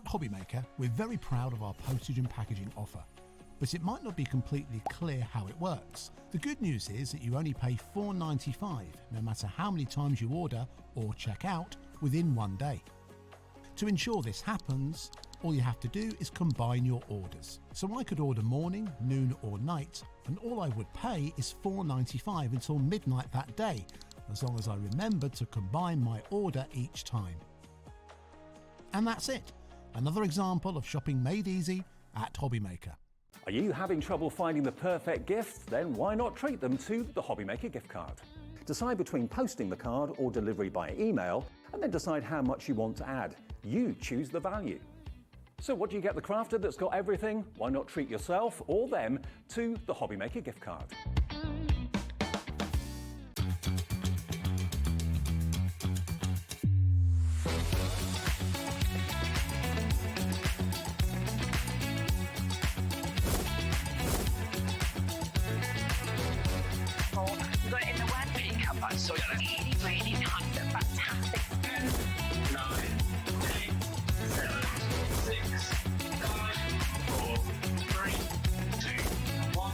HobbyMaker, we're very proud of our postage and packaging offer, but it might not be completely clear how it works. The good news is that you only pay $4.95 no matter how many times you order or check out within one day. To ensure this happens, all you have to do is combine your orders. So I could order morning, noon or night, and all I would pay is $4.95 until midnight that day, as long as I remembered to combine my order each time. And that's it. Another example of shopping made easy at HobbyMaker. Are you having trouble finding the perfect gift? Then why not treat them to the HobbyMaker gift card? Decide between posting the card or delivery by email, and then decide how much you want to add. You choose the value. So what do you get the crafter that's got everything? Why not treat yourself or them to the HobbyMaker gift card? You got it in the word pickup, but so really, really nice and fantastic. 9, 8, 7, 6, 5, 4, 3, 2, 1.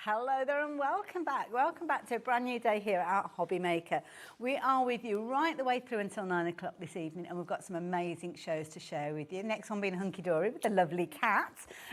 Hello there and welcome back. Welcome back to a brand new day here at HobbyMaker. We are with you right the way through until 9 o'clock this evening, and we've got some amazing shows to share with you. Next one being Hunkydory with the lovely cat.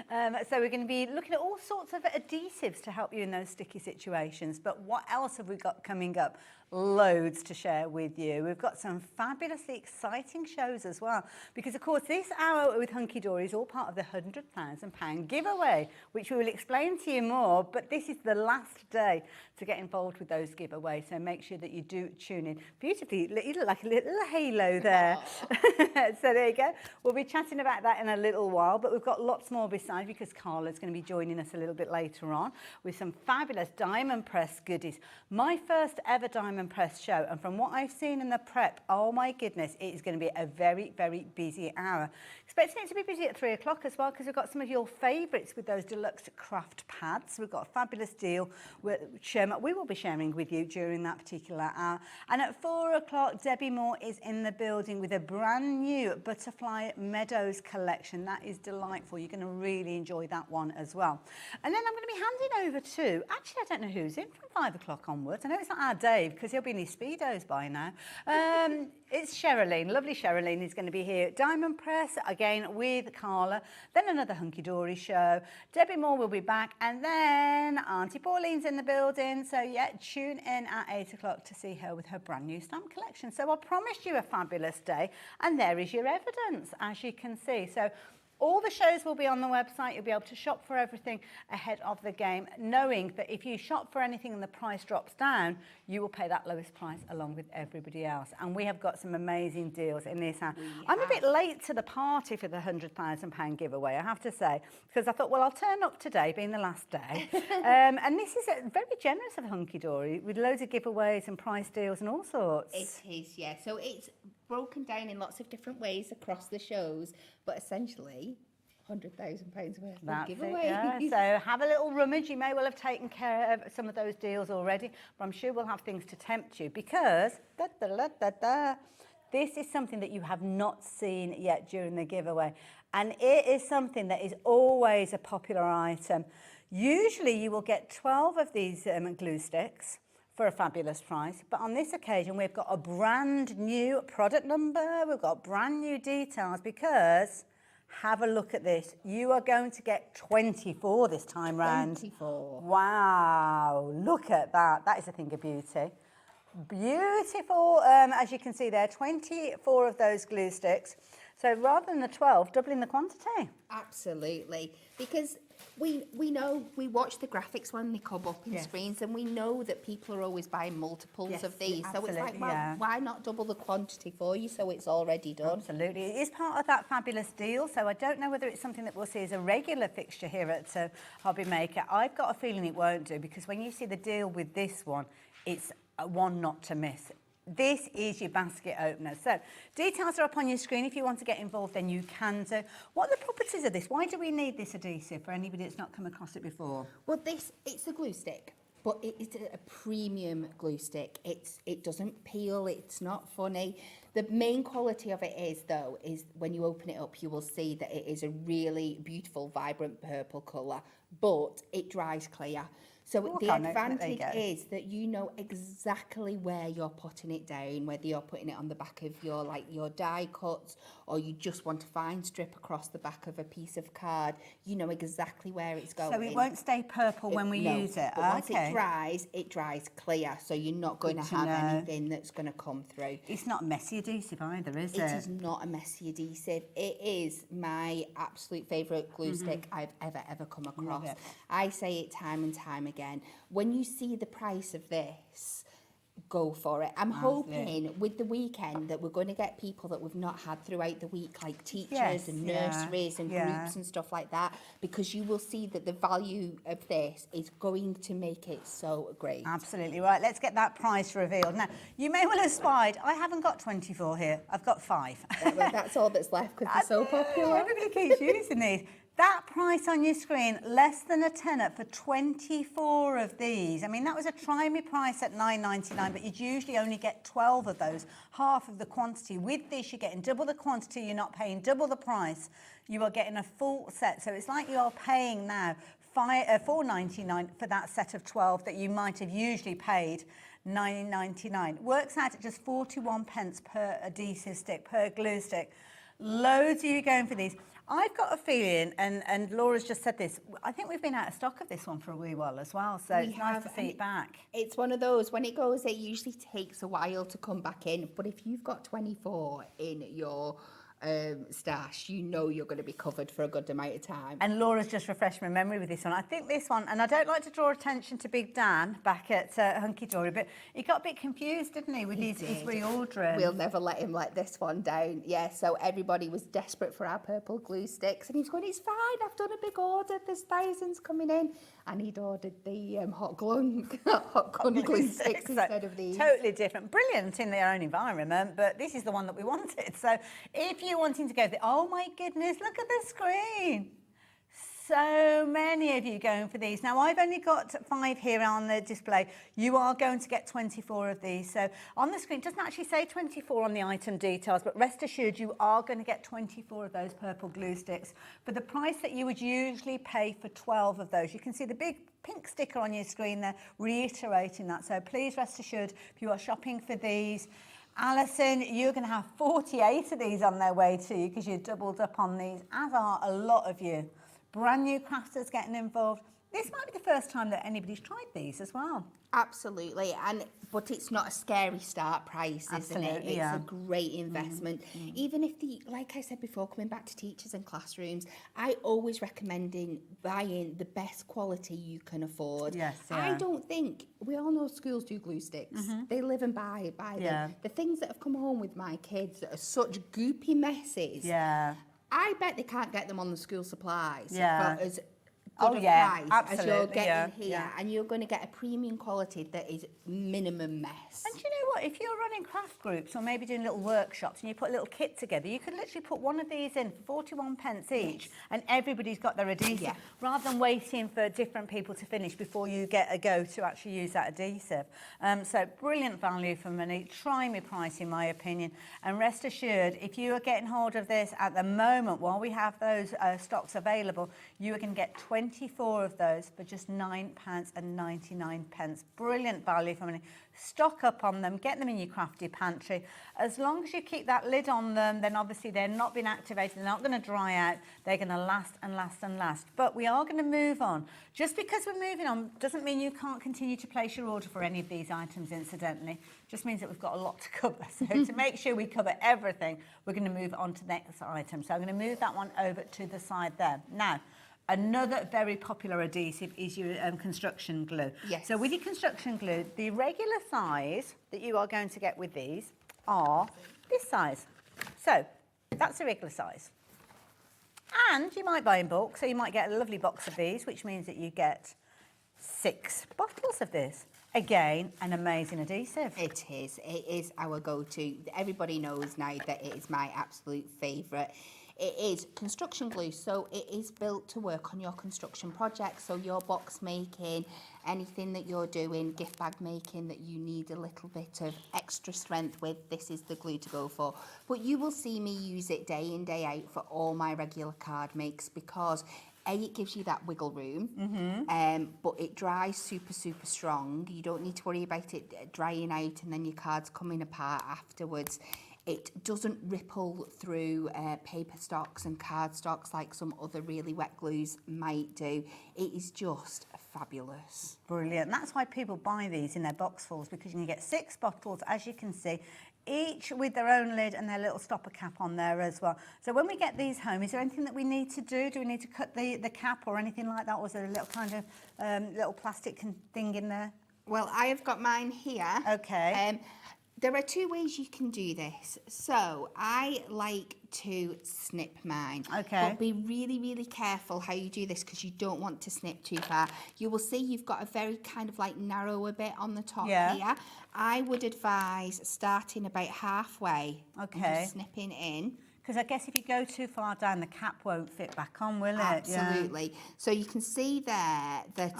So we're going to be looking at all sorts of adhesives to help you in those sticky situations. But what else have we got coming up? Loads to share with you. We've got some fabulously exciting shows as well, because of course this hour with Hunkydory is all part of the £100,000 giveaway, which we will explain to you more, but this is the last day to get involved with those giveaways, so make sure that you do tune in. Beautifully, you look like a little halo there. So there you go. We'll be chatting about that in a little while, but we've got lots more besides, because Carla's going to be joining us a little bit later on with some fabulous diamond press goodies. My first ever diamond press show, and from what I've seen in the prep, oh my goodness, it is going to be a very, very busy hour. Expecting it to be busy at 3 o'clock as well, because we've got some of your favourites with those deluxe craft pads. We've got a fabulous deal which we will be sharing with you during that particular hour. And at 4 o'clock, Debbi Moore is in the building with a brand new Butterfly Meadows collection. That is delightful. You're going to really enjoy that one as well. And then I'm going to be handing over to, actually I don't know who's in from 5 o'clock onwards. I know it's not our Dave, because he'll be in his Speedos by now. It's Sherilyn, lovely Sherilyn is going to be here. Diamond Press, again with Carla. Then another Hunkydory show. Debbi Moore will be back. And then Auntie Pauline's in the building. So yeah, tune in at 8 o'clock to see her with her brand new stamp collection. So I promised you a fabulous day. And there is your evidence, as you can see. So all the shows will be on the website. You'll be able to shop for everything ahead of the game, knowing that if you shop for anything and the price drops down, you will pay that lowest price along with everybody else. And we have got some amazing deals in this hour. I'm a bit late to the party for the £100,000 giveaway, I have to say, because I thought, well, I'll turn up today, being the last day. And this is very generous of Hunkydory, with loads of giveaways and price deals and all sorts. It is, yeah. So it's broken down in lots of different ways across the shows, but essentially £100,000 worth of giveaway. Yeah. So have a little rummage. You may well have taken care of some of those deals already, but I'm sure we'll have things to tempt you, because this is something that you have not seen yet during the giveaway, and it is something that is always a popular item. Usually you will get 12 of these glue sticks for a fabulous price, but on this occasion we've got a brand new product number, we've got brand new details, because have a look at this, you are going to get 24 this time round. 24. Wow, look at that, that is a thing of beauty. Beautiful, as you can see there, 24 of those glue sticks. So rather than the 12, doubling the quantity. Absolutely, because we know, we watch the graphics when they come up in screens, and we know that people are always buying multiples of these. So it's like, well, why not double the quantity for you so it's already done? Absolutely. It is part of that fabulous deal, so I don't know whether it's something that we'll see as a regular fixture here at HobbyMaker. I've got a feeling it won't do, because when you see the deal with this one, it's one not to miss. This is your basket opener. So details are up on your screen. If you want to get involved, then you can do. What are the properties of this? Why do we need this adhesive for anybody that's not come across it before? Well, it's a glue stick, But it is a premium glue stick. It doesn't peel, it's not funny. The main quality of it is, though, is when you open it up, you will see that it is a really beautiful, vibrant purple colour, but it dries clear. So the advantage is that you know exactly where you're putting it down, whether you're putting it on the back of your your die cuts, or you just want a fine strip across the back of a piece of card. You know exactly where it's going. So it won't stay purple when we use it. But once it dries clear, so you're not going to have anything that's going to come through. It's not a messy adhesive either, is it? It is not a messy adhesive. It is my absolute favourite glue stick I've ever come across. I say it time and time again. When you see the price of this, go for it. I'm hoping with the weekend that we're going to get people that we've not had throughout the week, like teachers and nurseries and groups and stuff like that, because you will see that the value of this is going to make it so great. Absolutely right. Let's get that price revealed. Now, you may well have spied, I haven't got 24 here. I've got 5. That's all that's left because they're so popular. Everybody keeps using these. That price on your screen, less than a tenner for 24 of these. I mean, that was a try me price at $9.99, but you'd usually only get 12 of those, half of the quantity. With this, you're getting double the quantity, you're not paying double the price. You are getting a full set. So it's like you're paying now $4.99 for that set of 12 that you might have usually paid $9.99. Works out at just 41 pence per adhesive stick, per glue stick. Loads of you going for these. I've got a feeling, and Laura's just said this, I think we've been out of stock of this one for a wee while as well, so it's nice to see it back. It's one of those, when it goes, it usually takes a while to come back in, but if you've got 24 in your stash, you know you're going to be covered for a good amount of time. And Laura's just refreshed my memory with this one. I think this one, and I don't like to draw attention to Big Dan back at Hunkydory, but he got a bit confused, didn't he, with his reordering. We'll never let him let this one down. Yeah, so everybody was desperate for our purple glue sticks, and he was going, it's fine, I've done a big order, there's thousands coming in. And he'd ordered the hot glue sticks instead of these. Totally different. Brilliant in their own environment, but this is the one that we wanted. So if you're wanting to go, oh my goodness, look at the screen. So many of you going for these. Now, I've only got 5 here on the display. You are going to get 24 of these. So on the screen, it doesn't actually say 24 on the item details, but rest assured you are going to get 24 of those purple glue sticks for the price that you would usually pay for 12 of those. You can see the big pink sticker on your screen there reiterating that. So please rest assured, if you are shopping for these, Alison, you're going to have 48 of these on their way to you because you're doubled up on these, as are a lot of you. Brand new crafters getting involved. This might be the first time that anybody's tried these as well. Absolutely, but it's not a scary start price, isn't it? It's a great investment. Even if like I said before, coming back to teachers and classrooms, I always recommend buying the best quality you can afford. Yes, I don't think, we all know schools do glue sticks. They live and buy them. The things that have come home with my kids that are such goopy messes. I bet they can't get them on the school supplies for as good a price as you're getting here, and you're going to get a premium quality that is minimum mess. And do you know what? If you're running craft groups or maybe doing little workshops and you put a little kit together, you could literally put one of these in for 41 pence each, and everybody's got their adhesive, rather than waiting for different people to finish before you get a go to actually use that adhesive. So brilliant value for money. Try me price, in my opinion, and rest assured, if you are getting hold of this at the moment while we have those stocks available, you are going to get 24 of those for just £9.99. Brilliant value for money. Stock up on them, get them in your crafty pantry. As long as you keep that lid on them, then obviously they're not being activated, they're not going to dry out, they're going to last and last and last. But we are going to move on. Just because we're moving on doesn't mean you can't continue to place your order for any of these items, incidentally. Just means that we've got a lot to cover. So to make sure we cover everything, we're going to move on to the next item. So I'm going to move that one over to the side there. Now, another very popular adhesive is your construction glue. Yes. So with your construction glue, the regular size that you are going to get with these are this size. So that's the regular size. And you might buy in bulk, so you might get a lovely box of these, which means that you get 6 bottles of this. Again, an amazing adhesive. It is our go-to. Everybody knows now that it is my absolute favourite. It is construction glue, so it is built to work on your construction projects. So your box making, anything that you're doing, gift bag making that you need a little bit of extra strength with, this is the glue to go for. But you will see me use it day in, day out for all my regular card makes because it gives you that wiggle room, but it dries super, super strong. You don't need to worry about it drying out and then your cards coming apart afterwards. It doesn't ripple through paper stocks and card stocks like some other really wet glues might do. It is just fabulous. Brilliant. That's why people buy these in their boxfuls, because you can get 6 bottles, as you can see, each with their own lid and their little stopper cap on there as well. So when we get these home, is there anything that we need to do? Do we need to cut the cap or anything like that? Or is there a little kind of little plastic thing in there? Well, I have got mine here. Okay. There are 2 ways you can do this. So I like to snip mine. Okay. But be really, really careful how you do this because you don't want to snip too far. You will see you've got a very kind of like narrower bit on the top here. I would advise starting about halfway. Okay. And just snipping in. Because I guess if you go too far down, the cap won't fit back on, will it? Absolutely. Yeah. So you can see there that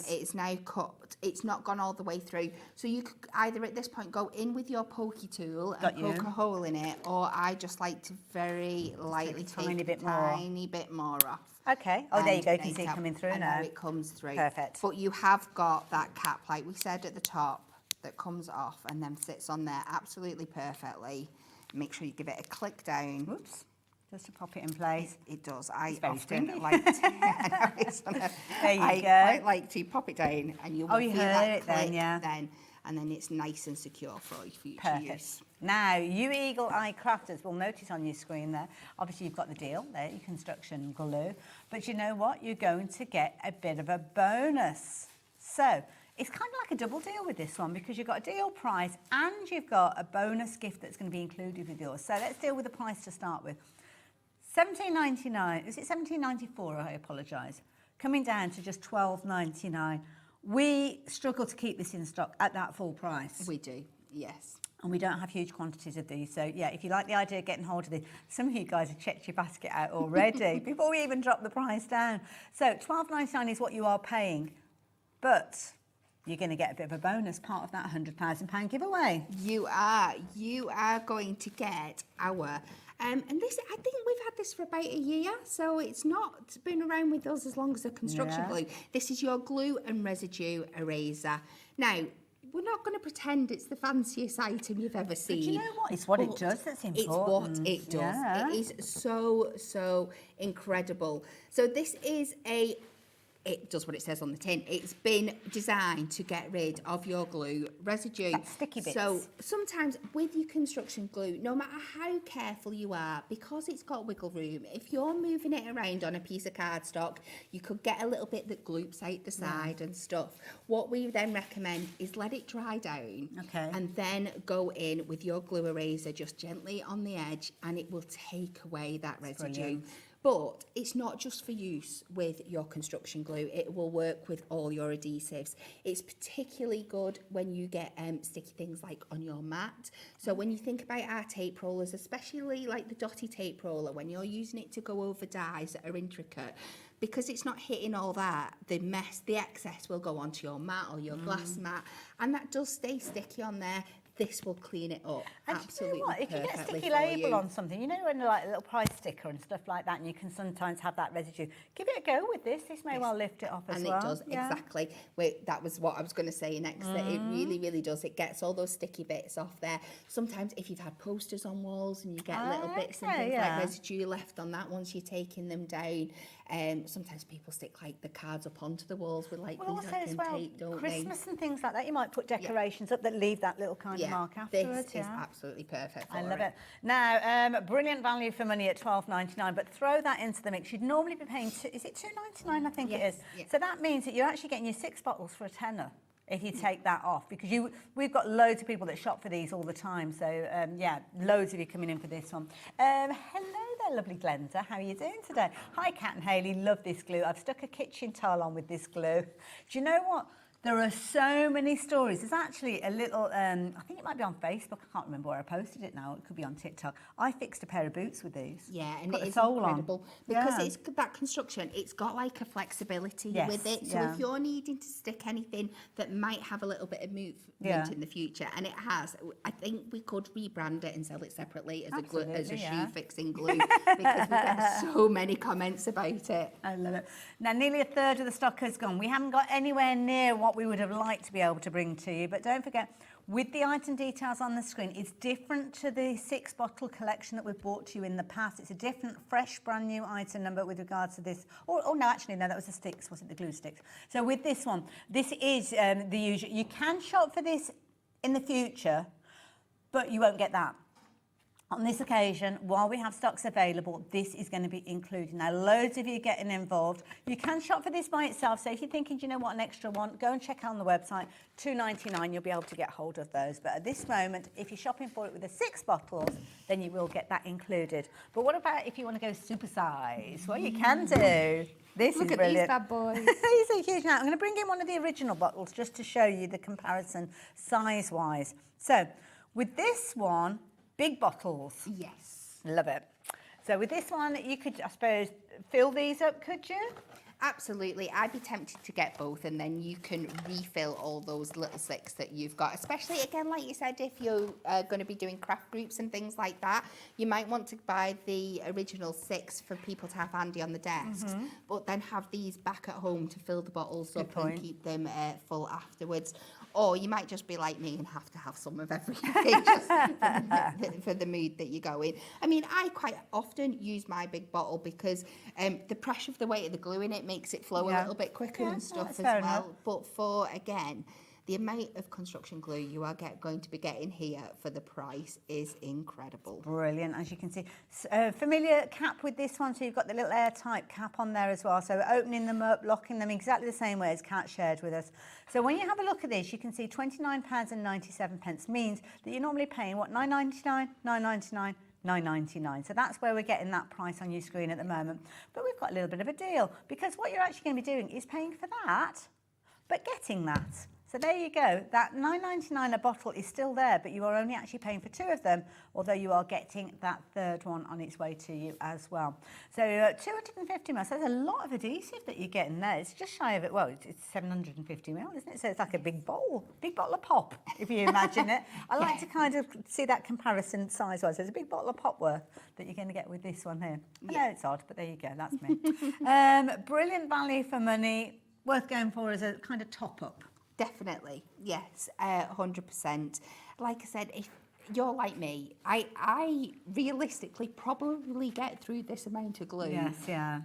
it's now cut. It's not gone all the way through. So you could either at this point go in with your pokey tool and poke a hole in it, or I just like to very lightly take a tiny bit more off. Okay. Oh, there you go. You can see it coming through now. It comes through. Perfect. But you have got that cap, like we said at the top, that comes off and then sits on there absolutely perfectly. Make sure you give it a click down. Whoops. Just to pop it in place. It does. I very often springy. like to, there you I go. quite like to pop it down and you will feel that it click then, and then it's nice and secure for your future Perfect. use. Now, you Eagle Eye crafters will notice on your screen there, obviously you've got the deal there, your construction glue, but you know what? You're going to get a bit of a bonus. So, it's kind of like a double deal with this one because you've got a deal price and you've got a bonus gift that's going to be included with yours. So let's deal with the price to start with. $17.99, is it $17.94? I apologise. Coming down to just $12.99. We struggle to keep this in stock at that full price. We do, yes. And we don't have huge quantities of these. So, yeah, if you like the idea of getting hold of this, some of you guys have checked your basket out already before we even drop the price down. So $12.99 is what you are paying, but you're going to get a bit of a bonus, part of that £100,000 giveaway. You are going to get our, and this, I think we've had this for about a year, so it's not been around with us as long as a construction glue. This is your glue and residue eraser. Now, we're not going to pretend it's the fanciest item you've ever seen. But you know what? It's what it does that's important. It's what it does. Yeah. It is so, so incredible. So this is it does what it says on the tin. It's been designed to get rid of your glue residue. That sticky bits. So sometimes with your construction glue, no matter how careful you are, because it's got wiggle room, if you're moving it around on a piece of cardstock, you could get a little bit that gloops out the side and stuff. What we then recommend is let it dry down and then go in with your glue eraser just gently on the edge and it will take away that residue. Brilliant. But it's not just for use with your construction glue. It will work with all your adhesives. It's particularly good when you get sticky things like on your mat. So when you think about our tape rollers, especially like the dotty tape roller, when you're using it to go over dies that are intricate, because it's not hitting all that, the excess will go onto your mat or your glass mat, and that does stay sticky on there. This will clean it up absolutely you know what? If you get a perfectly sticky for label you. on something, you know, when like a little price sticker and stuff like that, and you can sometimes have that residue, give it a go with this. This may well lift it off as well. And it does, exactly. Wait, that was what I was going to say next. That it really, really does. It gets all those sticky bits off there. Sometimes if you've had posters on walls and you get little bits and things like residue left on that once you're taking them down. Sometimes people stick like the cards up onto the walls with like things like tape, don't Christmas and things like that. You might put decorations up that leave that little kind of mark afterwards. This is absolutely perfect for I love it. Now, brilliant value for money at $12.99, but throw that into the mix. You'd normally be paying, is it $2.99? I think it is. Yes. So that means that you're actually getting your 6 bottles for a tenner if you take that off, because we've got loads of people that shop for these all the time. So, yeah, loads of you coming in for this one. Hello there, lovely Glenda. How are you doing today? Hi, Kat and Hayley. Love this glue. I've stuck a kitchen tile on with this glue. Do you know what? There are so many stories. There's actually a little, I think it might be on Facebook. I can't remember where I posted it now. It could be on TikTok. I fixed a pair of boots with these. Yeah, and Put it is the sole incredible on. because it's that construction. It's got like a flexibility with it. So if you're needing to stick anything that might have a little bit of movement in the future, and it has, I think we could rebrand it and sell it separately as a shoe fixing glue because we get so many comments about it. I love it. Now, nearly a third of the stock has gone. We haven't got anywhere near what we would have liked to be able to bring to you, but don't forget, with the item details on the screen, it's different to the 6-bottle collection that we've brought to you in the past. It's a different, fresh, brand new item number with regards to this. Oh no, actually, no, that was the sticks, wasn't the glue sticks. So with this one, this is the usual. You can shop for this in the future, but you won't get that. On this occasion, while we have stocks available, this is going to be included. Now, loads of you are getting involved. You can shop for this by itself. So if you're thinking, do you know what, an extra one, go and check out on the website. $2.99, you'll be able to get hold of those. But at this moment, if you're shopping for it with the 6 bottles, then you will get that included. But what about if you want to go super size? Well, you can do. This Look is at brilliant. these bad boys. These are huge. Now, I'm going to bring in one of the original bottles just to show you the comparison size-wise. So with this one, big bottles. Yes. Love it. So with this one, you could, I suppose, fill these up, could you? Absolutely. I'd be tempted to get both, and then you can refill all those little 6 that you've got. Especially, again, like you said, if you're going to be doing craft groups and things like that, you might want to buy the original 6 for people to have handy on the desks, but then have these back at home to fill the bottles up and keep them full afterwards. Or you might just be like me and have to have some of everything just for the mood that you go in. I mean, I quite often use my big bottle because the pressure of the weight of the glue in it makes it flow a little bit quicker and stuff as well. Enough. But for, again, the amount of construction glue you are going to be getting here for the price is incredible. Brilliant, as you can see. Familiar cap with this one, so you've got the little airtight cap on there as well. So opening them up, locking them exactly the same way as Kat shared with us. So when you have a look at this, you can see £29.97 means that you're normally paying, what, $9.99, $9.99, $9.99. So that's where we're getting that price on your screen at the moment. But we've got a little bit of a deal because what you're actually going to be doing is paying for that, but getting that. So there you go. That $9.99 a bottle is still there, but you are only actually paying for 2 of them, although you are getting that 3rd one on its way to you as well. So 250 ml. So there's a lot of adhesive that you're getting there. It's just shy of it. Well, it's 750 ml, isn't it? So it's like a big bottle of pop, if you imagine it. I like to kind of see that comparison size-wise. There's a big bottle of pop worth that you're going to get with this one here. I know it's odd, but there you go. That's me. Brilliant value for money. Worth going for as a kind of top-up. Definitely, yes, 100%. Like I said, if you're like me, I realistically probably get through this amount of glue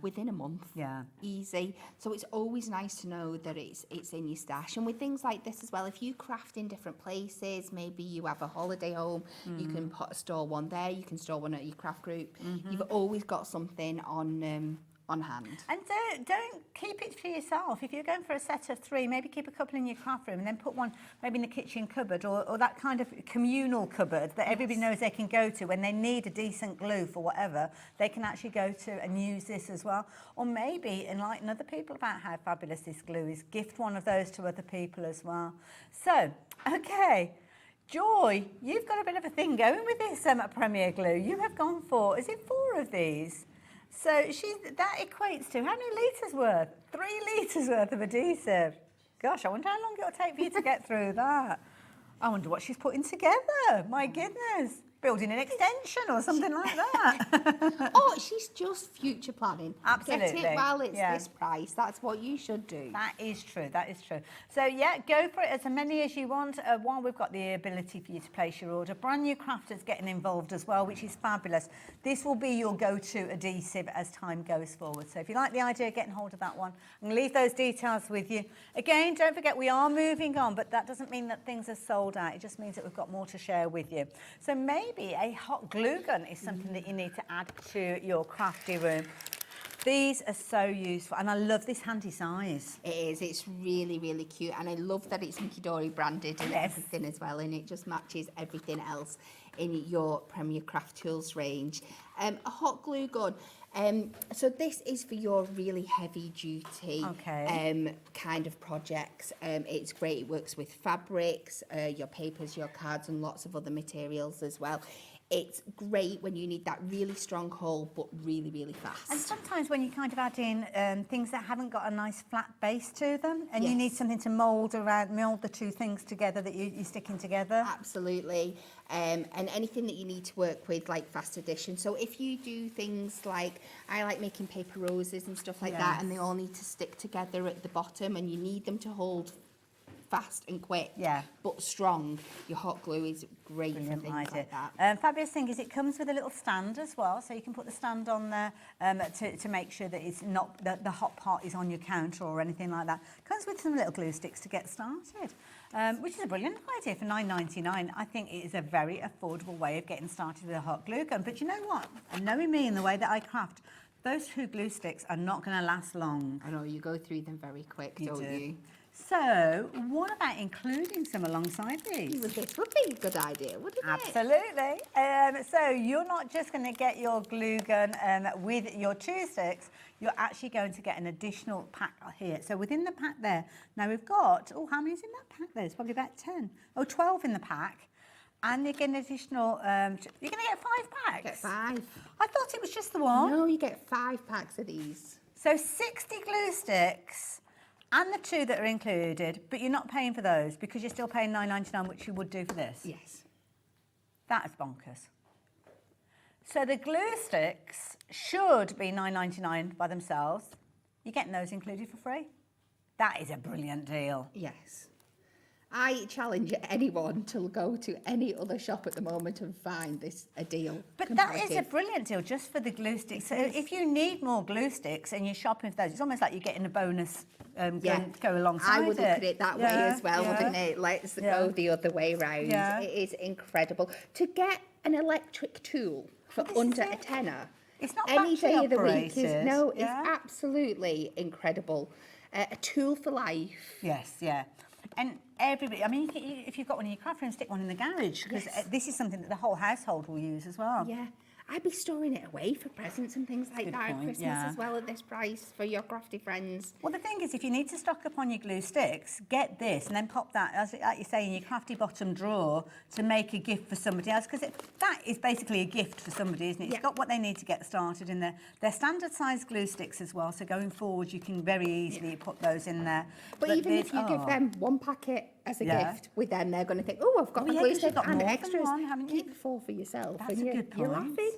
within a month. Yeah. Easy. So it's always nice to know that it's in your stash. And with things like this as well, if you craft in different places, maybe you have a holiday home, you can store one there, you can store one at your craft group. You've always got something on hand. And don't keep it for yourself. If you're going for a set of 3, maybe keep a couple in your craft room and then put one maybe in the kitchen cupboard or that kind of communal cupboard that everybody knows they can go to when they need a decent glue for whatever. They can actually go to and use this as well. Or maybe enlighten other people about how fabulous this glue is. Gift one of those to other people as well. So, okay. Joy, you've got a bit of a thing going with this Premier Glue. You have gone for, is it 4 of these? So that equates to how many litres worth? 3 litres worth of adhesive. Gosh, I wonder how long it'll take for you to get through that. I wonder what she's putting together. My goodness. Building an extension or something like that. Oh, she's just future planning. Absolutely. Get it while it's this price. That's what you should do. That is true. That is true. So, yeah, go for it as many as you want while we've got the ability for you to place your order. Brand new crafters getting involved as well, which is fabulous. This will be your go-to adhesive as time goes forward. So if you like the idea of getting hold of that one, I'm going to leave those details with you. Again, don't forget we are moving on, but that doesn't mean that things are sold out. It just means that we've got more to share with you. So maybe a hot glue gun is something that you need to add to your crafty room. These are so useful, and I love this handy size. It is. It's really, really cute, and I love that it's Hunkydory branded and everything as well, and it just matches everything else in your Premier Craft Tools range. A hot glue gun. So this is for your really heavy duty kind of projects. It's great. It works with fabrics, your papers, your cards, and lots of other materials as well. It's great when you need that really strong hold, but really, really fast. And sometimes when you kind of add in things that haven't got a nice flat base to them, and you need something to mould the two things together that you're sticking together. Absolutely. And anything that you need to work with, like fast addition. So if you do things like, I like making paper roses and stuff like that, and they all need to stick together at the bottom, and you need them to hold fast and quick, but strong. Your hot glue is great for things like that. Fabulous thing is it comes with a little stand as well, so you can put the stand on there to make sure that it's not the hot part is on your counter or anything like that. Comes with some little glue sticks to get started, which is a brilliant idea for $9.99. I think it is a very affordable way of getting started with a hot glue gun. But you know what? And knowing me and the way that I craft, those 2 glue sticks are not going to last long. I know, you go through them very quick, don't you? So, what about including some alongside these? Well, this would be a good idea, wouldn't it? Absolutely. So, you're not just going to get your glue gun with your 2 sticks, you're actually going to get an additional pack here. So, within the pack there, now we've got, how many's in that pack there? It's probably about 10. 12 in the pack. And you get an additional, you're going to get 5 packs? Get 5. I thought it was just the one. No, you get 5 packs of these. So, 60 glue sticks. And the 2 that are included, but you're not paying for those because you're still paying $9.99, which you would do for this. Yes. That is bonkers. So the glue sticks should be $9.99 by themselves. You're getting those included for free. That is a brilliant deal. Yes. I challenge anyone to go to any other shop at the moment and find this a deal. But that is a brilliant deal just for the glue sticks. So if you need more glue sticks and you're shopping for those, it's almost like you're getting a bonus go alongside it. I would look at it that way as well, wouldn't it? Let's go the other way round. Yeah. It is incredible. To get an electric tool for under a tenner, it's not any day of the week operated. it's absolutely incredible. A tool for life. Yes, yeah. And everybody, I mean, if you've got one in your craft room, stick one in the garage, because this is something that the whole household will use as well. Yeah. I'd be storing it away for presents and things like that at Christmas as well at this price for your crafty friends. Well, the thing is, if you need to stock up on your glue sticks, get this and then pop that, as like you say, in your crafty bottom drawer to make a gift for somebody else, because that is basically a gift for somebody, isn't it? It's got what they need to get started in there. They're standard size glue sticks as well, so going forward you can very easily put those in there. But even if you give them one packet as a gift with them, they're going to think, oh, I've got my glue stick and extras. One, haven't you? Keep 4 for yourself. That's a good point. You're laughing.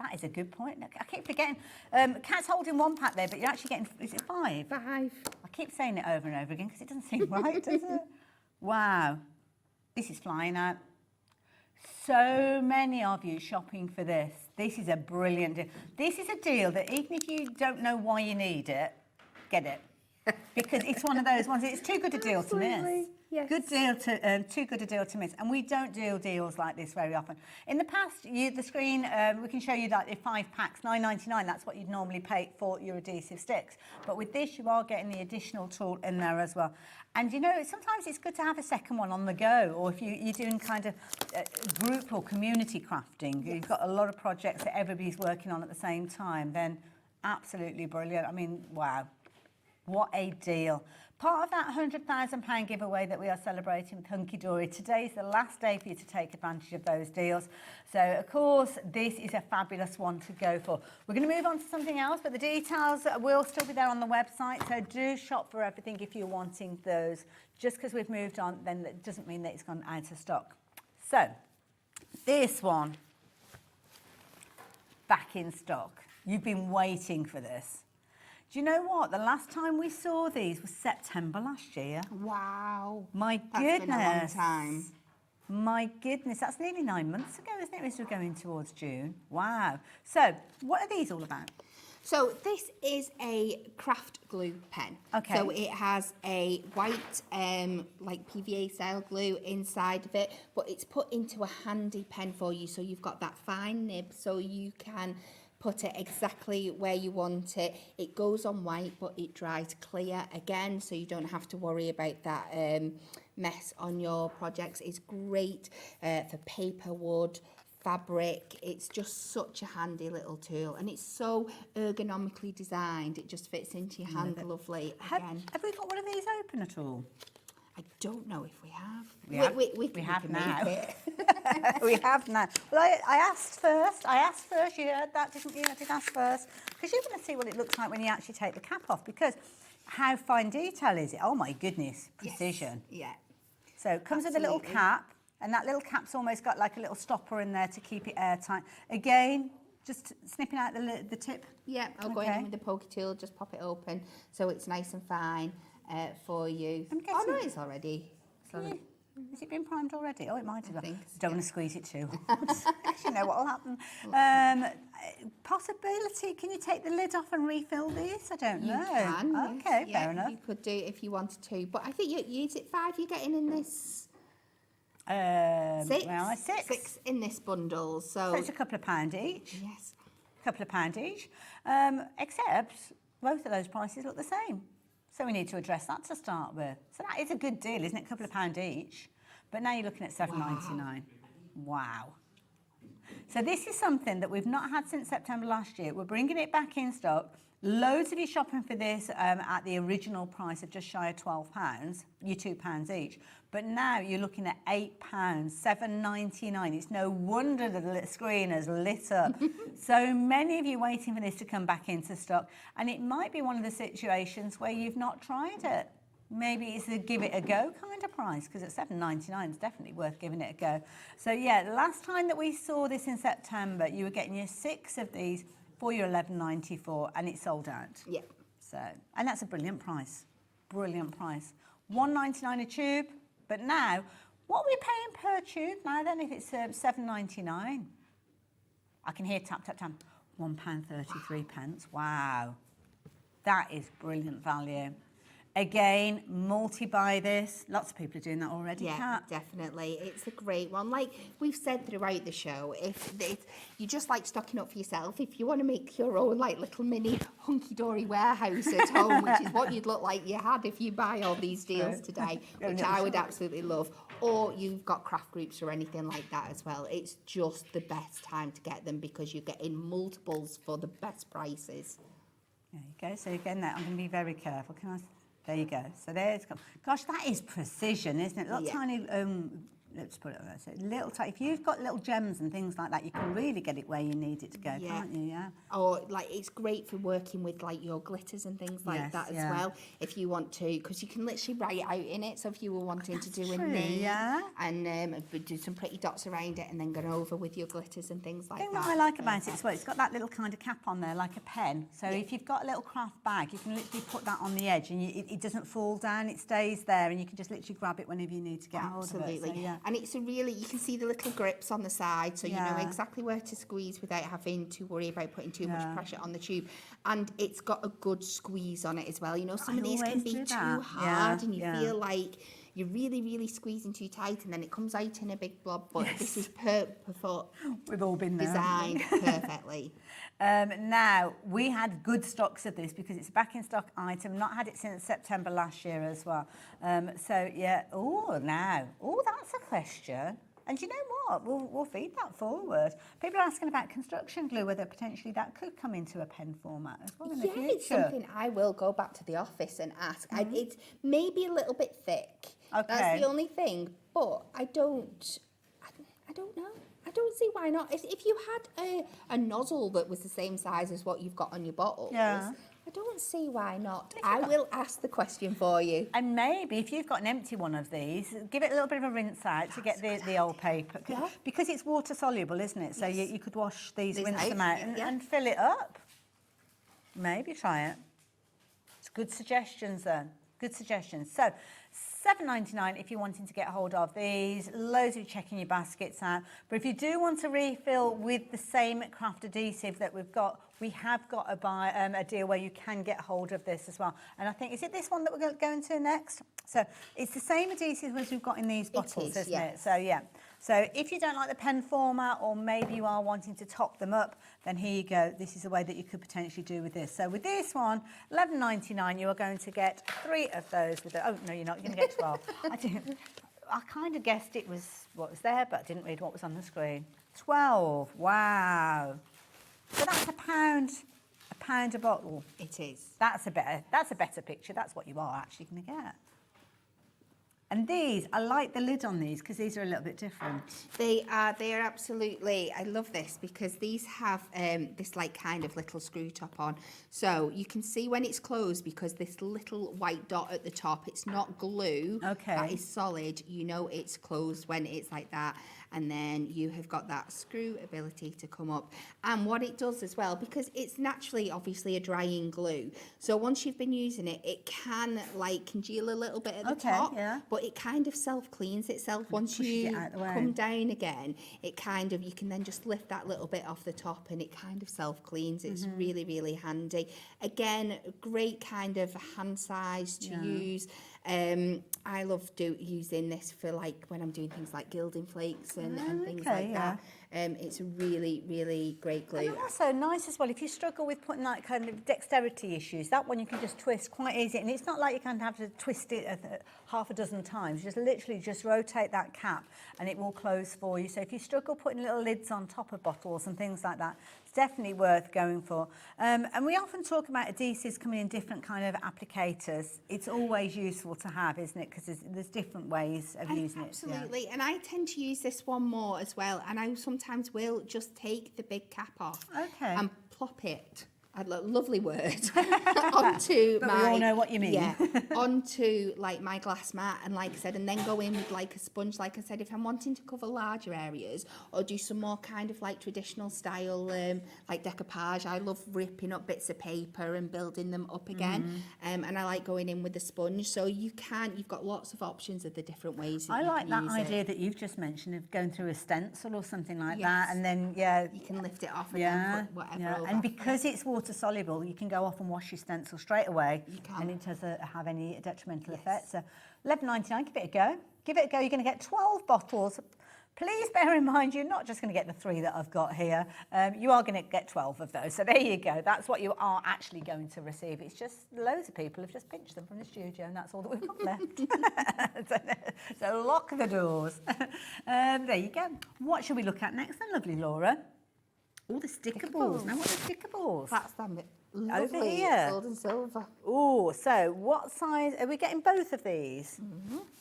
That is a good point. I keep forgetting. Kat's holding 1 pack there, but you're actually getting, is it 5? 5. I keep saying it over and over again because it doesn't seem right, does it? Wow. This is flying out. So many of you shopping for this. This is a brilliant deal. This is a deal that even if you don't know why you need it, get it. Because it's one of those ones, it's too good a deal to miss. Yes. Good deal to too good a deal to miss, and we don't do deals like this very often. In the past, the screen we can show you that if 5 packs, $9.99. That's what you'd normally pay for your adhesive sticks. But with this, you are getting the additional tool in there as well. And you know, sometimes it's good to have a second one on the go, or if you're doing kind of group or community crafting, you've got a lot of projects that everybody's working on at the same time. Then absolutely brilliant. I mean, wow. What a deal. Part of that £100,000 giveaway that we are celebrating with Hunkydory. Today is the last day for you to take advantage of those deals. So, of course, this is a fabulous one to go for. We're going to move on to something else, but the details will still be there on the website. So do shop for everything if you're wanting those. Just because we've moved on, then that doesn't mean that it's gone out of stock. So, this one, back in stock. You've been waiting for this. Do you know what? The last time we saw these was September last year. Wow. My That's goodness. been a long time. My goodness, that's nearly 9 months ago, isn't it? As we're going towards June. Wow. So, what are these all about? So this is a craft glue pen. Okay. So it has a white, like PVA style glue inside of it, but it's put into a handy pen for you. So you've got that fine nib, so you can put it exactly where you want it. It goes on white, but it dries clear again, so you don't have to worry about that mess on your projects. It's great for paper, wood, fabric. It's just such a handy little tool, and it's so ergonomically designed. It just fits into your hand lovely. Have we got one of these open at all? I don't know if we have. We We have can now. make it. We have now. Well, I asked first. You heard that, didn't you? I did ask first. Because you're going to see what it looks like when you actually take the cap off. Because how fine detail is it? Oh, my goodness. Precision. Yes. Yeah. So it comes with a little cap. And that little cap's almost got like a little stopper in there to keep it airtight. Again, just snipping out the tip. Yeah, I'll go in with the pokey tool, just pop it open so it's nice and fine for you. Oh, no, it's already. Has it been primed already? Oh, it might have. Don't want to squeeze it too. You know what will happen. Possibility, can you take the lid off and refill these? I don't know. You can. Okay, fair enough. You could do it if you wanted to. But I think is it 5 you're getting in this? 6. Well, 6 in this bundle. So it's a couple of pound each. Yes. A couple of pound each. Except both of those prices look the same. So we need to address that to start with. So that is a good deal, isn't it? A couple of pound each. But now you're looking at $7.99. Wow. So this is something that we've not had since September last year. We're bringing it back in stock. Loads of you shopping for this at the original price of just shy of £12. You're £2 each. But now you're looking at £8, $7.99. It's no wonder the screen has lit up. So many of you waiting for this to come back into stock. And it might be one of the situations where you've not tried it. Maybe it's a give it a go kind of price, because at $7.99 it's definitely worth giving it a go. So yeah, the last time that we saw this in September, you were getting your 6 of these for your $11.94, and it sold out. Yeah. So, and that's a brilliant price. Brilliant price. $1.99 a tube. But now, what are we paying per tube now then if it's $7.99? I can hear tap, tap, tap. £1.33. Wow. That is brilliant value. Again, multi-buy this. Lots of people are doing that already, Kat. Definitely. It's a great one. Like we've said throughout the show, if you just like stocking up for yourself, if you want to make your own like little mini hunky-dory warehouse at home, which is what you'd look like you had if you buy all these deals today, which I would absolutely love, or you've got craft groups or anything like that as well, it's just the best time to get them because you're getting multiples for the best prices. There you go. So again, I'm going to be very careful. There you go. So there's, gosh, that is precision, isn't it? Little tiny, let's put it on there. So little tiny, if you've got little gems and things like that, you can really get it where you need it to go, can't you? Yeah. Or like it's great for working with like your glitters and things like that as well. If you want to, because you can literally write out in it. So if you were wanting to do a name and do some pretty dots around it and then go over with your glitters and things like that. The thing that I like about it as well, it's got that little kind of cap on there, like a pen. So if you've got a little craft bag, you can literally put that on the edge and it doesn't fall down, it stays there, and you can just literally grab it whenever you need to get hold of it. Absolutely. So, and it's a really, you can see the little grips on the side, so you know exactly where to squeeze without having to worry about putting too much pressure on the tube. And it's got a good squeeze on it as well. You know, some of these can be too hard and you feel like you're really, really squeezing too tight and then it comes out in a big blob, but this is purpose. We've all been there. Designed perfectly. Now, we had good stocks of this because it's a back in stock item, not had it since September last year as well. So, yeah, that's a question. And you know what? We'll feed that forward. People are asking about construction glue, whether potentially that could come into a pen format as well in the future. It's something I will go back to the office and ask. It's maybe a little bit thick. Okay. That's the only thing. But I don't know. I don't see why not. If you had a nozzle that was the same size as what you've got on your bottles, I don't see why not. I will ask the question for you. And maybe if you've got an empty one of these, give it a little bit of a rinse out to get the old paper. Because it's water soluble, isn't it? So you could wash these, rinse them out and fill it up. Maybe try it. It's good suggestions then. Good suggestions. So $7.99 if you're wanting to get hold of these. Loads of you checking your baskets out. But if you do want to refill with the same craft adhesive that we've got, we have got a deal where you can get hold of this as well. And I think, is it this one that we're going to next? So it's the same adhesive as we've got in these bottles, isn't it? So yeah. So if you don't like the pen format, or maybe you are wanting to top them up, then here you go. This is a way that you could potentially do with this. So with this one, $11.99, you are going to get 3 of those. Oh, no, you're not. You're going to get 12. I kind of guessed it was what was there, but I didn't read what was on the screen. 12. Wow. So that's a pound a bottle. It is. That's a better picture. That's what you are actually going to get. And these, I like the lid on these because these are a little bit different. They are absolutely, I love this because these have this like kind of little screw top on. So you can see when it's closed because this little white dot at the top, it's not glue. Okay. That is solid. You know it's closed when it's like that. And then you have got that screw ability to come up. And what it does as well, because it's naturally obviously a drying glue. So once you've been using it, it can like congeal a little bit at the top. Yeah. But it kind of self-cleans itself once you come down again. It kind of, you can then just lift that little bit off the top and it kind of self-cleans. It's really, really handy. Again, great kind of hand size to use. I love using this for like when I'm doing things like gilding flakes and things like that. It's a really, really great glue. And also nice as well, if you struggle with putting that kind of dexterity issues, that one you can just twist quite easy. And it's not like you kind of have to twist it half a dozen times. You just literally just rotate that cap and it will close for you. So if you struggle putting little lids on top of bottles and things like that, it's definitely worth going for. And we often talk about adhesives coming in different kind of applicators. It's always useful to have, isn't it? Because there's different ways of using it. Absolutely. And I tend to use this one more as well. And I sometimes will just take the big cap off and plop it. A lovely word onto but my. We all know what you mean. Yeah, onto like my glass mat, and like I said, and then go in with like a sponge. Like I said, if I'm wanting to cover larger areas or do some more kind of like traditional style, like decoupage, I love ripping up bits of paper and building them up again. And I like going in with a sponge. So you've got lots of options of the different ways. That I like that idea it. that you've just mentioned of going through a stencil or something like that, and then you can lift it off and then put whatever over. And because it's water soluble, you can go off and wash your stencil straight away, and it doesn't have any detrimental effects. So $11.99, give it a go. Give it a go. You're going to get 12 bottles. Please bear in mind, you're not just going to get the 3 that I've got here. You are going to get 12 of those. So there you go. That's what you are actually going to receive. It's just loads of people have just pinched them from the studio, and that's all that we've got left. so lock the doors. There you go. What should we look at next then, lovely Laura? All the sticker balls. Now, what are sticker balls? That's them. Over here. Gold and silver. Oh, so what size? Are we getting both of these?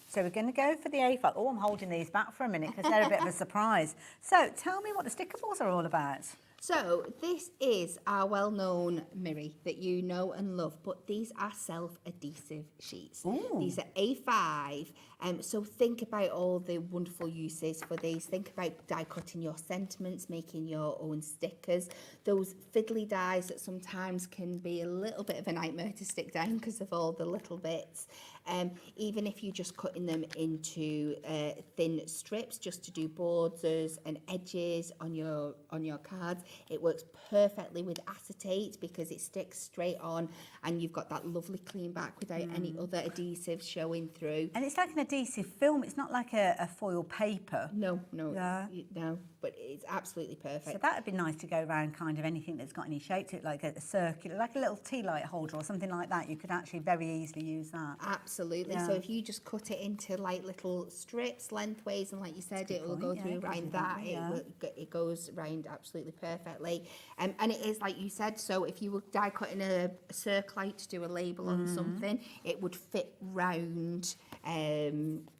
So we're going to go for the A5. Oh, I'm holding these back for a minute because they're a bit of a surprise. So tell me what the sticker balls are all about. So this is our well-known Miri that you know and love, but these are self-adhesive sheets. Ooh. These are A5, so think about all the wonderful uses for these. Think about die cutting your sentiments, making your own stickers. Those fiddly dies that sometimes can be a little bit of a nightmare to stick down because of all the little bits. Even if you're just cutting them into thin strips just to do borders and edges on your cards, it works perfectly with acetate because it sticks straight on and you've got that lovely clean back without any other adhesives showing through. And it's like an adhesive film. It's not like a foil paper. No, Yeah. no, but it's absolutely perfect. So that would be nice to go around kind of anything that's got any shape to it, like a circular, like a little tea light holder or something like that. You could actually very easily use that. Absolutely. Yeah. So if you just cut it into like little strips lengthways, and like you said, it will go through round that. It goes round absolutely perfectly. And it is like you said. So if you were die cutting a circlite to do a label on something, it would fit round.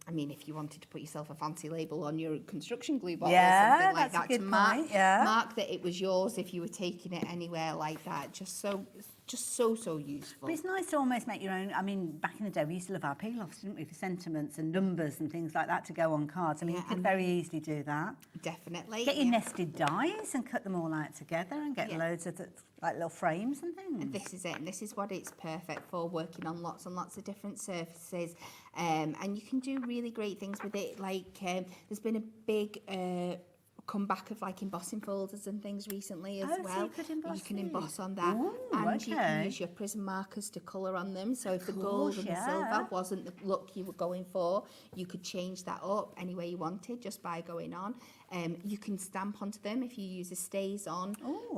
I mean, if you wanted to put yourself a fancy label on your construction glue bottle or something like that to mark that it was yours if you were taking it anywhere like that. Just so useful. But it's nice to almost make your own. I mean, back in the day, we used to love our peel-offs, didn't we, for sentiments and numbers and things like that to go on cards. I mean, you could very easily do that. Definitely. Get your nested dies and cut them all out together and get loads of like little frames and things. And this is it. And this is what it's perfect for, working on lots and lots of different surfaces. And you can do really great things with it. Like there's been a big comeback of like embossing folders and things recently as well. So you can emboss on that. Ooh, and you can use your prism markers to colour on them. So if the gold and the silver wasn't the look you were going for, you could change that up any way you wanted just by going on. You can stamp onto them if you use a StazOn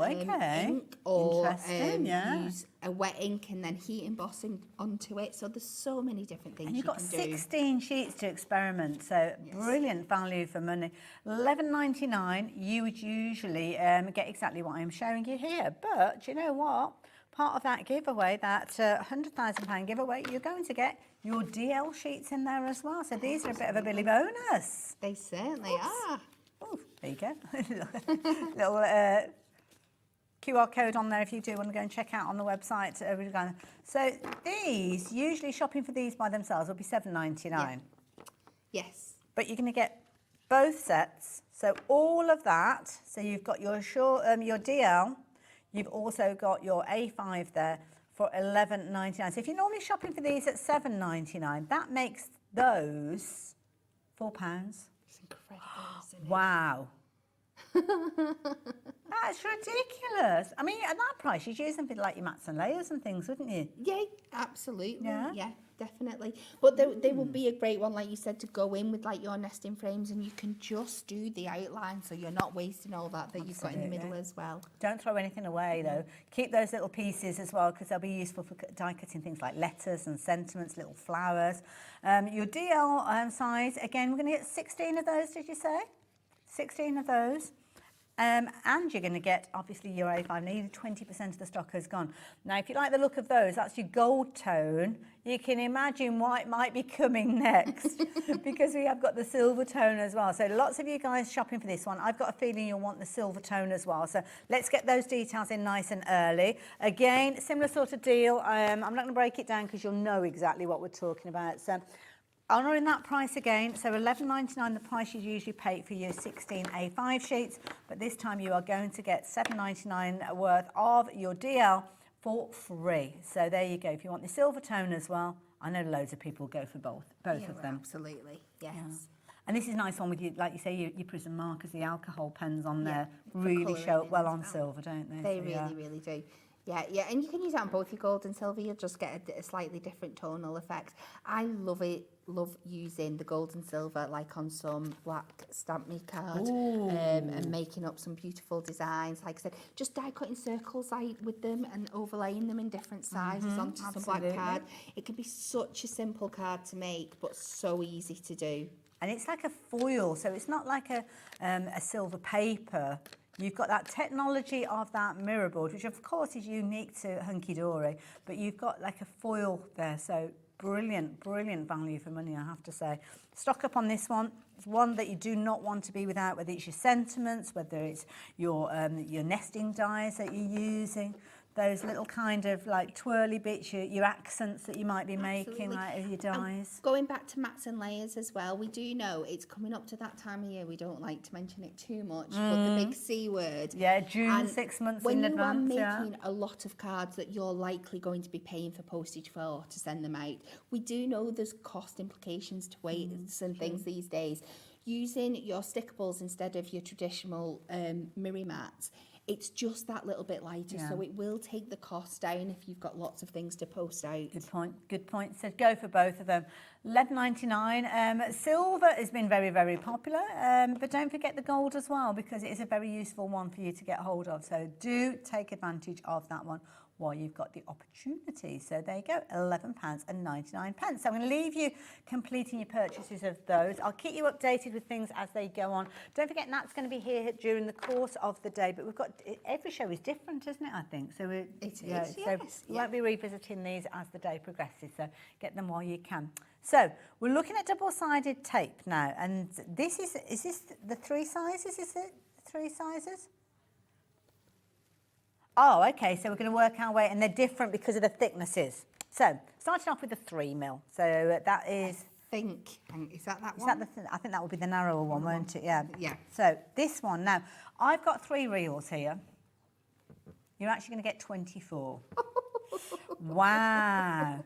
ink, or use a wet ink and then heat embossing onto it. So there's so many different things and you've got can 16 sheets to experiment, so brilliant value for money. $11.99, you would usually get exactly what I'm showing you here, but you know what? Part of that giveaway, that £100,000 giveaway, you're going to get your DL sheets in there as well. So these are a bit of a Billy bonus. They certainly are. Oh, there you go. Little QR code on there if you do want to go and check out on the website. So these, usually shopping for these by themselves will be $7.99. Yeah. Yes. But you're going to get both sets. So all of that. So you've got your your DL. You've also got your A5 there for $11.99. So if you're normally shopping for these at $7.99, that makes those £4. It's incredible, isn't it? Wow. That's ridiculous. I mean, at that price, you'd use them for like your mats and layers and things, wouldn't you? Yeah, absolutely. Yeah. Definitely. But they would be a great one, like you said, to go in with like your nesting frames, and you can just do the outline, so you're not wasting all that you've got in the middle as well. Don't throw anything away though. Keep those little pieces as well, because they'll be useful for die cutting things like letters and sentiments, little flowers. Your DL size, again, we're going to get 16 of those, did you say? 16 of those. And you're going to get, obviously, your A5. Nearly 20% of the stock has gone. Now, if you like the look of those, that's your gold tone. You can imagine what might be coming next, because we have got the silver tone as well. So lots of you guys shopping for this one. I've got a feeling you'll want the silver tone as well. So let's get those details in nice and early. Again, similar sort of deal. I'm not going to break it down because you'll know exactly what we're talking about. So honouring that price again, so $11.99, the price you usually pay for your 16 A5 sheets, but this time you are going to get $7.99 worth of your DL for free. So there you go. If you want the silver tone as well, I know loads of people go for both of them. Absolutely, yes. Yeah. And this is a nice one with you, like you say, your prism markers, the alcohol pens on there for really colouring show up in well as on well. silver, don't they? They So, really do. Yeah, and you can use that on both your gold and silver. You'll just get a slightly different tonal effect. I love using the gold and silver like on some black Stamp Me card, and making up some beautiful designs. Like I said, just die cutting circles with them and overlaying them in different sizes onto some black card. It can be such a simple card to make, but so easy to do. And it's like a foil, so it's not like a silver paper. You've got that technology of that mirror board, which of course is unique to Hunkydory, but you've got like a foil there, so brilliant value for money, I have to say. Stock up on this one. It's one that you do not want to be without, whether it's your sentiments, whether it's your nesting dies that you're using, those little kind of like twirly bits, your accents that you might be making, like as your dies. Going back to mats and layers as well, we do know it's coming up to that time of year. We don't like to mention it too much, but the big C word. Yeah, June, and 6 months in advance. When you are making a lot of cards that you're likely going to be paying for postage for to send them out, we do know there's cost implications to weights and things these days. Using your stickables instead of your traditional mirror mats, it's just that little bit lighter, so it will take the cost down if you've got lots of things to post out. Good point. So go for both of them. $11.99. Silver has been very popular, but don't forget the gold as well, because it is a very useful one for you to get hold of. So do take advantage of that one while you've got the opportunity. So there you go, £11.99. So I'm going to leave you completing your purchases of those. I'll keep you updated with things as they go on. Don't forget, Nat's going to be here during the course of the day, but we've got, every show is different, isn't it, I think? So it is, so we won't be revisiting these as the day progresses, so get them while you can. So we're looking at double-sided tape now, and this is this the 3 sizes? Is it 3 sizes? Oh, okay, so we're going to work our way, and they're different because of the thicknesses. So, starting off with the 3mm. So that is... Is that one? I think that would be the narrower one, won't it? Yeah. Yeah. So, this one. Now, I've got 3 reels here. You're actually going to get 24. Wow.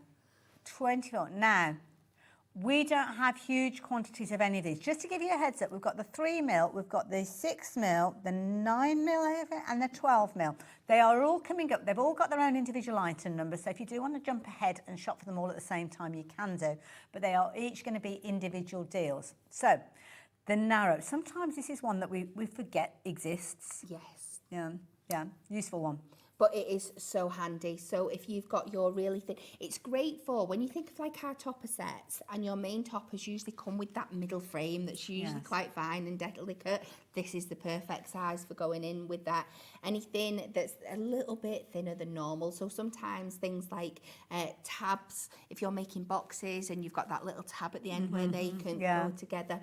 24. Now, we don't have huge quantities of any of these. Just to give you a heads up, we've got the 3mm, we've got the 6mm, the 9mm, and the 12mm. They are all coming up. They've all got their own individual item numbers, so if you do want to jump ahead and shop for them all at the same time, you can do. But they are each going to be individual deals. So The narrow. Sometimes this is one that we forget exists. Yes. Yeah, useful one. But it is so handy. So if you've got your really thin, it's great for when you think of like our topper sets, and your main toppers usually come with that middle frame that's usually quite fine and delicate. This is the perfect size for going in with that. Anything that's a little bit thinner than normal. So sometimes things like tabs, if you're making boxes and you've got that little tab at the end where they can go together.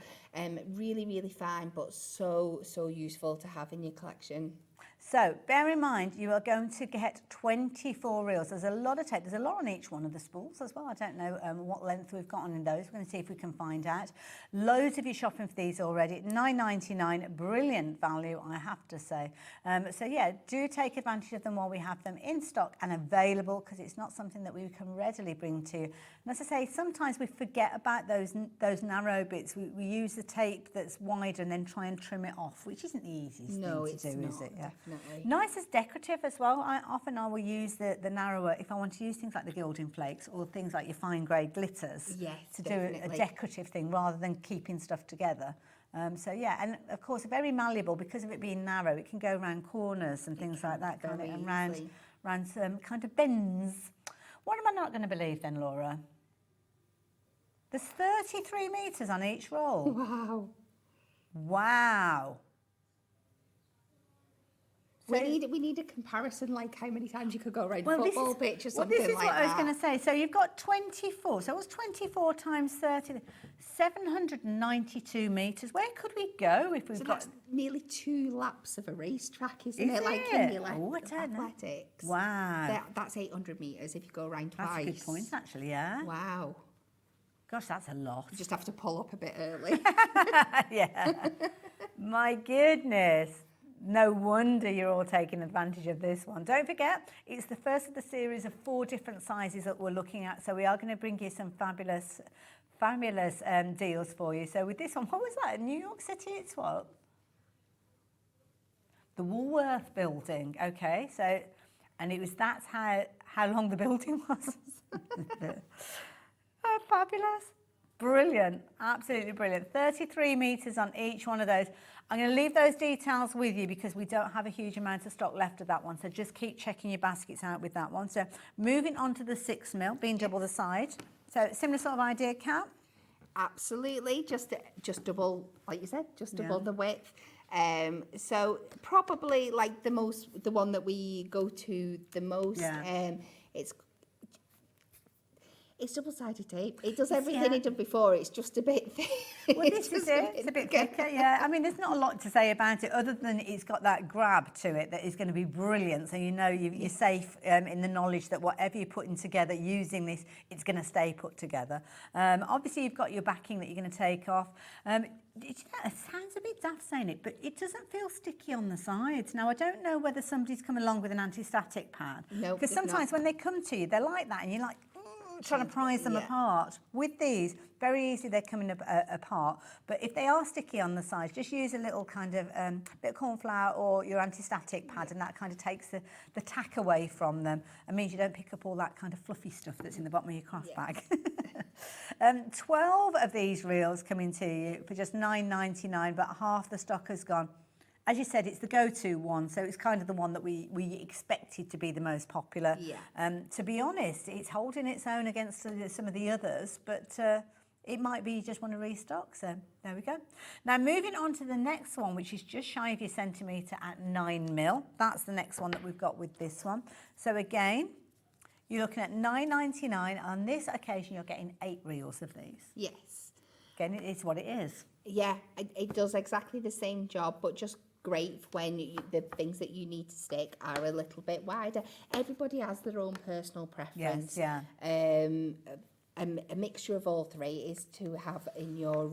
Really, really fine, but so useful to have in your collection. So bear in mind, you are going to get 24 reels. There's a lot of tape. There's a lot on each one of the spools as well. I don't know what length we've got on in those. We're going to see if we can find out. Loads of you shopping for these already. $9.99, brilliant value, I have to say. So yeah, do take advantage of them while we have them in stock and available, because it's not something that we can readily bring to you. And as I say, sometimes we forget about those narrow bits. We use the tape that's wider and then try and trim it off, which isn't the easiest thing to do, is it? Yeah. Definitely. Nice as decorative as well. I will use the narrower if I want to use things like the gilding flakes or things like your fine grade glitters to do a decorative thing rather than keeping stuff together. So yeah, and of course very malleable because of it being narrow. It can go around corners and things like that, kind of, and round some kind of bends. What am I not going to believe then, Laura? There's 33 metres on each roll. Wow. Wow. So we need a comparison, like how many times you could go around a football pitch or something like that. This is what I was going to say. So you've got 24. So what's 24 times 30? 792 metres. Where could we go if we've got... That's nearly 2 laps of a racetrack, isn't it? Like in the athletics. Wow. That's 800 metres if you go around twice. That's a good point, actually, yeah. Wow. Gosh, that's a lot. You just have to pull up a bit early. Yeah. My goodness. No wonder you're all taking advantage of this one. Don't forget, it's the first of the series of 4 different sizes that we're looking at. So we are going to bring you some fabulous deals for you. So with this one, what was that? New York City, it's what? The Woolworth building. Okay, so, and that's how long the building was. Oh, fabulous. Brilliant, absolutely brilliant. 33 metres on each one of those. I'm going to leave those details with you because we don't have a huge amount of stock left of that one. So just keep checking your baskets out with that one. So moving on to the 6mm, being double the size. So similar sort of idea, Kat? Absolutely, just double, like you said, just double the width. So probably like the one that we go to the most. It's double-sided tape. It does everything it did before. It's just a bit thick. Well, this is it. It's a bit thicker, yeah. I mean, there's not a lot to say about it other than it's got that grab to it that is going to be brilliant. So you know you're safe in the knowledge that whatever you're putting together using this, it's going to stay put together. Obviously, you've got your backing that you're going to take off. It sounds a bit daft saying it, but it doesn't feel sticky on the sides. Now, I don't know whether somebody's come along with an anti-static pad. No, because sometimes when they come to you, they're like that, and you're like, trying to prise them apart. With these, very easily they're coming apart. But if they are sticky on the sides, just use a little kind of bit of corn flour or your anti-static pad, and that kind of takes the tack away from them and means you don't pick up all that kind of fluffy stuff that's in the bottom of your craft bag. 12 of these reels coming to you for just $9.99, but half the stock has gone. As you said, it's the go-to one, so it's kind of the one that we expected to be the most popular. Yeah. To be honest, it's holding its own against some of the others, but it might be you just want to restock, so there we go. Now, moving on to the next one, which is just shy of your centimetre at 9mm. That's the next one that we've got with this one. So again, you're looking at $9.99. On this occasion, you're getting 8 reels of these. Yes. Again, it is what it is. Yeah, it does exactly the same job, but just great when the things that you need to stick are a little bit wider. Everybody has their own personal preference. Yes, yeah. A mixture of all 3 is to have in your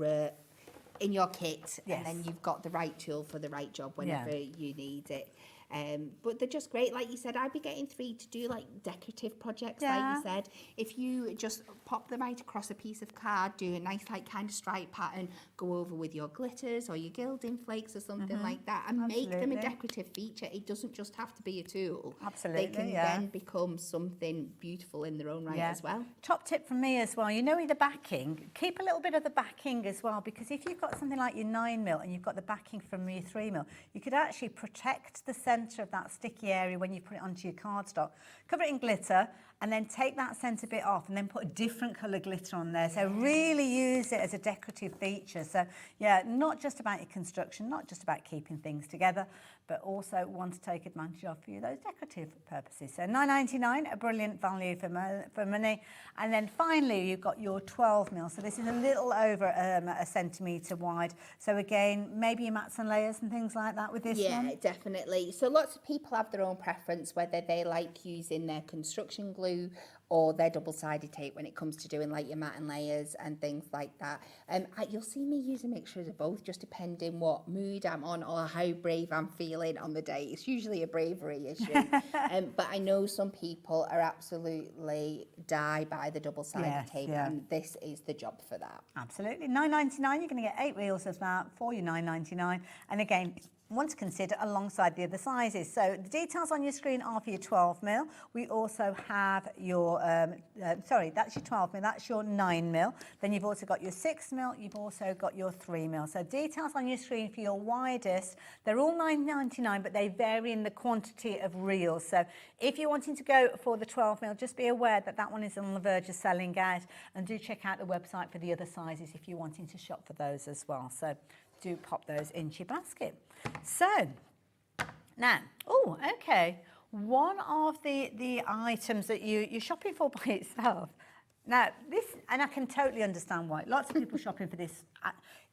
kit, and then you've got the right tool for the right job whenever you need it. But they're just great. Like you said, I'd be getting 3 to do like decorative projects, like you said. If you just pop them out across a piece of card, do a nice like kind of stripe pattern, go over with your glitters or your gilding flakes or something like that, and make them a decorative feature. It doesn't just have to be a tool. Absolutely, they can then become something beautiful in their own right as well. Top tip from me as well, you know, with the backing, keep a little bit of the backing as well, because if you've got something like your 9mm and you've got the backing from your 3mm, you could actually protect the centre of that sticky area when you put it onto your cardstock. Cover it in glitter and then take that centre bit off and then put a different colour glitter on there. So really use it as a decorative feature. So yeah, not just about your construction, not just about keeping things together, but also want to take advantage of for you those decorative purposes. So $9.99, a brilliant value for money. And then finally, you've got your 12mm. So this is a little over a centimetre wide. So again, maybe your mats and layers and things like that with this one? Yeah, definitely. So lots of people have their own preference, whether they like using their construction glue or their double-sided tape when it comes to doing like your mat and layers and things like that. You'll see me use a mixture of both, just depending what mood I'm on or how brave I'm feeling on the day. It's usually a bravery issue. But I know some people are absolutely die by the double-sided tape, and this is the job for that. Absolutely. $9.99, you're going to get 8 reels of that for your $9.99. And again, want to consider alongside the other sizes. So the details on your screen are for your 12mm. We also have your, that's your 12mm, that's your 9mm. Then you've also got your 6mm, you've also got your 3mm. So details on your screen for your widest, they're all $9.99, but they vary in the quantity of reels. So if you're wanting to go for the 12mm, just be aware that that one is on the verge of selling out, and do check out the website for the other sizes if you're wanting to shop for those as well. So do pop those into your basket. So now, one of the items that you're shopping for by itself. Now this, and I can totally understand why. Lots of people shopping for this.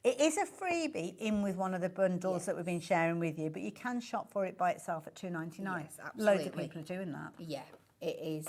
It is a freebie in with one of the bundles that we've been sharing with you, but you can shop for it by itself at $2.99. Yes, absolutely. Loads of people are doing that. Yeah, it is.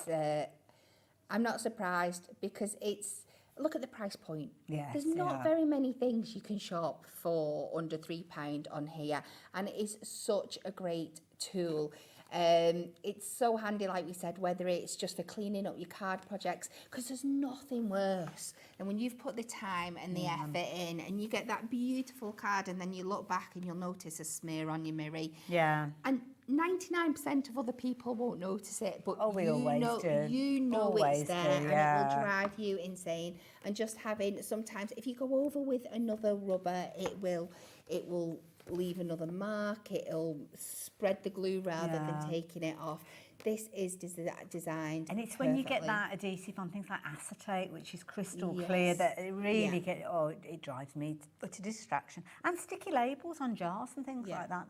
I'm not surprised because it's. Look at the price point. Yes, there's not very many things you can shop for under £3 on here, and it is such a great tool. It's so handy, like we said, whether it's just for cleaning up your card projects, because there's nothing worse than when you've put the time and the effort in and you get that beautiful card and then you look back and you'll notice a smear on your mirror. Yeah. And 99% of other people won't notice it, but we always do. You know Always it's there, do, and it will drive you insane. And just having, sometimes if you go over with another rubber, it will leave another mark. It'll spread the glue rather than taking it off. This is designed and it's when you get that adhesive on things like acetate, which is crystal clear, that it really it drives me to distraction. And sticky labels on jars and things like that.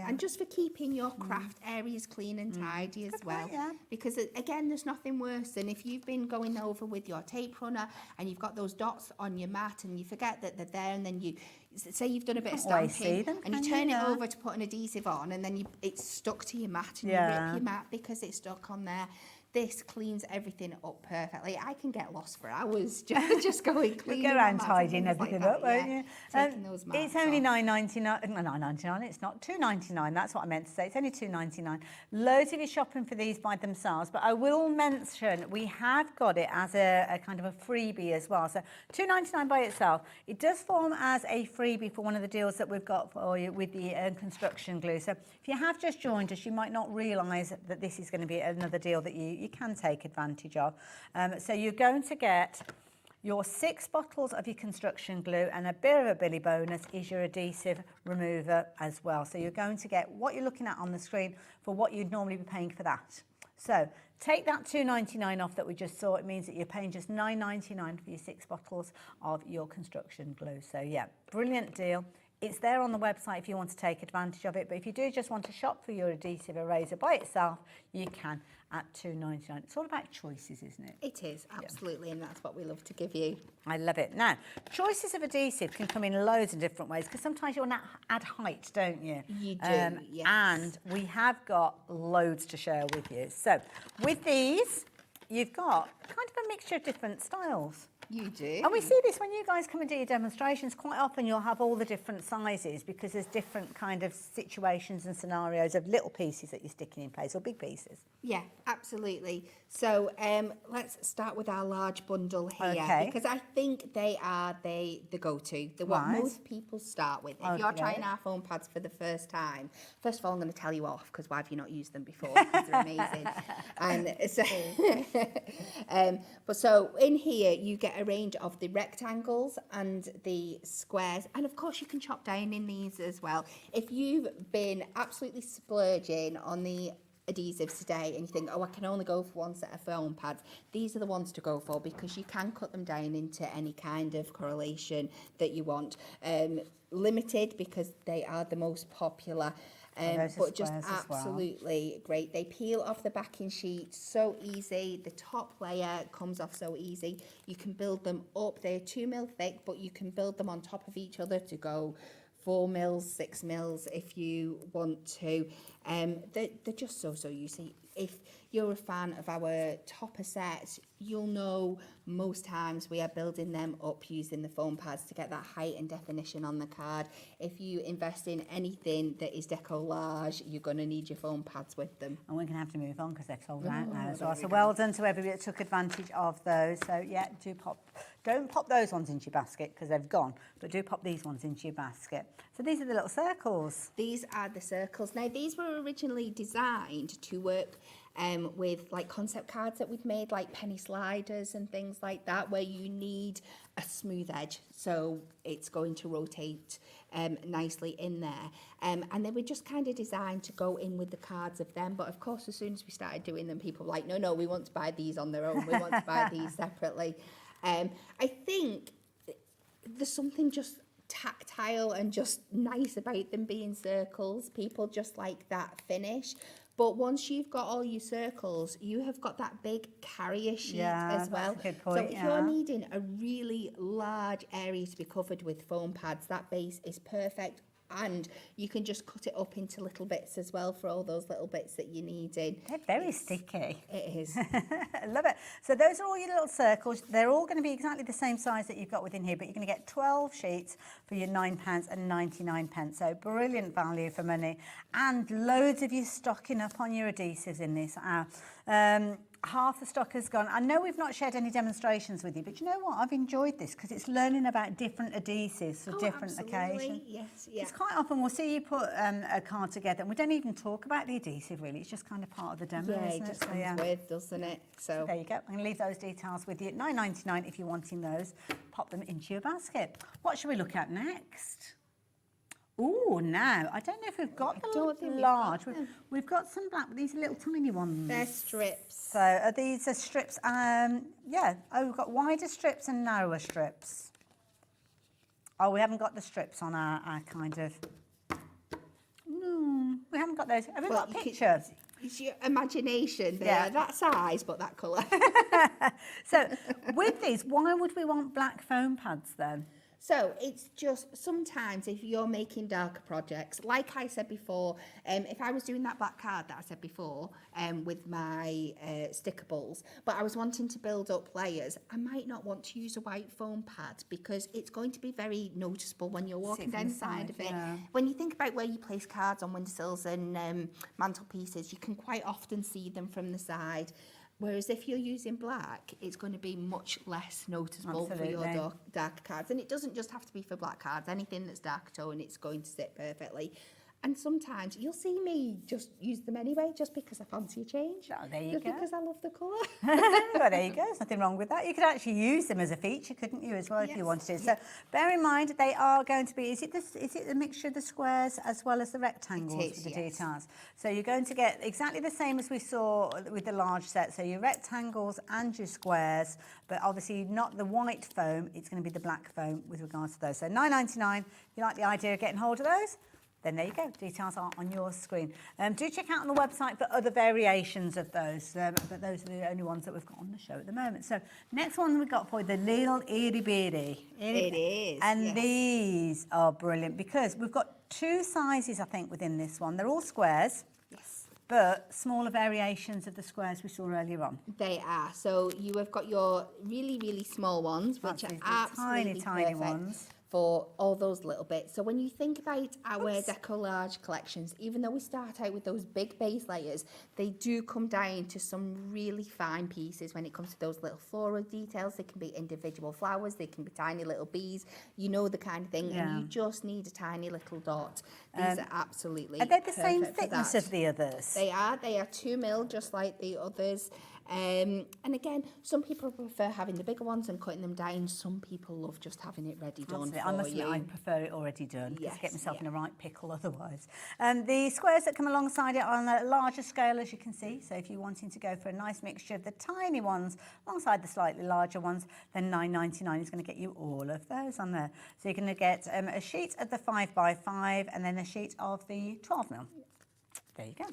And just for keeping your craft areas clean and tidy as well. Because again, there's nothing worse than if you've been going over with your tape runner and you've got those dots on your mat and you forget that they're there, and then you say you've done a bit of stamping and you turn it over to put an adhesive on, and then it's stuck to your mat and you rip your mat because it's stuck on there. This cleans everything up perfectly. I can get lost for hours just going cleaning. You go around tidying everything up, won't you? Taking those mats it's only $9.99. It's not $2.99. That's what I meant to say. It's only $2.99. Loads of you shopping for these by themselves, but I will mention we have got it as a kind of a freebie as well. So $2.99 by itself. It does form as a freebie for one of the deals that we've got for you with the construction glue. So if you have just joined us, you might not realise that this is going to be another deal that you can take advantage of. So you're going to get your 6 bottles of your construction glue, and a bit of a Billy bonus is your adhesive remover as well. So you're going to get what you're looking at on the screen for what you'd normally be paying for that. So take that $2.99 off that we just saw. It means that you're paying just $9.99 for your 6 bottles of your construction glue. So yeah, brilliant deal. It's there on the website if you want to take advantage of it, but if you do just want to shop for your adhesive eraser by itself, you can at $2.99. It's all about choices, isn't it? It is, absolutely, and that's what we love to give you. I love it. Now, choices of adhesive can come in loads of different ways, because sometimes you want to add height, don't you? You do, yes. And we have got loads to share with you. So with these, you've got kind of a mixture of different styles. You do. And we see this when you guys come and do your demonstrations. Quite often you'll have all the different sizes because there's different kind of situations and scenarios of little pieces that you're sticking in place or big pieces. Yeah, absolutely. So let's start with our large bundle here, Okay. because I think they are the go-to, what most people start with. If you're trying our foam pads for the first time, first of all, I'm going to tell you off because why have you not used them before? Because they're amazing. And so, but so in here you get a range of the rectangles and the squares, and of course you can chop down in these as well. If you've been absolutely splurging on the adhesives today and you think, oh, I can only go for one set of foam pads, these are the ones to go for because you can cut them down into any kind of correlation that you want. Limited because they are the most popular. But just absolutely great. They peel off the backing sheet so easy. The top layer comes off so easy. You can build them up. They're 2 mil thick, but you can build them on top of each other to go 4 mils, 6 mils if you want to. They're just so easy. If you're a fan of our topper set, you'll know most times we are building them up using the foam pads to get that height and definition on the card. If you invest in anything that is decollage, you're going to need your foam pads with them. And we're going to have to move on because they're sold out now as well. So well done to everybody that took advantage of those. So yeah, don't pop those ones into your basket because they've gone, but do pop these ones into your basket. So these are the little circles. These are the circles. Now these were originally designed to work with like concept cards that we'd made, like penny sliders and things like that, where you need a smooth edge, so it's going to rotate nicely in there. And they were just kind of designed to go in with the cards of them. But of course, as soon as we started doing them, people were like, no, we want to buy these on their own. We want to buy these separately. I think there's something just tactile and just nice about them being circles. People just like that finish. But once you've got all your circles, you have got that big carrier sheet as well. That's a good point, so if you're needing a really large area to be covered with foam pads, that base is perfect. And you can just cut it up into little bits as well for all those little bits that you need in. They're very sticky. It is. I love it. So those are all your little circles. They're all going to be exactly the same size that you've got within here, but you're going to get 12 sheets for your £9.99. So brilliant value for money. And loads of you stocking up on your adhesives in this. Half the stock has gone. I know we've not shared any demonstrations with you, but you know what? I've enjoyed this because it's learning about different adhesives for different occasions. Yes, It's quite often we'll see you put a card together and we don't even talk about the adhesive really. It's just kind of part of the demo, Yeah, isn't it just it? comes with, doesn't it? So There you go. I'm going to leave those details with you. £9.99 if you're wanting those. Pop them into your basket. What should we look at next? Oh, now, I don't know if we've got the large. We've got some black, but these are little tiny ones. they're strips. So are these are strips? Yeah. Oh, we've got wider strips and narrower strips. Oh, we haven't got the strips on our kind of... No, we haven't got those. Have we got a picture? It's your imagination. They're that size, but that colour. So with these, why would we want black foam pads then? So it's just sometimes if you're making darker projects, like I said before, if I was doing that black card that I said before with my stickables, but I was wanting to build up layers, I might not want to use a white foam pad because it's going to be very noticeable when you're walking down the side of it. Yeah. When you think about where you place cards on windowsills and mantelpieces, you can quite often see them from the side. Whereas if you're using black, it's going to be much less noticeable for your dark cards. And it doesn't just have to be for black cards. Anything that's dark tone, it's going to sit perfectly. And sometimes you'll see me just use them anyway, just because I fancy a change. Oh, there you just go. Because I love the colour. Well, there you go. There's nothing wrong with that. You could actually use them as a feature, couldn't you, as well, if you wanted to. So bear in mind, they are going to be, is it the mixture of the squares as well as the rectangles with the details? So you're going to get exactly the same as we saw with the large set. So your rectangles and your squares, but obviously not the white foam. It's going to be the black foam with regards to those. So £9.99. You like the idea of getting hold of those? Then there you go, details are on your screen. Do check out on the website for other variations of those, but those are the only ones that we've got on the show at the moment. So next one we've got for you, the little itty bitty. It is, and these are brilliant because we've got two sizes, I think, within this one. They're all squares. Yes. but smaller variations of the squares we saw earlier on. They are. So you have got your really, really small ones, which are absolutely tiny perfect ones for all those little bits. So when you think about our decollage collections, even though we start out with those big base layers, they do come down to some really fine pieces when it comes to those little floral details. They can be individual flowers, they can be tiny little bees, you know, the kind of thing, and you just need a tiny little dot. These are absolutely Are they the same perfect for thickness that. of the others? They are 2mm, just like the others. And again, some people prefer having the bigger ones and cutting them down. Some people love just having it ready done for I must admit, you. I prefer it already done, because I get myself in yeah. a right pickle otherwise. The squares that come alongside it are on a larger scale, as you can see. So if you're wanting to go for a nice mixture of the tiny ones alongside the slightly larger ones, then $9.99 is going to get you all of those on there. So you're going to get a sheet of the 5x5 and then a sheet of the 12mm. There you go.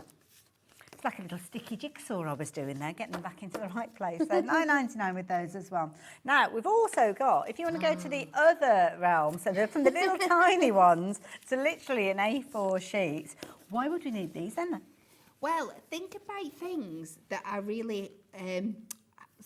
It's like a little sticky jigsaw I was doing there, getting them back into the right place. So $9.99 with those as well. Now, we've also got, if you want to go to the other realm, so they're from the little tiny ones to literally an A4 sheet, why would we need these then? Well, think about things that are really...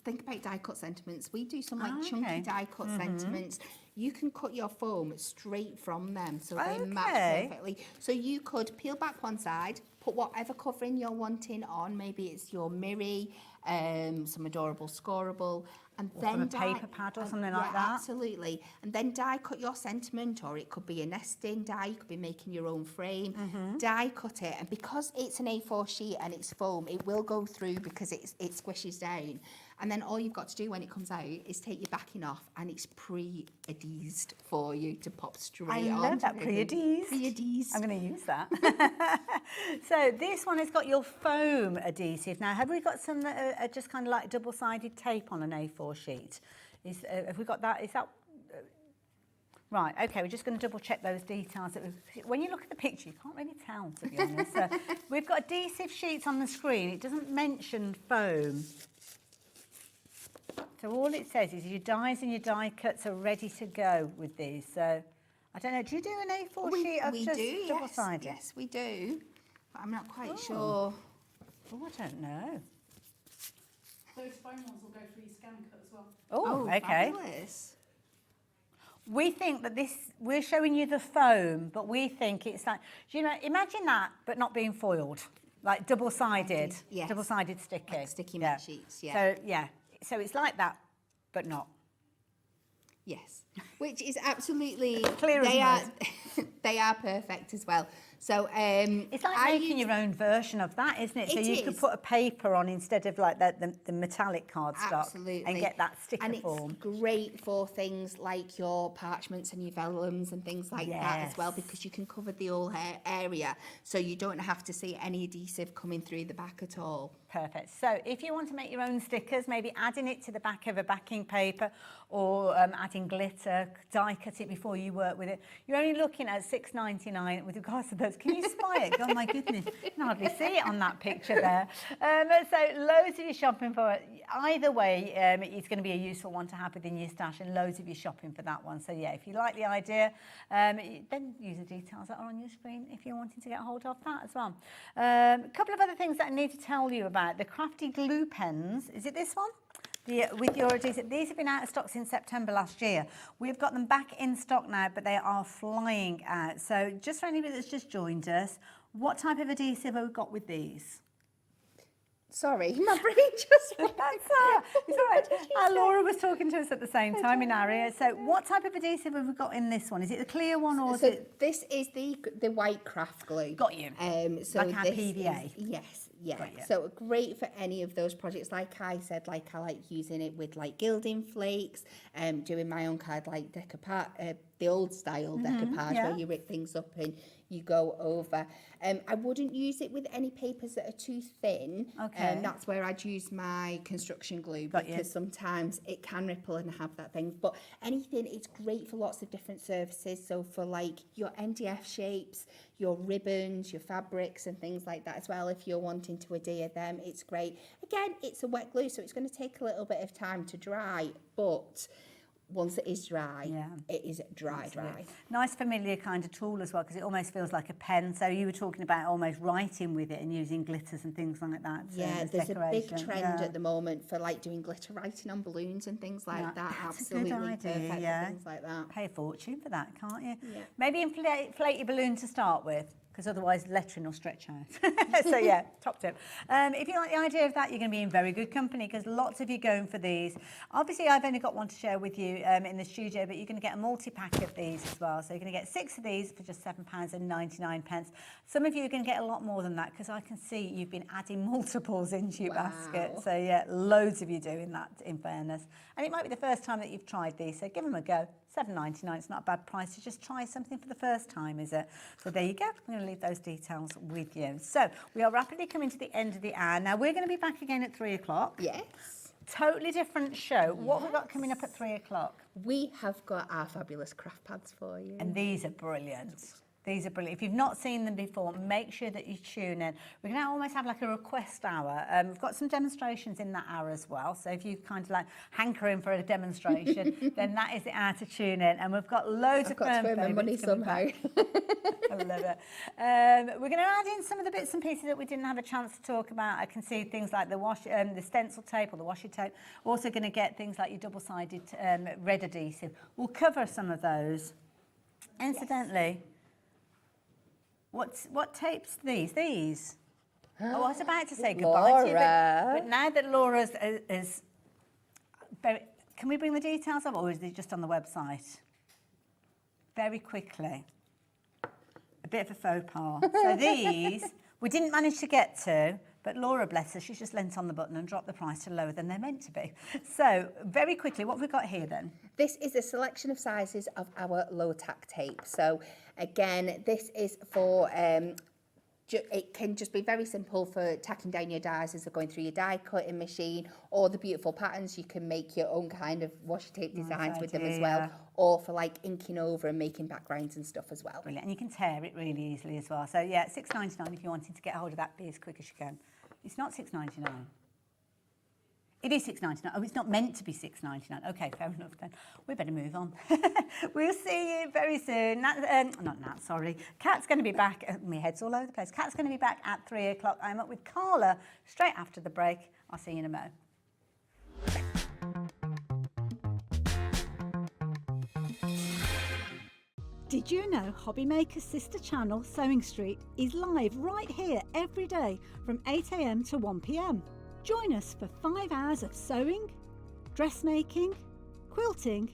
think about die cut sentiments. We do some chunky die cut sentiments. You can cut your foam straight from them, so they match perfectly. So you could peel back one side, put whatever covering you're wanting on. Maybe it's your Miri, some adorable scorable, and or then from a paper pad or something like that. Absolutely. And then die cut your sentiment, or it could be a nesting die. You could be making your own frame. Die cut it, and because it's an A4 sheet and it's foam, it will go through because it squishes down. And then all you've got to do when it comes out is take your backing off, and it's pre-adhesed for you to pop straight on. I love that, pre-adhesed. Pre-adhesed. I'm going to use that. So this one has got your foam adhesive. Now, have we got some that are just kind of like double-sided tape on an A4 sheet? Have we got that? Is that... Right, okay, we're just going to double check those details. When you look at the picture, you can't really tell, to be honest. So we've got adhesive sheets on the screen. It doesn't mention foam. So all it says is your dies and your die cuts are ready to go with these. So I don't know, do you do an A4 sheet of just double-sided? Yes, we do. But I'm not quite sure. Oh, I don't know. Those foam ones will go through your scan cut as well. Oh, okay. Fabulous. We think that we're showing you the foam, but we think it's like, you know, imagine that, but not being foiled, like double-sided, Yes. double-sided sticky. Like sticky mat sheets, yeah. So, yeah, so it's like that, but not. Yes, which is absolutely Clear as mud. They are perfect as well. So it's like making your own version of that, isn't it? So you could put a paper on instead of like the metallic cardstock. Absolutely. And get that sticker and form. It's great for things like your parchments and your vellums and things like that as well, because you can cover the whole area, so you don't have to see any adhesive coming through the back at all. Perfect. So if you want to make your own stickers, maybe adding it to the back of a backing paper or adding glitter, die cut it before you work with it, you're only looking at $6.99 with regards to those. Can you spy it? Oh my goodness, you can hardly see it on that picture there. So loads of your shopping for it. Either way, it's going to be a useful one to have within your stash, and loads of your shopping for that one. So yeah, if you like the idea, then use the details that are on your screen if you're wanting to get hold of that as well. A couple of other things that I need to tell you about. The Crafty glue pens, is it this one? With your adhesive. These have been out of stock since September last year. We've got them back in stock now, but they are flying out. So just for anybody that's just joined us, what type of adhesive have we got with these? Sorry, my brain just went. It's all right. Laura was talking to us at the same time in our ear. So what type of adhesive have we got in this one? Is it the clear one or is it? This is the white craft glue. Got you. So like our this PVA. Yes. Yeah, so great for any of those projects. Like I said, like I like using it with like gilding flakes, doing my own card like decoupage, the old style decoupage where you rip things up and you go over. I wouldn't use it with any papers that are too thin. Okay. That's where I'd use my construction glue because sometimes it can ripple and have that thing. But anything, it's great for lots of different surfaces. So for like your NDF shapes, your ribbons, your fabrics and things like that as well. If you're wanting to adhere them, it's great. Again, it's a wet glue, so it's going to take a little bit of time to dry, but once it is dry, it is dry. Nice familiar kind of tool as well, because it almost feels like a pen. So you were talking about almost writing with it and using glitters and things like that. Yeah, there's a big trend at the moment for like doing glitter writing on balloons and things like that. Absolutely perfect for things like that. Pay a fortune for that, can't you? Yeah. Maybe inflate your balloon to start with, because otherwise lettering will stretch out. So yeah, top tip. If you like the idea of that, you're going to be in very good company, because lots of you going for these. Obviously, I've only got one to share with you in the studio, but you're going to get a multi-pack of these as well. So you're going to get 6 of these for just £7.99. Some of you are going to get a lot more than that, because I can see you've been adding multiples into your basket. So yeah, loads of you doing that, in fairness. And it might be the first time that you've tried these, so give them a go. £7.99, it's not a bad price to just try something for the first time, is it? So there you go. I'm going to leave those details with you. So we are rapidly coming to the end of the hour. Now we're going to be back again at 3 o'clock. Yes. Totally different show. What have we got coming up at 3 o'clock? We have got our fabulous craft pads for you. And these are brilliant. These are brilliant. If you've not seen them before, make sure that you tune in. We're going to almost have like a request hour. We've got some demonstrations in that hour as well. So if you kind of like hankering for a demonstration, then that is the hour to tune in. And we've got loads of firm favourites. I've got to earn my money somehow. I love it. We're going to add in some of the bits and pieces that we didn't have a chance to talk about. I can see things like the stencil tape or the washi tape. We're also going to get things like your double-sided red adhesive. We'll cover some of those. Incidentally, what tapes these? These? Oh, I was about to say goodbye to you, but now that Laura's is very, can we bring the details up, or is it just on the website? Very quickly. A bit of a faux pas. So these, we didn't manage to get to, but Laura, bless her, she's just leant on the button and dropped the price to lower than they're meant to be. So, very quickly, what have we got here then? This is a selection of sizes of our low-tack tape. So, again, this is for, it can just be very simple for tacking down your dies as they're going through your die cutting machine, or the beautiful patterns. You can make your own kind of washi tape designs with them as well, or for like inking over and making backgrounds and stuff as well. Brilliant, and you can tear it really easily as well. So yeah, £6.99 if you're wanting to get hold of that, be as quick as you can. It's not £6.99. It is £6.99. Oh, it's not meant to be £6.99. Okay, fair enough then. We better move on. We'll see you very soon. Kat's going to be back. My head's all over the place. Kat's going to be back at 3 o'clock. I'm up with Carla straight after the break. I'll see you in a mo. Did you know HobbyMaker's sister channel, Sewing Street, is live right here every day from 8 a.m. to 1 p.m? Join us for 5 hours of sewing, dressmaking, quilting,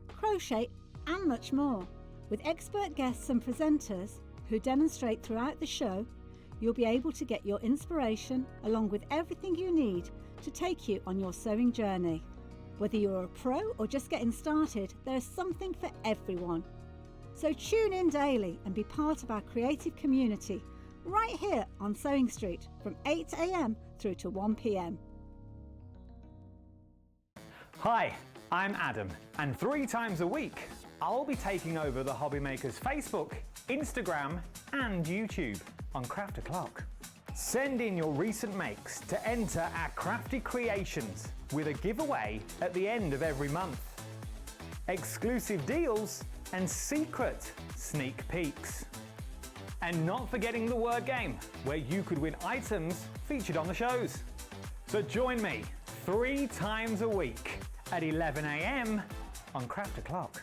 crochet and much more. With expert guests and presenters who demonstrate throughout the show, you'll be able to get your inspiration along with everything you need to take you on your sewing journey. Whether you're a pro or just getting started, there's something for everyone. So tune in daily and be part of our creative community right here on Sewing Street from 8 a.m. through to 1 p.m. Hi, I'm Adam, and 3 times a week I'll be taking over the HobbyMaker's Facebook, Instagram and YouTube on Craft O'Clock. Send in your recent makes to enter our crafty creations with a giveaway at the end of every month. Exclusive deals and secret sneak peeks. And not forgetting the word game, where you could win items featured on the shows. So join me 3 times a week at 11 a.m. on Craft O'Clock.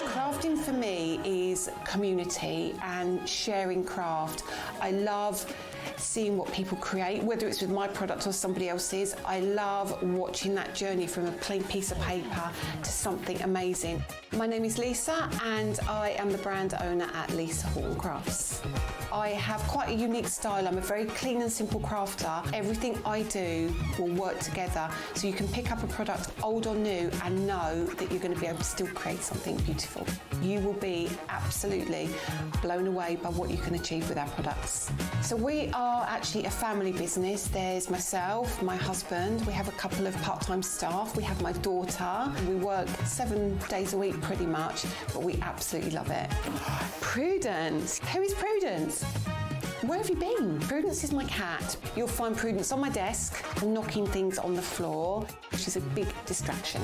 Crafting for me is community and sharing craft. I love seeing what people create, whether it's with my product or somebody else's. I love watching that journey from a plain piece of paper to something amazing. My name is Lisa and I am the brand owner at Lisa Horton Crafts. I have quite a unique style. I'm a very clean and simple crafter. Everything I do will work together, so you can pick up a product, old or new, and know that you're going to be able to still create something beautiful. You will be absolutely blown away by what you can achieve with our products. So we are actually a family business. There's myself, my husband, we have a couple of part-time staff, we have my daughter. We work 7 days a week pretty much, but we absolutely love it. Prudence. Who is Prudence? Where have you been? Prudence is my cat. You'll find Prudence on my desk, knocking things on the floor. She's a big distraction.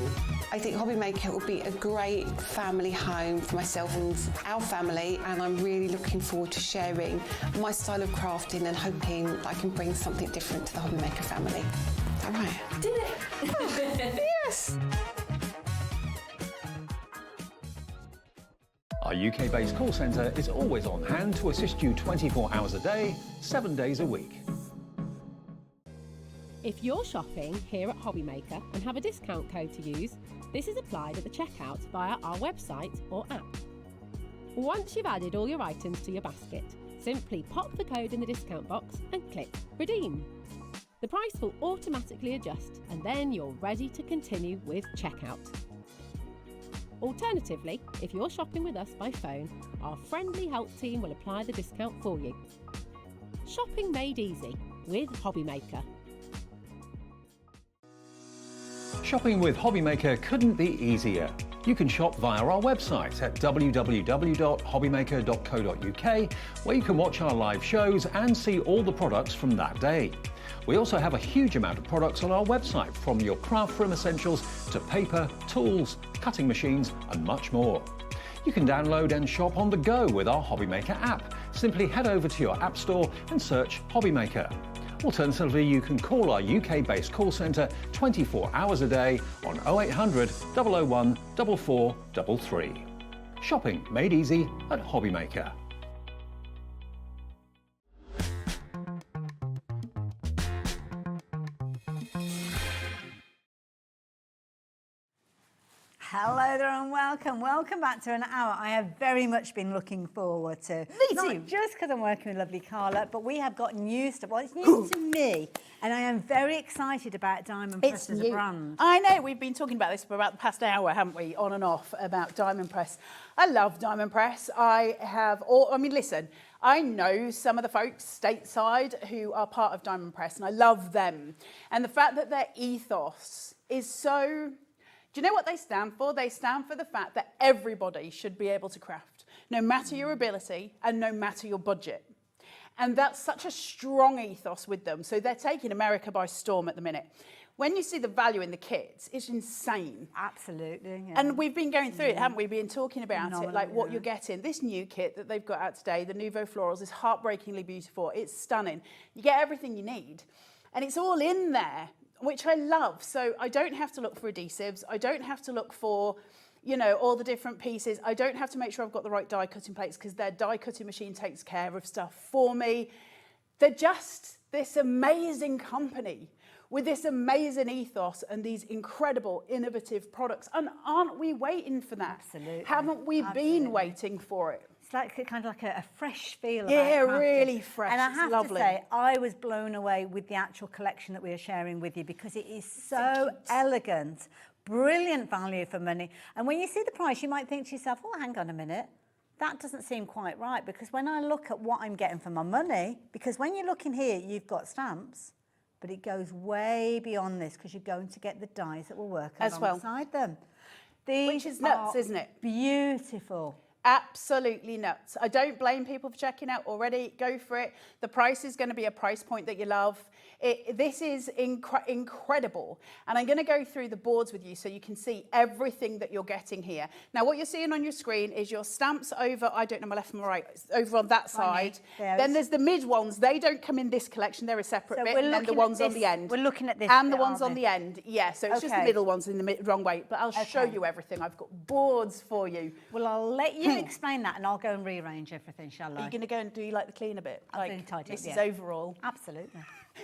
I think HobbyMaker will be a great family home for myself and our family, and I'm really looking forward to sharing my style of crafting and hoping I can bring something different to the HobbyMaker family. All right. Did it? Yes. Our UK-based call centre is always on hand to assist you 24 hours a day, 7 days a week. If you're shopping here at HobbyMaker and have a discount code to use, this is applied at the checkout via our website or app. Once you've added all your items to your basket, simply pop the code in the discount box and click Redeem. The price will automatically adjust and then you're ready to continue with checkout. Alternatively, if you're shopping with us by phone, our friendly help team will apply the discount for you. Shopping made easy with HobbyMaker. Shopping with HobbyMaker couldn't be easier. You can shop via our website at www.hobbymaker.co.uk, where you can watch our live shows and see all the products from that day. We also have a huge amount of products on our website, from your craft room essentials to paper, tools, cutting machines and much more. You can download and shop on the go with our HobbyMaker app. Simply head over to your app store and search HobbyMaker. Alternatively, you can call our UK-based call centre 24 hours a day on 0800 001 4433. Shopping made easy at HobbyMaker. Hello there and welcome. Welcome back to an hour I have very much been looking forward to. Me too. Not just because I'm working with lovely Carla, but we have got new stuff. Well, it's new to me, and I am very excited about Diamond Press as a brand. I know, we've been talking about this for about the past hour, haven't we, on and off, about Diamond Press. I love Diamond Press. Listen, I know some of the folks stateside who are part of Diamond Press, and I love them. And the fact that their ethos is so... Do you know what they stand for? They stand for the fact that everybody should be able to craft, no matter your ability and no matter your budget. And that's such a strong ethos with them. So they're taking America by storm at the minute. When you see the value in the kits, it's insane. Absolutely. Yeah. And we've been going through it, haven't we? We've been talking about it, like what you're getting. This new kit that they've got out today, the Nouveau Florals, is heartbreakingly beautiful. It's stunning. You get everything you need. And it's all in there, which I love. So I don't have to look for adhesives. I don't have to look for, you know, all the different pieces. I don't have to make sure I've got the right die cutting plates because their die cutting machine takes care of stuff for me. They're just this amazing company with this amazing ethos and these incredible innovative products. And aren't we waiting for that? Absolutely. Haven't we been waiting for it? It's like kind of like a fresh feel. Yeah, about really fresh. And I It's have lovely. to say, I was blown away with the actual collection that we are sharing with you because it is so elegant, brilliant value for money. And when you see the price, you might think to yourself, oh, hang on a minute. That doesn't seem quite right, because when I look at what I'm getting for my money, because when you look in here, you've got stamps, but it goes way beyond this because you're going to get the dies that will work As well. alongside them. Which is nuts, isn't it? Beautiful. Absolutely nuts. I don't blame people for checking out already. Go for it. The price is going to be a price point that you love. This is incredible. And I'm going to go through the boards with you so you can see everything that you're getting here. Now, what you're seeing on your screen is your stamps over, I don't know my left and my right, over on that side. Then there's the mid ones. They don't come in this collection. They're a separate bit. And then the ones on the end. We're looking at this. And the ones on the end. Yeah, so it's just the middle ones in the wrong way. But I'll show you everything. I've got boards for you. Well, I'll let you explain that and I'll go and rearrange everything, shall I? Are you going to go and do like the cleaner bit? I'll Like tidy Mrs. Overall? Absolutely.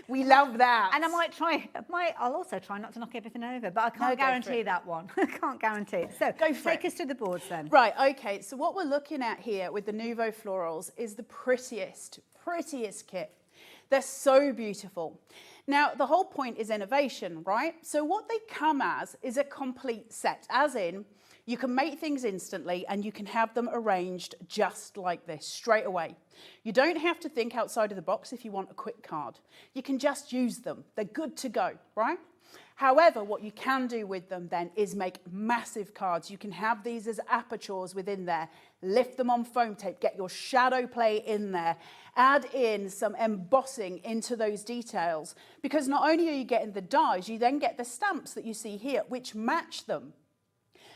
We love that. And I'll also try not to knock everything over, but I can't guarantee that one. I can't guarantee it. So take us to the boards then. Right, okay. So what we're looking at here with the Nouveau Florals is the prettiest kit. They're so beautiful. Now, the whole point is innovation, right? So what they come as is a complete set, as in you can make things instantly and you can have them arranged just like this straight away. You don't have to think outside of the box if you want a quick card. You can just use them. They're good to go, right? However, what you can do with them then is make massive cards. You can have these as apertures within there, lift them on foam tape, get your shadow play in there, add in some embossing into those details, because not only are you getting the dies, you then get the stamps that you see here, which match them.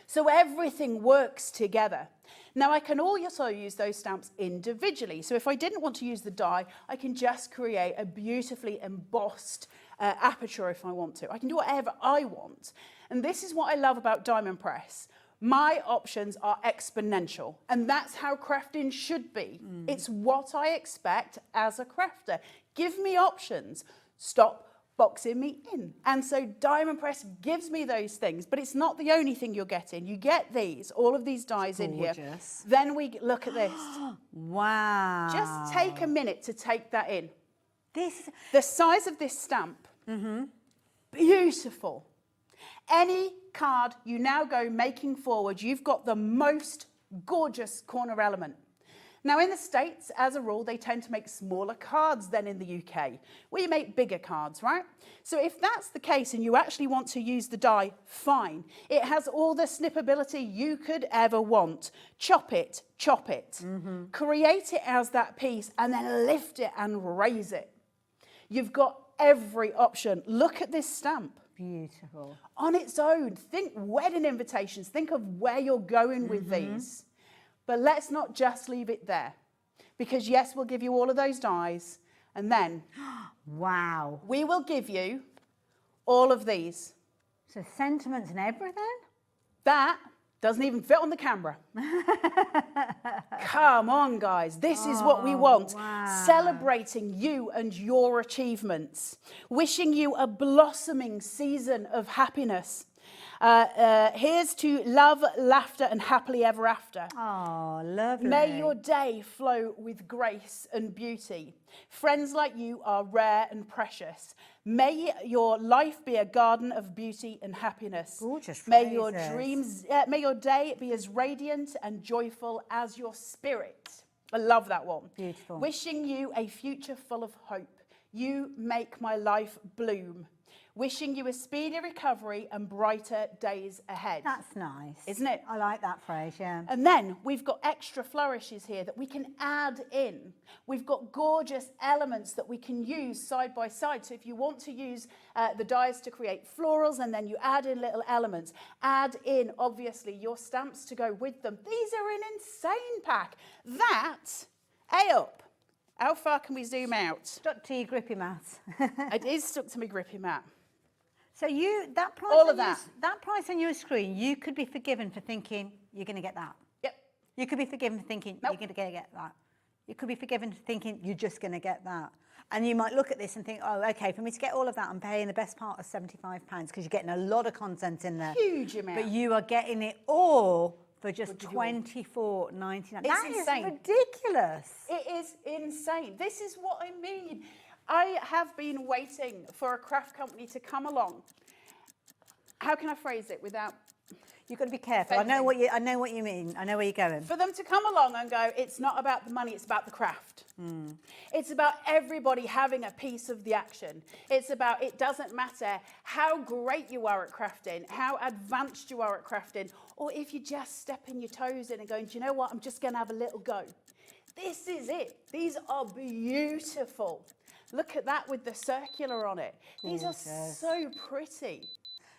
So everything works together. Now I can also use those stamps individually. So if I didn't want to use the die, I can just create a beautifully embossed aperture if I want to. I can do whatever I want. And this is what I love about Diamond Press. My options are exponential, and that's how crafting should be. It's what I expect as a crafter. Give me options. Stop boxing me in. And so Diamond Press gives me those things, but it's not the only thing you're getting. You get these, all of these dies in here. Then we look at this. Wow. Just take a minute to take that in. The size of this stamp, beautiful. Any card you now go making forward, you've got the most gorgeous corner element. Now in the States, as a rule, they tend to make smaller cards than in the UK. We make bigger cards, right? So if that's the case and you actually want to use the die, fine. It has all the snippability you could ever want. Chop it, create it as that piece, and then lift it and raise it. You've got every option. Look at this stamp. Beautiful. On its own, think wedding invitations. Think of where you're going with these. But let's not just leave it there. Because yes, we'll give you all of those dies. And then, wow, we will give you all of these. So sentiments and everything? That doesn't even fit on the camera. Come on, guys. This is what we want. Wow. Celebrating you and your achievements. Wishing you a blossoming season of happiness. Here's to love, laughter, and happily ever after. Oh, lovely. May your day flow with grace and beauty. Friends like you are rare and precious. May your life be a garden of beauty and happiness. Gorgeous phrases. May your may your day be as radiant and joyful as your spirit. I love that one. Beautiful. Wishing you a future full of hope. You make my life bloom. Wishing you a speedy recovery and brighter days ahead. That's nice. Isn't it? I like that phrase, yeah. And then we've got extra flourishes here that we can add in. We've got gorgeous elements that we can use side by side. So if you want to use the dies to create florals and then you add in little elements, add in, obviously, your stamps to go with them. These are an insane pack. That, up. How far can we zoom out? Stuck to your grippy mat. It is stuck to my grippy mat. So that price on your screen, you could be forgiven for thinking you're going to get that. Yep. You could be forgiven for thinking you're going to get that. You could be forgiven for thinking you're just going to get that. And you might look at this and think, oh, okay, for me to get all of that, I'm paying the best part of £75 because you're getting a lot of content in there. Huge amount. But you are getting it all for just $24.99. That is ridiculous. It is insane. This is what I mean. I have been waiting for a craft company to come along. How can I phrase it without? You've got to be careful. I know what you mean. I know where you're going. For them to come along and go, it's not about the money, it's about the craft. It's about everybody having a piece of the action. It's about, it doesn't matter how great you are at crafting, how advanced you are at crafting, or if you're just stepping your toes in and going, do you know what, I'm just going to have a little go. This is it. These are beautiful. Look at that with the circular on it. These are so pretty.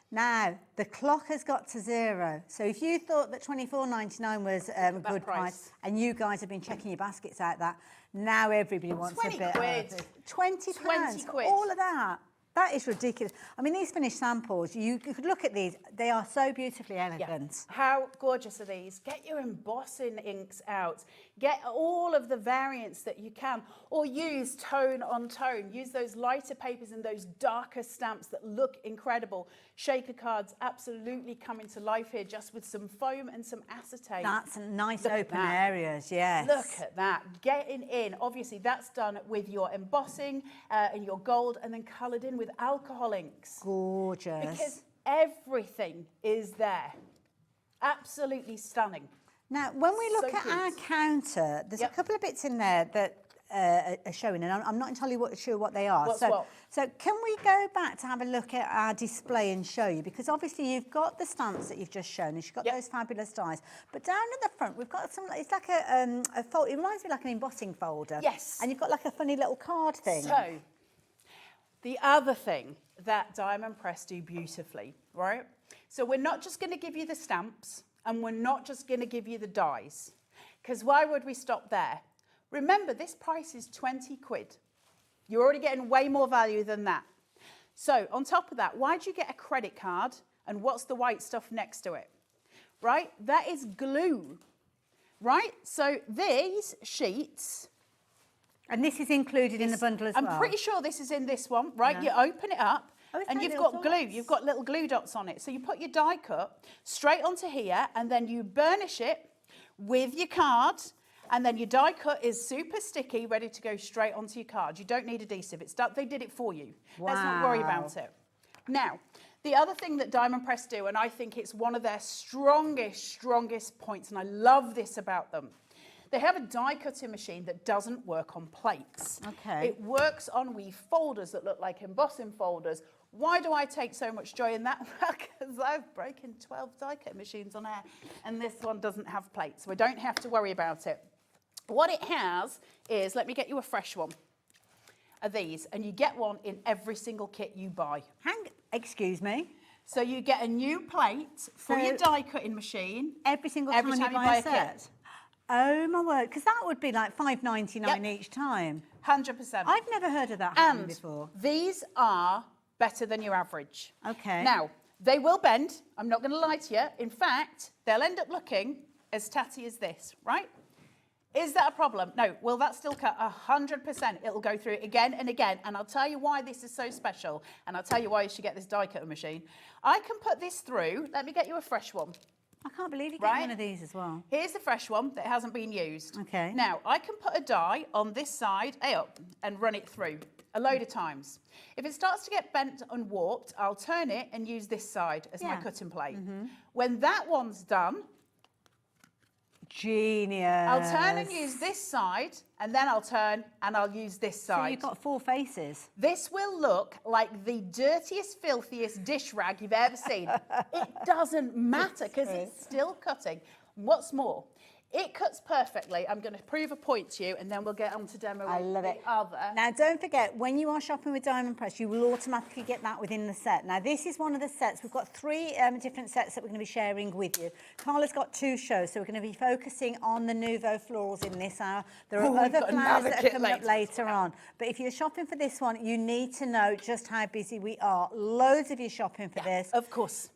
Now, the clock has got to zero. So if you thought that $24.99 was a good price and you guys have been checking your baskets out that, now everybody wants a bit of it. £20, all of that. That is ridiculous. I mean, these finished samples, you could look at these. They are so beautifully elegant. Yeah. How gorgeous are these? Get your embossing inks out. Get all of the variants that you can. Or use tone on tone. Use those lighter papers and those darker stamps that look incredible. Shaker cards absolutely coming to life here just with some foam and some acetate. That's nice open areas, yes. Look at that. Getting in. Obviously, that's done with your embossing and your gold and then coloured in with alcohol inks. Gorgeous. Because everything is there. Absolutely stunning. Now, when we look at our cute. counter, there's a couple of bits in there that are showing, and I'm not entirely sure what they are. So can we go back to have a look at our display and show you? Because obviously you've got the stamps that you've just shown, and you've got those fabulous dies. But down at the front, we've got some, it's like a fold, it reminds me like an embossing folder. Yes. And you've got like a funny little card thing. So, the other thing that Diamond Press do beautifully, right? So we're not just going to give you the stamps, and we're not just going to give you the dies, because why would we stop there? Remember, this price is 20 quid. You're already getting way more value than that. So on top of that, why do you get a credit card, and what's the white stuff next to it? Right? That is glue, right? So these sheets... And this is included in the bundle as well? I'm pretty sure this is in this one, right? Yeah. You open it up, and you've got glue. You've got little glue dots on it. So you put your die cut straight onto here, and then you burnish it with your card, and then your die cut is super sticky, ready to go straight onto your card. You don't need adhesive. It's done. They did it for you. Wow. Let's not worry about it. Now, the other thing that Diamond Press do, and I think it's one of their strongest points, and I love this about them, they have a die cutting machine that doesn't work on plates. Okay. It works on wee folders that look like embossing folders. Why do I take so much joy in that? Because I've broken 12 die cut machines on air, and this one doesn't have plates, so I don't have to worry about it. What it has is, let me get you a fresh one of these, and you get one in every single kit you buy. Excuse me? So you get a new plate for your die cutting machine every single time you buy a set? kit. Oh my word, because that would be like $5.99 each time. 100%. I've never heard of that happening before. These are better than your average. Okay. Now, they will bend. I'm not going to lie to you. In fact, they'll end up looking as tatty as this, right? Is that a problem? No. Will that still cut? 100%. It'll go through it again and again. And I'll tell you why this is so special. And I'll tell you why you should get this die cutter machine. I can put this through. Let me get you a fresh one. I can't believe you get one of these as well. Here's the fresh one that hasn't been used. Okay. Now, I can put a die on this side, up, and run it through a load of times. If it starts to get bent and warped, I'll turn it and use this side as my cutting plate. When that one's done, genius. I'll turn and use this side, and then I'll turn and I'll use this side. So you've got 4 faces. This will look like the dirtiest, filthiest dish rag you've ever seen. It doesn't matter because it's still cutting. What's more, it cuts perfectly. I'm going to prove a point to you, and then we'll get on to demo the other. Now, don't forget, when you are shopping with Diamond Press, you will automatically get that within the set. Now, this is one of the sets. We've got 3 different sets that we're going to be sharing with you. Carla's got 2 shows, so we're going to be focusing on the Nouveau florals in this hour. There are other flowers that are coming up later on. But if you're shopping for this one, you need to know just how busy we are. Loads of you shopping for this. Of course.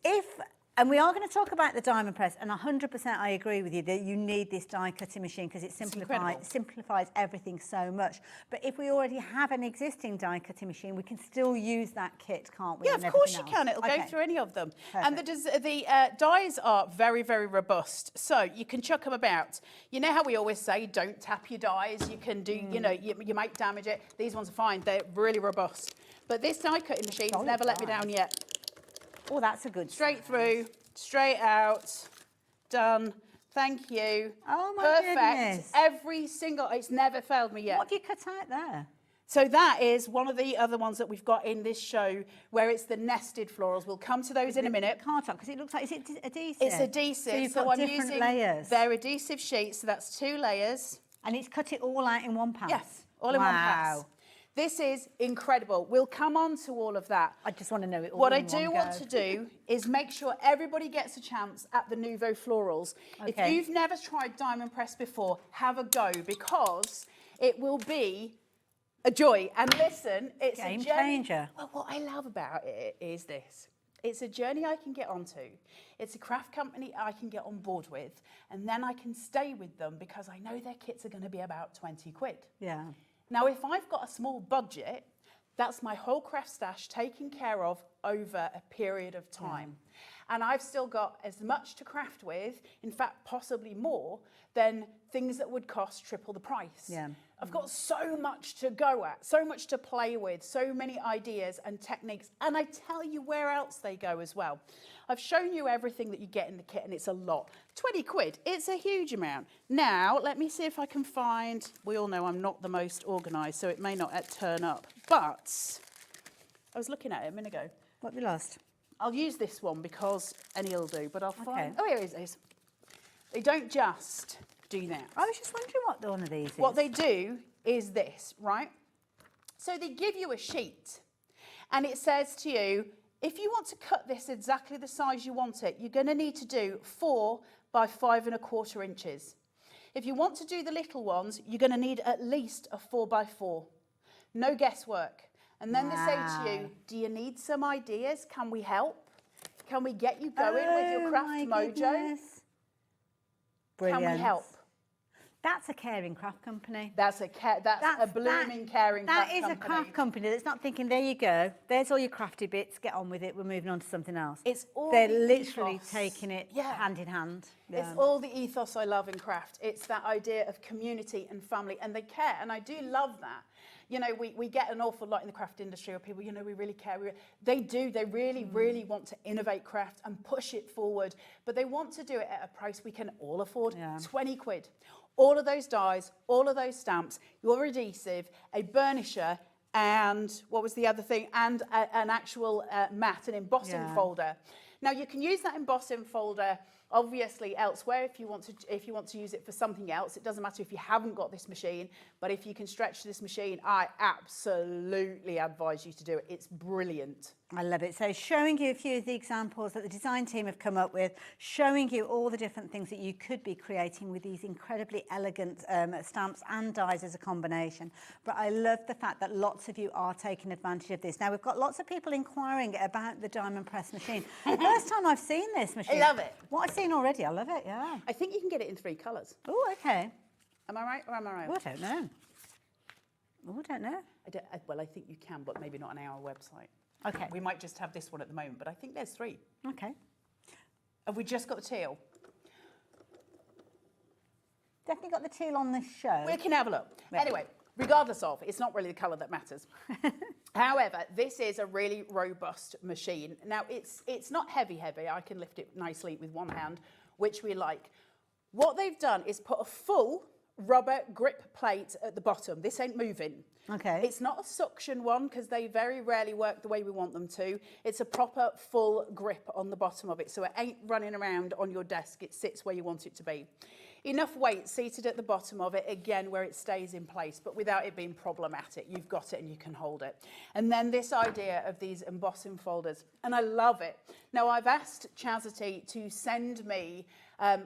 And we are going to talk about the Diamond Press, and 100% I agree with you that you need this die cutting machine because it simplifies everything so much. But if we already have an existing die cutting machine, we can still use that kit, can't we? Yeah, of course you can. It'll go through any of them. Perfect. And the dies are very, very robust, so you can chuck them about. You know how we always say, don't tap your dies. You can do, you know, you might damage it. These ones are fine. They're really robust. But this die cutting machine has never let me down yet. Oh, that's a good. Straight through, straight out, done. Thank you. Oh my goodness. Every single, it's never failed me yet. What have you cut out there? So that is one of the other ones that we've got in this show where it's the nested florals. We'll come to those in a minute. Card top, because it looks like, is it adhesive? It's adhesive. So you've got different layers. They're adhesive sheets, so that's 2 layers. And it's cut it all out in one pass? Yes, all in one pass. This is incredible. We'll come on to all of that. I just want to know it all. What I do want to do is make sure everybody gets a chance at the Nouveau florals. Okay. If you've never tried Diamond Press before, have a go because it will be a joy. And listen, it's game a journey. changer. Well, what I love about it is this. It's a journey I can get onto. It's a craft company I can get on board with. And then I can stay with them because I know their kits are going to be about 20 quid. Yeah. Now, if I've got a small budget, that's my whole craft stash taken care of over a period of time. And I've still got as much to craft with, in fact, possibly more, than things that would cost triple the price. Yeah. I've got so much to go at, so much to play with, so many ideas and techniques, and I tell you where else they go as well. I've shown you everything that you get in the kit, and it's a lot. 20 quid, it's a huge amount. Now, let me see if I can find, we all know I'm not the most organised, so it may not turn up, but I was looking at it a minute ago. What have you lost? I'll use this one because any'll do, but I'll find, Okay. oh, here it is. They don't just do that. I was just wondering what one of these is. What they do is this, right? So they give you a sheet and it says to you, if you want to cut this exactly the size you want it, you're going to need to do 4 by 5¼ inches. If you want to do the little ones, you're going to need at least a 4 by 4. No guesswork. And then they say to you, do you need some ideas? Can we help? Can we get you going with your craft mojo? Goodness. Brilliant. Can we help? That's a caring craft company. That's a blooming caring craft company. That is a craft company that's not thinking, there you go, there's all your crafty bits, get on with it, we're moving on to something else. It's all They're the literally ethos. taking it hand in hand. It's all the ethos I love in craft. It's that idea of community and family, and they care, and I do love that. You know, we get an awful lot in the craft industry where people, you know, we really care. They do. They really, really want to innovate craft and push it forward. But they want to do it at a price we can all afford. 20 quid. All of those dies, all of those stamps, your adhesive, a burnisher, and what was the other thing? And an actual mat, an embossing folder. Now, you can use that embossing folder obviously elsewhere if you want to use it for something else. It doesn't matter if you haven't got this machine, but if you can stretch this machine, I absolutely advise you to do it. It's brilliant. I love it. So showing you a few of the examples that the design team have come up with, showing you all the different things that you could be creating with these incredibly elegant stamps and dies as a combination. But I love the fact that lots of you are taking advantage of this. Now, we've got lots of people inquiring about the diamond press machine. First time I've seen this machine. I love it. What I've seen already, I love it, yeah. I think you can get it in 3 colours. Oh, okay. Am I right or am I right? Oh, I don't know. Oh, I don't know. Well, I think you can, but maybe not on our website. Okay. We might just have this one at the moment, but I think there's 3. Okay. Have we just got the teal? Definitely got the teal on this show. We can have a look. Yeah. Anyway, regardless of, it's not really the colour that matters. However, this is a really robust machine. Now, it's not heavy. I can lift it nicely with one hand, which we like. What they've done is put a full rubber grip plate at the bottom. This ain't moving. Okay. It's not a suction one because they very rarely work the way we want them to. It's a proper full grip on the bottom of it, so it ain't running around on your desk. It sits where you want it to be. Enough weight seated at the bottom of it, again, where it stays in place, but without it being problematic. You've got it and you can hold it. And then this idea of these embossing folders, and I love it. Now, I've asked Chastity to send me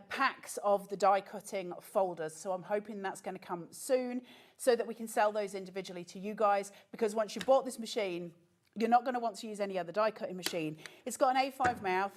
packs of the die cutting folders, so I'm hoping that's going to come soon so that we can sell those individually to you guys, because once you've bought this machine, you're not going to want to use any other die cutting machine. It's got an A5 mouth.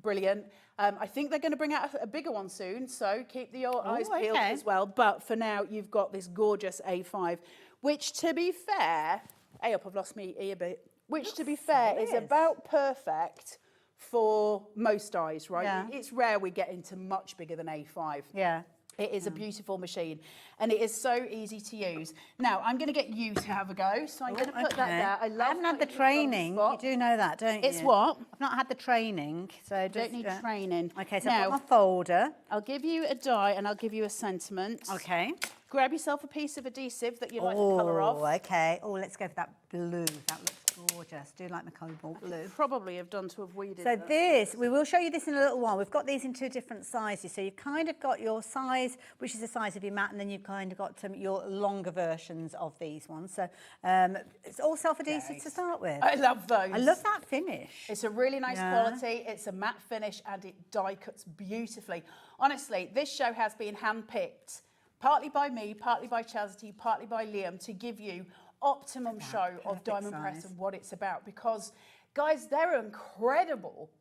Brilliant. I think they're going to bring out a bigger one soon, so keep your eyes peeled as well. But for now, you've got this gorgeous A5, which, to be fair, I've lost me ear bit, which, to be fair, is about perfect for most dies, right? Yeah. It's rare we get into much bigger than A5. Yeah. It is a beautiful machine, and it is so easy to use. Now, I'm going to get you to have a go, so I'm going to put that there. I haven't had the training. You do know that, don't you? It's what? I've not had the training, so Don't need training. Okay, so now, I've got my folder. I'll give you a die and I'll give you a sentiment. Okay. Grab yourself a piece of adhesive that you like the colour of. Oh, okay. Oh, let's go for that blue. That looks gorgeous. Do like my cobalt blue. Probably have done to have weeded So that. this, we will show you this in a little while. We've got these in 2 different sizes. So you've kind of got your size, which is the size of your mat, and then you've kind of got your longer versions of these ones. So it's all self-adhesive to start with. I love those. I love that finish. It's a really nice quality. It's a matte finish and it die cuts beautifully. Honestly, this show has been handpicked, partly by me, partly by Chastity, partly by Liam, to give you optimum show of Diamond Press and what it's about, because Guys, they're incredible.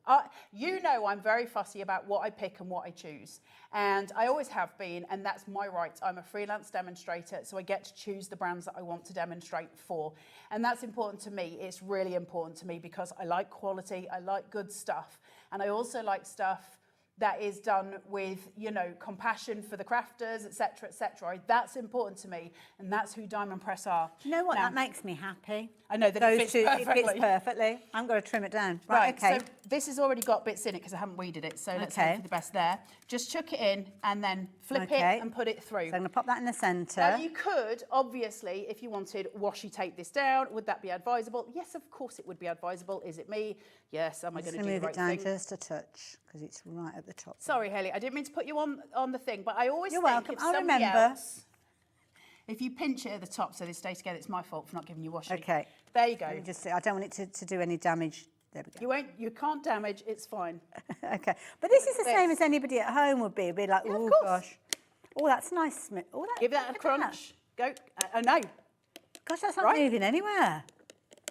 You know I'm very fussy about what I pick and what I choose. And I always have been, and that's my right. I'm a freelance demonstrator, so I get to choose the brands that I want to demonstrate for. And that's important to me. It's really important to me because I like quality, I like good stuff. And I also like stuff that is done with, you know, compassion for the crafters, etc., etc. That's important to me, and that's who Diamond Press are. You know what? Now, that makes me happy. I know that it fits perfectly. I'm going to trim it down. Right, okay. So this has already got bits in it because I haven't weeded it, so let's hope for the best there. Just chuck it in and then flip it and put it through. So I'm going to pop that in the centre. Now you could, obviously, if you wanted, washi tape this down. Would that be advisable? Yes, of course it would be advisable. Is it me? Yes, am I going to do the right thing? Move it down just a touch because it's right at the top. Sorry, Haley, I didn't mean to put you on the thing, but I always You're think welcome. if I'll somebody remember. else, if you pinch it at the top so they stay together, it's my fault for not giving you washi. Okay. There you go. Let me just see. I don't want it to do any damage. There we go. You can't damage, it's fine. Okay. But this is the same as anybody at home would be. It'd be like, oh gosh. Oh, that's nice. Oh, Give that a crunch. Go. Oh no. Gosh, that's not moving anywhere.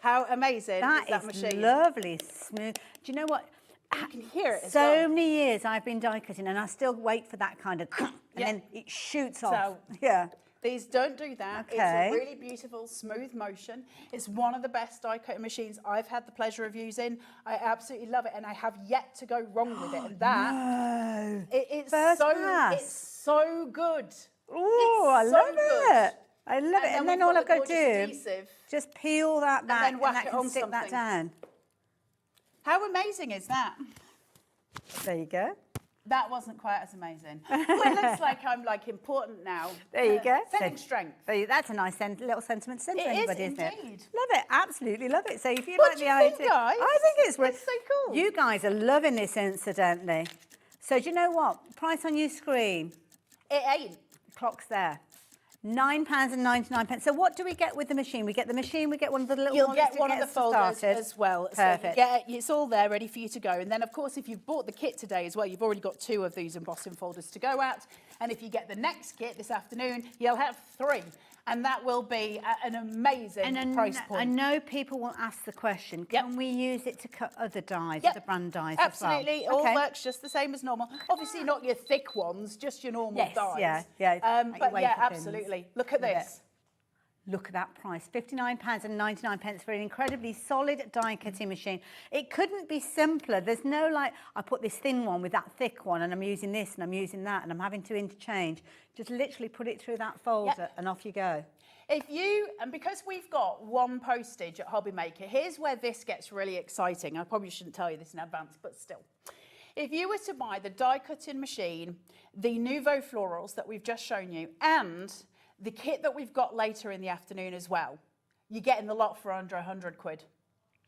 How amazing is that is machine? Lovely, smooth. Do you know what? You can hear it as so well. many years I've been die cutting and I still wait for that kind of and then it shoots off. Yeah. These don't do that. Okay. It's a really beautiful, smooth motion. It's one of the best die cutting machines I've had the pleasure of using. I absolutely love it, and I have yet to go wrong with it. And that it's so good. Oh, I love it. I love it. And then all I've got to do just peel that back and then whack it on stick that down. How amazing is that? There you go. That wasn't quite as amazing. Well, it looks like I'm like important now. There you go. Setting strength. That's a nice little sentiment to send to anybody, isn't it? Indeed. Love it. Absolutely love it. So if you What like do the you think, idea, guys? I think it's It's so cool. You guys are loving this, incidentally. So do you know what? Price on your screen. It ain't. Clock's there. £9.99. So what do we get with the machine? We get the machine, we get one of the little You'll folders get one of the folders as well. Perfect. So it's all there ready for you to go. And then, of course, if you've bought the kit today as well, you've already got 2 of these embossing folders to go at. And if you get the next kit this afternoon, you'll have 3. And that will be an amazing price point. I know people will ask the question, can we use it to cut other dies, other brand dies Absolutely. as well? It all works just the same as normal. Obviously not your thick ones, just your normal dies. But yeah, absolutely. Look at this. Look at that price, £59.99 for an incredibly solid die cutting machine. It couldn't be simpler. There's no like, I put this thin one with that thick one and I'm using this and I'm using that and I'm having to interchange. Just literally put it through that folder and off you go. And because we've got 1 postage at HobbyMaker, here's where this gets really exciting. I probably shouldn't tell you this in advance, but still. If you were to buy the die cutting machine, the Nouveau Florals that we've just shown you, and the kit that we've got later in the afternoon as well, you're getting the lot for under 100 quid.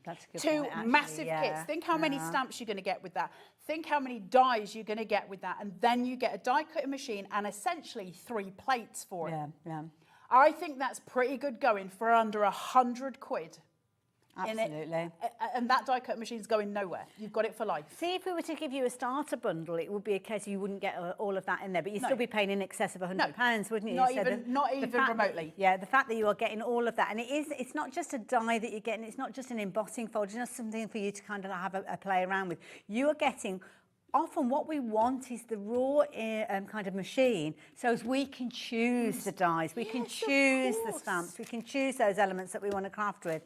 That's a good 2 point, actually, massive kits. Think how many stamps you're going to get with that. Think how many dies you're going to get with that. And then you get a die cutting machine and essentially 3 plates for it. Yeah. I think that's pretty good going for under 100 quid. Absolutely. And that die cut machine's going nowhere. You've got it for life. See, if we were to give you a starter bundle, it would be a case you wouldn't get all of that in there, but you'd still be paying in excess of £100, wouldn't you? Not even remotely. The fact that you are getting all of that, and it's not just a die that you're getting, it's not just an embossing folder, it's not something for you to kind of have a play around with. You are getting often what we want is the raw kind of machine, so as we can choose the dies, we can choose the stamps, we can choose those elements that we want to craft with.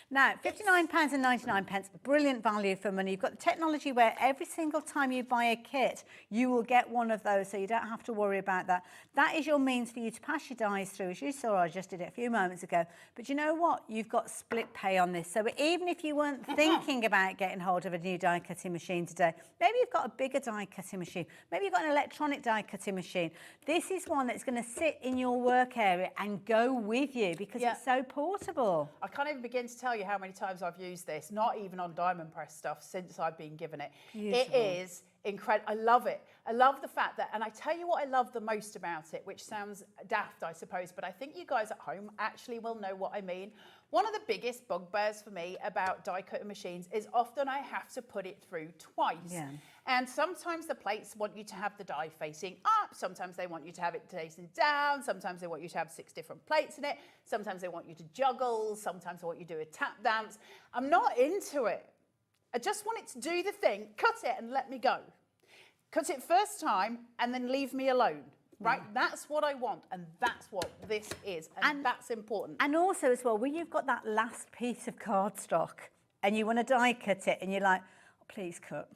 Now, £59.99, brilliant value for money. You've got the technology where every single time you buy a kit, you will get one of those, so you don't have to worry about that. That is your means for you to pass your dies through. As you saw, I just did it a few moments ago. But you know what? You've got split pay on this. So even if you weren't thinking about getting hold of a new die cutting machine today, maybe you've got a bigger die cutting machine, maybe you've got an electronic die cutting machine. This is one that's going to sit in your work area and go with you because it's so portable. I can't even begin to tell you how many times I've used this, not even on diamond press stuff, since I've been given it. Beautiful. It is incredible. I love it. I love the fact that, and I tell you what I love the most about it, which sounds daft, I suppose, but I think you guys at home actually will know what I mean. One of the biggest bugbears for me about die cutting machines is often I have to put it through twice. Yeah. And sometimes the plates want you to have the die facing up, sometimes they want you to have it facing down, sometimes they want you to have 6 different plates in it, sometimes they want you to juggle, sometimes they want you to do a tap dance. I'm not into it. I just want it to do the thing, cut it and let me go. Cut it first time and then leave me alone. Right, that's what I want, and that's what this is, and that's important. And also as well, when you've got that last piece of cardstock and you want to die cut it, and you're like, oh, please cut.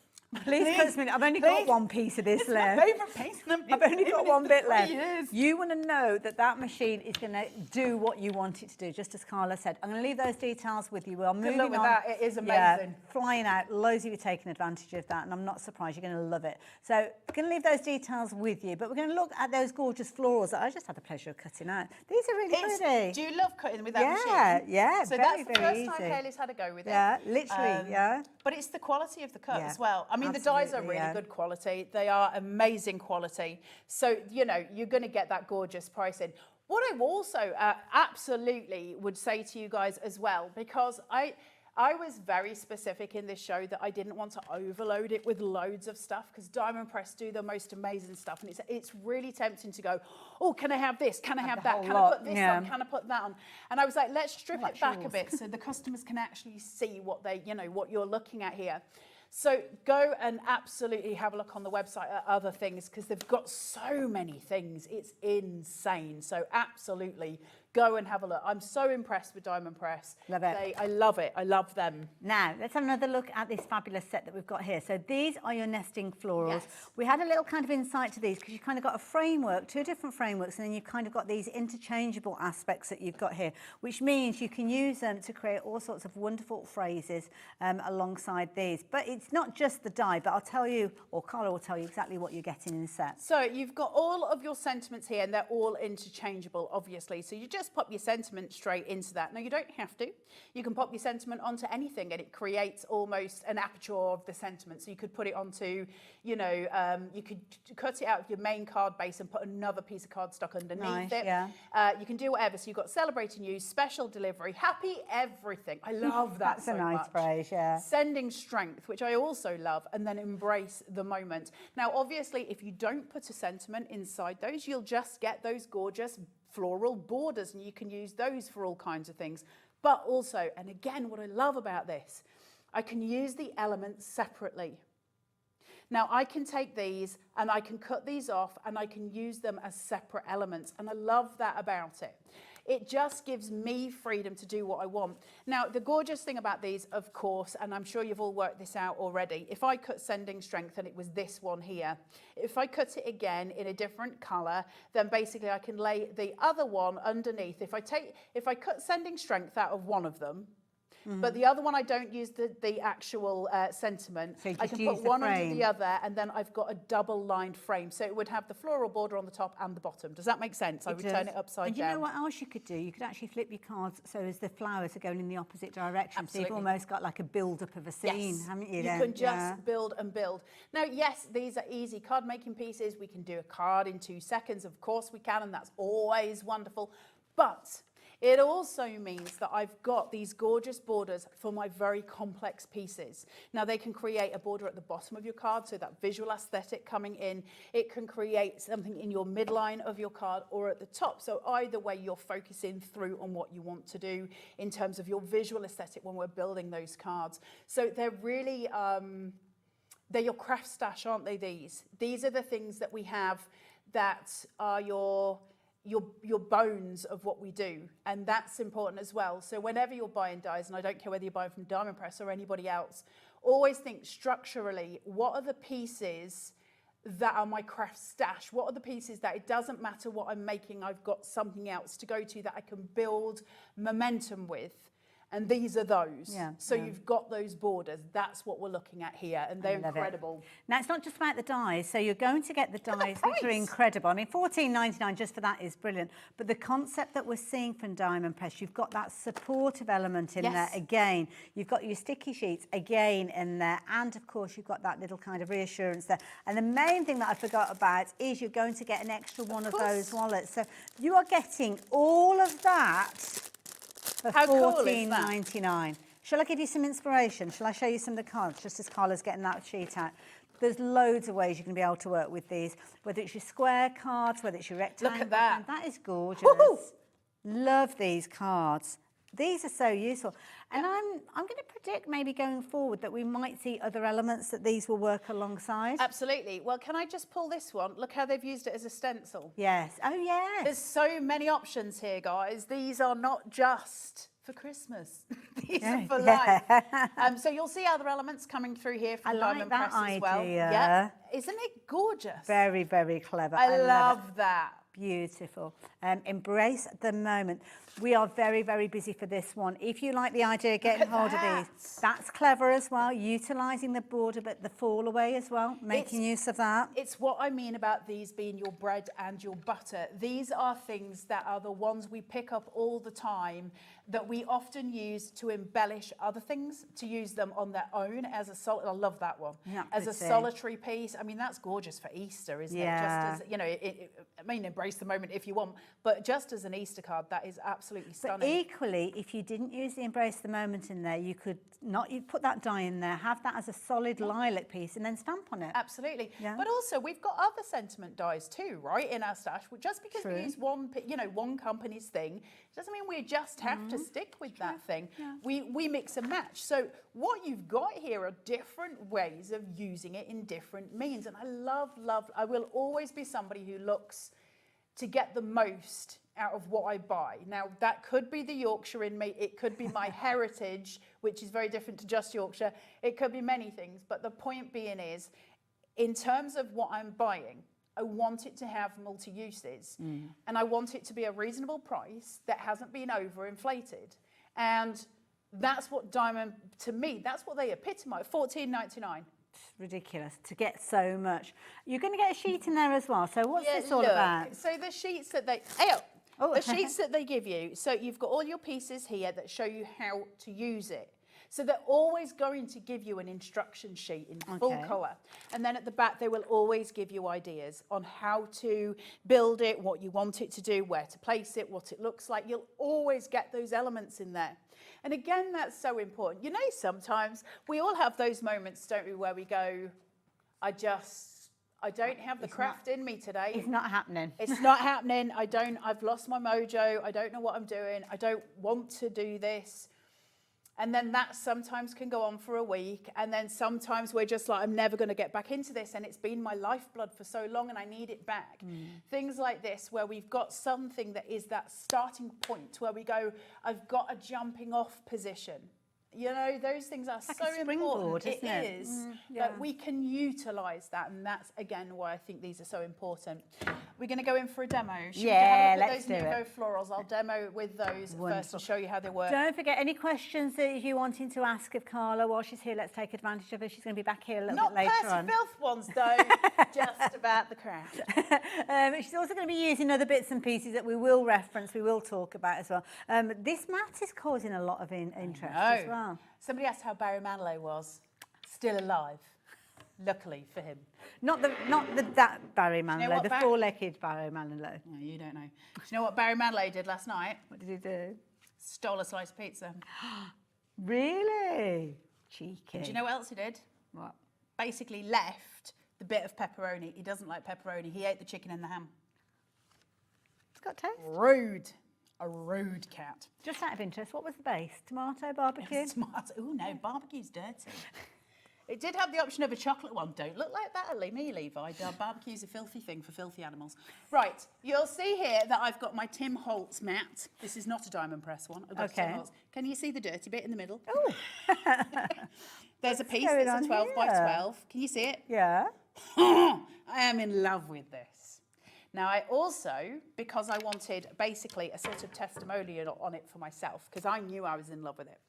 Please cut me. I've only got one piece of this left. My favourite piece. I've only got one bit left. You want to know that that machine is going to do what you want it to do, just as Carla said. I'm going to leave those details with you. We're moving Good luck with on. that. It is amazing. Yeah, flying out. Loads of you taking advantage of that, and I'm not surprised. You're going to love it. So we're going to leave those details with you, but we're going to look at those gorgeous florals that I just had the pleasure of cutting out. These are really pretty. Do you love cutting with that machine? Yeah, so very, that's the very first easy. time Hayley's had a go with it. Yeah, literally, But it's the quality of the cut Yeah, as well. I mean, the dyes are really good quality. They are amazing quality. So, you know, you're going to get that gorgeous pricing. What I also absolutely would say to you guys as well, because I was very specific in this show that I didn't want to overload it with loads of stuff, because Diamond Press do the most amazing stuff, and it's really tempting to go, oh, can I have this? Can I have that? Can I put this on? Can I put that on? And I was like, let's strip it back a bit so the customers can actually see what they, you know, what you're looking at here. So go and absolutely have a look on the website at other things, because they've got so many things. It's insane. So absolutely go and have a look. I'm so impressed with Diamond Press. Love it. I love it. I love them. Now, let's have another look at this fabulous set that we've got here. So these are your nesting florals. Yes. We had a little kind of insight to these because you kind of got a framework, two different frameworks, and then you've kind of got these interchangeable aspects that you've got here, which means you can use them to create all sorts of wonderful phrases alongside these. But it's not just the die, but I'll tell you, or Carla will tell you exactly what you're getting in the set. So you've got all of your sentiments here, and they're all interchangeable, obviously. So you just pop your sentiment straight into that. Now, you don't have to. You can pop your sentiment onto anything, and it creates almost an aperture of the sentiment. So you could put it onto, you know, you could cut it out of your main card base and put another piece of cardstock underneath it. Yeah. You can do whatever. So you've got celebrating you, special delivery, happy everything. I love that. That's a nice phrase, yeah. Sending strength, which I also love, and then embrace the moment. Now, obviously, if you don't put a sentiment inside those, you'll just get those gorgeous floral borders, and you can use those for all kinds of things. But also, and again, what I love about this, I can use the elements separately. Now, I can take these and I can cut these off and I can use them as separate elements, and I love that about it. It just gives me freedom to do what I want. Now, the gorgeous thing about these, of course, and I'm sure you've all worked this out already, if I cut Sending Strength and it was this one here, if I cut it again in a different colour, then basically I can lay the other one underneath. If I cut Sending Strength out of one of them, but the other one I don't use the actual sentiment. So I can put one under the other, and then I've got a double lined frame. So it would have the floral border on the top and the bottom. Does that make sense? I would turn it upside down. And you know what else you could do? You could actually flip your cards so as the flowers are going in the opposite direction. Absolutely. So you've almost got like a build-up of a scene, haven't you? You can just build and build. Now, yes, these are easy card making pieces. We can do a card in 2 seconds. Of course we can, and that's always wonderful. But it also means that I've got these gorgeous borders for my very complex pieces. Now, they can create a border at the bottom of your card, so that visual aesthetic coming in. It can create something in your midline of your card or at the top. So either way, you're focusing through on what you want to do in terms of your visual aesthetic when we're building those cards. So they're really, they're your craft stash, aren't they, these? These are the things that we have that are your bones of what we do, and that's important as well. So whenever you're buying dies, and I don't care whether you're buying from Diamond Press or anybody else, always think structurally, what are the pieces that are my craft stash? What are the pieces that it doesn't matter what I'm making, I've got something else to go to that I can build momentum with? And these are those. So you've got those borders. That's what we're looking at here, and they're incredible. Now, it's not just about the dies. So you're going to get the dies, which are incredible. I mean, $14.99 just for that is brilliant. But the concept that we're seeing from Diamond Press, you've got that supportive element in there again. You've got your sticky sheets again in there. And, of course, you've got that little kind of reassurance there. And the main thing that I forgot about is you're going to get an extra one of those wallets. So you are getting all of that for $14.99. Shall I give you some inspiration? Shall I show you some of the cards, just as Carla's getting that sheet out? There's loads of ways you can be able to work with these, whether it's your square cards, whether it's your rectangle. Look at that. And that is gorgeous. Love these cards. These are so useful. And I'm going to predict maybe going forward that we might see other elements that these will work alongside. Absolutely. Well, can I just pull this one? Look how they've used it as a stencil. Yes. Oh, yes. There's so many options here, guys. These are not just for Christmas. These are for life. So you'll see other elements coming through here from Diamond Press as well. Yeah. Isn't it gorgeous? Very, very clever. I love that. Beautiful. Embrace the moment. We are very, very busy for this one. If you like the idea of getting hold of these, that's clever as well. Utilising the border, but the fall away as well, making use of that. It's what I mean about these being your bread and your butter. These are things that are the ones we pick up all the time that we often use to embellish other things, to use them on their own as a I love that one. Yeah, as a solitary piece. I mean, that's gorgeous for Easter, isn't it? Just as, you know, I mean, embrace the moment if you want, but just as an Easter card, that is absolutely stunning. But equally, if you didn't use the embrace the moment in there, you could not, you put that die in there, have that as a solid lilac piece and then stamp on it. Absolutely. Yeah. But also we've got other sentiment dies too, right, in our stash. Just because we use one, you know, one company's thing, doesn't mean we just have to stick with that thing. Yeah. We mix and match. So what you've got here are different ways of using it in different means. And I will always be somebody who looks to get the most out of what I buy. Now, that could be the Yorkshire in me. It could be my heritage, which is very different to just Yorkshire. It could be many things. But the point being is, in terms of what I'm buying, I want it to have multi-uses. And I want it to be a reasonable price that hasn't been overinflated. And that's what Diamond, to me, that's what they epitomise. $14.99. Ridiculous to get so much. You're going to get a sheet in there as well. So what's this all about? So the sheets that they the sheets that they give you. So you've got all your pieces here that show you how to use it. So they're always going to give you an instruction sheet in full colour. And then at the back, they will always give you ideas on how to build it, what you want it to do, where to place it, what it looks like. You'll always get those elements in there. And again, that's so important. You know, sometimes we all have those moments, don't we, where we go, I don't have the craft in me today. It's not happening. It's not happening. I've lost my mojo. I don't know what I'm doing. I don't want to do this. And then that sometimes can go on for a week. And then sometimes we're just like, I'm never going to get back into this. And it's been my lifeblood for so long and I need it back. Things like this, where we've got something that is that starting point where we go, I've got a jumping off position. You know, those things are so important. It is. That we can utilise that. And that's, again, why I think these are so important. We're going to go in for a demo. Should we have a look at those Nuvo florals? I'll demo with those first and show you how they work. Don't forget, any questions that you're wanting to ask of Carla while she's here, let's take advantage of her. She's going to be back here a little bit later on. Not Percy Filth ones, though. Just about the craft. She's also going to be using other bits and pieces that we will reference, we will talk about as well. This mat is causing a lot of interest as well. Somebody asked how Barry Manilow was. Still alive. Luckily for him. Not that Barry Manilow, you know the four-legged Barry Manilow. No, you don't know. Do you know what Barry Manilow did last night? What did he do? Stole a slice of pizza. Really? Cheeky. And do you know what else he did? What? Basically left the bit of pepperoni. He doesn't like pepperoni. He ate the chicken and the ham. It's got taste. Rude. A rude cat. Just out of interest, what was the base? Tomato, barbecue? Tomato. Oh no, barbecue's dirty. It did have the option of a chocolate one. Don't look like that at me, Levi. Barbecue's a filthy thing for filthy animals. Right, you'll see here that I've got my Tim Holtz mat. This is not a Diamond Press one. I've got Tim Holtz. Can you see the dirty bit in the middle? Oh. There's a piece that's a 12 by 12. Can you see it? Yeah. I am in love with this. Now, I also, because I wanted basically a sort of testimonial on it for myself, because I knew I was in love with it.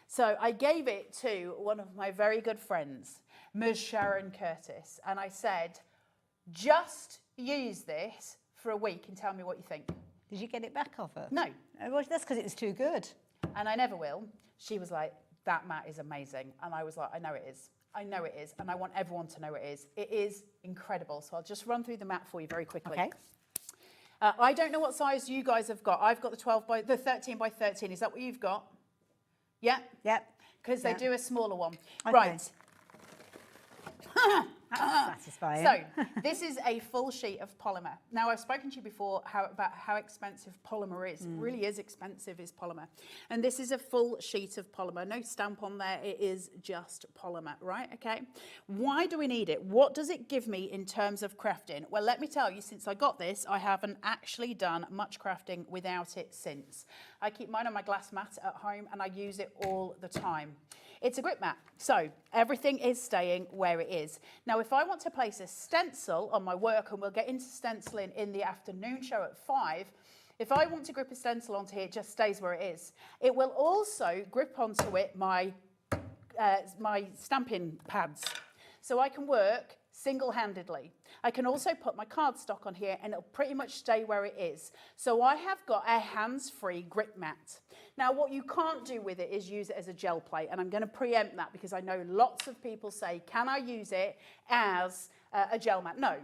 So I gave it to one of my very good friends, Ms. Sharon Curtis, and I said, just use this for a week and tell me what you think. Did you get it back off her? No. Oh, that's because it was too good. And I never will. She was like, that mat is amazing. And I was like, I know it is. I know it is. And I want everyone to know it is. It is incredible. So I'll just run through the mat for you very quickly. Okay. I don't know what size you guys have got. I've got the 13 by 13. Is that what you've got? Yeah? Yep. Because they do a smaller one. Okay. Right. That's satisfying. So this is a full sheet of polymer. Now I've spoken to you before about how expensive polymer is. It really is expensive, is polymer. And this is a full sheet of polymer. No stamp on there, it is just polymer, right? Okay. Why do we need it? What does it give me in terms of crafting? Well, let me tell you, since I got this, I haven't actually done much crafting without it since. I keep mine on my glass mat at home and I use it all the time. It's a grip mat, so everything is staying where it is. Now, if I want to place a stencil on my work, and we'll get into stenciling in the afternoon show at 5, if I want to grip a stencil onto here, it just stays where it is. It will also grip onto it my stamping pads, so I can work single-handedly. I can also put my cardstock on here and it'll pretty much stay where it is. So I have got a hands-free grip mat. Now what you can't do with it is use it as a gel plate, and I'm going to preempt that because I know lots of people say, can I use it as a gel mat? No.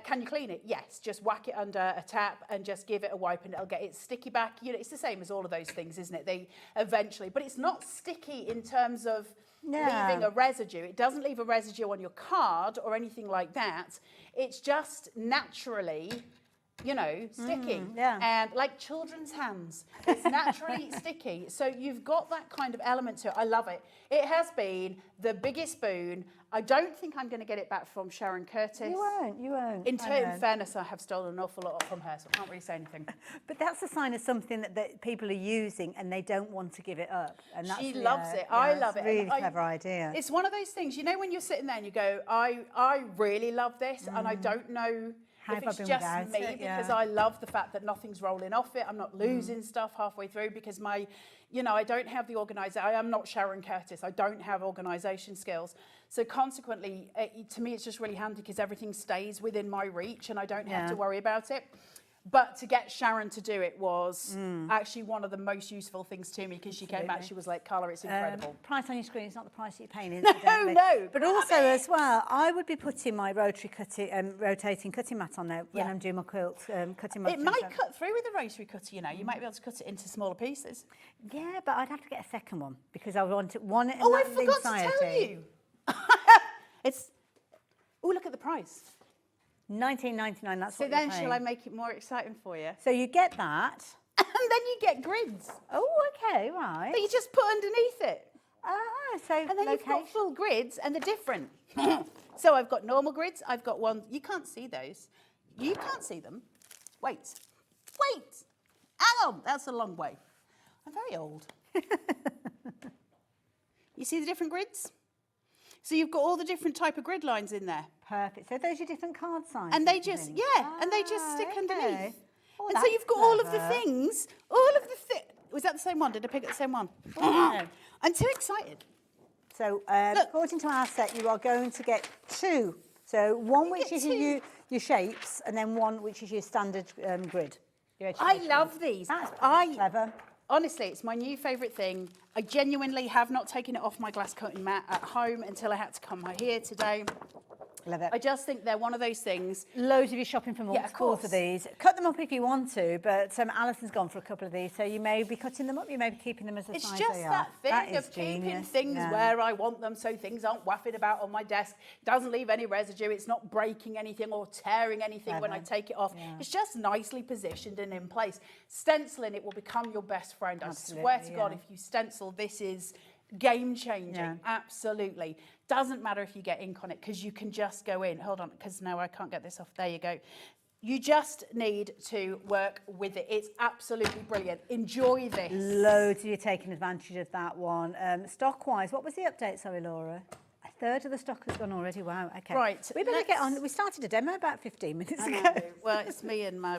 Can you clean it? Yes. Just whack it under a tap and just give it a wipe and it'll get its sticky back. You know, it's the same as all of those things, isn't it? They eventually, but it's not sticky in terms of leaving a residue. It doesn't leave a residue on your card or anything like that. It's just naturally, you know, sticky. And like children's hands, it's naturally sticky. So you've got that kind of element to it. I love it. It has been the biggest boon. I don't think I'm going to get it back from Sharon Curtis. You won't. In fairness, I have stolen an awful lot from her, so I can't really say anything. But that's a sign of something that people are using and they don't want to give it up. And that's, she loves it. I love it. Really clever idea. It's one of those things, you know, when you're sitting there and you go, I really love this, and I don't know if it's just me, because I love the fact that nothing's rolling off it. I'm not losing stuff halfway through because you know, I don't have the organisation. I am not Sharon Curtis. I don't have organisation skills. So consequently, to me, it's just really handy because everything stays within my reach and I don't have to worry about it. But to get Sharon to do it was actually one of the most useful things to me, because she came out, she was like, Carla, it's incredible. Price on your screen is not the price you're paying, No. But also as well, I would be putting my rotating cutting mat on there when I'm doing my quilt cutting mat. It might cut through with a rotary cutter, you know. You might be able to cut it into smaller pieces. Yeah, but I'd have to get a second one because I want one. Oh, I forgot to tell you. Oh, look at the price. $19.99. That's what So then, shall I make it more exciting for you? So you get that, and then you get grids. Oh, okay, right. That you just put underneath it. So and then you've got full grids, and they're different. So I've got normal grids. I've got one. You can't see those. You can't see them. Wait. Hang on. That's a long way. I'm very old. You see the different grids? So you've got all the different type of grid lines in there. Perfect. So those are different card sizes. And they just, and they just stick underneath. Oh, and so you've got all of the things, was that the same one? Did I pick up the same one? I'm too excited. So according to our set, you are going to get 2. So one which is your shapes, and then one which is your standard grid. I love these. That's clever. Honestly, it's my new favourite thing. I genuinely have not taken it off my glass cutting mat at home until I had to come here today. Love it. I just think they're one of those things. Loads of you shopping for multiples of these. Cut them up if you want to, but Alison's gone for a couple of these, so you may be cutting them up, you may be keeping them as a size they are. It's just that thing of keeping things where I want them, so things aren't wafted about on my desk, doesn't leave any residue, it's not breaking anything or tearing anything when I take it off. It's just nicely positioned and in place. Stenciling it will become your best friend. Absolutely, I swear to God, if you stencil, this is game-changing, absolutely. Doesn't matter if you get ink on it, because you can just go in. Hold on, because now I can't get this off. There you go. You just need to work with it. It's absolutely brilliant. Enjoy this. Loads of you taking advantage of that one. Stock-wise, what was the update, sorry, Laura? A third of the stock has gone already. Wow, okay. Right. We better get on. We started a demo about 15 minutes ago. Well, it's me and my...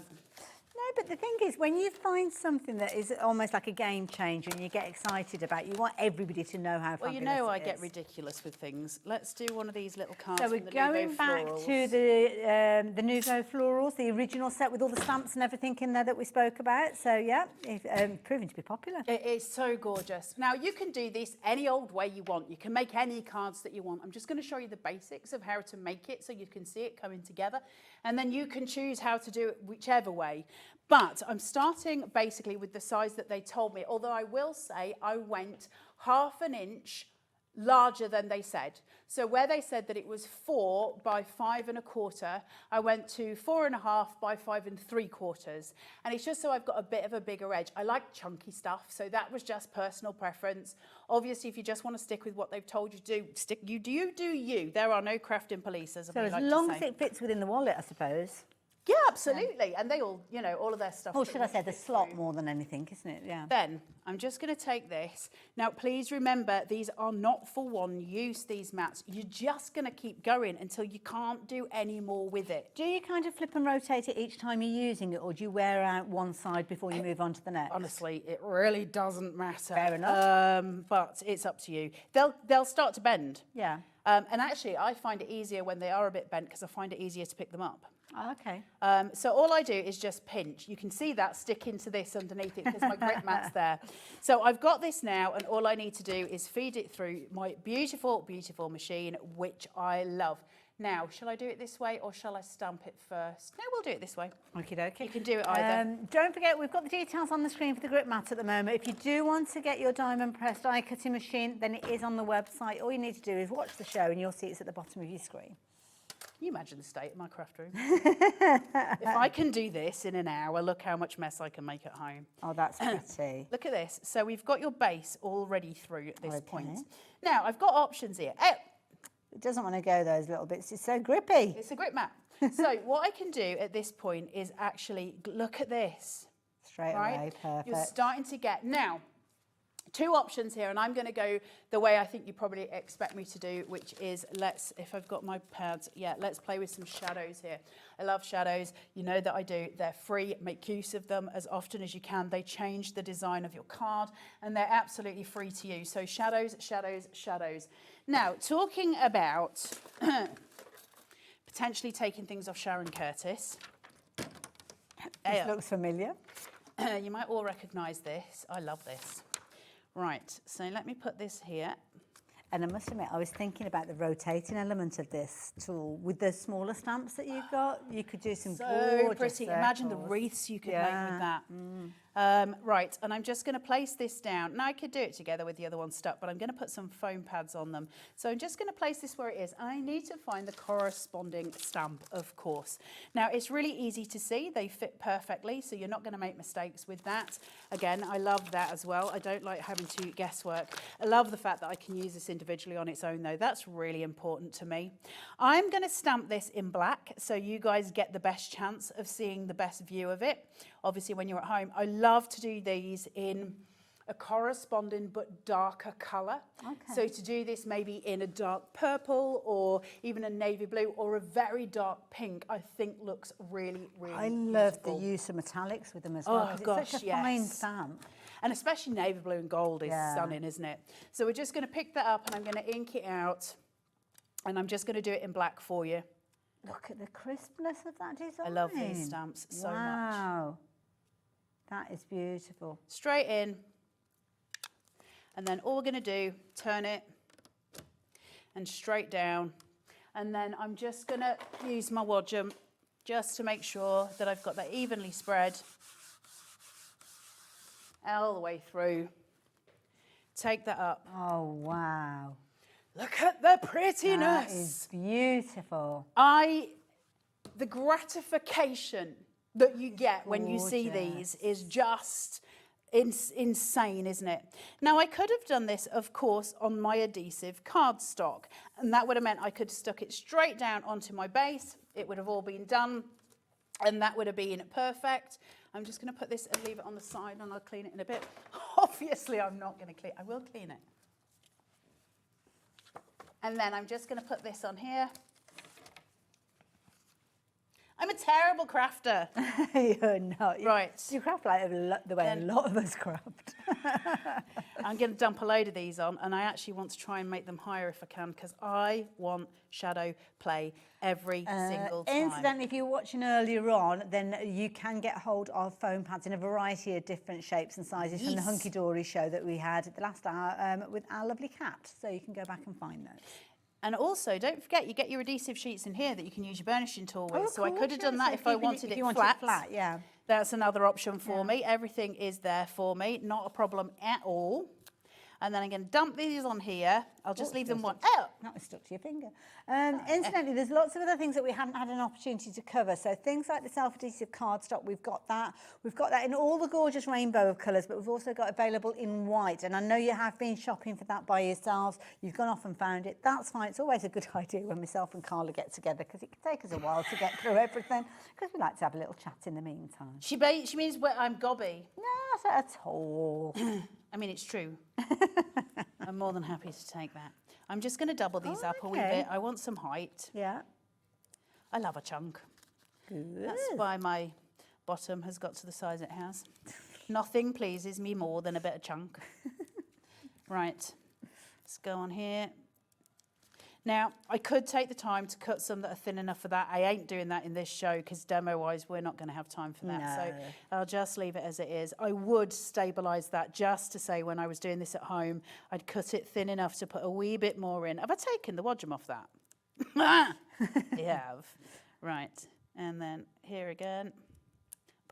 No, but the thing is, when you find something that is almost like a game changer and you get excited about, you want everybody to know how fabulous Well, you know I it get is. ridiculous with things. Let's do one of these little cards. So we're from the going Nouveau back Florals. to the Nouveau Florals, the original set with all the stamps and everything in there that we spoke about. So, yeah, proving to be popular. It is so gorgeous. Now, you can do this any old way you want. You can make any cards that you want. I'm just going to show you the basics of how to make it so you can see it coming together. And then you can choose how to do it whichever way. But I'm starting basically with the size that they told me, although I will say I went 1/2 inch larger than they said. So where they said that it was 4 by 5 1/4, I went to 4 1/2 by 5 3/4. And it's just so I've got a bit of a bigger edge. I like chunky stuff, so that was just personal preference. Obviously, if you just want to stick with what they've told you to do, you do you. There are no crafting police, as so I as like long to as say. it fits within the wallet, I suppose. Yeah, absolutely. And they all, you know, all of their stuff. Or should I say the slot more than anything, isn't it? Yeah. Then I'm just going to take this. Now, please remember, these are not for one use, these mats. You're just going to keep going until you can't do any more with it. Do you kind of flip and rotate it each time you're using it, or do you wear out one side before you move on to the next? Honestly, it really doesn't matter. Fair enough. But it's up to you. They'll start to bend. Yeah. And actually, I find it easier when they are a bit bent because I find it easier to pick them up. Oh, okay. So all I do is just pinch. You can see that stick into this underneath it because my grip mat's there. So I've got this now, and all I need to do is feed it through my beautiful, beautiful machine, which I love. Now, shall I do it this way or shall I stamp it first? No, we'll do it this way. Okie dokie. You can do it either. Don't forget, we've got the details on the screen for the grip mat at the moment. If you do want to get your diamond pressed die cutting machine, then it is on the website. All you need to do is watch the show and you'll see it's at the bottom of your screen. Can you imagine the state of my craft room? If I can do this in an hour, look how much mess I can make at home. Oh, that's pretty. Look at this. So we've got your base already through at this point. Now, I've got options here. It doesn't want to go those little bits. It's so grippy. It's a grip mat. So what I can do at this point is actually look at this. Straight away, perfect. You're starting to get, now, 2 options here, and I'm going to go the way I think you probably expect me to do, which is if I've got my pads, let's play with some shadows here. I love shadows. You know that I do. They're free. Make use of them as often as you can. They change the design of your card, and they're absolutely free to use. So shadows, shadows, shadows. Now, talking about potentially taking things off Sharon Curtis. This looks familiar. You might all recognise this. I love this. Right, so let me put this here. And I must admit, I was thinking about the rotating element of this tool. With the smaller stamps that you've got, you could do some gorgeous pretty. circles. Imagine the wreaths you could make with that. Right, and I'm just going to place this down. Now, I could do it together with the other one stuck, but I'm going to put some foam pads on them. So I'm just going to place this where it is. And I need to find the corresponding stamp, of course. Now, it's really easy to see. They fit perfectly, so you're not going to make mistakes with that. Again, I love that as well. I don't like having to guesswork. I love the fact that I can use this individually on its own, though. That's really important to me. I'm going to stamp this in black, so you guys get the best chance of seeing the best view of it. Obviously, when you're at home, I love to do these in a corresponding but darker colour. Okay. So to do this maybe in a dark purple or even a navy blue or a very dark pink, I think looks really, really I beautiful. love the use of metallics with them as well. Oh gosh, it's such a fine stamp. And especially navy blue and gold is stunning, isn't it? So we're just going to pick that up and I'm going to ink it out. And I'm just going to do it in black for you. Look at the crispness of that design. I love these stamps so much. Wow. That is beautiful. Straight in. And then all we're going to do, turn it and straight down. And then I'm just going to use my wadgum just to make sure that I've got that evenly spread all the way through. Take that up. Oh, wow. Look at the prettiness. That is beautiful. The gratification that you get when you see these is just insane, isn't it? Now, I could have done this, of course, on my adhesive cardstock, and that would have meant I could have stuck it straight down onto my base. It would have all been done, and that would have been perfect. I'm just going to put this and leave it on the side, and I'll clean it in a bit. Obviously, I'm not going to clean it. I will clean it. And then I'm just going to put this on here. I'm a terrible crafter. You're not. Right. You craft like the way a lot of us craft. I'm going to dump a load of these on, and I actually want to try and make them higher if I can, because I want shadow play every single time. Incidentally, if you were watching earlier on, then you can get hold of foam pads in a variety of different shapes and sizes from the Hunkydory show that we had at the last hour with our lovely cat. So you can go back and find those. And also, don't forget, you get your adhesive sheets in here that you can use your burnishing tool with. Oh, so I could have done that if I wanted it flat. Yeah. That's another option for me. Everything is there for me, not a problem at all. And then I'm going to dump these on here. I'll just leave them one. Oh, that was stuck to your finger. Incidentally, there's lots of other things that we haven't had an opportunity to cover. So things like the self-adhesive cardstock, we've got that. We've got that in all the gorgeous rainbow of colours, but we've also got available in white. And I know you have been shopping for that by yourselves. You've gone off and found it. That's fine. It's always a good idea when myself and Carla get together, because it can take us a while to get through everything, because we like to have a little chat in the meantime. She means I'm gobby. No, not at all. I mean, it's true. I'm more than happy to take that. I'm just going to double these up a wee bit. I want some height. Yeah. I love a chunk. Good. That's why my bottom has got to the size it has. Nothing pleases me more than a bit of chunk. Right, let's go on here. Now, I could take the time to cut some that are thin enough for that. I ain't doing that in this show because demo-wise, we're not going to have time for that. No. So I'll just leave it as it is. I would stabilise that just to say when I was doing this at home, I'd cut it thin enough to put a wee bit more in. Have I taken the wadgum off that? You have. Right, and then here again.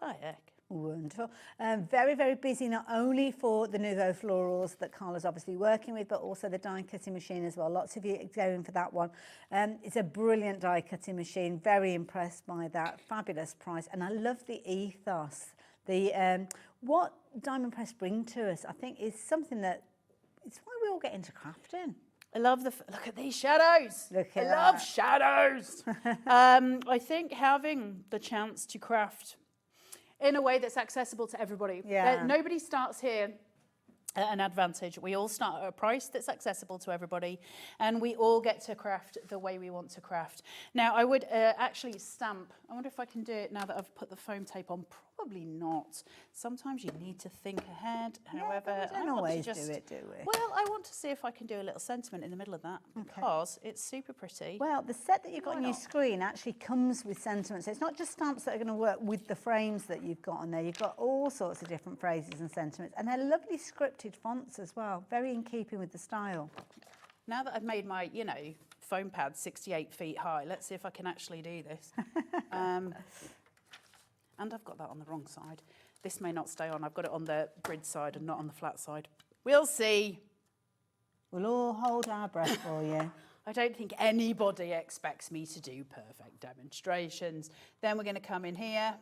By heck. Wonderful. Very, very busy, not only for the Nouveau Florals that Carla's obviously working with, but also the die cutting machine as well. Lots of you are going for that one. It's a brilliant die cutting machine. Very impressed by that. Fabulous price. And I love the ethos. The what Diamond Press bring to us, I think, is something that it's why we all get into crafting. I love look at these shadows. Look at I love shadows. I think having the chance to craft in a way that's accessible to everybody. Yeah. Nobody starts here at an advantage. We all start at a price that's accessible to everybody, and we all get to craft the way we want to craft. Now, I would actually stamp. I wonder if I can do it now that I've put the foam tape on. Probably not. Sometimes you need to think ahead. However, we don't always do it, do we? Well, I want to see if I can do a little sentiment in the middle of that because it's super pretty. Well, the set that you've got on your screen actually comes with sentiments. So it's not just stamps that are going to work with the frames that you've got on there. You've got all sorts of different phrases and sentiments, and they're lovely scripted fonts as well. Very in keeping with the style. Now that I've made my, foam pad 68 feet high, let's see if I can actually do this. And I've got that on the wrong side. This may not stay on. I've got it on the grid side and not on the flat side. We'll see. We'll all hold our breath for you. I don't think anybody expects me to do perfect demonstrations. Then we're going to come in here.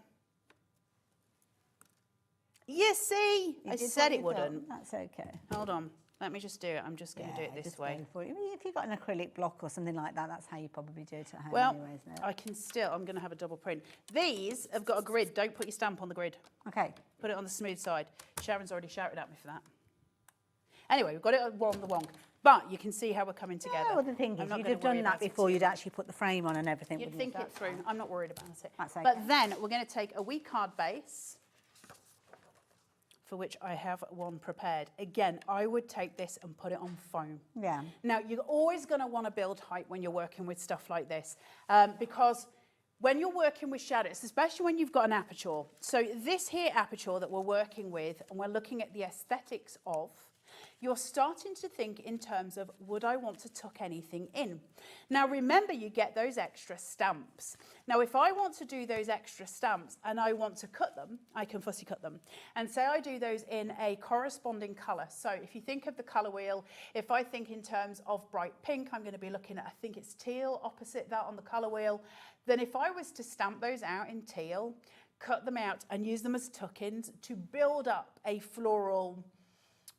You see? I said it wouldn't. That's okay. Hold on. Let me just do it. I'm just going to do it this way. I mean, if you've got an acrylic block or something like that, that's how you probably do it at home anyway, isn't it? I can still, I'm going to have a double print. These have got a grid. Don't put your stamp on the grid. Okay. Put it on the smooth side. Sharon's already shouted at me for that. Anyway, we've got it on the wonk. But you can see how we're coming together. Yeah, well, the thing is, you'd have done that before you'd actually put the frame on and everything. You'd think it through. I'm not worried about it. That's okay. But then we're going to take a wee card base, for which I have one prepared. Again, I would take this and put it on foam. Yeah. Now, you're always going to want to build height when you're working with stuff like this, because when you're working with shadows, especially when you've got an aperture, so this here aperture that we're working with, and we're looking at the aesthetics of, you're starting to think in terms of, would I want to tuck anything in? Now, remember, you get those extra stamps. Now, if I want to do those extra stamps and I want to cut them, I can fussy cut them. And say I do those in a corresponding colour. So if you think of the colour wheel, if I think in terms of bright pink, I'm going to be looking at, I think it's teal opposite that on the colour wheel. Then if I was to stamp those out in teal, cut them out and use them as tuck-ins to build up a floral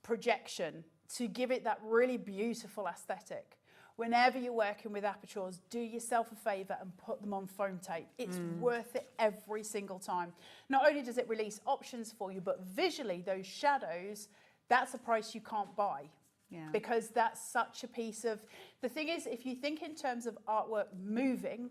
projection to give it that really beautiful aesthetic. Whenever you're working with apertures, do yourself a favour and put them on foam tape. It's worth it every single time. Not only does it release options for you, but visually those shadows, that's a price you can't buy. Yeah. Because that's such a piece of, the thing is, if you think in terms of artwork moving,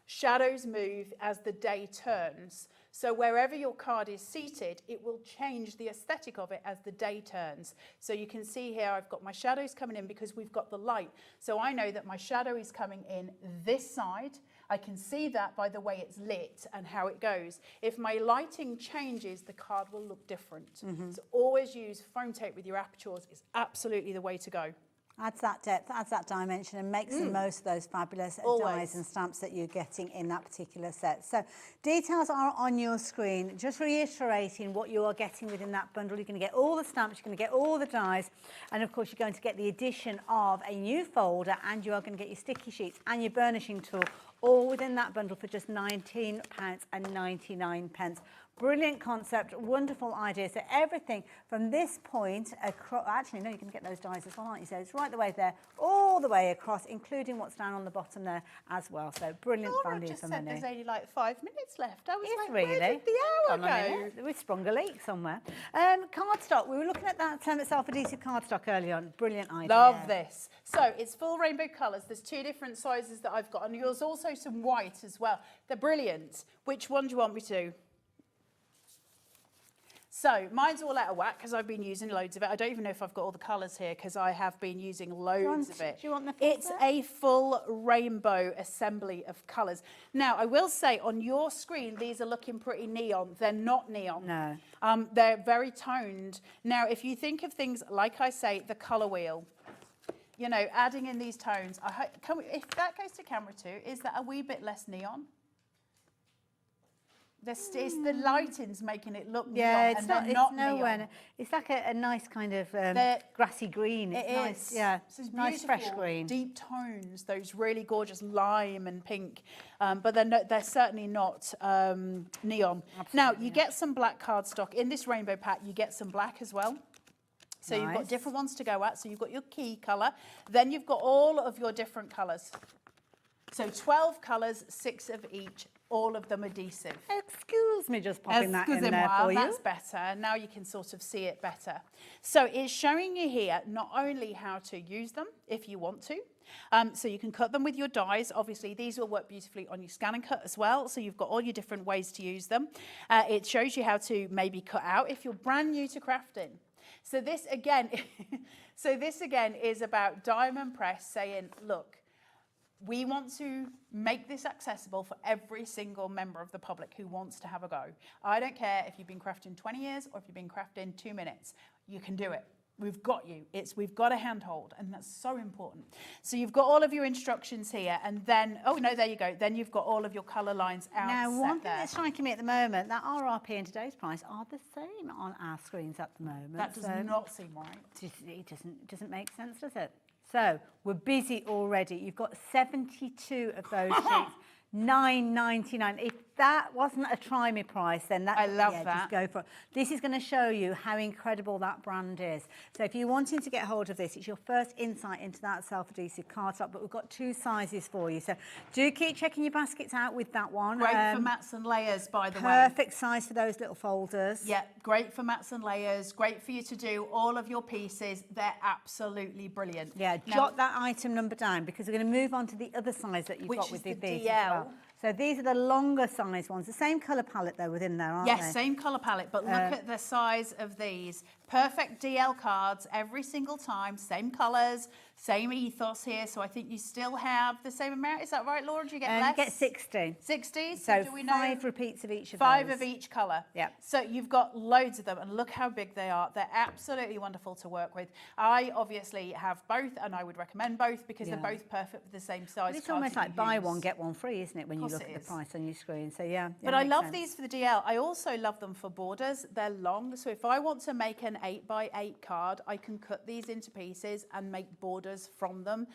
shadows move as the day turns. So wherever your card is seated, it will change the aesthetic of it as the day turns. So you can see here, I've got my shadows coming in because we've got the light. So I know that my shadow is coming in this side. I can see that by the way it's lit and how it goes. If my lighting changes, the card will look different. So always use foam tape with your apertures. It's absolutely the way to go. Adds that depth, adds that dimension, and makes the most of those fabulous dies and stamps that you're getting in that particular set. So details are on your screen. Just reiterating what you are getting within that bundle. You're going to get all the stamps, you're going to get all the dies, and of course you're going to get the addition of a new folder, and you are going to get your sticky sheets and your burnishing tool, all within that bundle for just £19.99. Brilliant concept, wonderful idea. So everything from this point across, actually no, you can get those dies as well, aren't you? So it's right the way there, all the way across, including what's down on the bottom there as well. So brilliant value for money. There's only like 5 minutes left. I was like, really? where did the hour go? We sprung a leak somewhere. Cardstock, we were looking at that self-adhesive cardstock earlier on. Brilliant idea. Love this. So it's full rainbow colours. There's 2 different sizes that I've got, and there's also some white as well. They're brilliant. Which one do you want me to? So mine's all out of whack because I've been using loads of it. I don't even know if I've got all the colours here because I have been using loads of it. Do you want the It's a full rainbow assembly of colours. Now, I will say on your screen, these are looking pretty neon. They're not neon. No. They're very toned. Now, if you think of things, like I say, the colour wheel, you know, adding in these tones, if that goes to camera too, is that a wee bit less neon? It's the lighting's making it look neon, it's and not. they're not nowhere. neon. It's like a nice kind of grassy green. It's It nice, is. yeah. So it's nice fresh beautiful, green. deep tones. Those really gorgeous lime and pink, but they're certainly not neon. Now you get some black cardstock in this rainbow pack. You get some black as well. So you've got different ones to go at. So you've got your key colour. Then you've got all of your different colours. So 12 colours, 6 of each. All of them adhesive. Excuse me, just popping that in there for you. That's better. Now you can sort of see it better. So it's showing you here not only how to use them if you want to, so you can cut them with your dies. Obviously, these will work beautifully on your scan and cut as well. So you've got all your different ways to use them. It shows you how to maybe cut out if you're brand new to crafting. So this again, is about Diamond Press saying, look, we want to make this accessible for every single member of the public who wants to have a go. I don't care if you've been crafting 20 years or if you've been crafting 2 minutes. You can do it. We've got you. We've got a handhold, and that's so important. So you've got all of your instructions here, and then, oh no, there you go. Then you've got all of your colour lines out. Now, one thing that's striking me at the moment, that RRP and today's price are the same on our screens at the moment. That does not seem right. It doesn't make sense, does it? So we're busy already. You've got 72 of those sheets, £9.99. If that wasn't a try me price, then that, I love that. Just go for it. This is going to show you how incredible that brand is. So if you're wanting to get hold of this, it's your first insight into that self-adhesive cardstock, but we've got 2 sizes for you. So do keep checking your baskets out with that one. Great for mats and layers, by the way. Perfect size for those little folders. Yeah, great for mats and layers. Great for you to do all of your pieces. They're absolutely brilliant. Yeah, jot that item number down because we're going to move on to the other size that you've got with these as well. So these are the longer size ones. The same colour palette though within there, aren't they? Yes, same colour palette, but look at the size of these. Perfect DL cards every single time, same colours, same ethos here. So I think you still have the same amount. Is that right, Laura? Do you get less? You get 60. 60? So do we know? 5 repeats of each of 5 those. of each colour. Yeah. So you've got loads of them, and look how big they are. They're absolutely wonderful to work with. I obviously have both, and I would recommend both because they're both perfect for the same size. It's almost like buy one, get one free, isn't it, when you look at the price on your screen? So yeah. But I love these for the DL. I also love them for borders. They're long. So if I want to make an 8x8 card, I can cut these into pieces and make borders from them.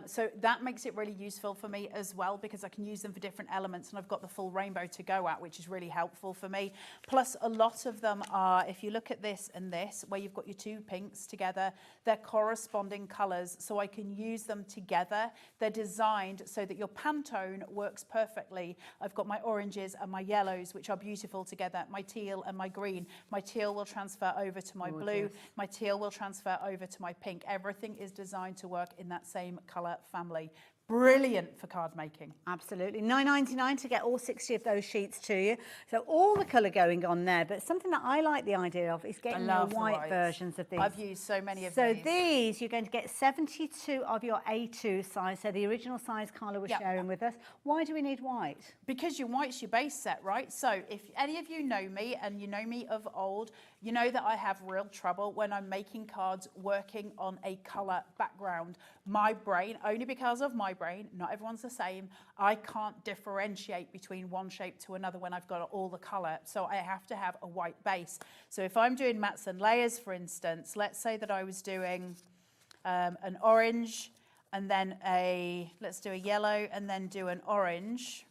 So that makes it really useful for me as well because I can use them for different elements, and I've got the full rainbow to go at, which is really helpful for me. Plus a lot of them are, if you look at this and this, where you've got your 2 pinks together, they're corresponding colours, so I can use them together. They're designed so that your Pantone works perfectly. I've got my oranges and my yellows, which are beautiful together, my teal and my green. My teal will transfer over to my blue. My teal will transfer over to my pink. Everything is designed to work in that same colour family. Brilliant for card making. Absolutely. $9.99 to get all 60 of those sheets to you. So all the colour going on there. But something that I like the idea of is getting your white versions of these. I've used so many of these. So these, you're going to get 72 of your A2 size. So the original size Carla was sharing with us. Why do we need white? Because your white's your base set, right? So if any of you know me and you know me of old, you know that I have real trouble when I'm making cards working on a colour background. My brain, only because of my brain, not everyone's the same, I can't differentiate between one shape to another when I've got all the colour. So I have to have a white base. So if I'm doing mats and layers, for instance, let's say that I was doing an orange and then let's do a yellow and then do an orange.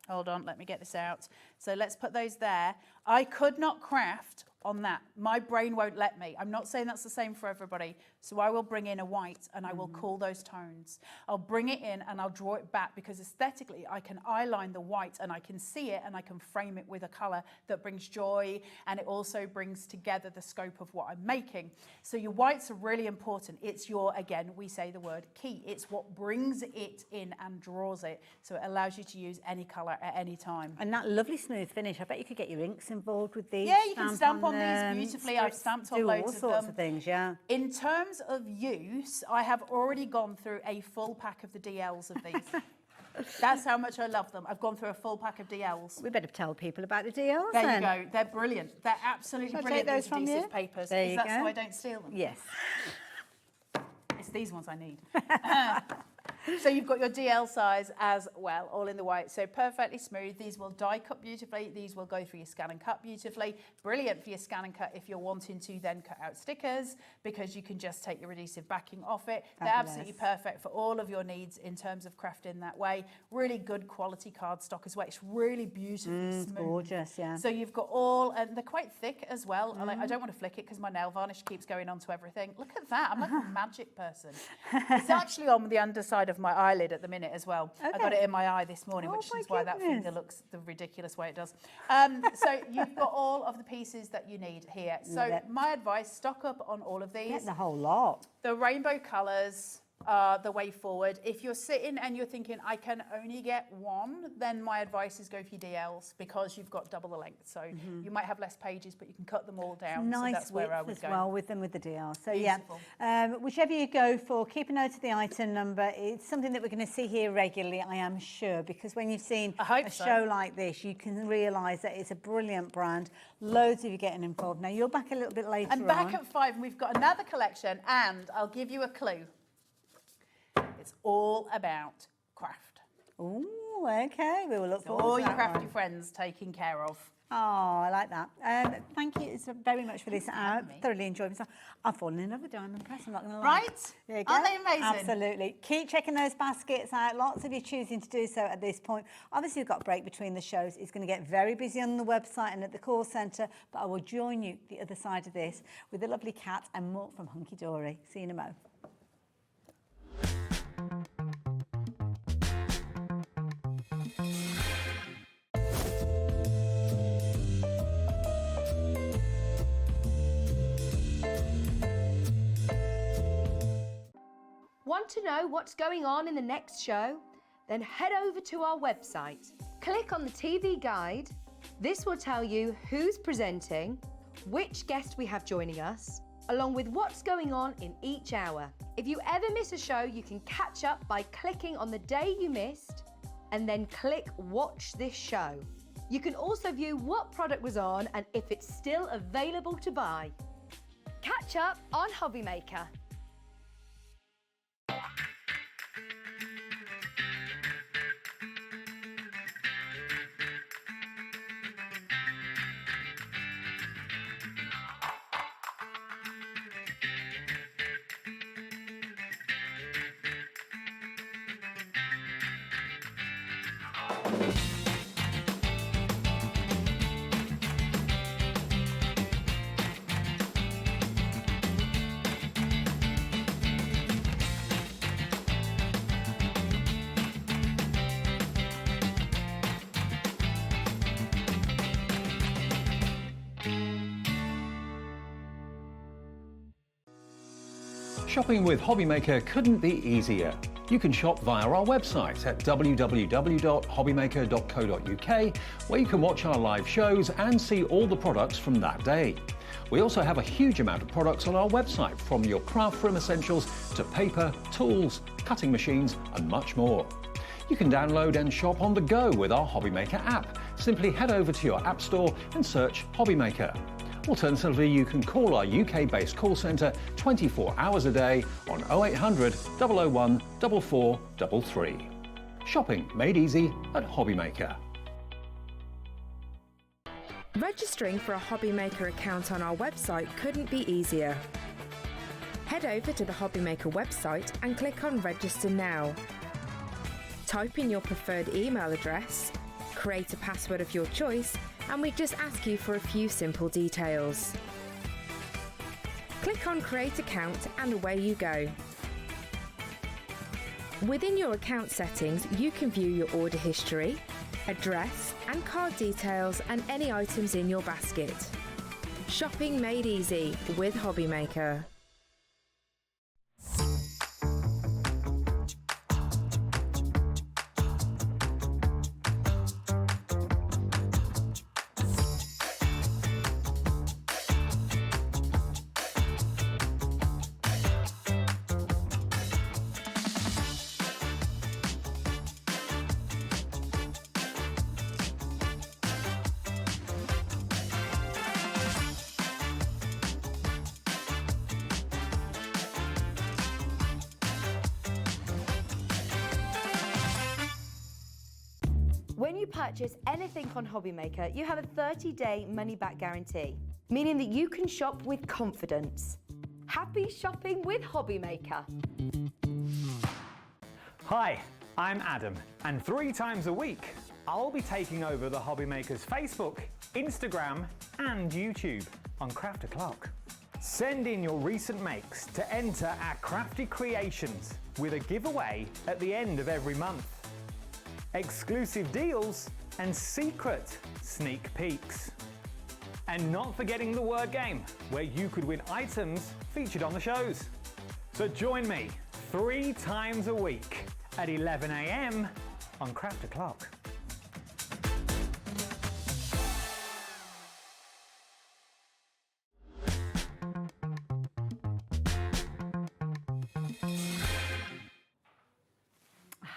Hold on, let me get this out. So let's put those there. I could not craft on that. My brain won't let me. I'm not saying that's the same for everybody. So I will bring in a white and I will cool those tones. I'll bring it in and I'll draw it back because aesthetically I can eyeline the white and I can see it and I can frame it with a colour that brings joy, and it also brings together the scope of what I'm making. So your whites are really important. It's your, again, we say the word key. It's what brings it in and draws it. So it allows you to use any colour at any time. And that lovely smooth finish. I bet you could get your inks involved with these. Yeah, you can stamp on these beautifully. I've stamped on loads of them. all sorts of things, yeah. In terms of use, I have already gone through a full pack of the DLs of these. That's how much I love them. I've gone through a full pack of DLs. We better tell people about the DLs There then. you go. They're brilliant. They're absolutely Shall I brilliant. take those These from adhesive you? papers. There Is you that go. so I don't steal them? Yes. It's these ones I need. So you've got your DL size as well, all in the white. So perfectly smooth. These will die cut beautifully. These will go through your scan and cut beautifully. Brilliant for your scan and cut if you're wanting to then cut out stickers, because you can just take your adhesive backing off it. They're absolutely perfect for all of your needs in terms of crafting that way. Really good quality cardstock as well. It's really beautifully smooth. Gorgeous, yeah. So you've got all, and they're quite thick as well. I don't want to flick it because my nail varnish keeps going onto everything. Look at that. I'm like a magic person. It's actually on the underside of my eyelid at the minute as well. I got it in my eye this morning, which is why that finger looks the ridiculous way it does. So you've got all of the pieces that you need here. So my advice, stock up on all of these. Get the whole lot. The rainbow colours are the way forward. If you're sitting and you're thinking, I can only get one, then my advice is go for your DLs because you've got double the length. So you might have less pages, but you can cut them all down. Nice, so that's where I would as go. well with them with the DL. So Beautiful. yeah, whichever you go for, keep a note of the item number. It's something that we're going to see here regularly, I am sure, because when you've seen a show like this, you can realise that it's a brilliant brand. Loads of you getting involved. Now you're back a little bit later And back at 5, we've got another collection, and I'll give you a clue. It's all about craft. Oh, okay. We will look forward all to your that crafty one. friends taken care of. Oh, I like that. Thank you so very much for this. I thoroughly enjoyed myself. I've fallen in love with diamond press, I'm not going to lie. Right? There you go. Aren't they amazing? Absolutely. Keep checking those baskets out. Lots of you choosing to do so at this point. Obviously, we've got a break between the shows. It's going to get very busy on the website and at the call centre, but I will join you the other side of this with the lovely Kat and more from Hunkydory. See you in a mo. Want to know what's going on in the next show? Then head over to our website. Click on the TV guide. This will tell you who's presenting, which guest we have joining us, along with what's going on in each hour. If you ever miss a show, you can catch up by clicking on the day you missed and then click Watch This Show. You can also view what product was on and if it's still available to buy. Catch up on HobbyMaker. Shopping with HobbyMaker couldn't be easier. You can shop via our website at www.hobbymaker.co.uk, where you can watch our live shows and see all the products from that day. We also have a huge amount of products on our website, from your craft room essentials to paper, tools, cutting machines and much more. You can download and shop on the go with our HobbyMaker app. Simply head over to your app store and search HobbyMaker. Alternatively, you can call our UK-based call centre 24 hours a day on 0800 001 4433. Shopping made easy at HobbyMaker. Registering for a HobbyMaker account on our website couldn't be easier. Head over to the HobbyMaker website and click on Register Now. Type in your preferred email address, create a password of your choice, and we just ask you for a few simple details. Click on Create Account and away you go. Within your account settings, you can view your order history, address and card details and any items in your basket. Shopping made easy with HobbyMaker. When you purchase anything on HobbyMaker, you have a 30-day money-back guarantee, meaning that you can shop with confidence. Happy shopping with HobbyMaker. Hi, I'm Adam, and 3 times a week, I'll be taking over the HobbyMaker's Facebook, Instagram, and YouTube on Craft O'Clock. Send in your recent makes to enter our crafty creations with a giveaway at the end of every month. Exclusive deals and secret sneak peeks. And not forgetting the word game, where you could win items featured on the shows. So join me 3 times a week at 11 AM on Craft O'Clock.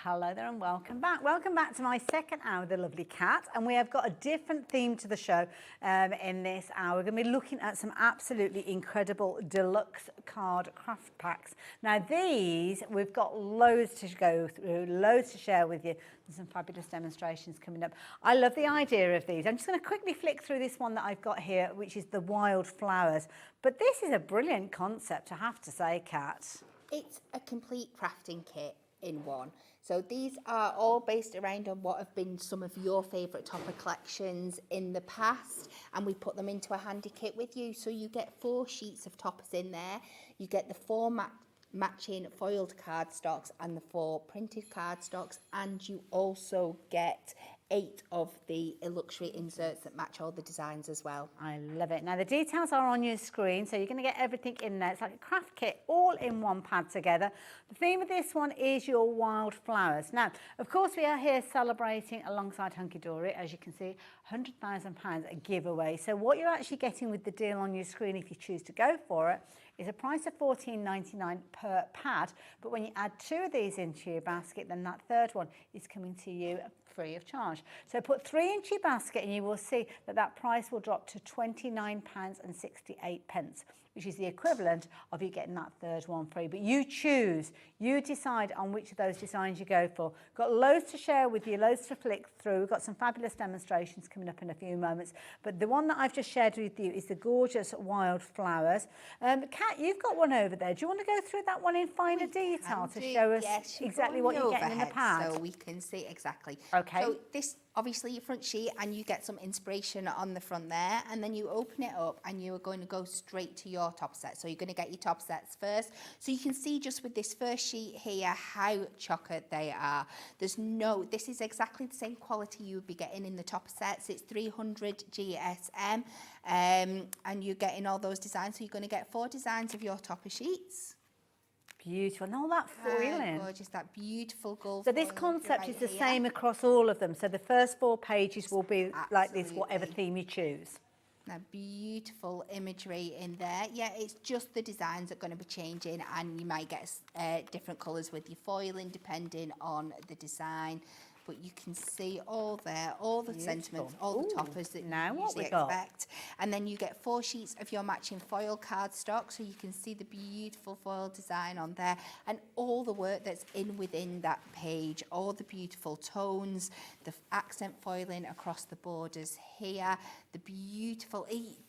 Hello there and welcome back. Welcome back to my second hour, The Lovely Cat. And we have got a different theme to the show in this hour. We're going to be looking at some absolutely incredible deluxe card craft packs. Now these, we've got loads to go through, loads to share with you. There's some fabulous demonstrations coming up. I love the idea of these. I'm just going to quickly flick through this one that I've got here, which is the wild flowers. But this is a brilliant concept, I have to say, Kat. It's a complete crafting kit in one. So these are all based around on what have been some of your favourite topper collections in the past, and we put them into a handy kit with you. So you get 4 sheets of toppers in there. You get the 4 matching foiled cardstocks and the 4 printed cardstocks, and you also get 8 of the luxury inserts that match all the designs as well. I love it. Now the details are on your screen, so you're going to get everything in there. It's like a craft kit all in one pad together. The theme of this one is your wild flowers. Now, of course, we are here celebrating alongside Hunkydory, as you can see, £100,000 a giveaway. So what you're actually getting with the deal on your screen, if you choose to go for it, is a price of $14.99 per pad. But when you add 2 of these into your basket, then that third one is coming to you free of charge. So put 3 into your basket and you will see that that price will drop to £29.68, which is the equivalent of you getting that third one free. But you choose, you decide on which of those designs you go for. Got loads to share with you, loads to flick through. We've got some fabulous demonstrations coming up in a few moments. But the one that I've just shared with you is the gorgeous wild flowers. Kat, you've got one over there. Do you want to go through that one in finer detail to show us exactly what you're getting in the pad? So we can see exactly. Okay. So this, obviously your front sheet, and you get some inspiration on the front there, and then you open it up and you are going to go straight to your top set. So you're going to get your top sets first. So you can see just with this first sheet here how chocolate they are. This is exactly the same quality you would be getting in the top sets. It's 300 GSM, and you're getting all those designs. So you're going to get 4 designs of your topper sheets. Beautiful. And all that foiling. Gorgeous, that beautiful gold. So this concept is the same across all of them. So the first 4 pages will be like this, whatever theme you choose. Now, beautiful imagery in there. Yeah, it's just the designs that are going to be changing, and you might get different colours with your foiling depending on the design. But you can see all there, all the sentiments, all the toppers that you usually expect. And then you get 4 sheets of your matching foil cardstock, so you can see the beautiful foil design on there and all the work that's within that page, all the beautiful tones, the accent foiling across the borders here, the beautiful,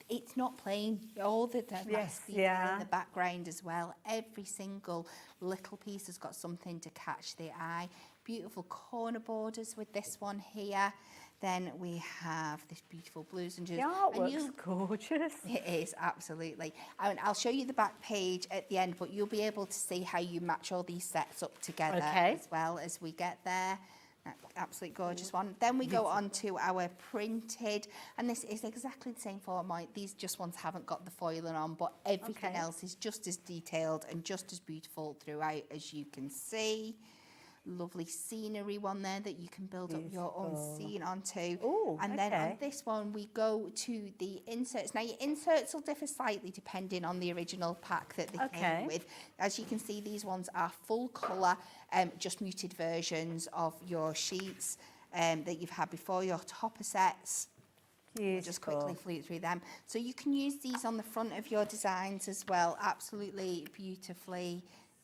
it's not plain, all the detail in the background as well. Every single little piece has got something to catch the eye. Beautiful corner borders with this one here. Then we have this beautiful blues and the artwork's gorgeous. It is, absolutely. And I'll show you the back page at the end, but you'll be able to see how you match all these sets up together as well as we get there. Absolutely gorgeous one. Then we go on to our printed, and this is exactly the same format. These just ones haven't got the foiling on, but everything else is just as detailed and just as beautiful throughout, as you can see. Lovely scenery one there that you can build up your own scene onto. And then on this one we go to the inserts. Now your inserts will differ slightly depending on the original pack that they came with. As you can see, these ones are full colour, just muted versions of your sheets that you've had before, your topper sets. We'll just quickly fleet through them. So you can use these on the front of your designs as well, absolutely beautifully.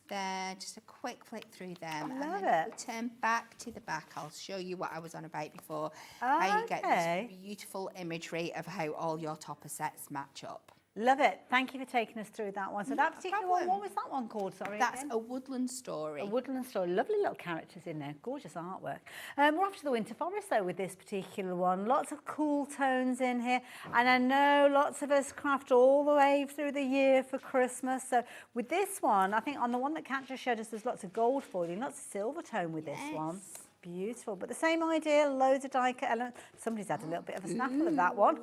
There, just a quick flick through them. I love it. Turn back to the back. I'll show you what I was on about before. How you get this beautiful imagery of how all your topper sets match up. Love it. Thank you for taking us through that one. So that particular one, what was that one called? Sorry. That's A Woodland Story. A Woodland Story. Lovely little characters in there. Gorgeous artwork. We're off to the Winter Forest though with this particular one. Lots of cool tones in here. And I know lots of us craft all the way through the year for Christmas. So with this one, I think on the one that Kat just showed us, there's lots of gold foiling, lots of silver tone with this one. Beautiful, but the same idea, loads of die cut elements. Somebody's had a little bit of a snaffle of that one,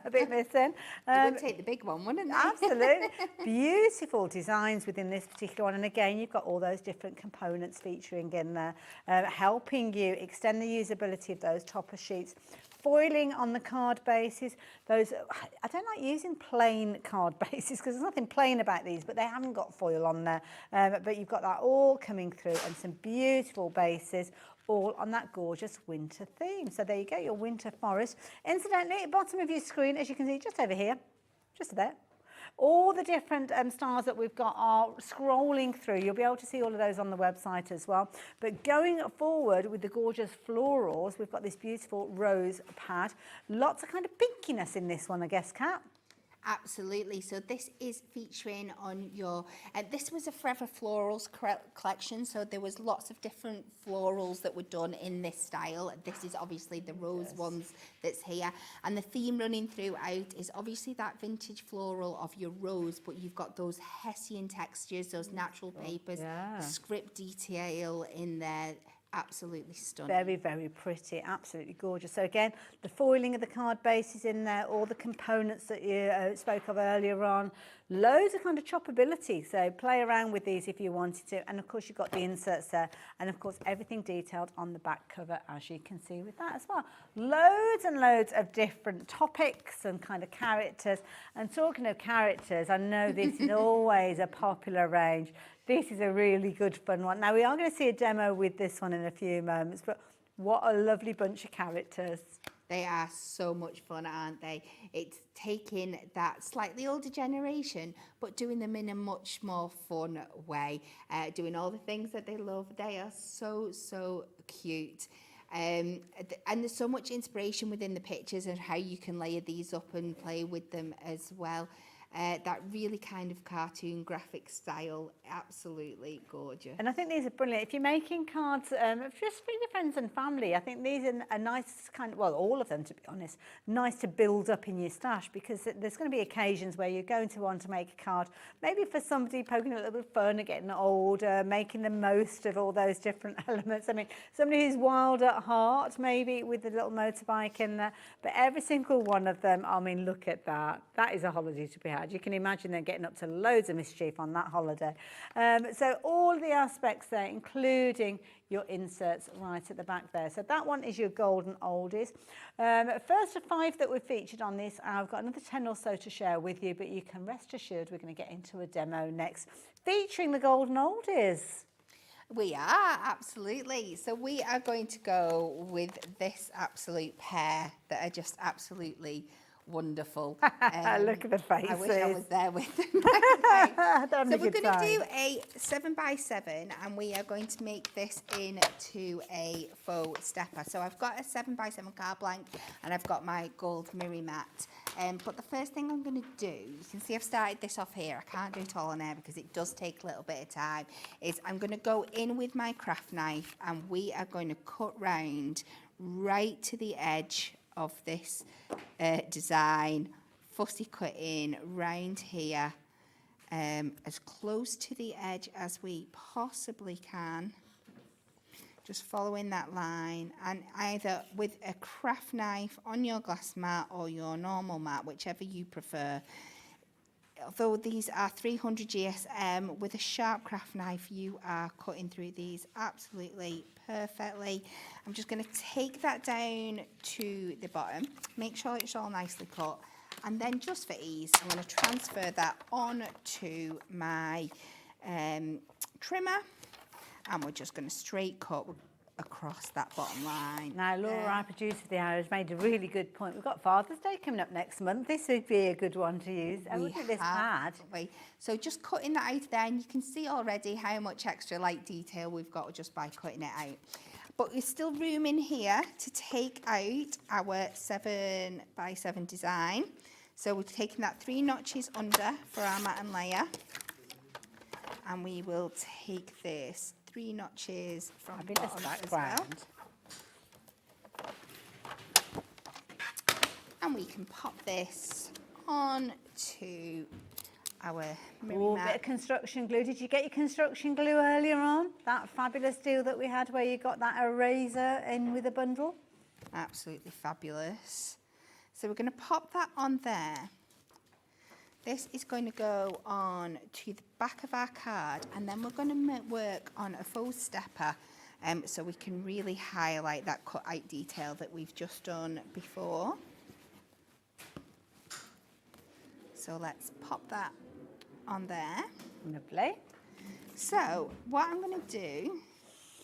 a bit missing. They would take the big one, wouldn't they? Absolutely. Beautiful designs within this particular one. And again, you've got all those different components featuring in there, helping you extend the usability of those topper sheets. Foiling on the card bases. Those, I don't like using plain card bases because there's nothing plain about these, but they haven't got foil on there. But you've got that all coming through and some beautiful bases, all on that gorgeous winter theme. So there you go, your winter forest. Incidentally, at the bottom of your screen, as you can see, just over here, just there, all the different styles that we've got are scrolling through. You'll be able to see all of those on the website as well. But going forward with the gorgeous florals, we've got this beautiful rose pad. Lots of kind of pinkiness in this one, I guess, Kat. Absolutely. So this is featuring on your, this was a Forever Florals collection. So there was lots of different florals that were done in this style. This is obviously the rose ones that's here. And the theme running throughout is obviously that vintage floral of your rose, but you've got those Hessian textures, those natural papers, script detail in there. Absolutely stunning. Very, very pretty, absolutely gorgeous. So again, the foiling of the card base is in there, all the components that you spoke of earlier on, loads of kind of choppability. So play around with these if you wanted to. And of course, you've got the inserts there. And of course, everything detailed on the back cover, as you can see with that as well. Loads and loads of different topics and kind of characters. And talking of characters, I know this is always a popular range. This is a really good fun one. Now, we are going to see a demo with this one in a few moments, but what a lovely bunch of characters. They are so much fun, aren't they? It's taking that slightly older generation, but doing them in a much more fun way, doing all the things that they love. They are so, so cute. And there's so much inspiration within the pictures and how you can layer these up and play with them as well. That really kind of cartoon graphic style, absolutely gorgeous. And I think these are brilliant. If you're making cards just for your friends and family, I think these are a nice kind of, well, all of them to be honest, nice to build up in your stash, because there's going to be occasions where you're going to want to make a card, maybe for somebody poking a little bit of fun and getting older, making the most of all those different elements. I mean, somebody who's wild at heart, maybe with a little motorbike in there, but every single one of them, I mean, look at that. That is a holiday to be had. had. You can imagine they're getting up to loads of mischief on that holiday. So all the aspects there, including your inserts right at the back there. So that one is your golden oldies. First of 5 that we've featured on this, I've got another 10 or so to share with you, but you can rest assured we're going to get into a demo next featuring the golden oldies. We are, absolutely. So we are going to go with this absolute pair that are just absolutely wonderful. Look at the faces. I wish I was there with them. So we're going to do a 7x7 and we are going to make this into a faux stepper. So I've got a 7x7 card blank and I've got my gold mirror mat. But the first thing I'm going to do, you can see I've started this off here. I can't do it all on air because it does take a little bit of time, is I'm going to go in with my craft knife and we are going to cut round right to the edge of this design, fussy cut in round here, as close to the edge as we possibly can, just following that line, and either with a craft knife on your glass mat or your normal mat, whichever you prefer. Although these are 300 GSM, with a sharp craft knife you are cutting through these absolutely perfectly. I'm just going to take that down to the bottom, make sure it's all nicely cut, and then just for ease I'm going to transfer that on to my trimmer, and we're just going to straight cut across that bottom line. Now, Laura, our producer of the hour, has made a really good point. We've got Father's Day coming up next month. This would be a good one to use. And look at this pad. So just cutting that out there, and you can see already how much extra light detail we've got just by cutting it out. But there's still room in here to take out our 7x7 design. So we're taking that 3 notches under for our mat and layer. And we will take this 3 notches from the bottom as well. And we can pop this on to our mirror mat. Bit of construction glue. Did you get your construction glue earlier on? That fabulous deal that we had where you got that eraser in with a bundle? Absolutely fabulous. So we're going to pop that on there. This is going to go on to the back of our card, and then we're going to work on a faux stepper, so we can really highlight that cut out detail that we've just done before. So let's pop that on there. Lovely. So what I'm going to do,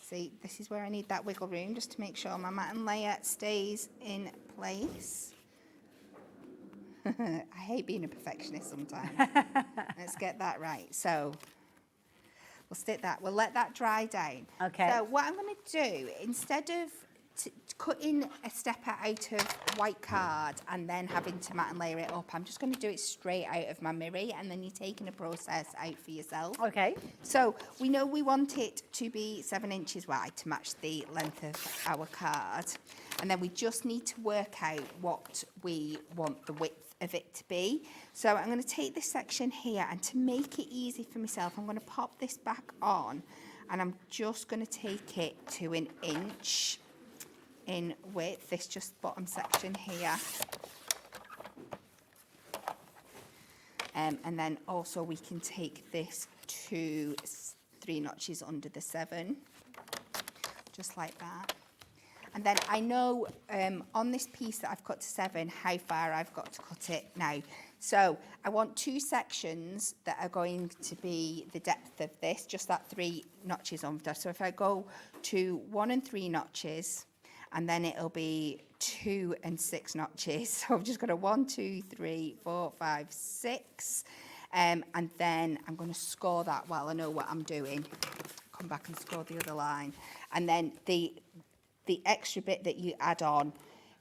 see, this is where I need that wiggle room just to make sure my mat and layer stays in place. I hate being a perfectionist sometimes. Let's get that right. So we'll stick that. We'll let that dry down. Okay. So what I'm going to do, instead of cutting a stepper out of white card and then having to mat and layer it up, I'm just going to do it straight out of my mirror, and then you're taking a process out for yourself. Okay. So we know we want it to be 7 inches wide to match the length of our card, and then we just need to work out what we want the width of it to be. So I'm going to take this section here, and to make it easy for myself, I'm going to pop this back on, and I'm just going to take it to 1 inch in width, this just bottom section here. And then also we can take this to 3 notches under the 7, just like that. And then I know on this piece that I've cut to 7, how far I've got to cut it now. So I want 2 sections that are going to be the depth of this, just that 3 notches under. So if I go to 1 and 3 notches, and then it'll be 2 and 6 notches. So I've just got a 1, 2, 3, 4, 5, 6. And then I'm going to score that while I know what I'm doing. Come back and score the other line. And then the extra bit that you add on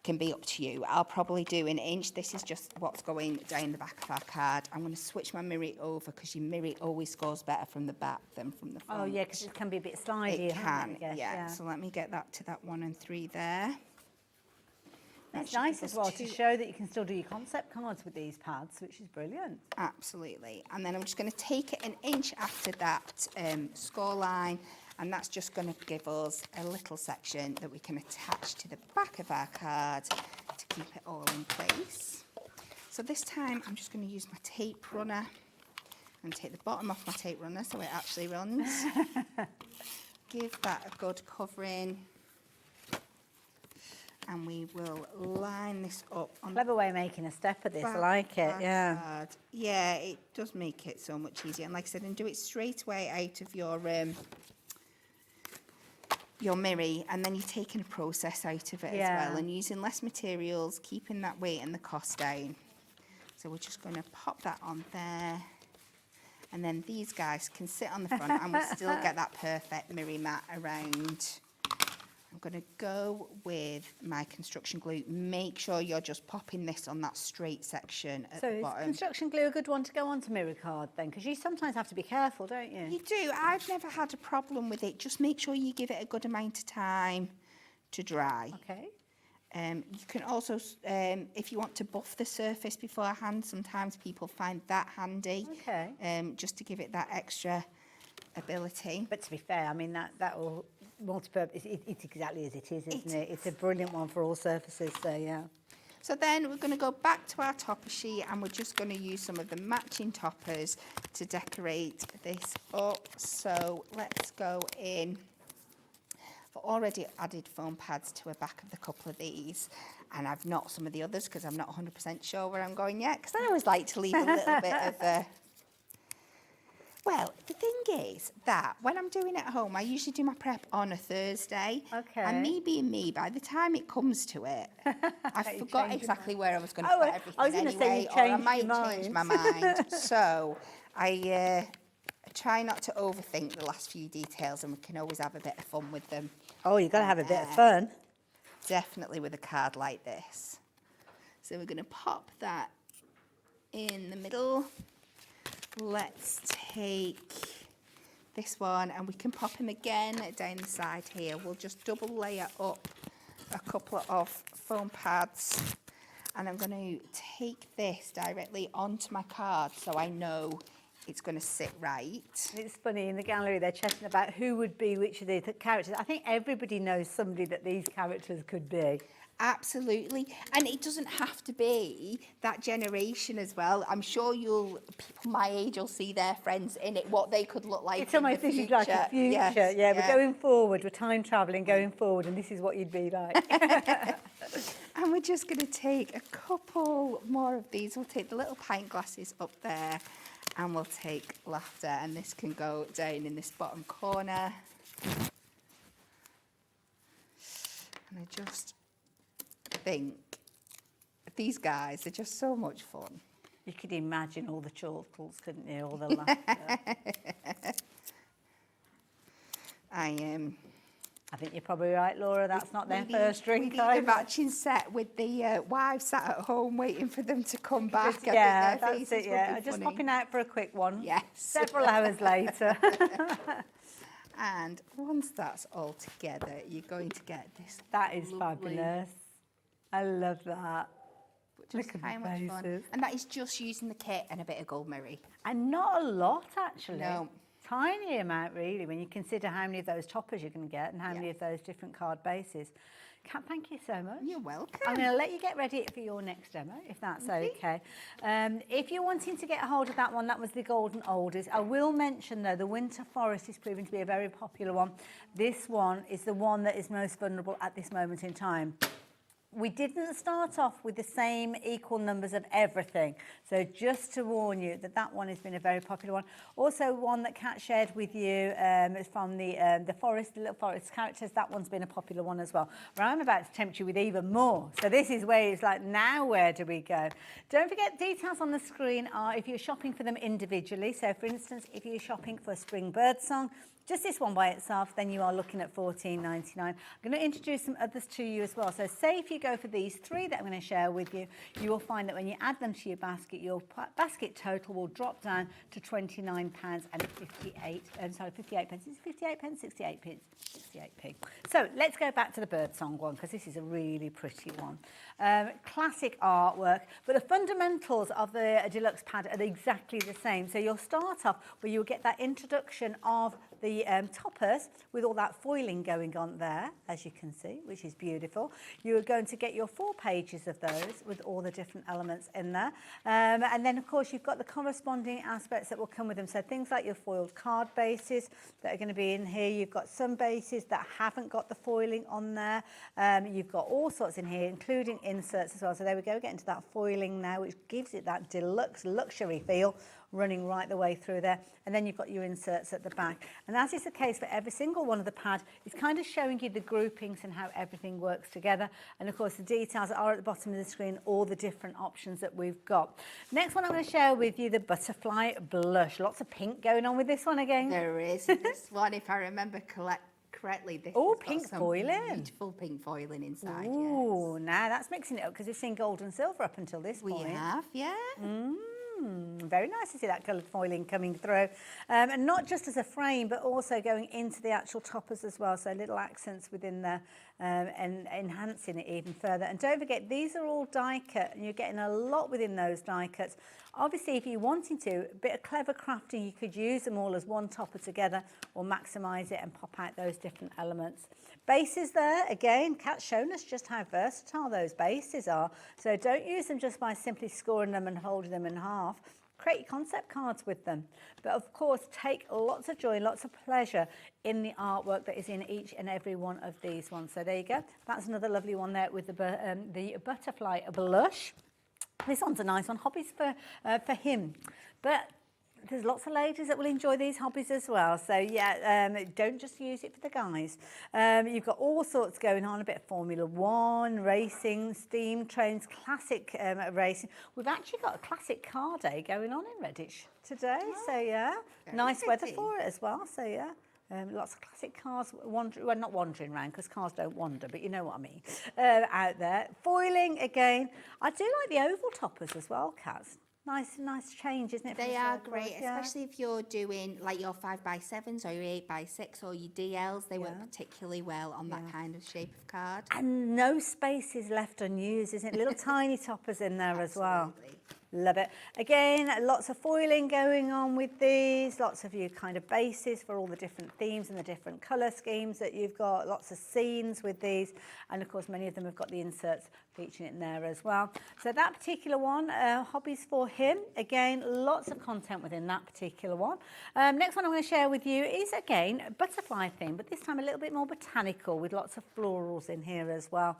can be up to you. I'll probably do 1 inch. This is just what's going down the back of our card. I'm going to switch my mirror over, because your mirror always scores better from the back than from the front. Oh yeah, because it can be a bit slidey. It can, yeah. So let me get that to that 1 and 3 there. It's nice as well to show that you can still do your concept cards with these pads, which is brilliant. Absolutely. And then I'm just going to take it 1 inch after that score line, and that's just going to give us a little section that we can attach to the back of our card to keep it all in place. So So this time I'm just going to use my tape runner and take the bottom off my tape runner so it actually runs. Give that a good covering. And we will line this up. Clever way of making a step of this, I like it, yeah. Card. Yeah, it does make it so much easier. And like I said, and do it straight away out of your mirror, and then you're taking a process out of it as well, and using less materials, keeping that weight and the cost down. So we're just going to pop that on there. And then these guys can sit on the front and we still get that perfect mirror mat around. I'm going to go with my construction glue. Make sure you're just popping this on that straight section at the bottom. So is construction glue a good one to go onto mirror card then? Because you sometimes have to be careful, don't you? You do. I've never had a problem with it. Just make sure you give it a good amount of time to dry. Okay. You can also, if you want to buff the surface beforehand, sometimes people find that handy. Okay. Just to give it that extra ability. But to be fair, I mean, that will multi-purpose, it's exactly as it is, isn't it? It's a brilliant one for all surfaces, so yeah. So then we're going to go back to our topper sheet and we're just going to use some of the matching toppers to decorate this up. So let's go in. I've already added foam pads to the back of the couple of these, and I've not some of the others because I'm not 100% sure where I'm going yet, because I always like to leave a little bit of a... Well, the thing is that when I'm doing it at home, I usually do my prep on a Thursday. Okay. And me being me, by the time it comes to it, I forgot exactly where I was going to put everything I was going to anyway, say or I might change my mind. So I try not to overthink the last few details, and we can always have a bit of fun with them. Oh, you've got to have a bit of fun. Definitely with a card like this. So we're going to pop that in the middle. Let's take this one and we can pop him again down the side here. We'll just double layer up a couple of foam pads, and I'm going to take this directly onto my card so I know it's going to sit right. It's funny, in the gallery they're chatting about who would be which of the characters. I think everybody knows somebody that these characters could be. Absolutely, and it doesn't have to be that generation as well. I'm sure people my age will see their friends in it, what they could look like. It's almost this is like a future. Yes, yeah, we're going forward, we're time travelling, going forward, and this is what you'd be like. And we're just going to take a couple more of these. We'll take the little pint glasses up there, and we'll take laughter, and this can go down in this bottom corner. And I just think these guys are just so much fun. You could imagine all the chortles, couldn't you? All the laughter. I think you're probably right, Laura. That's not their first drink. We need a matching set with the wives sat at home waiting for them to come back. Yeah, that's it. Yeah, just popping out for a quick one. Yes. Several hours later. And once that's all together, you're going to get this. That is fabulous. I love that. Look at how much fun. And that is just using the kit and a bit of gold mirror. And not a lot, actually. No. Tiny amount, really, when you consider how many of those toppers you're going to get and how many of those different card bases. Kat, thank you so much. You're welcome. I'm going to let you get ready for your next demo, if that's okay. If you're wanting to get a hold of that one, that was the Golden Oldies. I will mention, though, the Winter Forest is proving to be a very popular one. This one is the one that is most vulnerable at this moment in time. We didn't start off with the same equal numbers of everything. So just to warn you that one has been a very popular one. Also one that Kat shared with you is from the forest, the little forest characters. That one's been a popular one as well. But I'm about to tempt you with even more. So this is where it's like, now where do we go? Don't forget, details on the screen are if you're shopping for them individually. So for instance, if you're shopping for a spring birdsong, just this one by itself, then you are looking at $14.99. I'm going to introduce some others to you as well. So say if you go for these three that I'm going to share with you, you will find that when you add them to your basket basket total will drop down to £29.58. Sorry, 58 pence. Is it 58 pence? 68 pence. 68p. So let's go back to the birdsong one, because this is a really pretty one. Classic artwork, but the fundamentals of the deluxe pad are exactly the same. So you'll start off where you'll get that introduction of the toppers with all that foiling going on there, as you can see, which is beautiful. You are going to get your 4 pages of those with all the different elements in there. And then, of course, you've got the corresponding aspects that will come with them. So things like your foiled card bases that are going to be in here. You've got some bases that haven't got the foiling on there. You've got all sorts in here, including inserts as well. So there we go, get into that foiling now, which gives it that deluxe luxury feel running right the way through there. And then you've got your inserts at the back. And as is the case for every single one of the pad, it's kind of showing you the groupings and how everything works together. And of course, the details are at the bottom of the screen, all the different options that we've got. Next one, I'm going to share with you the butterfly blush. Lots of pink going on with this one again. There is. This one, if I remember correctly, this oh, has pink got some foiling. beautiful pink foiling inside. Oh, yes. Now that's mixing it up because we've seen gold and silver up until this point. We have, yeah. Very nice to see that coloured foiling coming through. And not just as a frame, but also going into the actual toppers as well. So little accents within there and enhancing it even further. And don't forget, these are all die cut and you're getting a lot within those die cuts. Obviously, if you're wanting to, a bit of clever crafting, you could use them all as one topper together or maximise it and pop out those different elements. Bases there, again, Kat's shown us just how versatile those bases are. So don't use them just by simply scoring them and folding them in half. Create your concept cards with them. But of course, take lots of joy, lots of pleasure in the artwork that is in each and every one of these ones. So there you go. That's another lovely one there with the butterfly blush. This one's a nice one, hobbies for him. But there's lots of ladies that will enjoy these hobbies as well. So yeah, don't just use it for the guys. You've got all sorts going on, a bit of Formula 1, racing, steam trains, classic racing. We've actually got a classic car day going on in Redditch today. Oh, so yeah, nice weather for it as well. So yeah. Lots of classic cars, not wandering around because cars don't wander, but you know what I mean, out there. Foiling again. I do like the oval toppers as well, Kaz. Nice change, isn't it? They are great, especially if you're doing like your 5x7s or your 8x6 or your DLs. They work particularly well on that kind of shape of card. And no spaces left unused, isn't it? Little tiny toppers in there as well. Love it. Again, lots of foiling going on with these, lots of your kind of bases for all the different themes and the different colour schemes that you've got, lots of scenes with these, and of course many of them have got the inserts featuring in there as well. So that particular one, hobbies for him, again, lots of content within that particular one. Next one I'm going to share with you is again a butterfly theme, but this time a little bit more botanical with lots of florals in here as well.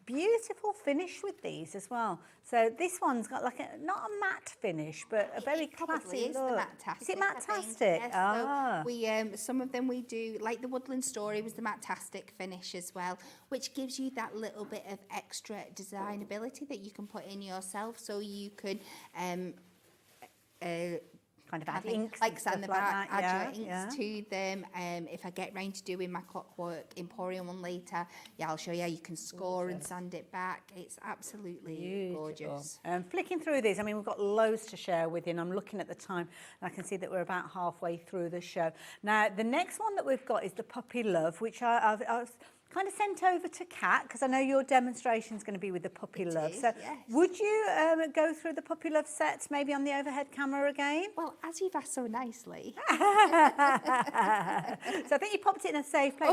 Beautiful finish with these as well. So this one's got like not a matte finish, but a very classy look. The matte-tastic, is it matte-tastic? Yes, so we some of them we do, like the Woodland Story was the matte-tastic finish as well, which gives you that little bit of extra designability that you can put in yourself, so you could kind of add inks, like sand the back, add your yeah, inks to them. If I get round to doing my Clockwork Emporium one later, I'll show you. You can score and sand it back. It's absolutely gorgeous. Flicking through these, I mean, we've got loads to share with you, and I'm looking at the time, and I can see that we're about halfway through the show. Now, the next one that we've got is the Puppy Love, which I've kind of sent over to Kat, because I know your demonstration is going to be with the Puppy Love. So would you go through the Puppy Love sets, maybe on the overhead camera again? Well, as you've asked so nicely. So I think you popped it in a safe place.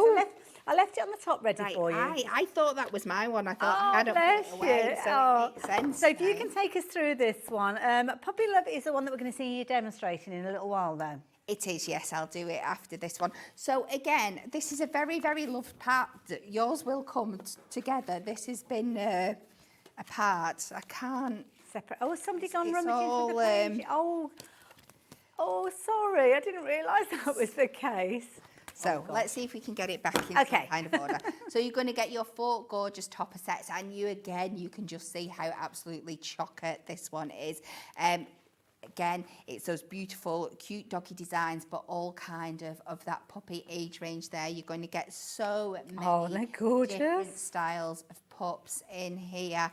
I left it on the top ready for you. I thought that was my one. I thought I hadn't put it away, so it makes sense. So if you can take us through this one. Puppy Love is the one that we're going to see you demonstrating in a little while then. It is, yes, I'll do it after this one. So again, this is a very, very loved part. Yours will come together. This has been a part. I can't... Separate. Oh, has somebody gone rummaging through the page? Oh, sorry, I didn't realise that was the case. So let's see if we can get it back in some kind of order. So you're going to get your 4 gorgeous topper sets, and you can just see how absolutely chocker this one is. Again, it's those beautiful, cute doggy designs, but all kind of that puppy age range there. You're going to get so many different styles of pups in here.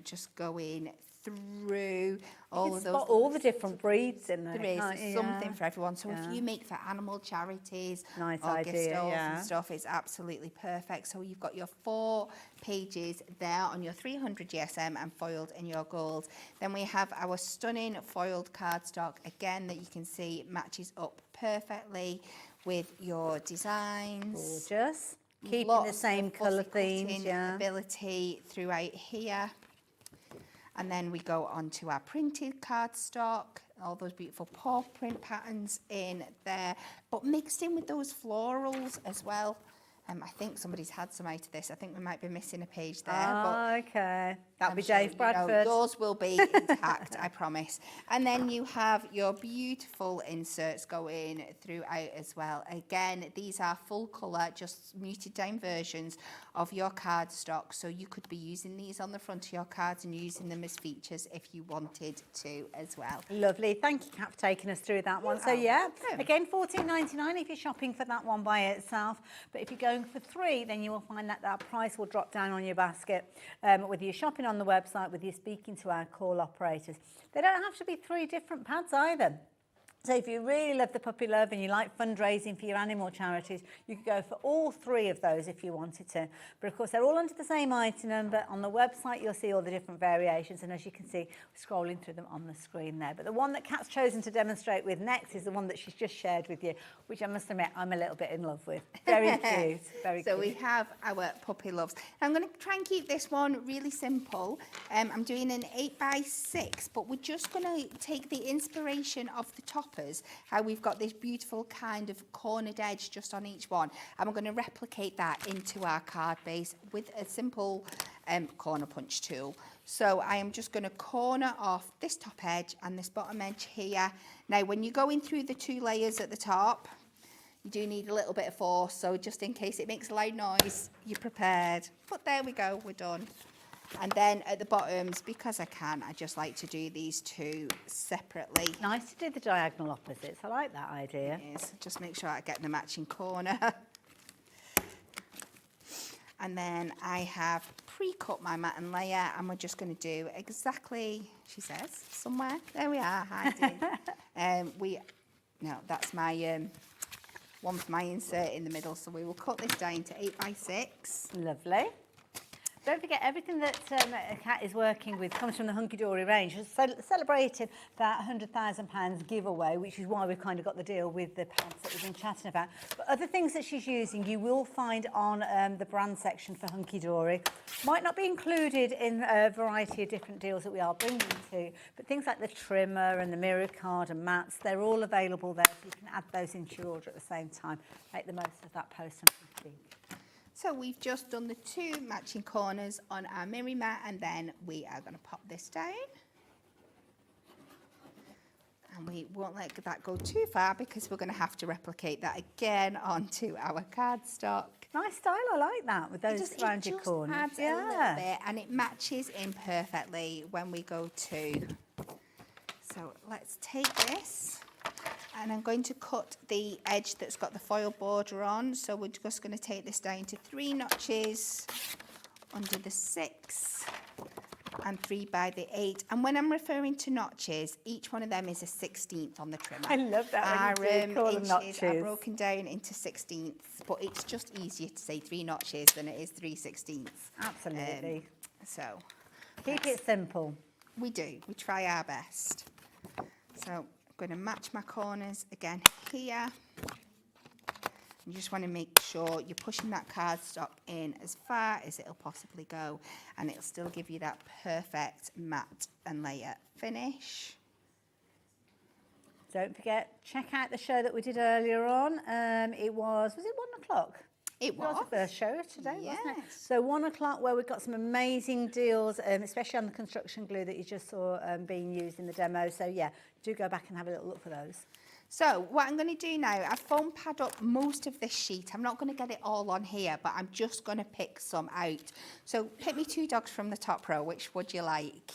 Just going through all of those. Got all the different breeds in there. There is something for everyone. So if you make for animal charities or gift stalls and stuff, it's absolutely perfect. So you've got your 4 pages there on your 300 GSM and foiled in your gold. Then we have our stunning foiled cardstock, again, that you can see matches up perfectly with your designs. Gorgeous. Keeping the same colour themes, ability throughout here. And then we go on to our printed cardstock, all those beautiful paw print patterns in there, but mixed in with those florals as well. I think somebody's had some out of this. I think we might be missing a page there. Okay. That'll be Dave Bradford. Yours will be intact, I promise. And then you have your beautiful inserts going throughout as well. Again, these are full colour, just muted down versions of your cardstock. So you could be using these on the front of your cards and using them as features if you wanted to as well. Lovely. Thank you, Kat, for taking us through that one. So yeah, again, $14.99 if you're shopping for that one by itself. But if you're going for 3, then you will find that that price will drop down on your basket. Whether you're shopping on the website, whether you're speaking to our call operators, they don't have to be 3 different pads either. So if you really love the puppy love and you like fundraising for your animal charities, you could go for all 3 of those if you wanted to. But of course, they're all under the same item number. On the website, you'll see all the different variations. And as you can see, we're scrolling through them on the screen there. But the one that Kat's chosen to demonstrate with next is the one that she's just shared with you, which I must admit, I'm a little bit in love with. Very cute, very cute. So we have our puppy loves. I'm going to try and keep this one really simple. I'm doing an 8x6, but we're just going to take the inspiration of the top, how we've got this beautiful kind of cornered edge just on each one, and we're going to replicate that into our card base with a simple corner punch tool. So I am just going to corner off this top edge and this bottom edge here. Now when you're going through the 2 layers at the top, you do need a little bit of force, so just in case it makes a loud noise, you're prepared. But there we go, we're done. And then at the bottoms, because I can, I just like to do these 2 separately. Nice to do the diagonal opposites. I like that idea. Yes, just make sure I get the matching corner. And then I have pre-cut my mat and layer, and we're just going to do exactly, she says, somewhere. There we are, hiding. No, that's my one for my insert in the middle. So we will cut this down to 8x6. Lovely. Don't forget, everything that Kat is working with comes from the Hunkydory range. We're celebrating that £100,000 giveaway, which is why we've kind of got the deal with the pads that we've been chatting about. But other things that she's using, you will find on the brand section for Hunkydory. Might not be included in a variety of different deals that we are bringing to, but things like the trimmer and the mirror card and mats, they're all available there, so you can add those into your order at the same time. Make the most of that post and complete. So we've just done the 2 matching corners on our mirror mat, and then we are going to pop this down. And we won't let that go too far because we're going to have to replicate that again onto our cardstock. Nice style, I like that, with those rounded corners. Adds a little bit, and it matches in perfectly when we go to. So let's take this. And I'm going to cut the edge that's got the foil border on. So we're just going to take this down to 3 notches under the 6 and 3 by the 8. And when I'm referring to notches, each one of them is a 16th on the trimmer. I love that. Our inches are broken down into 16ths, but it's just easier to say 3 notches than it is 3/16. Absolutely. So keep it simple. We do. We try our best. So I'm going to match my corners again here. You just want to make sure you're pushing that cardstock in as far as it'll possibly go, and it'll still give you that perfect matte and layer finish. Don't forget, check out the show that we did earlier on. Was it 1 o'clock? It was. the first show today, yes. wasn't it? So 1 o'clock, where we've got some amazing deals, especially on the construction glue that you just saw being used in the demo. So yeah, do go back and have a little look for those. So what I'm going to do now, I've foam pad up most of this sheet. I'm not going to get it all on here, but I'm just going to pick some out. So pick me 2 dogs from the top row. Which would you like?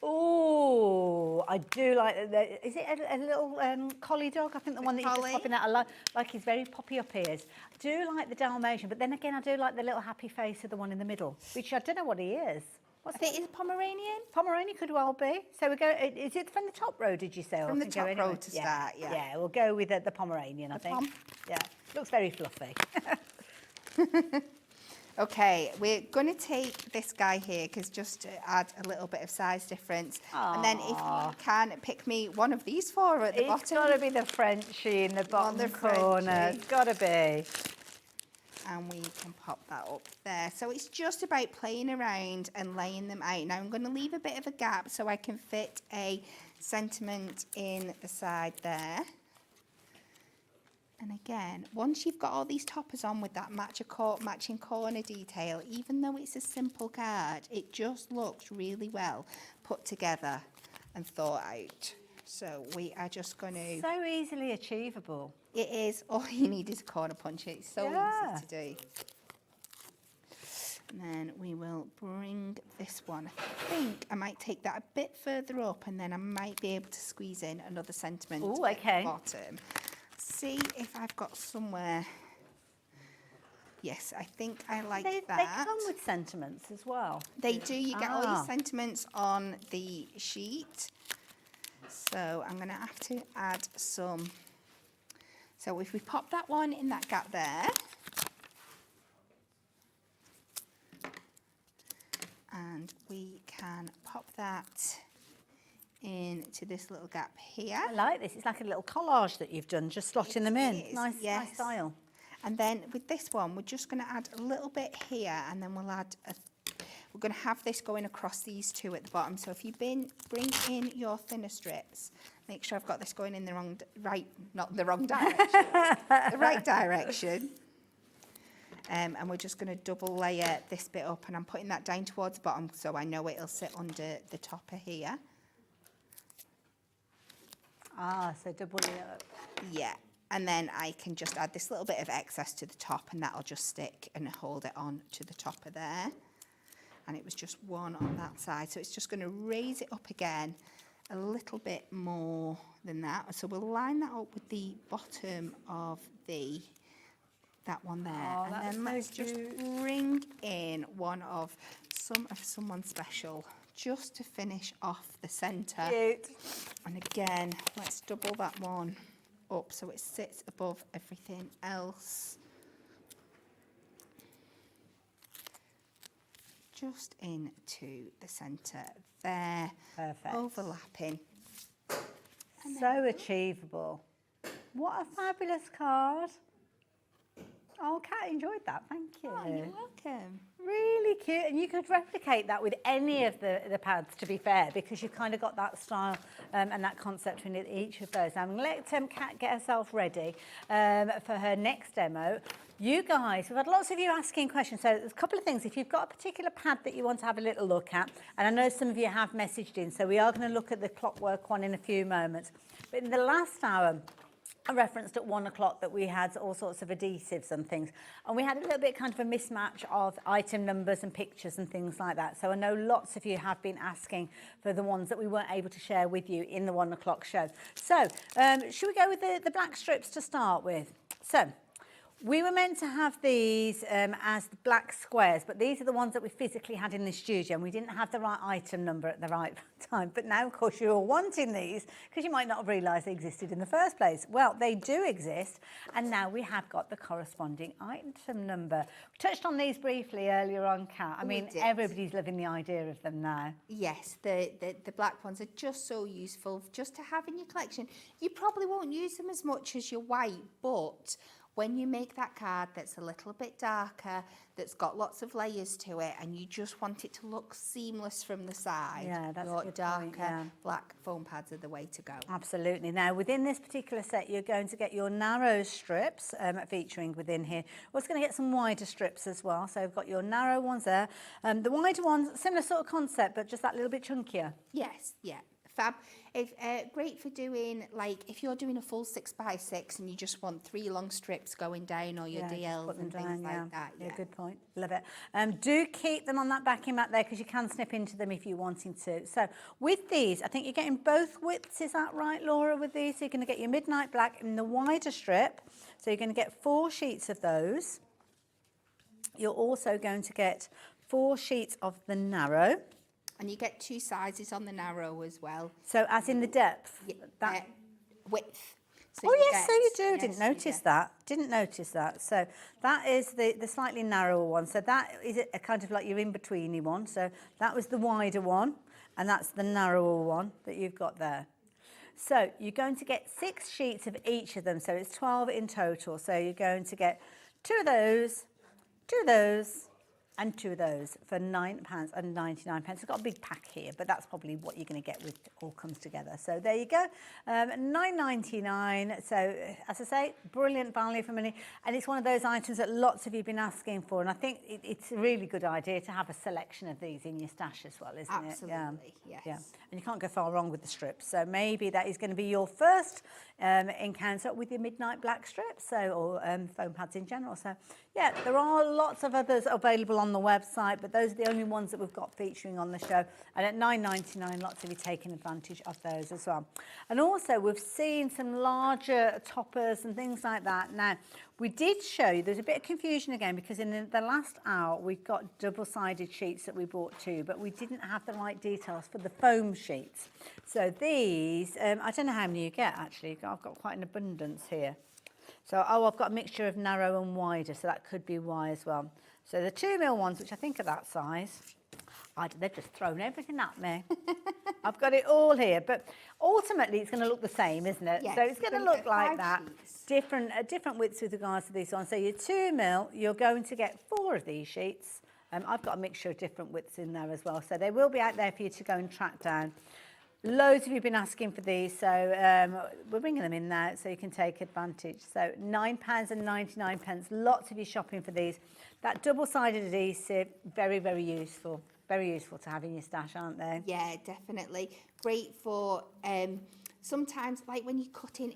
Oh, I do like that. Is it a little collie dog? I think the one that you're just popping out, like his very poppy up ears. I do like the Dalmatian, but then again, I do like the little happy face of the one in the middle, which I don't know what he is. I think it's Pomeranian. Pomeranian could well be. So we go, is it from the top row, did you say? From the top row to start, yeah. Yeah, we'll go with the Pomeranian, I think. Yeah, looks very fluffy. Okay, we're going to take this guy here because just to add a little bit of size difference. Aww. And then if you can pick me one of these four at the bottom. It's got to be the Frenchie in the bottom corner. It's got to be. And we can pop that up there. So it's just about playing around and laying them out. Now I'm going to leave a bit of a gap so I can fit a sentiment in the side there. And again, once you've got all these toppers on with that matching corner detail, even though it's a simple card, it just looks really well put together and thought out. So we are just going to... So easily achievable. It is. All you need is a corner punch. It's so easy to do. And then we will bring this one. I think I might take that a bit further up and then I might be able to squeeze in another sentiment at the bottom. See if I've got somewhere... Yes, I think I like that. They come with sentiments as well. They do. You get all your sentiments on the sheet. So I'm going to have to add some. So if we pop that one in that gap there. And we can pop that into this little gap here. I like this. It's like a little collage that you've done, just slotting them in. Nice style. And then with this one, we're just going to add a little bit here and then we'll add we're going to have this going across these two at the bottom. So if you bring in your thinner strips, make sure I've got this going in the not the wrong direction, the right direction. And we're just going to double layer this bit up and I'm putting that down towards the bottom so I know it'll sit under the topper here. So double layer up. Yeah. And then I can just add this little bit of excess to the top and that'll just stick and hold it on to the topper there. And it was just one on that side. So it's just going to raise it up again a little bit more than that. So we'll line that up with the bottom of that one there. And then let's just bring in one of someone special just to finish off the centre. Cute. And again, let's double that one up so it sits above everything else. Just into the centre there. Perfect. Overlapping. So achievable. What a fabulous card. Oh, Kat enjoyed that. Thank you. Oh, you're welcome. Really cute. And you could replicate that with any of the pads, to be fair, because you've kind of got that style and that concept in each of those. Now, I'm going to let Kat get herself ready for her next demo. You guys, we've had lots of you asking questions. So there's a couple of things. If you've got a particular pad that you want to have a little look at, and I know some of you have messaged in, so we are going to look at the clockwork one in a few moments. But in the last hour, I referenced at 1 o'clock that we had all sorts of adhesives and things, and we had a little bit kind of a mismatch of item numbers and pictures and things like that. So I know lots of you have been asking for the ones that we weren't able to share with you in the 1 o'clock show. So should we go with the black strips to start with? So we were meant to have these as black squares, but these are the ones that we physically had in the studio, and we didn't have the right item number at the right time. But now, of course, you're all wanting these because you might not have realised they existed in the first place. Well, they do exist, and now we have got the corresponding item number. We touched on these briefly earlier on, Kat. I mean, everybody's loving the idea of them now. Yes, the black ones are just so useful just to have in your collection. You probably won't use them as much as your white, but when you make that card that's a little bit darker, that's got lots of layers to it, and you just want it to look seamless from the side, your darker black foam pads are the way to go. Absolutely. Now, within this particular set, you're going to get your narrow strips featuring within here. We're also going to get some wider strips as well. So we've got your narrow ones there. The wider ones, similar sort of concept, but just that little bit chunkier. Yes, yeah. Fab. It's great for doing, like, if you're doing a full 6x6 and you just want 3 long strips going down, or your DLs and things like that. Yeah, good point. Love it. Do keep them on that backing mat there because you can snip into them if you're wanting to. So with these, I think you're getting both widths. Is that right, Laura, with these? So you're going to get your midnight black in the wider strip. So you're going to get 4 sheets of those. You're also going to get 4 sheets of the narrow. And you get 2 sizes on the narrow as well. So as in the depth? Yeah, width. So oh, yes, get, so you do. yes, Didn't notice that. Didn't notice that. So that is the slightly narrower one. So that is a kind of like your in-betweeny one. So that was the wider one, and that's the narrower one that you've got there. So you're going to get 6 sheets of each of them. So it's 12 in total. So you're going to get 2 of those, 2 of those, and 2 of those for £9.99. It's got a big pack here, but that's probably what you're going to get with it all comes together. So there you go, £9.99. So as I say, brilliant value for money, and it's one of those items that lots of you have been asking for, and I think it's a really good idea to have a selection of these in your stash as well, isn't it? Absolutely, yes. Yeah, and you can't go far wrong with the strips. So maybe that is going to be your first encounter with your midnight black strips, or foam pads in general. So yeah, there are lots of others available on the website, but those are the only ones that we've got featuring on the show. And at £9.99, lots of you taking advantage of those as well. And also, we've seen some larger toppers and things like that. Now, we did show you, there's a bit of confusion again, because in the last hour, we've got double-sided sheets that we brought too, but we didn't have the right details for the foam sheets. So these, I don't know how many you get, actually. I've got quite an abundance here. So, I've got a mixture of narrow and wider, so that could be why as well. So the 2mm ones, which I think are that size, they've just thrown everything at me. I've got it all here, but ultimately it's going to look the same, isn't it? Yes, so it's going to look like that. Different widths with regards to these ones. So your 2mm, you're going to get 4 of these sheets. I've got a mixture of different widths in there as well, so they will be out there for you to go and track down. Loads of you have been asking for these, so we're bringing them in now so you can take advantage. So £9.99. Lots of you shopping for these. That double-sided adhesive, very, very useful. Very useful to have in your stash, aren't they? Yeah, definitely. Great for sometimes, like when you cut in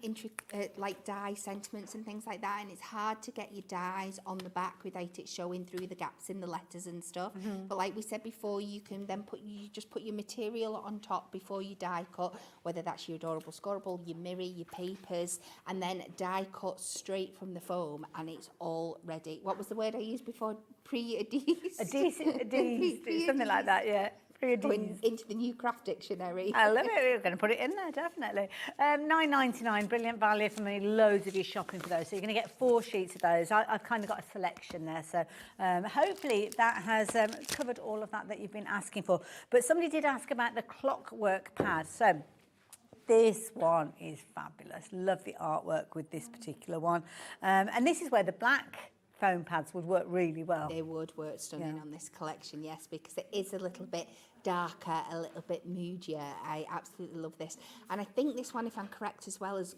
like die sentiments and things like that, and it's hard to get your dies on the back without it showing through the gaps in the letters and stuff. But like we said before, you can then just put your material on top before you die cut, whether that's your adorable scorable, your mirror, your papers, and then die cut straight from the foam, and it's all ready. What was the word I used before? Pre-adhese? Adhese, something like that, yeah. Into the new craft dictionary. I love it. We're going to put it in there, definitely. £9.99, brilliant value for me. Loads of you shopping for those. So you're going to get 4 sheets of those. I've kind of got a selection there. So hopefully that has covered all of that you've been asking for. But somebody did ask about the clockwork pad. So this one is fabulous. Love the artwork with this particular one. And this is where the black foam pads would work really well. They would work stunning on this collection, yes, because it is a little bit darker, a little bit moodier. I absolutely love this. And I think this one, if I'm correct as well, it's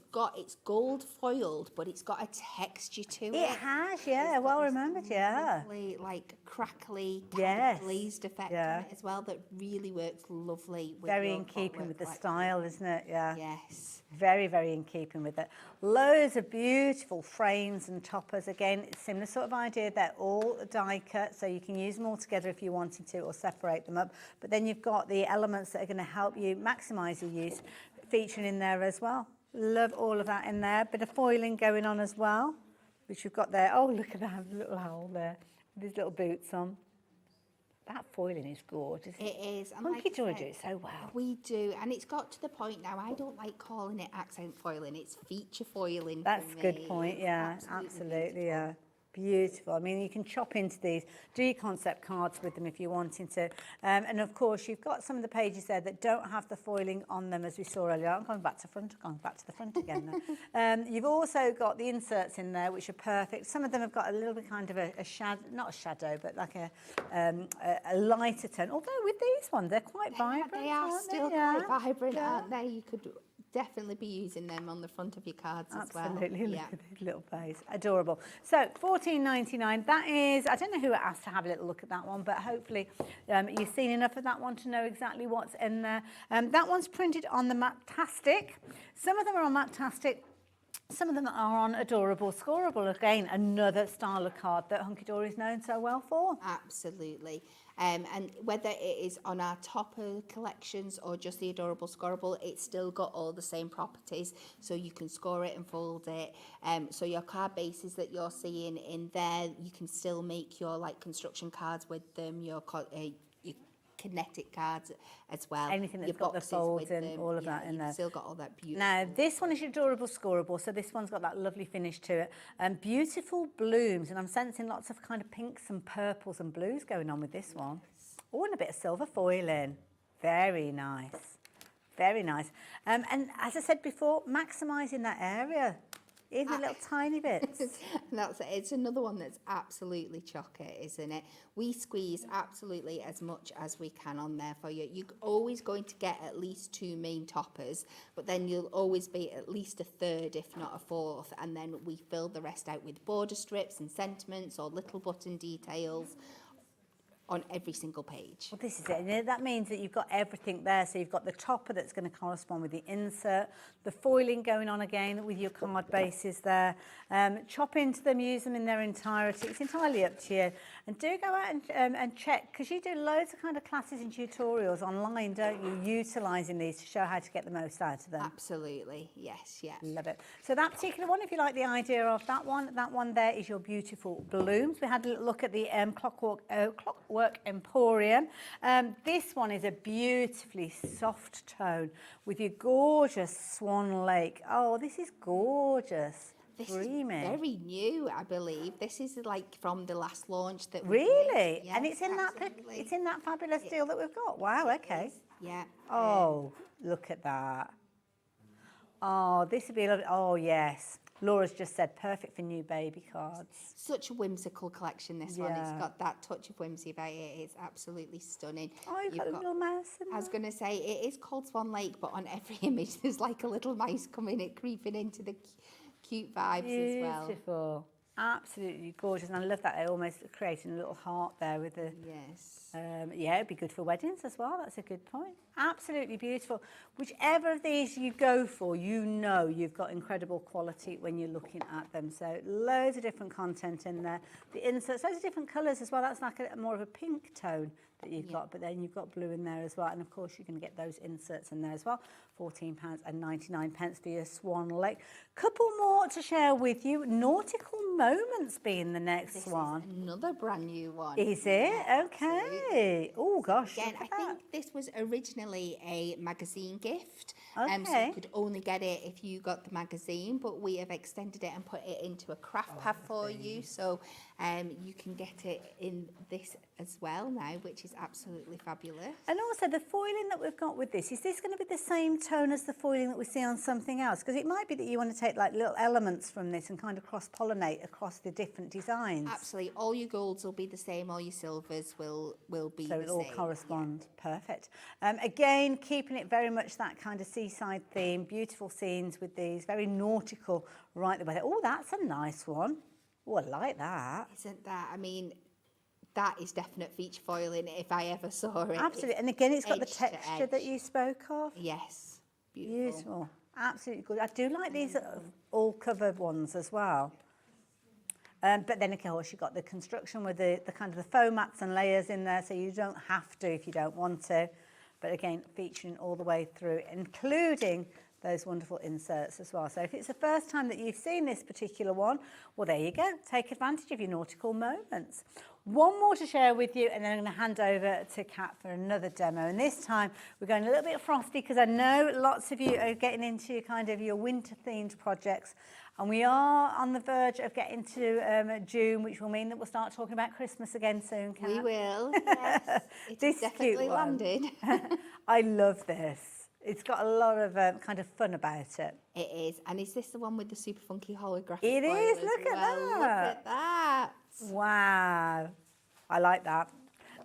gold foiled, but it's got a texture to it. It has, yeah, well remembered, yeah. Lovely, like crackly, kind of glazed effect on it as well that really works lovely. With very in keeping with the style, isn't it? Yeah. Yes. Very, very in keeping with it. Loads of beautiful frames and toppers. Again, it's similar sort of idea. They're all die cut, so you can use them all together if you wanted to, or separate them up. But then you've got the elements that are going to help you maximise your use featuring in there as well. Love all of that in there. Bit of foiling going on as well, which you've got there. Oh, look at that little owl there with his little boots on. That foiling is gorgeous. It is. Hunkydory do it so well. We do, and it's got to the point now, I don't like calling it accent foiling, it's feature foiling. That's a good point, yeah, absolutely, yeah. Beautiful. I mean, you can chop into these, do your concept cards with them if you're wanting to. And of course, you've got some of the pages there that don't have the foiling on them, as we saw earlier. I'm going back to the front again now. You've also got the inserts in there, which are perfect. Some of them have got a little bit kind of a shadow, not a shadow, but like a lighter tone. Although with these ones, they're quite vibrant. They are still quite vibrant, aren't they? You could definitely be using them on the front of your cards as well. Absolutely, look at this little face. Adorable. So £14.99, that is, I don't know who it asked to have a little look at that one, but hopefully you've seen enough of that one to know exactly what's in there. That one's printed on the Matastic. Some of them are on Matastic. Some of them are on Adorable Scoreable. Again, another style of card that Hunkydory is known so well for. Absolutely. And whether it is on our topper collections or just the Adorable Scoreable, it's still got all the same properties. So you can score it and fold it. So your card bases that you're seeing in there, you can still make your like construction cards with them, your kinetic cards as well. Anything that's your got the boxes folds with and them. all of that in there. Still got all that beautiful. Now, this one is your Adorable Scoreable, so this one's got that lovely finish to it. Beautiful blooms, and I'm sensing lots of kind of pinks and purples and blues going on with this one. Oh, and a bit of silver foiling. Very nice. Very nice. And as I said before, maximising that area. Even the little tiny bits. That's it. It's another one that's absolutely chocker, isn't it? We squeeze absolutely as much as we can on there for you. You're always going to get at least 2 main toppers, but then you'll always be at least a third, if not a fourth, and then we fill the rest out with border strips and sentiments or little button details on every single page. Well, this is it. And that means that you've got everything there. So you've got the topper that's going to correspond with the insert, the foiling going on again with your card bases there. Chop into them, use them in their entirety. It's entirely up to you. And do go out and check, because you do loads of kind of classes and tutorials online, don't you, utilising these to show how to get the most out of them. Absolutely, yes, yeah. Love it. So that particular one, if you like the idea of that one there is your beautiful blooms. We had a little look at the Clockwork Emporium. This one is a beautifully soft tone with your gorgeous Swan Lake. Oh, this is gorgeous. This Dreamy. is very new, I believe. This is like from the last launch that we did. Yes, and it's in that fabulous deal that we've got. Wow, okay. Yeah. Oh, look at that. Oh, this would be lovely. Oh, yes. Laura's just said perfect for new baby cards. Such a whimsical collection, this one. It's got that touch of whimsy about it. It's absolutely stunning. Oh, you've got a little mouse in there. I was going to say, it is called Swan Lake, but on every image there's like a little mouse creeping into the cute vibes as well. Beautiful. Absolutely gorgeous. And I love that. They're almost creating a little heart there with the... Yes. Yeah, it'd be good for weddings as well. That's a good point. Absolutely beautiful. Whichever of these you go for, you know you've got incredible quality when you're looking at them. So loads of different content in there. The inserts, loads of different colours as well. That's like more of a pink tone that you've got, but then you've got blue in there as well. And of course you can get those inserts in there as well. £14.99 for your Swan Lake. Couple more to share with you. Nautical Moments being the next one. Is another brand new one. Is it? Yeah, okay. Oh gosh. Again, I think this was originally a magazine gift. Okay. So you could only get it if you got the magazine, but we have extended it and put it into a craft pad for you. So you can get it in this as well now, which is absolutely fabulous. And also the foiling that we've got with this, is this going to be the same tone as the foiling that we see on something else? Because it might be that you want to take like little elements from this and kind of cross-pollinate across the different designs. Absolutely. All your golds will be the same, all your silvers will be the same. So it'll all correspond. Yeah. Perfect. Again, keeping it very much that kind of seaside theme, beautiful scenes with these, very nautical right the way. Oh, that's a nice one. Oh, I like that. Isn't that? I mean, that is definite feature foiling if I ever saw it. Absolutely. And again, it's got the texture that you spoke of. Yes. Beautiful. Absolutely good. I do like these all covered ones as well. But then, of course, you've got the construction with the kind of the foam mats and layers in there, so you don't have to if you don't want to. But again, featuring all the way through, including those wonderful inserts as well. So if it's the first time that you've seen this particular one, well, there you go. Take advantage of your nautical moments. One more to share with you, and then I'm going to hand over to Kat for another demo. And this time we're going a little bit frosty because I know lots of you are getting into kind of your winter-themed projects. And we are on the verge of getting to June, which will mean that we'll start talking about Christmas again soon, Kat. We will, yes. It's definitely landed. I love this. It's got a lot of kind of fun about it. It is. And is this the one with the super funky holographic It is. foil Look as at well? that. Look at that. Wow. I like that.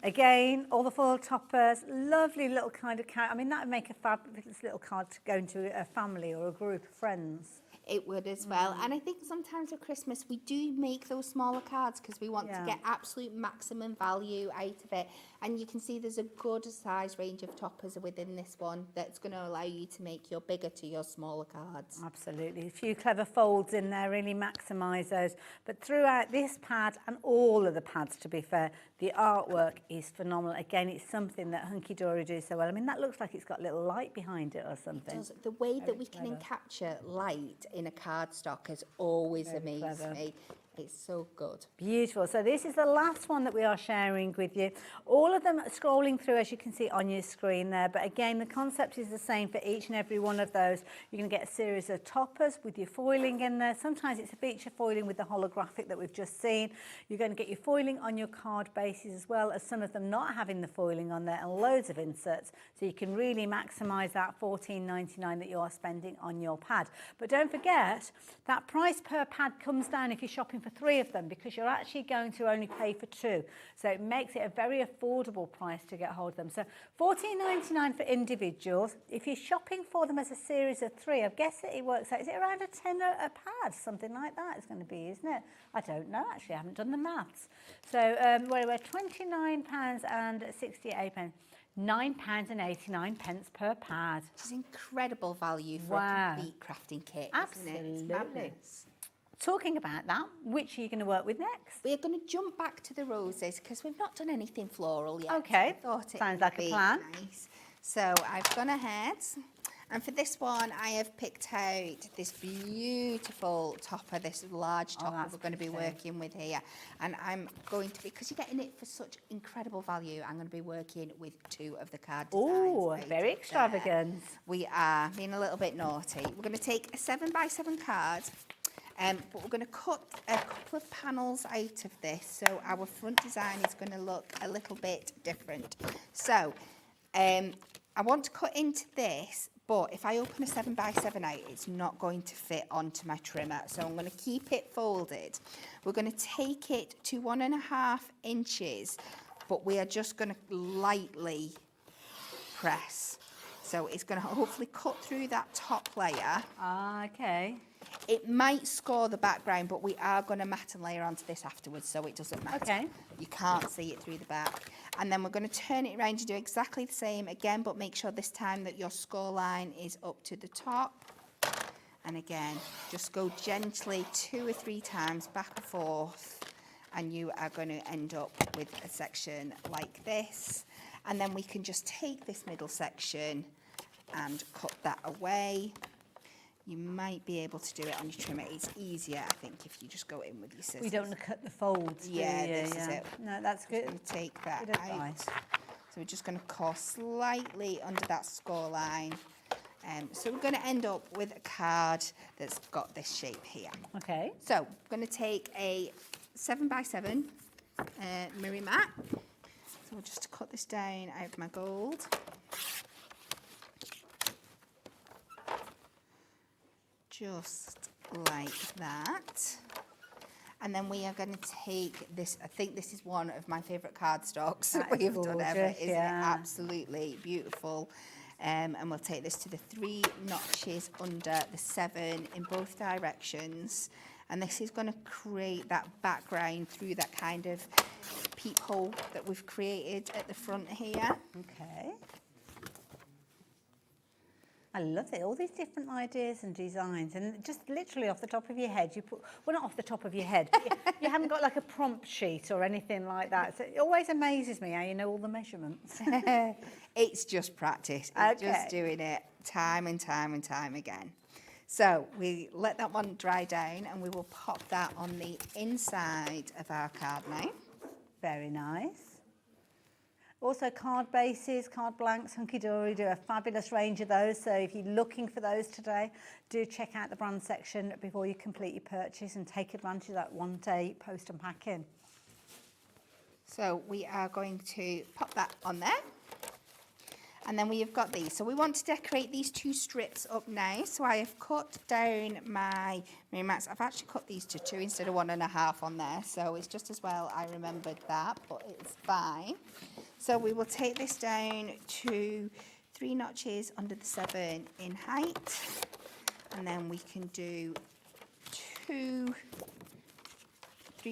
Again, all the foil toppers, lovely little kind of card. I mean, that would make a fabulous little card to go into a family or a group of friends. It would as well. And I think sometimes at Christmas we do make those smaller cards because we want to get absolute maximum value out of it. And you can see there's a good size range of toppers within this one that's going to allow you to make your bigger to your smaller cards. Absolutely. A few clever folds in there, really maximise those. But throughout this pad and all of the pads, to be fair, the artwork is phenomenal. Again, it's something that Hunkydory do so well. I mean, that looks like it's got a little light behind it or something. It does. The way that we can capture light in a cardstock has always amazed me. It's so good. Beautiful. So this is the last one that we are sharing with you. All of them are scrolling through, as you can see on your screen there. But again, the concept is the same for each and every one of those. You're going to get a series of toppers with your foiling in there. Sometimes it's a feature foiling with the holographic that we've just seen. You're going to get your foiling on your card bases as well as some of them not having the foiling on there, and loads of inserts. So you can really maximise that $14.99 that you are spending on your pad. But don't forget, that price per pad comes down if you're shopping for 3 of them, because you're actually going to only pay for 2. So it makes it a very affordable price to get hold of them. So $14.99 for individuals. If you're shopping for them as a series of 3, I guess that it works out. Is it around a £10 a pad? Something like that it's going to be, isn't it? I don't know, actually. I haven't done the maths. So we're £29.68. £9.89 per pad. Which is incredible value for a complete crafting kit, isn't it? It's madness. Talking about that, which are you going to work with next? We're going to jump back to the roses because we've not done anything floral yet. Okay, so I thought sounds like a plan. Nice. So I've gone ahead, and for this one I have picked out this beautiful topper, this large topper we're going to be working with here. And I'm going to, because you're getting it for such incredible value, I'm going to be working with 2 of the card designs. Oh, very extravagant. We are being a little bit naughty. We're going to take a 7x7 card. But we're going to cut a couple of panels out of this, so our front design is going to look a little bit different. So I want to cut into this, but if I open a 7x7 out, it's not going to fit onto my trimmer. So I'm going to keep it folded. We're going to take it to 1.5 inches, but we are just going to lightly press. So it's going to hopefully cut through that top layer. Ah, okay. It might score the background, but we are going to mat and layer onto this afterwards, so it doesn't matter. Okay. You can't see it through the back. And then we're going to turn it around and do exactly the same again, but make sure this time that your score line is up to the top. And again, just go gently 2 or 3 times back and forth, and you are going to end up with a section like this. And then we can just take this middle section and cut that away. You might be able to do it on your trimmer. It's easier, I think, if you just go in with your scissors. We don't want to cut the folds. Yeah, this is it. No, that's good. Just going to take that out. So we're just going to cut slightly under that score line. So we're going to end up with a card that's got this shape here. Okay. So I'm going to take a 7x7 mirror mat. So we'll just cut this down out of my gold. Just like that. And then we are going to take this, I think this is one of my favourite cardstocks that we have done ever. Isn't it absolutely beautiful? And we'll take this to the 3 notches under the 7 in both directions. And this is going to create that background through that kind of peephole that we've created at the front here. Okay. I love it, all these different ideas and designs, and just literally off the top of your head, you put, well, not off the top of your head, but you haven't got like a prompt sheet or anything like that. So it always amazes me how you know all the measurements. It's just practice. It's just doing it time and time and time again. So we let that one dry down and we will pop that on the inside of our card now. Very nice. Also card bases, card blanks, Hunkydory do a fabulous range of those. So if you're looking for those today, do check out the brand section before you complete your purchase and take advantage of that 1-day post and pack in. So we are going to pop that on there. And then we have got these. So we want to decorate these 2 strips up now. So I have cut down my mirror mats. I've actually cut these to 2 instead of 1.5 on there. So it's just as well I remembered that, but it's fine. So we will take this down to 3 notches under the 7 in height. And then we can do 3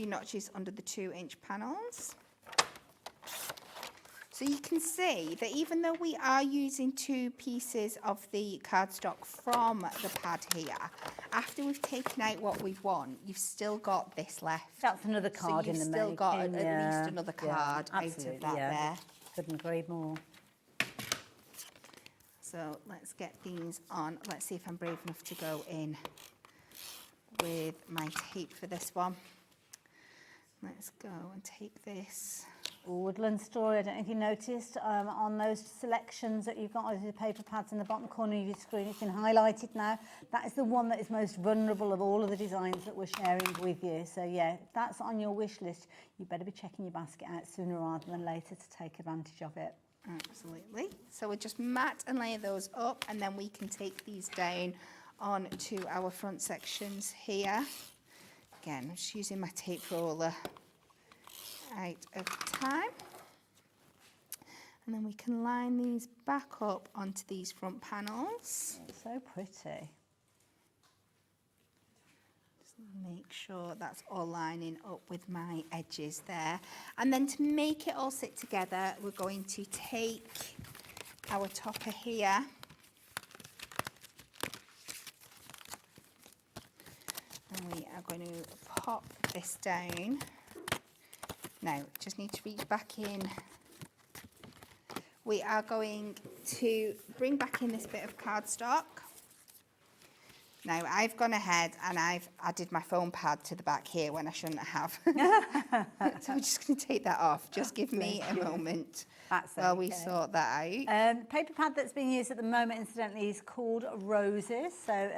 notches under the 2-inch panels. So you can see that even though we are using 2 pieces of the cardstock from the pad here, after we've taken out what we want, you've still got this left. That's another card in the making. So you've still got at least another card out of that there. Couldn't agree more. So let's get these on. Let's see if I'm brave enough to go in with my tape for this one. Let's go and take this. Woodland Story, I don't know if you noticed on those selections that you've got, the paper pads in the bottom corner of your screen, it's been highlighted now. That is the one that is most vulnerable of all of the designs that we're sharing with you. So yeah, if that's on your wish list, you better be checking your basket out sooner rather than later to take advantage of it. Absolutely. So we'll just mat and layer those up, and then we can take these down onto our front sections here. Again, I'm just using my tape roller out of time. And then we can line these back up onto these front panels. So pretty. Just make sure that's all lining up with my edges there. And then to make it all sit together, we're going to take our topper here. And we are going to pop this down. Now, just need to reach back in. We are going to bring back in this bit of cardstock. Now, I've gone ahead and I've added my foam pad to the back here when I shouldn't have. So I'm just going to take that off. Just give me a moment while we sort that out. Paper pad that's being used at the moment, incidentally, is called Roses. So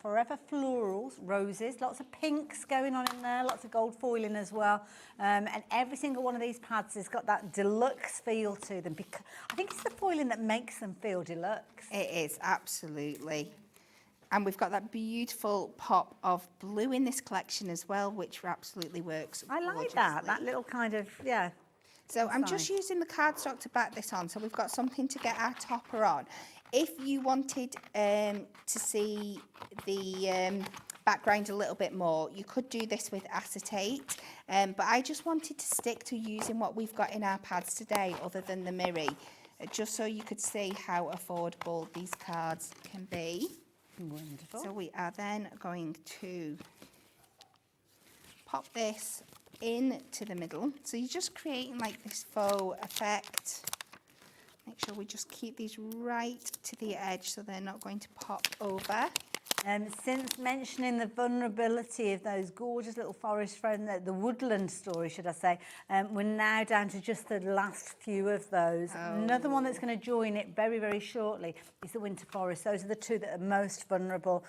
Forever Florals, Roses. Lots of pinks going on in there, lots of gold foiling as well. And every single one of these pads has got that deluxe feel to them. Because I think it's the foiling that makes them feel deluxe. It is, absolutely. And we've got that beautiful pop of blue in this collection as well, which absolutely works. I like that little kind of, yeah. So I'm just using the cardstock to back this on. So we've got something to get our topper on. If you wanted to see the background a little bit more, you could do this with acetate. But I just wanted to stick to using what we've got in our pads today, other than the Miri, just so you could see how affordable these cards can be. Wonderful. So we are then going to pop this into the middle. So you're just creating like this faux effect. Make sure we just keep these right to the edge so they're not going to pop over. Since mentioning the vulnerability of those gorgeous little forest friends, the Woodland Story, should I say, we're now down to just the last few of those. Another one that's going to join it very, very shortly is the Winter Forest. Those are the two that are most vulnerable.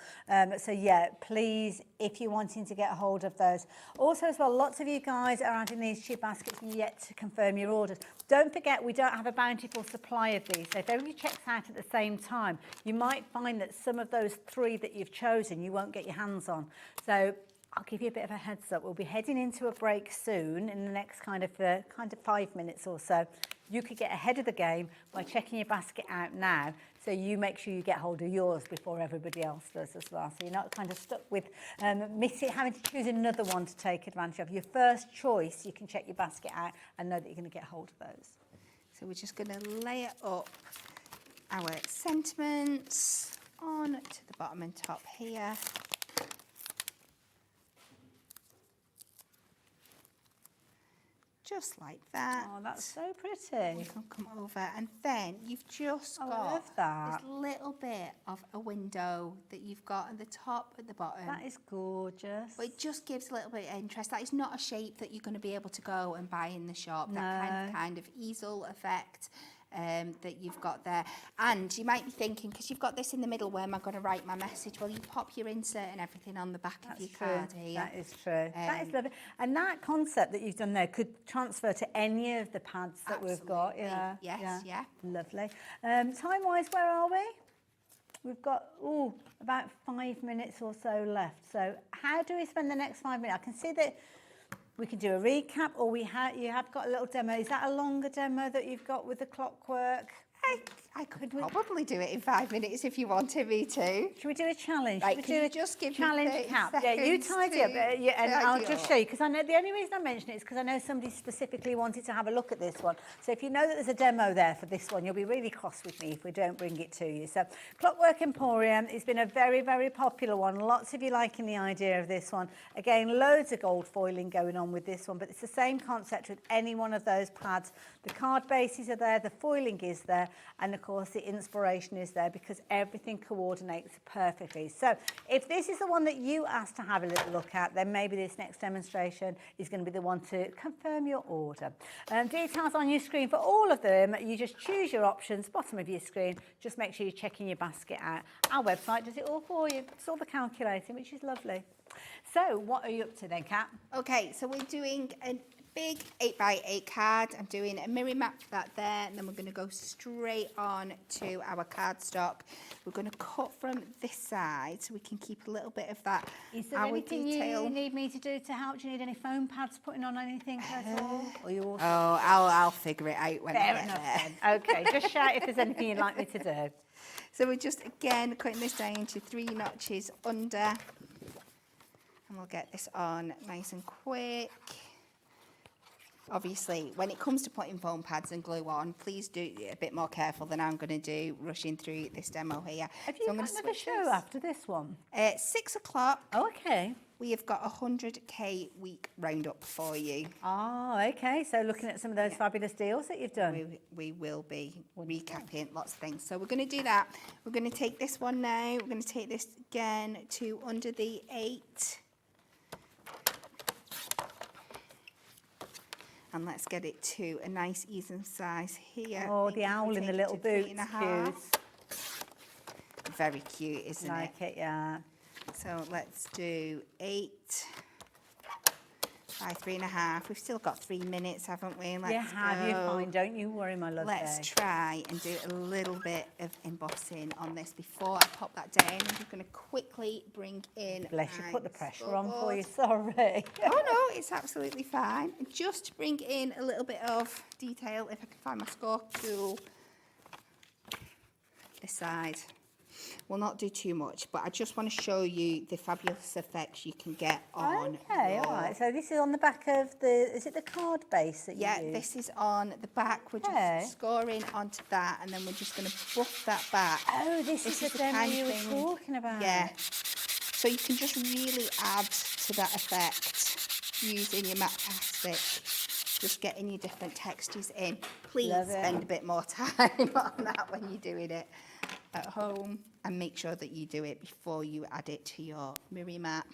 So yeah, please, if you're wanting to get a hold of those. Also as well, lots of you guys are adding these to your baskets and yet to confirm your orders. Don't forget, we don't have a bountiful supply of these. So if everybody checks out at the same time, you might find that some of those 3 that you've chosen, you won't get your hands on. So I'll give you a bit of a heads up. We'll be heading into a break soon in the next kind of 5 minutes or so. You could get ahead of the game by checking your basket out now, so you make sure you get hold of yours before everybody else does as well. So you're not kind of stuck with having to choose another one to take advantage of. Your first choice, you can check your basket out and know that you're going to get hold of those. So we're just going to layer up our sentiments on to the bottom and top here. Just like that. Oh, that's so pretty. We can come over, and then you've just got this little bit of a window that you've got at the top, at the bottom. That is gorgeous. But it just gives a little bit of interest. That is not a shape that you're going to be able to go and buy in the shop. No. That kind of easel effect that you've got there. And you might be thinking, because you've got this in the middle, where am I going to write my message? Well, you pop your insert and everything on the back of your card here. That is true. That is lovely. And that concept that you've done there could transfer to any of the pads that we've got. Yeah. Yes, yeah. Lovely. Time-wise, where are we? We've got, about 5 minutes or so left. So how do we spend the next 5 minutes? I can see that we can do a recap, or you have got a little demo. Is that a longer demo that you've got with the clockwork? I could probably do it in 5 minutes if you wanted me to. Should we do a challenge? Right, Should can we do you a just give me challenge 30 cap? Yeah, you seconds tidy up, and I'll tidy just up. show you, because I know the only reason I mention it is because I know somebody specifically wanted to have a look at this one. So if you know that there's a demo there for this one, you'll be really cross with me if we don't bring it to you. So Clockwork Emporium has been a very, very popular one. Lots of you liking the idea of this one. Again, loads of gold foiling going on with this one, but it's the same concept with any one of those pads. The card bases are there, the foiling is there, and of course the inspiration is there because everything coordinates perfectly. So if this is the one that you asked to have a little look at, then maybe this next demonstration is going to be the one to confirm your order. Details on your screen for all of them. You just choose your options, bottom of your screen. Just make sure you're checking your basket out. Our website does it all for you. It's all the calculating, which is lovely. So what are you up to then, Kat? Okay, so we're doing a big 8x8 card. I'm doing a mirror map for that there, and then we're going to go straight on to our cardstock. We're going to cut from this side so we can keep a little bit of that. Is there anything you need me to do to help? Do you need any foam pads putting on anything at all? Or you all... Oh, I'll figure it out when I get there. Then. Okay, just shout if there's anything you'd like me to do. So we're just, again, cutting this down to 3 notches under. And we'll get this on nice and quick. Obviously, when it comes to putting foam pads and glue on, please do a bit more careful than I'm going to do, rushing through this demo here. Have you got another show after this one? 6 o'clock. Oh, okay. We have got a 100k week roundup for you. Oh, okay. So looking at some of those fabulous deals that you've done. We will be recapping lots of things. So we're going to do that. We're going to take this one now. We're going to take this again to under the 8. And let's get it to a nice even size here. Oh, the owl in the little boots. Cute. Very cute, isn't it? Like it, yeah. So let's do 8 by 3.5. We've still got 3 minutes, haven't we? Let's You're fine. Don't you worry, my love. Let's try and do a little bit of embossing on this before I pop that down. I'm just going to quickly bring in. Bless you, put the pressure on for you. Sorry. Oh no, it's absolutely fine. And just to bring in a little bit of detail, if I can find my score tool. This side. We'll not do too much, but I just want to show you the fabulous effects you can get on. Okay, all right. So this is on the back of is it the card base that you use? Yeah, this is on the back. We're just scoring onto that, and then we're just going to buff that back. Oh, this is the demo you were talking about. Yeah. So you can just really add to that effect using your matte plastic. Just getting your different textures in. Please spend a bit more time on that when you're doing it at home, and make sure that you do it before you add it to your mirror mat.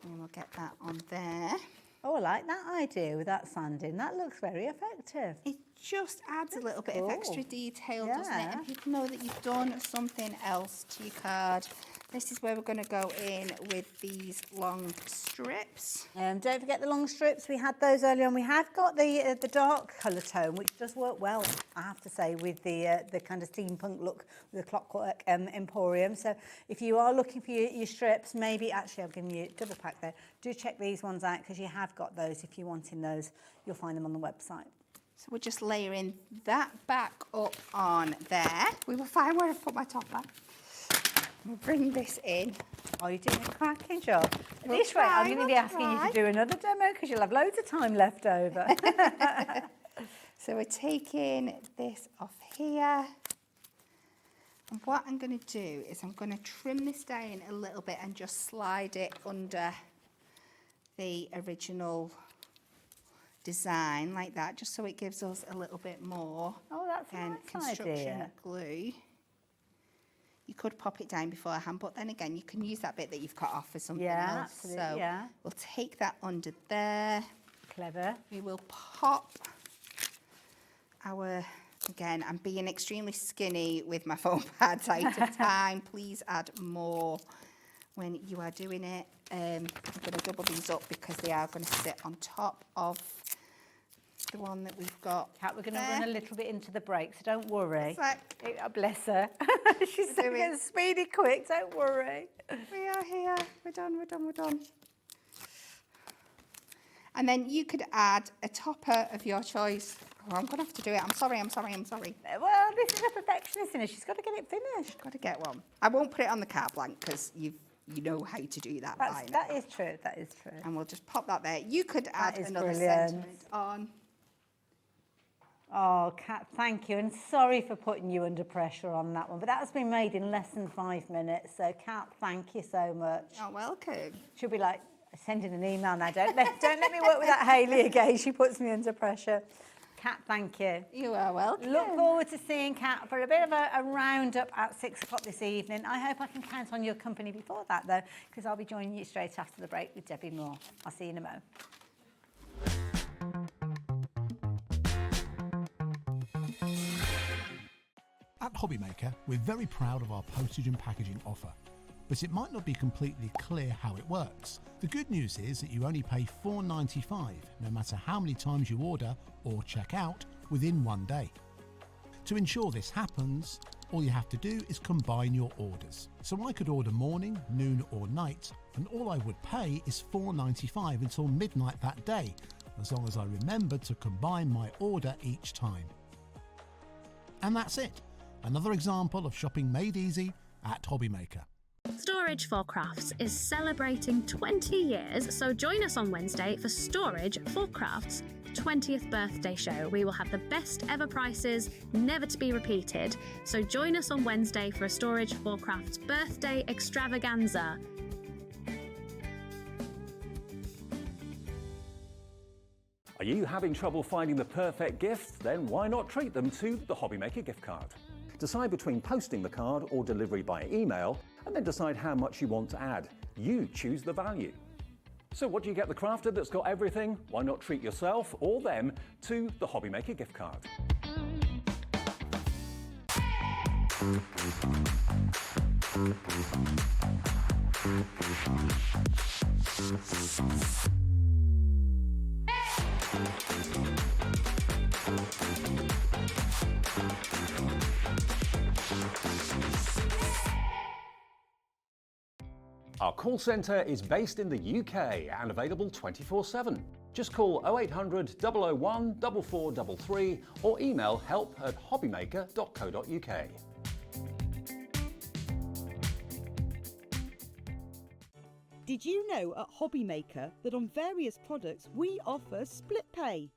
And we'll get that on there. Oh, I like that idea with that sanding. That looks very effective. It just adds a little bit of extra detail, doesn't it? And people know that you've done something else to your card. This is where we're going to go in with these long strips. Don't forget the long strips. We had those earlier on. We have got the dark colour tone, which does work well, I have to say, with the kind of steampunk look with the Clockwork Emporium. So if you are looking for your strips, maybe, actually, I'm giving you a double pack there. Do check these ones out because you have got those. If you're wanting those, you'll find them on the website. So we're just layering that back up on there. We will find where I've put my topper. We'll bring this in. Oh, you're doing a cracking job. At this rate, I'm going to be asking you to do another demo because you'll have loads of time left over. So we're taking this off here. And what I'm going to do is I'm going to trim this down a little bit and just slide it under the original design like that, just so it gives us a little bit more. Oh, that's a nice construction idea. glue. You could pop it down beforehand, but then again, you can use that bit that you've cut off for something else. Absolutely, so we'll take that under there. Clever. We will pop our, again, I'm being extremely skinny with my foam pads out of time. Please add more when you are doing it. I'm going to double these up because they are going to sit on top of the one that we've got. Kat, we're going to run a little bit into the break, so don't worry. Oh, bless her. She's so speedy quick, don't worry. We are here. We're done, we're done, we're done. And then you could add a topper of your choice Oh, I'm going to have to do it. I'm sorry. Well, this is a perfectionist in her. She's got to get it finished. Got to get one. I won't put it on the carte blanche because you know how to do that. That is true. And we'll just pop that there. You could add another brilliant. sentiment on. Oh, Kat, thank you. And sorry for putting you under pressure on that one. But that's been made in less than 5 minutes. So, Kat, thank you so much. You're welcome. She'll be like, sending an email now. Don't let me work with that Hayley again. She puts me under pressure. Kat, thank you. You are welcome. Look forward to seeing Kat for a bit of a roundup at 6 o'clock this evening. I hope I can count on your company before that, though, because I'll be joining you straight after the break with Debbi Moore. I'll see you in a mo. At HobbyMaker, we're very proud of our postage and packaging offer, but it might not be completely clear how it works. The good news is that you only pay $4.95 no matter how many times you order or check out within 1 day. To ensure this happens, all you have to do is combine your orders. So I could order morning, noon or night, and all I would pay is $4.95 until midnight that day, as long as I remembered to combine my order each time. And that's it. Another example of shopping made easy at HobbyMaker. Storage for Crafts is celebrating 20 years, so join us on Wednesday for Storage for Crafts' 20th birthday show. We will have the best ever prices, never to be repeated. So join us on Wednesday for a Storage for Crafts birthday extravaganza. Are you having trouble finding the perfect gift? Then why not treat them to the HobbyMaker gift card? Decide between posting the card or delivery by email, and then decide how much you want to add. You choose the value. So what do you get the crafter that's got everything? Why not treat yourself or them to the HobbyMaker gift card? Our call centre is based in the UK and available 24/7. Just call 0800 001 4433 or email help@hobbymaker.co.uk. Did you know at HobbyMaker that on various products we offer split pay?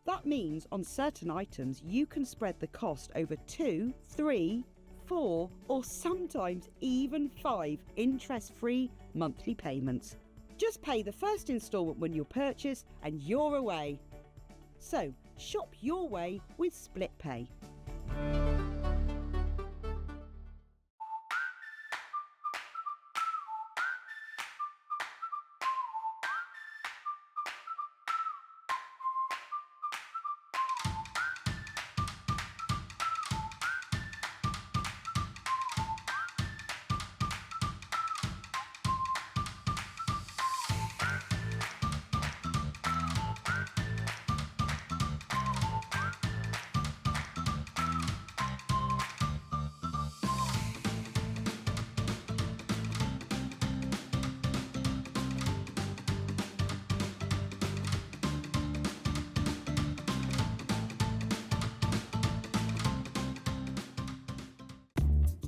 That means on certain items you can spread the cost over 2, 3, 4 or sometimes even 5 interest-free monthly payments. Just pay the first instalment when you purchase and you're away. So shop your way with split pay.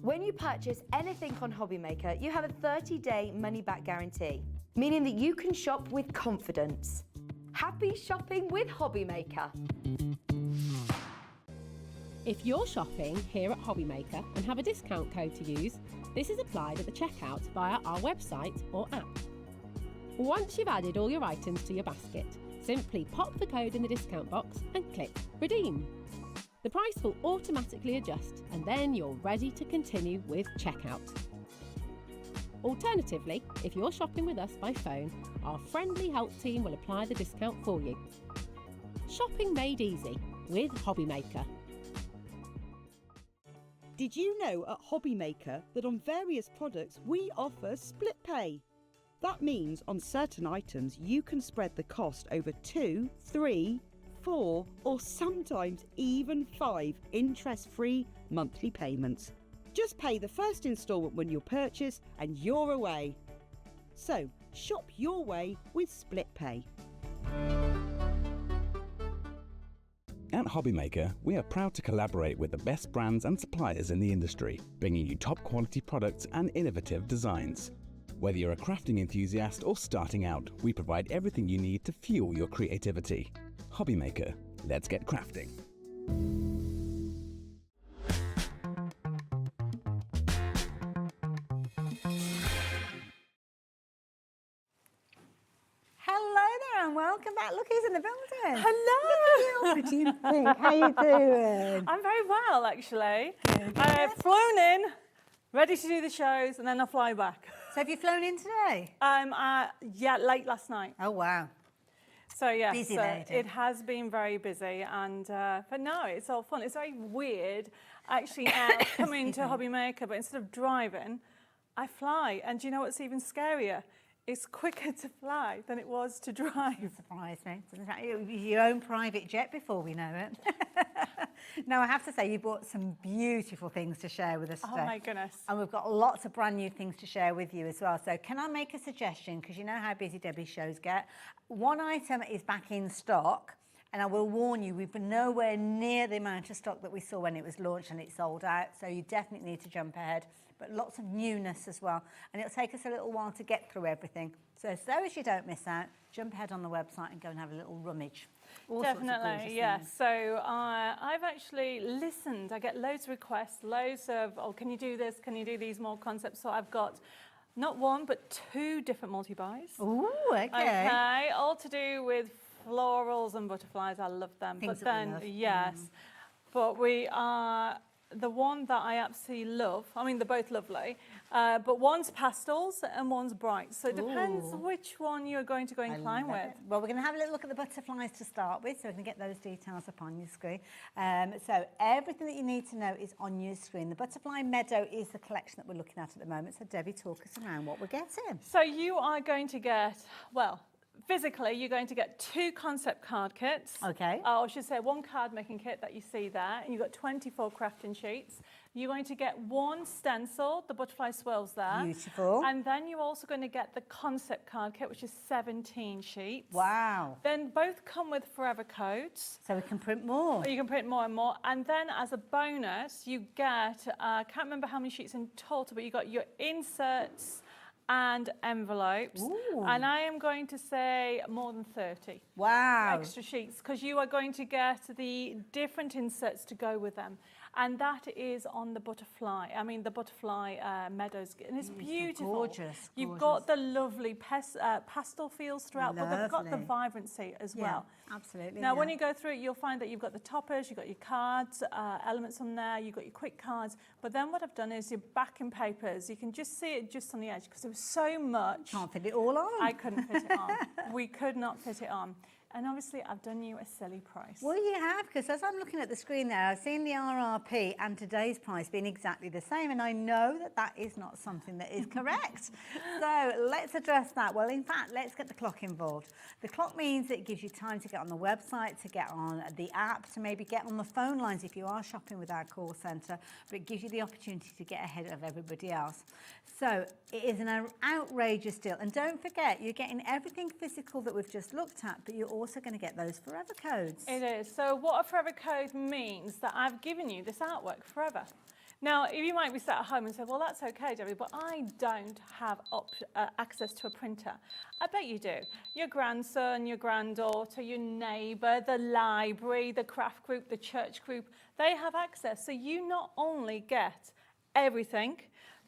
When you purchase anything on HobbyMaker, you have a 30-day money-back guarantee, meaning that you can shop with confidence. Happy shopping with HobbyMaker. If you're shopping here at HobbyMaker and have a discount code to use, this is applied at the checkout via our website or app. Once you've added all your items to your basket, simply pop the code in the discount box and click Redeem. The price will automatically adjust and then you're ready to continue with checkout. Alternatively, if you're shopping with us by phone, our friendly help team will apply the discount for you. Shopping made easy with HobbyMaker. Did you know at HobbyMaker that on various products we offer split pay? That means on certain items you can spread the cost over 2, 3, 4 or sometimes even 5 interest-free monthly payments. Just pay the first instalment when you purchase and you're away. So shop your way with split pay. At HobbyMaker, we are proud to collaborate with the best brands and suppliers in the industry, bringing you top quality products and innovative designs. Whether you're a crafting enthusiast or starting out, we provide everything you need to fuel your creativity. HobbyMaker, let's get crafting. And welcome back. Look who's in the building. Hello. What do you think? How you doing? I'm very well, actually. I've flown in, ready to do the shows, and then I'll fly back. So have you flown in today? Yeah, late last night. Oh, wow. So, yes, busy lady. It has been very busy. And but no, it's all fun. It's very weird, actually, now coming to HobbyMaker, but instead of driving, I fly. And do you know what's even scarier? It's quicker to fly than it was to drive. Surprised me. It was your own private jet before we know it. No, I have to say you brought some beautiful things to share with us today. Oh my goodness. And we've got lots of brand new things to share with you as well. So can I make a suggestion? Because you know how busy Debbie's shows get. One item is back in stock. And I will warn you, we've been nowhere near the amount of stock that we saw when it was launched and it sold out. So you definitely need to jump ahead. But lots of newness as well. And it'll take us a little while to get through everything. So as you don't miss out, jump ahead on the website and go and have a little rummage. All Definitely, yes. So I've actually listened. I get loads of requests, loads of, oh, can you do this? Can you do these more concepts? So I've got not one, but 2 different multi-buys. Ooh, okay. Okay, all to do with florals and butterflies. I love them. Things but that we then, love. yes, but we are... The one that I absolutely love, I mean, they're both lovely, but one's pastels and one's bright. So it depends which one you're going to go incline with. Well, we're going to have a little look at the butterflies to start with, so we can get those details up on your screen. So everything that you need to know is on your screen. The Butterfly Meadow is the collection that we're looking at the moment. So Debbie, talk us around what we're getting. So you are going to get, well, physically, you're going to get 2 concept card kits. Okay. I should say 1 card making kit that you see there. And you've got 24 crafting sheets. You're going to get 1 stencil, the butterfly swirls there. Beautiful. And then you're also going to get the concept card kit, which is 17 sheets. Wow. Then both come with forever codes. So we can print more. You can print more and more. And then as a bonus, you get, I can't remember how many sheets in total, but you got your inserts, and envelopes. Ooh. And I am going to say more than 30 extra sheets, because you are going to get the different inserts to go with them. And that is on the butterfly. I mean, the butterfly meadows. And it's beautiful. Gorgeous. You've got the lovely pastel feels throughout, but they've got the vibrancy as well. Absolutely. Now, when you go through it, you'll find that you've got the toppers, you've got your cards, elements on there, you've got your quick cards. But then what I've done is your backing papers. You can just see it just on the edge, because there was so much. Can't fit it all on. I couldn't fit it on. We could not fit it on. And obviously, I've done you a silly price. Well, you have, because as I'm looking at the screen there, I've seen the RRP and today's price being exactly the same, and I know that that is not something that is correct. So let's address that. Well, in fact, let's get the clock involved. The clock means it gives you time to get on the website, to get on the app, to maybe get on the phone lines if you are shopping with our call centre, but it gives you the opportunity to get ahead of everybody else. So it is an outrageous deal. And don't forget, you're getting everything physical that we've just looked at, but you're also going to get those forever codes. It is. So what a forever code means that I've given you this artwork forever. Now, you might be sat at home and say, well, that's okay, Debbie, but I don't have access to a printer. I bet you do. Your grandson, your granddaughter, your neighbour, the library, the craft group, the church group, they have access. So you not only get everything,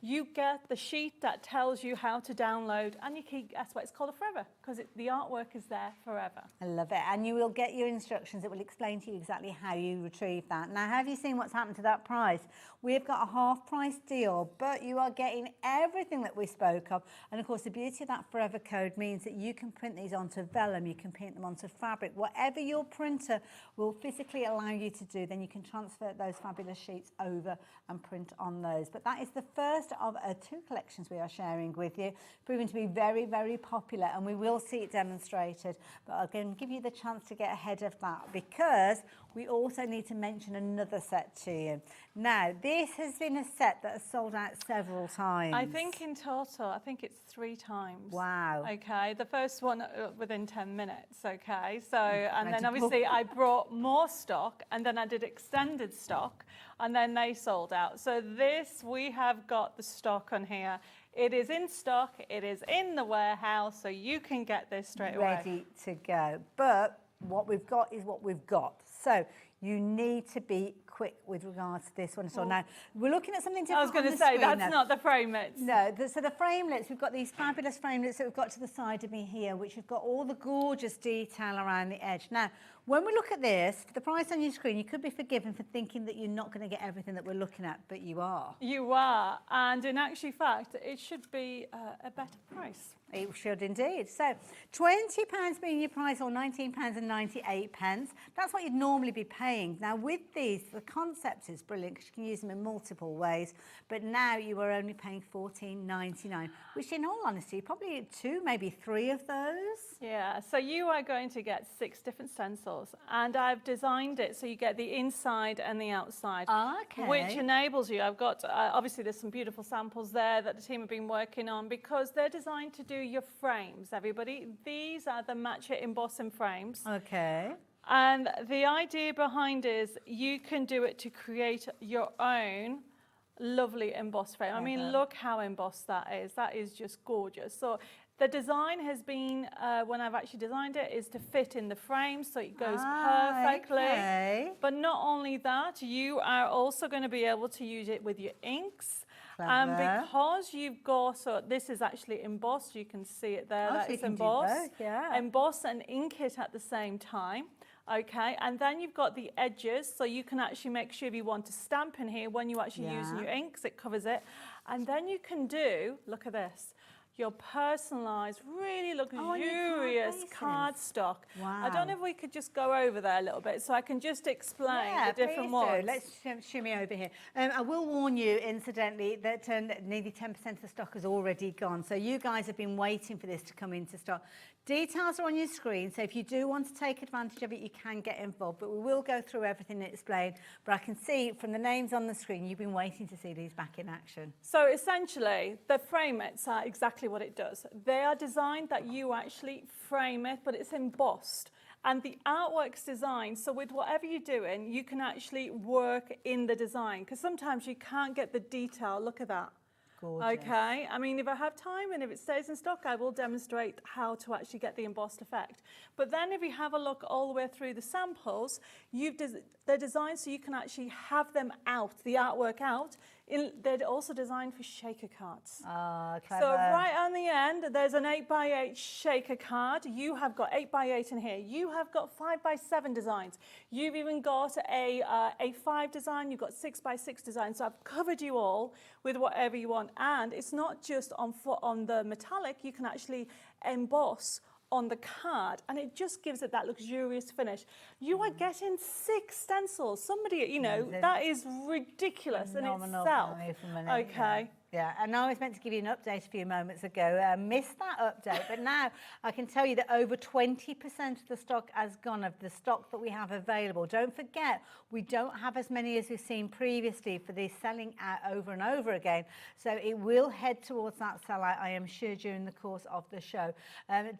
you get the sheet that tells you how to download, and you keep, that's why it's called a forever, because the artwork is there forever. I love it. And you will get your instructions that will explain to you exactly how you retrieve that. Now, have you seen what's happened to that price? We've got a half price deal, but you are getting everything that we spoke of. And of course, the beauty of that forever code means that you can print these onto vellum, you can print them onto fabric, whatever your printer will physically allow you to do, then you can transfer those fabulous sheets over and print on those. But that is the first of 2 collections we are sharing with you, proving to be very, very popular, and we will see it demonstrated. But I'm going to give you the chance to get ahead of that, because we also need to mention another set to you. Now, this has been a set that has sold out several times. I think in total, I think it's 3 times. Wow. Okay, the first one within 10 minutes, okay? So, and then obviously I brought more stock, and then I did extended stock, and then they sold out. So this, we have got the stock on here. It is in stock, it is in the warehouse, so you can get this straight away. Ready to go. But what we've got is what we've got. So you need to be quick with regards to this one. So now we're looking at something different. I was going to say, that's not the framelits. No, so the framelits, we've got these fabulous framelits that we've got to the side of me here, which have got all the gorgeous detail around the edge. Now, when we look at this, for the price on your screen, you could be forgiven for thinking that you're not going to get everything that we're looking at, but you are. You are, and in actual fact, it should be a better price. It should indeed. So £20 being your price, or £19.98. That's what you'd normally be paying. Now with these, the concept is brilliant because you can use them in multiple ways. But now you are only paying £14.99, which in all honesty, probably 2, maybe 3 of those. Yeah, so you are going to get 6 different stencils, and I've designed it so you get the inside and the outside, okay, which enables you. I've got, obviously there's some beautiful samples there that the team have been working on because they're designed to do your frames, everybody. These are the Match It embossing frames. Okay. And the idea behind is you can do it to create your own lovely embossed frame. I mean, look how embossed that is. That is just gorgeous. So the design has been, when I've actually designed it, is to fit in the frame so it goes perfectly. Okay. But not only that, you are also going to be able to use it with your inks. And because you've got, so this is actually embossed, you can see it there, that is embossed. Emboss and ink it at the same time. Okay, and then you've got the edges, so you can actually make sure if you want to stamp in here when you actually use your inks, it covers it. And then you can do, look at this, your personalised, really luxurious cardstock. Wow. I don't know if we could just go over there a little bit so I can just explain the different ones. Let's shimmy over here. I will warn you, incidentally, that nearly 10% of the stock has already gone. So you guys have been waiting for this to come into stock. Details are on your screen, so if you do want to take advantage of it, you can get involved, but we will go through everything and explain. But I can see from the names on the screen, you've been waiting to see these back in action. So essentially, the framelits are exactly what it does. They are designed that you actually frame it, but it's embossed. And the artwork's designed, so with whatever you're doing, you can actually work in the design, because sometimes you can't get the detail. Look at that. Gorgeous. Okay, I mean, if I have time and if it stays in stock, I will demonstrate how to actually get the embossed effect. But then if you have a look all the way through the samples, they're designed so you can actually have them out, the artwork out. They're also designed for shaker cards. Clever. So right on the end, there's an 8x8 shaker card. You have got 8x8 in here. You have got 5x7 designs. You've even got a A5 design. You've got 6x6 design. So I've covered you all with whatever you want. And it's not just on the metallic. You can actually emboss on the card, and it just gives it that luxurious finish. You are getting 6 stencils. Somebody, you know, that is ridiculous in itself. Okay. Yeah, and I was meant to give you an update a few moments ago. Missed that update, but now I can tell you that over 20% of the stock has gone, of the stock that we have available. Don't forget, we don't have as many as we've seen previously for this selling out over and over again. So it will head towards that sellout, I am sure, during the course of the show.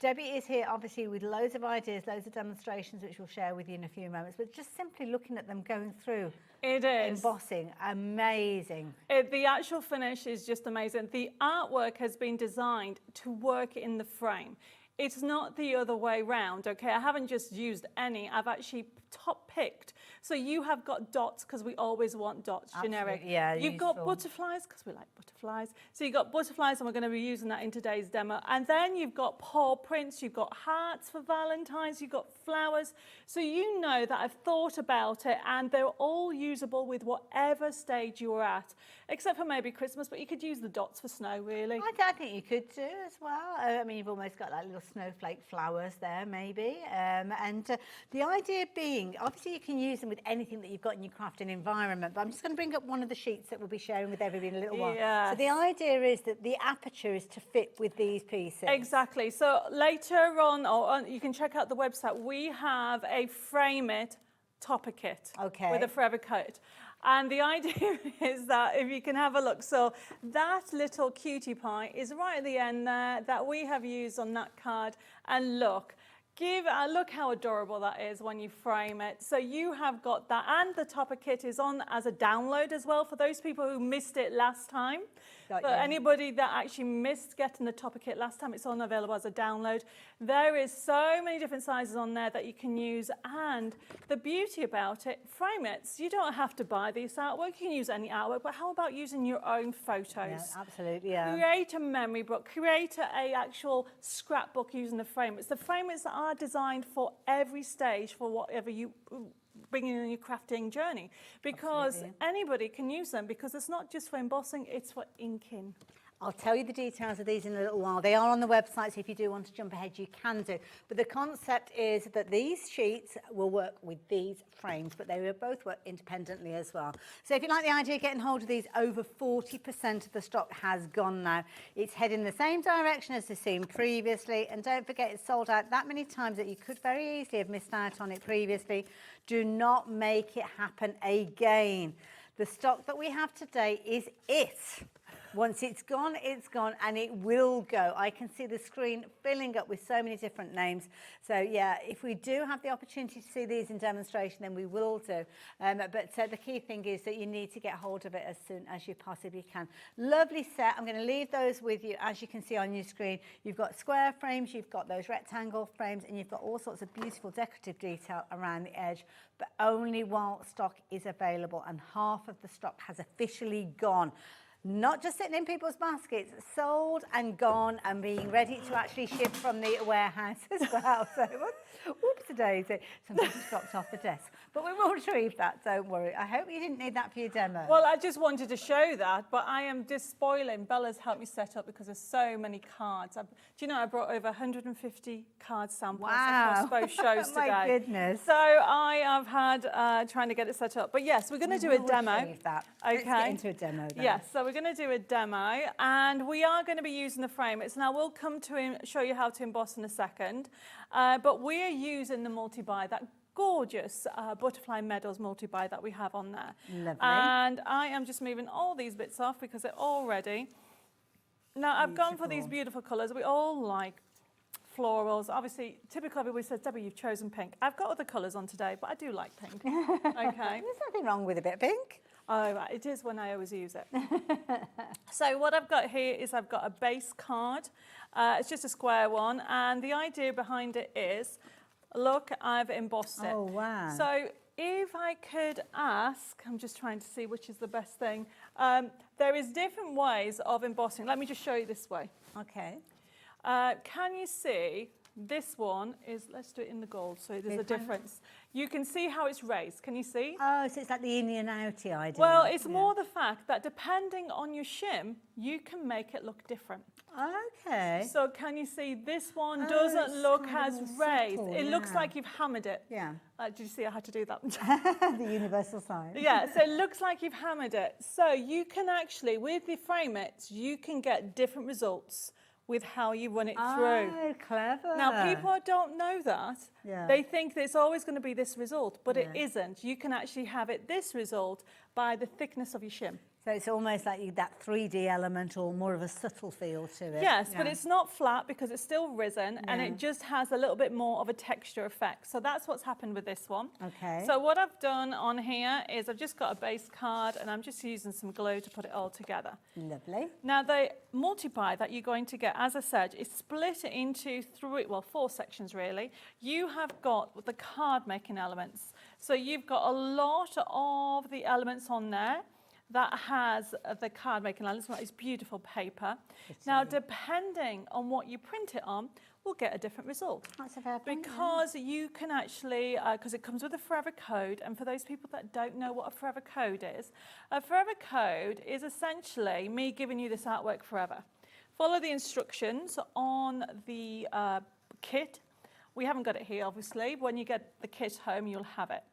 Debbie is here, obviously, with loads of ideas, loads of demonstrations, which we'll share with you in a few moments. But just simply looking at them going through. It is. Embossing, amazing. The actual finish is just amazing. The artwork has been designed to work in the frame. It's not the other way round, okay? I haven't just used any, I've actually top picked. So you have got dots, because we always want dots, generic. Yeah, you've got butterflies, because we like butterflies. So you've got butterflies, and we're going to be using that in today's demo. And then you've got paw prints, you've got hearts for Valentine's, you've got flowers. So you know that I've thought about it, and they're all usable with whatever stage you're at, except for maybe Christmas, but you could use the dots for snow, really. I think you could do as well. I mean, you've almost got like little snowflake flowers there, maybe. And the idea being, obviously you can use them with anything that you've got in your crafting environment, but I'm just going to bring up one of the sheets that we'll be sharing with everybody in a little while. Yes. So the idea is that the aperture is to fit with these pieces. Exactly. So later on, or you can check out the website, we have a frame it topper kit Okay. with a forever coat. And the idea is that if you can have a look, so that little cutie pie is right at the end there that we have used on that card. And look, look how adorable that is when you frame it. So you have got that, and the topper kit is on as a download as well for those people who missed it last time. For anybody that actually missed getting the topper kit last time, it's on available as a download. There is so many different sizes on there that you can use, and the beauty about it, frame it. So you don't have to buy this artwork. You can use any artwork, but how about using your own photos? Yeah, absolutely, yeah. Create a memory book, create a actual scrapbook using the frame. It's the frames that are designed for every stage for whatever you bringing in your crafting journey, because anybody can use them, because it's not just for embossing, it's for inking. I'll tell you the details of these in a little while. They are on the website, so if you do want to jump ahead, you can do. But the concept is that these sheets will work with these frames, but they will both work independently as well. So if you like the idea of getting hold of these, over 40% of the stock has gone now. It's heading the same direction as the seen previously, and don't forget it's sold out that many times that you could very easily have missed out on it previously. Do not make it happen again. The stock that we have today is it. Once it's gone, and it will go. I can see the screen filling up with so many different names. So yeah, if we do have the opportunity to see these in demonstration, then we will do. But the key thing is that you need to get hold of it as soon as you possibly can. Lovely set. I'm going to leave those with you. As you can see on your screen, you've got square frames, you've got those rectangle frames, and you've got all sorts of beautiful decorative detail around the edge, but only while stock is available, and half of the stock has officially gone. Not just sitting in people's baskets, sold and gone and being ready to actually ship from the warehouse as well. So, whoops-a-daisy, something just dropped off the desk. But we will retrieve that, don't worry. I hope you didn't need that for your demo. Well, I just wanted to show that, but I am just spoiling. Bella's helped me set up because there's so many cards. Do you know I brought over 150 card samples across both shows today. My goodness. So I have had trying to get it set up. But yes, we're going to do a demo. Retrieve that. Okay. Let's get into a demo then. Yes, so we're going to do a demo, and we are going to be using the frame. Now we'll come to show you how to emboss in a second, but we're using the multi-buy, that gorgeous Butterfly Meadows multi-buy that we have on there. Lovely. And I am just moving all these bits off because they're all ready. Now I've gone for these beautiful colours. We all like florals. Obviously, typically everybody says, Debbie, you've chosen pink. I've got other colours on today, but I do like pink. Okay. There's nothing wrong with a bit of pink. Oh, right. It is when I always use it. So what I've got here is I've got a base card. It's just a square one. And the idea behind it is, look, I've embossed it. Oh, wow. So if I could ask, I'm just trying to see which is the best thing. There is different ways of embossing. Let me just show you this way. Okay. Can you see? This one is, let's do it in the gold, so there's a difference. You can see how it's raised. Can you see? Oh, so it's like the in and outy idea. Well, it's more the fact that depending on your shim, you can make it look different. Okay. So can you see this one doesn't look as raised? It looks like you've hammered it. Yeah. Did you see I had to do that? The universal sign. Yeah, so it looks like you've hammered it. So you can actually, with the frame it, you can get different results with how you run it through. Oh, clever. Now, people don't know that. Yeah. They think that it's always going to be this result, but it isn't. You can actually have it this result by the thickness of your shim. So it's almost like that 3D element, or more of a subtle feel to it. Yes, but it's not flat because it's still risen, and it just has a little bit more of a texture effect. So that's what's happened with this one. Okay. So what I've done on here is I've just got a base card, and I'm just using some glue to put it all together. Lovely. Now the multi-buy that you're going to get, as I said, is split into four sections really. You have got the card making elements. So you've got a lot of the elements on there that has the card making elements, it's beautiful paper. Now, depending on what you print it on, we'll get a different result. That's a fair point. Because you can actually, because it comes with a forever code, and for those people that don't know what a forever code is essentially me giving you this artwork forever. Follow the instructions on the kit. We haven't got it here, obviously. When you get the kit home, you'll have it.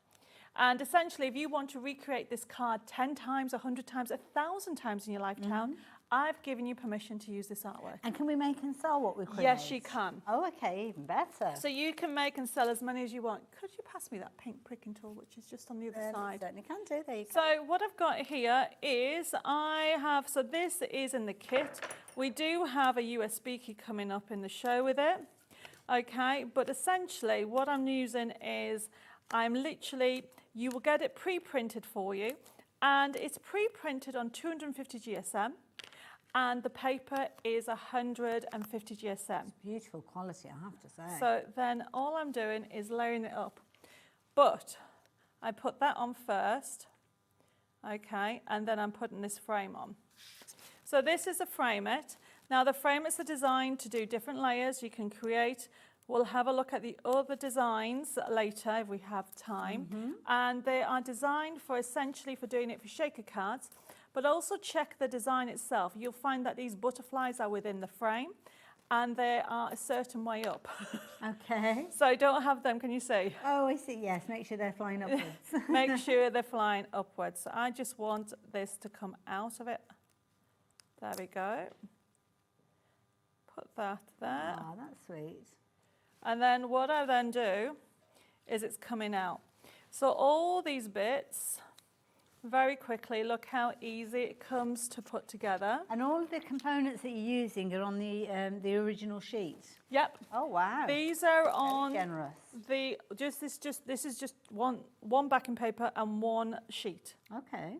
And essentially, if you want to recreate this card 10 times, 100 times, 1,000 times in your lifetime, I've given you permission to use this artwork. And can we make and sell what we create? Yes, you can. Oh, okay, even better. So you can make and sell as many as you want. Could you pass me that pink pricking tool, which is just on the other side? Certainly can do, there you go. So what I've got here is so this is in the kit. We do have a USB key coming up in the show with it. Okay, but essentially what I'm using is you will get it pre-printed for you, and it's pre-printed on 250 GSM, and the paper is 150 GSM. It's beautiful quality, I have to say. So then all I'm doing is layering it up. But I put that on first, okay, and then I'm putting this frame on. So this is a frame it. Now the frame-its are designed to do different layers. You can create, we'll have a look at the other designs later if we have time. And they are designed for essentially for doing it for shaker cards, but also check the design itself. You'll find that these butterflies are within the frame and they are a certain way up. Okay. So don't have them, can you see? Oh, I see, yes, make sure they're flying upwards. Make sure they're flying upwards. So I just want this to come out of it. There we go. Put that there. Oh, that's sweet. And then what I then do is it's coming out. So all these bits, very quickly, look how easy it comes to put together. And all of the components that you're using are on the original sheet? Yep. Oh, wow. These are on Very generous. This is just one backing paper and one sheet. Okay.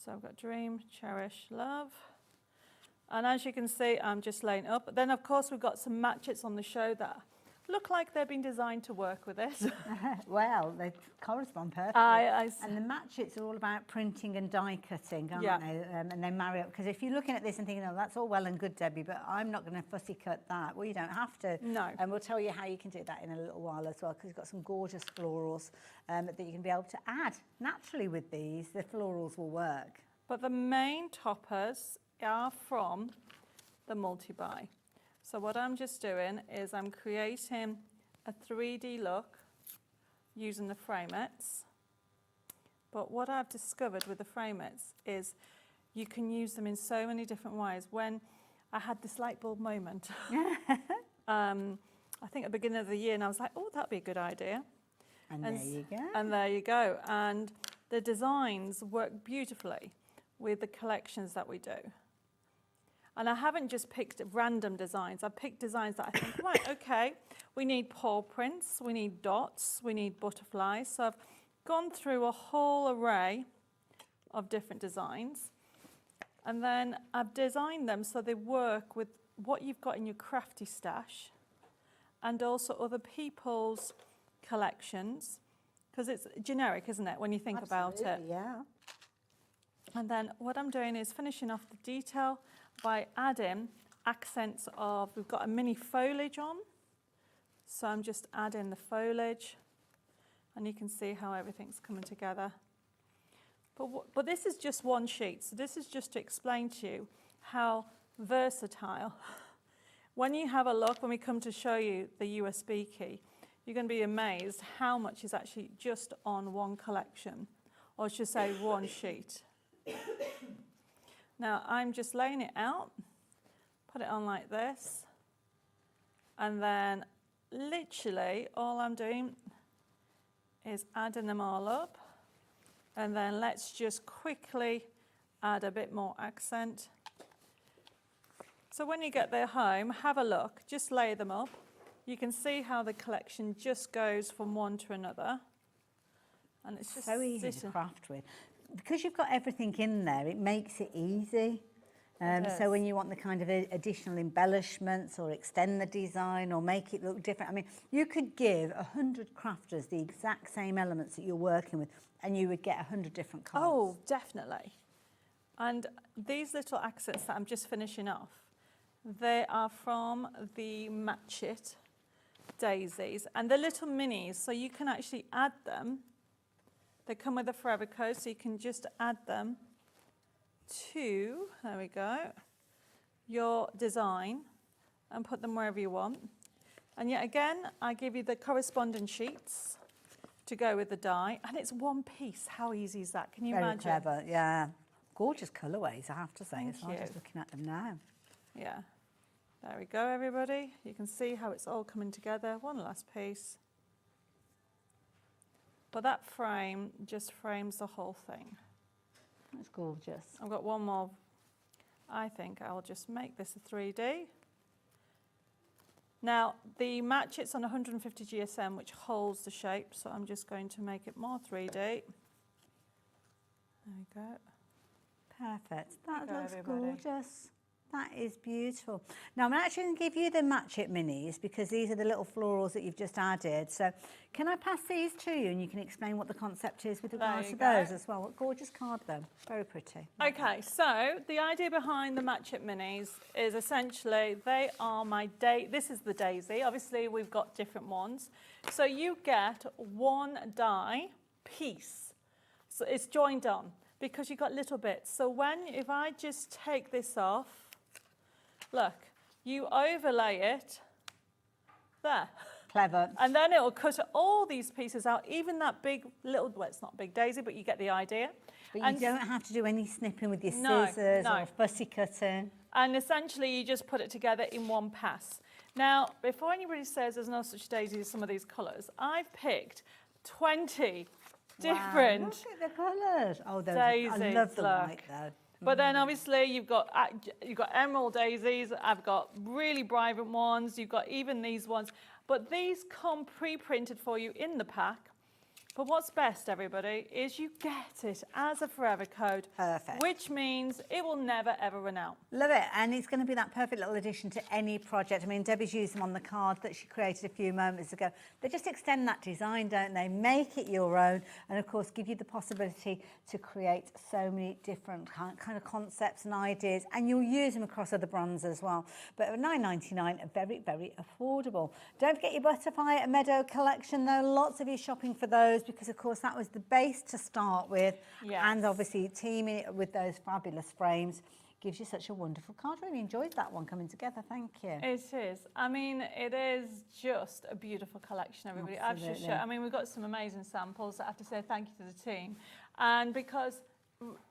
So I've got dream, cherish, love. And as you can see, I'm just laying up. Then, of course, we've got some matchets on the show that look like they've been designed to work with this. Well, they correspond perfectly. And the matchets are all about printing and die cutting, aren't they? And they marry up. Because if you're looking at this and thinking, oh, that's all well and good, Debbie, but I'm not going to fussy cut that. Well, you don't have to. No. And we'll tell you how you can do that in a little while as well, because you've got some gorgeous florals that you can be able to add naturally with these. The florals will work. But the main toppers are from the multi-buy. So what I'm just doing is I'm creating a 3D look using the frame-its. But what I've discovered with the frame-its is you can use them in so many different ways. When I had this light bulb moment, I think at the beginning of the year, and I was like, oh, that'd be a good idea. And there you go. And there you go. And the designs work beautifully with the collections that we do. And I haven't just picked random designs. I've picked designs that I think, right, okay, we need paw prints, we need dots, we need butterflies. So I've gone through a whole array of different designs. And then I've designed them so they work with what you've got in your crafty stash and also other people's collections. Because it's generic, isn't it, when you think about it? Yeah. And then what I'm doing is finishing off the detail by adding accents of, we've got a mini foliage on. So I'm just adding the foliage and you can see how everything's coming together. But this is just one sheet. So this is just to explain to you how versatile. When you have a look, when we come to show you the USB key, you're going to be amazed how much is actually just on one collection, or I should say one sheet. Now I'm just laying it out, put it on like this, and then literally all I'm doing is adding them all up, and then let's just quickly add a bit more accent. So when you get there home, have a look, just lay them up. You can see how the collection just goes from one to another. And it's just so easy to craft with. Because you've got everything in there, it makes it easy. So when you want the kind of additional embellishments or extend the design or make it look different, I mean, you could give 100 crafters the exact same elements that you're working with and you would get 100 different cards. Oh, definitely. And these little accents that I'm just finishing off, they are from the Matchit daisies, and they're little minis, so you can actually add them. They come with a forever code, so you can just add them to, there we go, your design and put them wherever you want. And yet again, I give you the corresponding sheets to go with the die, and it's one piece. How easy is that? Can you Very imagine? clever, yeah. Gorgeous colourways, I have to say. Thank So I'm just you. looking at them now. Yeah. There we go, everybody. You can see how it's all coming together. One last piece. But that frame just frames the whole thing. That's gorgeous. I've got one more. I think I'll just make this a 3D. Now, the match, it's on 150 GSM, which holds the shape, so I'm just going to make it more 3D. There we go. Perfect. That Go, looks everybody. gorgeous. That is beautiful. Now, I'm actually going to give you the Match It minis because these are the little florals that you've just added. So can I pass these to you and you can explain what the concept is with regards to those as well? What gorgeous card, though. Very pretty. Okay, so the idea behind the Match It minis is essentially they are this is the daisy. Obviously, we've got different ones. So you get one die piece. So it's joined on because you've got little bits. So if I just take this off, look, you overlay it there. Clever. And then it will cut all these pieces out, even that big little, well, it's not big daisy, but you get the idea. But you don't have to do any snipping with your No, scissors no. or fussy cutting. And essentially, you just put it together in one pass. Now, before anybody says there's no such daisy as some of these colours, I've picked 20 different Look at the colours. Oh, those daisies. I love the look. white, though. But then obviously you've got emerald daisies, I've got really vibrant ones, you've got even these ones. But these come pre-printed for you in the pack. But what's best, everybody, is you get it as a forever code. Perfect. Which means it will never, ever run out. Love it, and it's going to be that perfect little addition to any project. I mean, Debbie's used them on the card that she created a few moments ago. They just extend that design, don't they? Make it your own, and of course, give you the possibility to create so many different kind of concepts and ideas, and you'll use them across other brands as well. But at $9.99, very, very affordable. Don't forget your Butterfly and Meadow collection, though. Lots of you shopping for those, because of course that was the base to start with, and obviously teaming it with those fabulous frames gives you such a wonderful card. Really enjoyed that one coming together. Thank you. It is. I mean, it is just a beautiful collection, everybody. I've just shown, I mean, we've got some amazing samples. I have to say thank you to the team. And because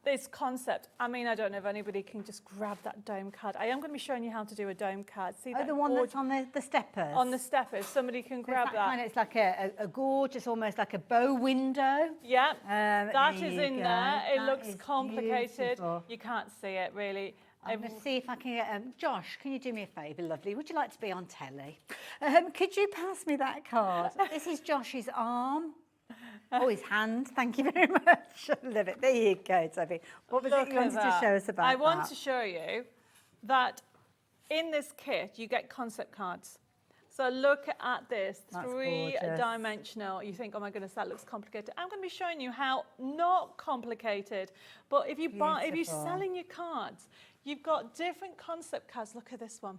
this concept, I mean, I don't know if anybody can just grab that dome card. I am going to be showing you how to do a dome card. See that? The one that's on the steppers? On the steppers. Somebody can grab that. Kind of, it's like a gorgeous, almost like a bow window. Yeah, that is in there. It That looks is complicated. beautiful. You can't see it, really. I'm going to see if I can get... Josh, can you do me a favour, lovely? Would you like to be on telly? Could you pass me that card? This is Josh's arm. Oh, his hand. Thank you very much. I love it. There you go, Toby. What was it you wanted to show us about I want to show you that in this kit, you get concept cards. So look at this, three-dimensional. You think, oh my goodness, that looks complicated. I'm going to be showing you how not complicated. But if you're selling your cards, you've got different concept cards. Look at this one.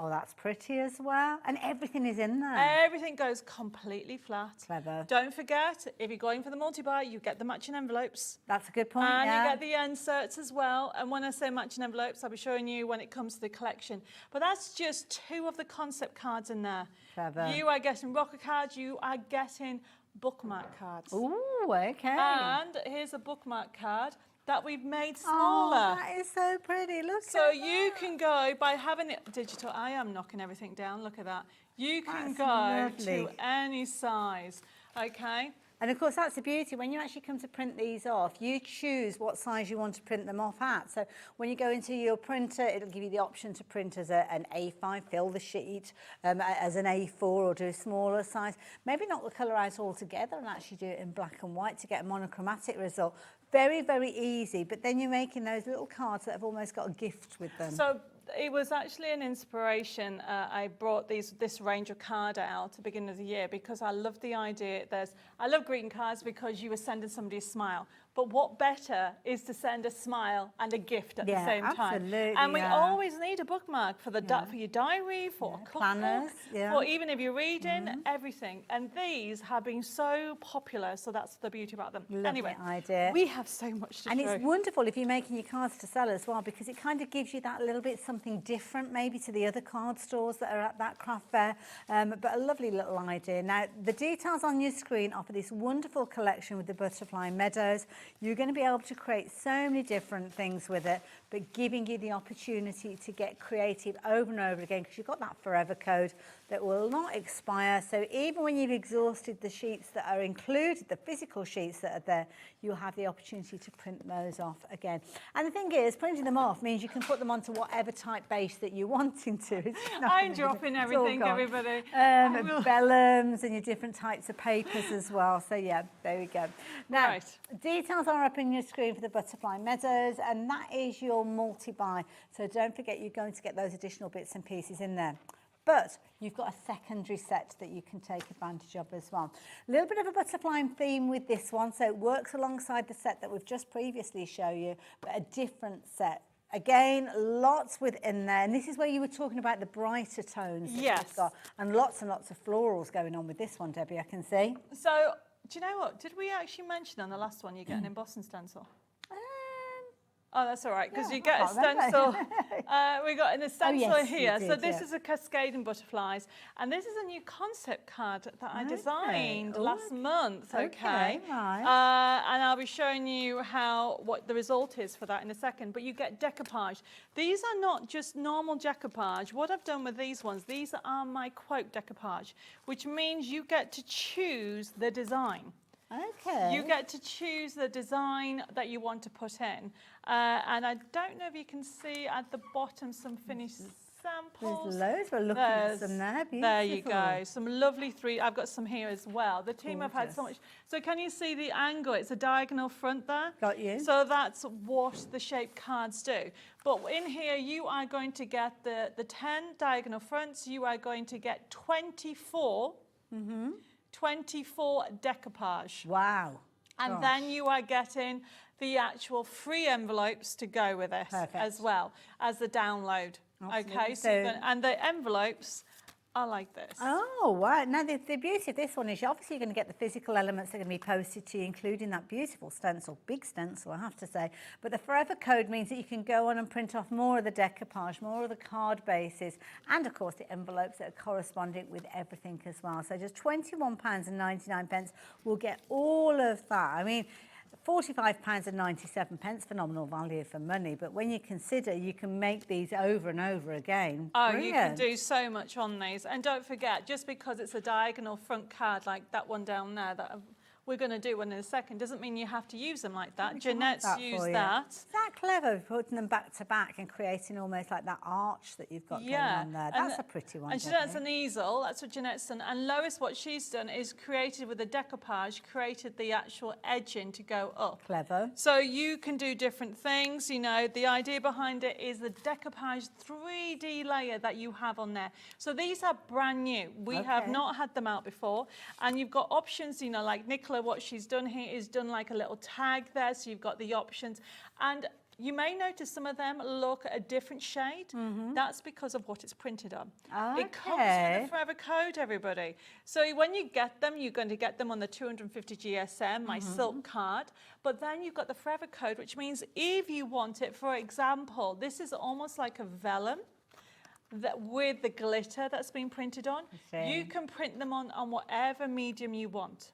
Oh, that's pretty as well. And everything is in there. Everything goes completely flat. Clever. Don't forget, if you're going for the multi-buy, you get the matching envelopes. That's a good point, And you get the inserts as well. And when I say matching envelopes, I'll be showing you when it comes to the collection. But that's just 2 of the concept cards in there. Clever. You are getting rocker cards, you are getting bookmark cards. Ooh, okay. And here's a bookmark card that we've made smaller. Oh, that is so pretty. Look so at you can go, by having it digital, I am knocking everything down, look at that. You can go lovely. to any size, okay? And of course, that's the beauty. When you actually come to print these off, you choose what size you want to print them off at. So when you go into your printer, it'll give you the option to print as an A5, fill the sheet, as an A4 or do a smaller size. Maybe not the colour out altogether and actually do it in black and white to get a monochromatic result. Very, very easy. But then you're making those little cards that have almost got a gift with them. So it was actually an inspiration. I brought this range of card out at the beginning of the year because I love the idea. I love greeting cards because you were sending somebody a smile. But what better is to send a smile and a gift at the same time. Absolutely, And we always need a bookmark for the for your diary, for a planners, for even if you're reading, everything. And these have been so popular, so that's the beauty about them. Lovely anyway, idea. we have so much to and show. it's wonderful if you're making your cards to sell as well, because it kind of gives you that little bit something different maybe to the other card stores that are at that craft fair. But a lovely little idea. Now, the details on your screen are for this wonderful collection with the butterfly meadows. You're going to be able to create so many different things with it, but giving you the opportunity to get creative over and over again, because you've got that forever code that will not expire. So even when you've exhausted the sheets that are included, the physical sheets that are there, you'll have the opportunity to print those off again. And the thing is, printing them off means you can put them onto whatever type base that you're wanting to. I'm dropping everything, everybody. Vellums and your different types of papers as well. So yeah, there we go. Now, details are up on your screen for the butterfly meadows, and that is your multi-buy. So don't forget, you're going to get those additional bits and pieces in there. But you've got a secondary set that you can take advantage of as well. A little bit of a butterfly theme with this one, so it works alongside the set that we've just previously shown you, but a different set. Again, lots within there, and this is where you were talking about the brighter tones that you've got, and lots of florals going on with this one, Debbie, I can see. So, do you know what? Did we actually mention on the last one you're getting an embossing stencil? Oh, that's all right, because you get a stencil. We got an stencil here. Did, so this is a cascading butterflies, and this is a new concept card that I designed last month. Okay, right. And I'll be showing you what the result is for that in a second. But you get decoupage. These are not just normal decoupage. What I've done with these ones, these are my quote decoupage, which means you get to choose the design. Okay. You get to choose the design that you want to put in. And I don't know if you can see at the bottom some finished samples. There's loads. We're looking at some there. Beautiful. There you go. Some lovely I've got some here as well. The team have had so much. So can you see the angle? It's a diagonal front there. Got you. So that's what the shaped cards do. But in here, you are going to get the 10 diagonal fronts. You are going to get 24. 24 decoupage. Wow. And then you are getting the actual free envelopes to go with it as well as the download. Absolutely. Okay, so and the envelopes are like this. Oh, wow. Now, the beauty of this one is obviously you're going to get the physical elements that are going to be posted to you, including that beautiful stencil, big stencil, I have to say. But the forever code means that you can go on and print off more of the decoupage, more of the card bases, and, of course, the envelopes that are corresponding with everything as well. So just £21.99 will get all of that. I mean, £45.97, phenomenal value for money. But when you consider you can make these over and over again, brilliant. You can do so much on these. And don't forget, just because it's a diagonal front card like that one down there that we're going to do one in a second, doesn't mean you have to use them like that. Jeanette's used that. Is that clever, putting them back to back and creating almost like that arch that you've got going on there? That's a pretty one. And Jeanette's an easel, that's what Jeanette's done. And Lois, what she's done is created with the decoupage, created the actual edging to go up. Clever. So you can do different things, you know. The idea behind it is the decoupage 3D layer that you have on there. So these are brand new. We have not had them out before. And you've got options, you know, like Nicola, what she's done here is done like a little tag there, so you've got the options. And you may notice some of them look a different shade. That's because of what it's printed on. It comes with a forever code, everybody. So when you get them, you're going to get them on the 250 GSM, my silk card. But then you've got the forever code, which means if you want it, for example, this is almost like a vellum that with the glitter that's been printed on. You can print them on whatever medium you want.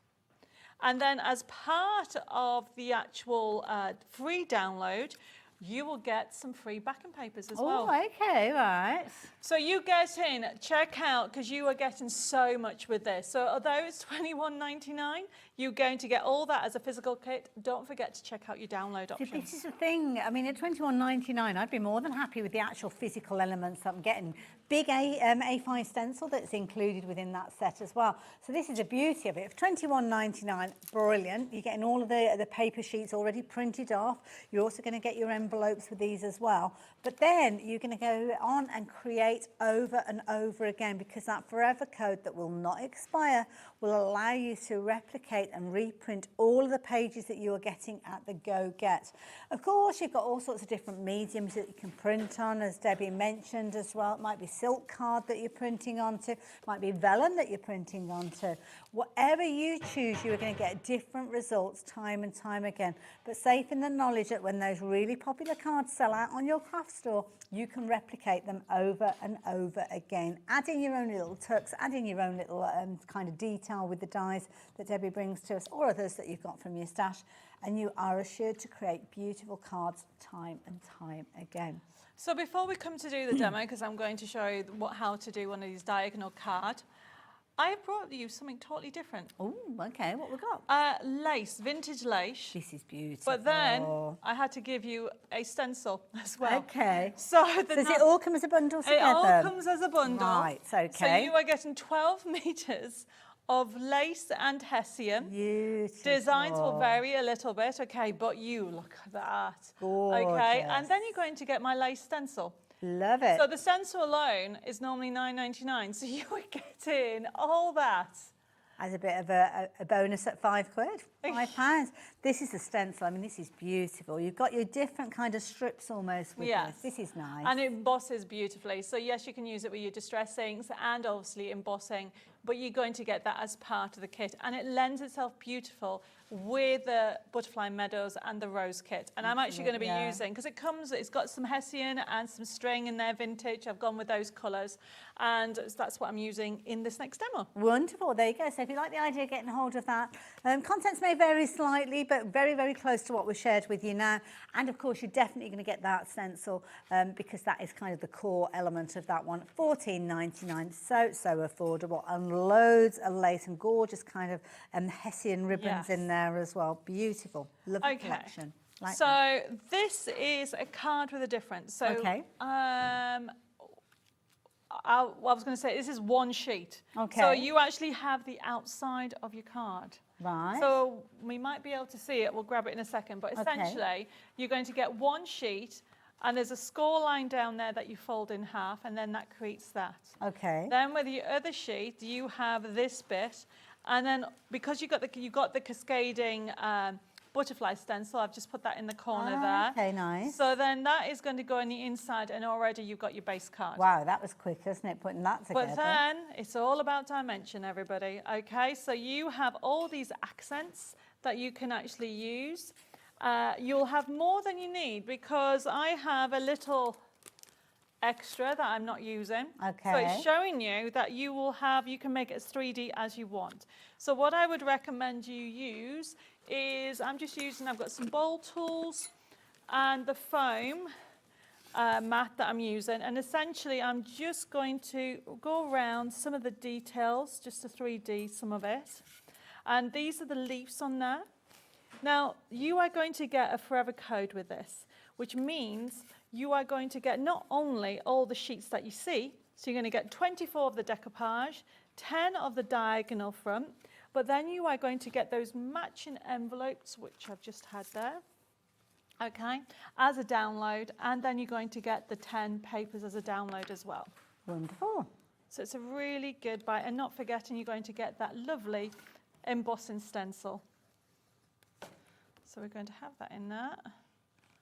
And then as part of the actual free download, you will get some free backing papers as well. Oh, okay, right. So you get in, check out, because you are getting so much with this. So although it's £21.99, you're going to get all that as a physical kit. Don't forget to check out your download options. This is the thing. I mean, at £21.99, I'd be more than happy with the actual physical elements that I'm getting. Big A5 stencil that's included within that set as well. So this is the beauty of it. For £21.99, brilliant. You're getting all of the paper sheets already printed off. You're also going to get your envelopes with these as well. But then you're going to go on and create over and over again, because that forever code that will not expire will allow you to replicate and reprint all of the pages that you are getting at the go-get. Of course, you've got all sorts of different mediums that you can print on, as Debbie mentioned as well. It might be silk card that you're printing onto, it might be vellum that you're printing onto. Whatever you choose, you are going to get different results time and time again. But safe in the knowledge that when those really popular cards sell out on your craft store, you can replicate them over and over again, adding your own little tucks, adding your own little kind of detail with the dies that Debbie brings to us, or others that you've got from your stash, and you are assured to create beautiful cards time and time again. So before we come to do the demo, because I'm going to show you how to do one of these diagonal card, I have brought you something totally different. Oh, okay, what we got? Lace, vintage lace. This is beautiful. But then I had to give you a stencil as well. Okay. So does it all come as a bundle together? It all comes as a bundle. Right, okay. So you are getting 12 metres of lace and hessian. Beautiful. Designs will vary a little bit, okay, but you look at that. Gorgeous. Okay, and then you're going to get my lace stencil. Love it. So the stencil alone is normally $9.99, so you are getting all that. As a bit of a bonus at £5, £5. This is the stencil. I mean, this is beautiful. You've got your different kind of strips almost with this. This is nice. And it embosses beautifully. So yes, you can use it with your distressings and obviously embossing, but you're going to get that as part of the kit. And it lends itself beautiful with the butterfly meadows and the rose kit. And I'm actually going to be using, because it's got some hessian and some string in there, vintage. I've gone with those colours, and that's what I'm using in this next demo. Wonderful, there you go. So if you like the idea of getting hold of that, contents may vary slightly, but very, very close to what we've shared with you now. And of course, you're definitely going to get that stencil because that is kind of the core element of that one. $14.99, so affordable, and loads of lace and gorgeous kind of hessian ribbons in there as well. Beautiful, lovely collection. Like so that. This is a card with a difference. So I was going to say this is one sheet. Okay. So you actually have the outside of your card. Right. So we might be able to see it. We'll grab it in a second. But essentially, you're going to get one sheet, and there's a score line down there that you fold in half, and then that creates that. Okay. Then with the other sheet, you have this bit, and then because you got the cascading butterfly stencil, I've just put that in the corner there. Okay, nice. So then that is going to go on the inside, and already you've got your base card. Wow, that was quick, isn't it, putting that together? But then it's all about dimension, everybody. Okay, so you have all these accents that you can actually use. You'll have more than you need, because I have a little extra that I'm not using. Okay. So it's showing you that you can make it as 3D as you want. So what I would recommend you use is, I've got some bowl tools and the foam mat that I'm using, and essentially I'm just going to go around some of the details, just to 3D some of it. And these are the leaves on there. Now, you are going to get a forever code with this, which means you are going to get not only all the sheets that you see, so you're going to get 24 of the decoupage, 10 of the diagonal front, but then you are going to get those matching envelopes, which I've just had there, okay, as a download, and then you're going to get the 10 papers as a download as well. Wonderful. So it's a really good buy, and not forgetting you're going to get that lovely embossing stencil. So we're going to have that in there.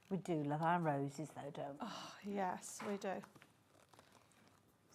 We do love our roses though, don't we? Oh, yes, we do.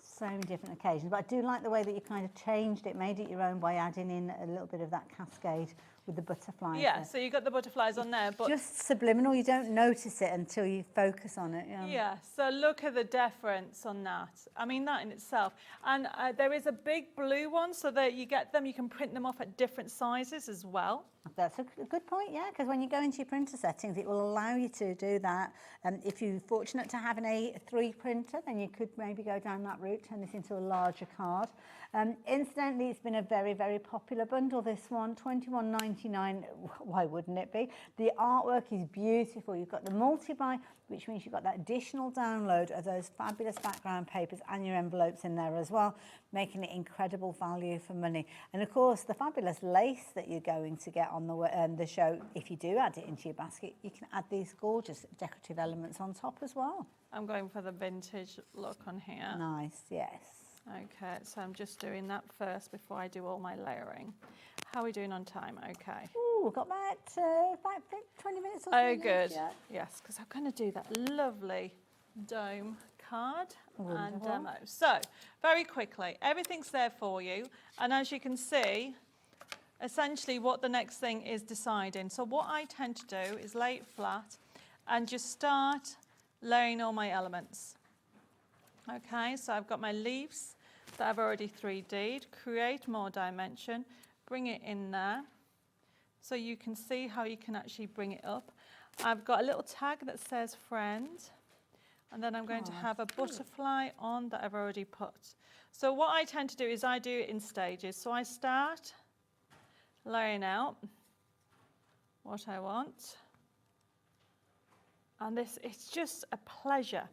So many different occasions, but I do like the way that you kind of changed it, made it your own by adding in a little bit of that cascade with the butterflies. Yeah, there. so you've got the butterflies on there, but just subliminal, you don't notice it until you focus on it. Yeah, so look at the difference on that. I mean, that in itself. And there is a big blue one, so that you get them, you can print them off at different sizes as well. That's a good point, yeah, because when you go into your printer settings, it will allow you to do that. If you're fortunate to have an A3 printer, then you could maybe go down that route, turn this into a larger card. Incidentally, it's been a very, very popular bundle, this one, $21.99. $4.99. Why wouldn't it be? The artwork is beautiful. You've got the multi-buy, which means you've got that additional download of those fabulous background papers and your envelopes in there as well, making it incredible value for money. And of course, the fabulous lace that you're going to get on the show, if you do add it into your basket, you can add these gorgeous decorative elements on top as well. I'm going for the vintage look on here. Nice, yes. Okay, so I'm just doing that first before I do all my layering. How are we doing on time? Okay. Ooh, we've got about 20 minutes or so. Oh, good. Yeah. Yes, because I'm going to do that lovely dome card and Wonderful. demo. So, very quickly, everything's there for you. And as you can see, essentially what the next thing is deciding. So what I tend to do is lay it flat and just start layering all my elements. Okay, so I've got my leaves that I've already 3D'd, create more dimension, bring it in there. So you can see how you can actually bring it up. I've got a little tag that says friend, and then I'm going to have a butterfly on that I've already put. So what I tend to do is I do it in stages. So I start laying out what I want. And this, it's just a pleasure.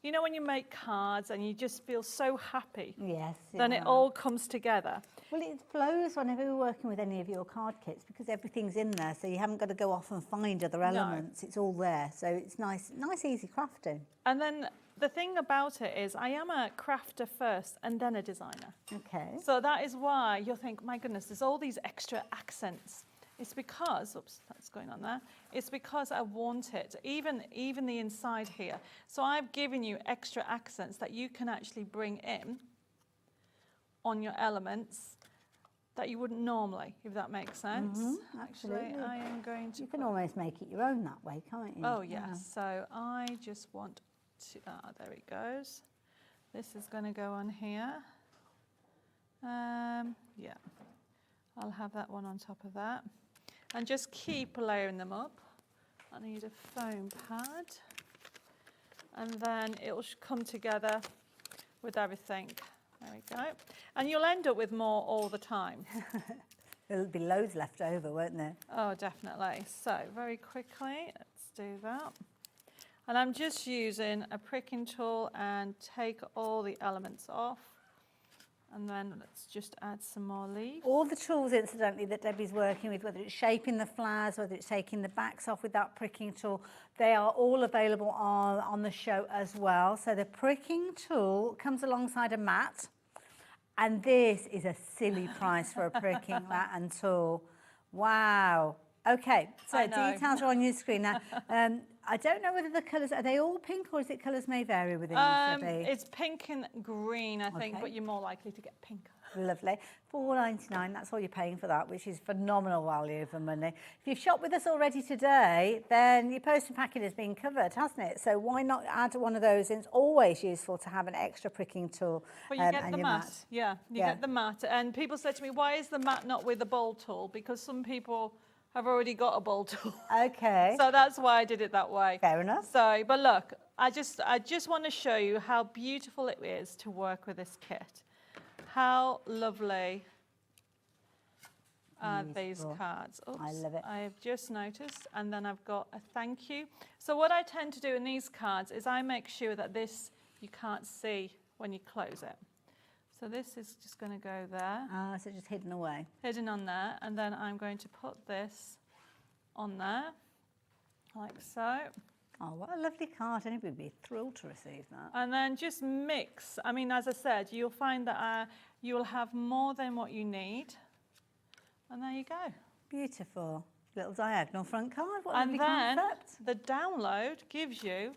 You know when you make cards and you just feel so happy? Yes. Then it all comes together. Well, it flows whenever you're working with any of your card kits because everything's in there, so you haven't got to go off and find other elements. It's all there, so it's nice, easy crafting. And then the thing about it is I am a crafter first and then a designer. Okay. So that is why you'll think, my goodness, there's all these extra accents. It's because, oops, that's going on there. It's because I want it, even the inside here. So I've given you extra accents that you can actually bring in on your elements that you wouldn't normally, if that makes sense. Absolutely. Actually, I am going to. You can almost make it your own that way, can't you? Oh yes. So I just want to. There it goes. This is going to go on here. Yeah. I'll have that one on top of that. And just keep layering them up. I need a foam pad. And then it will come together with everything. There we go. And you'll end up with more all the time. There'll be loads left over, won't there? Oh, definitely. So very quickly, let's do that. And I'm just using a pricking tool and take all the elements off. And then let's just add some more leaves. All the tools, incidentally, that Debbie's working with, whether it's shaping the flowers, whether it's taking the backs off with that pricking tool, they are all available on the show as well. So the pricking tool comes alongside a mat, and this is a silly price for a pricking mat and tool. Wow. Okay, so details are on your screen now. I don't know whether the colours, are they all pink or is it colours may vary within Debbie? It's pink and green, I think, but you're more likely to get pink. Lovely. $4.99, that's all you're paying for that, which is phenomenal value for money. If you've shopped with us already today, then your post and packing has been covered, hasn't it? So why not add one of those? It's always useful to have an extra pricking tool. But you get the mat. Yeah, you get the mat. And people said to me, why is the mat not with the bowl tool? Because some people have already got a bowl tool. Okay. So that's why I did it that way. Fair enough. So, but look, I just want to show you how beautiful it is to work with this kit. How lovely are these cards. Oops, I love it. I've just noticed, and then I've got a thank you. So what I tend to do in these cards is I make sure that this you can't see when you close it. So this is just going to go there. Ah, so just hidden away. Hidden on there, and then I'm going to put this on there, like so. Oh, what a lovely card. Anybody would be thrilled to receive that. And then just mix. I mean, as I said, you'll find that you'll have more than what you need. And there you go. Beautiful. Little diagonal front card. What a and lovely then concept. The download gives you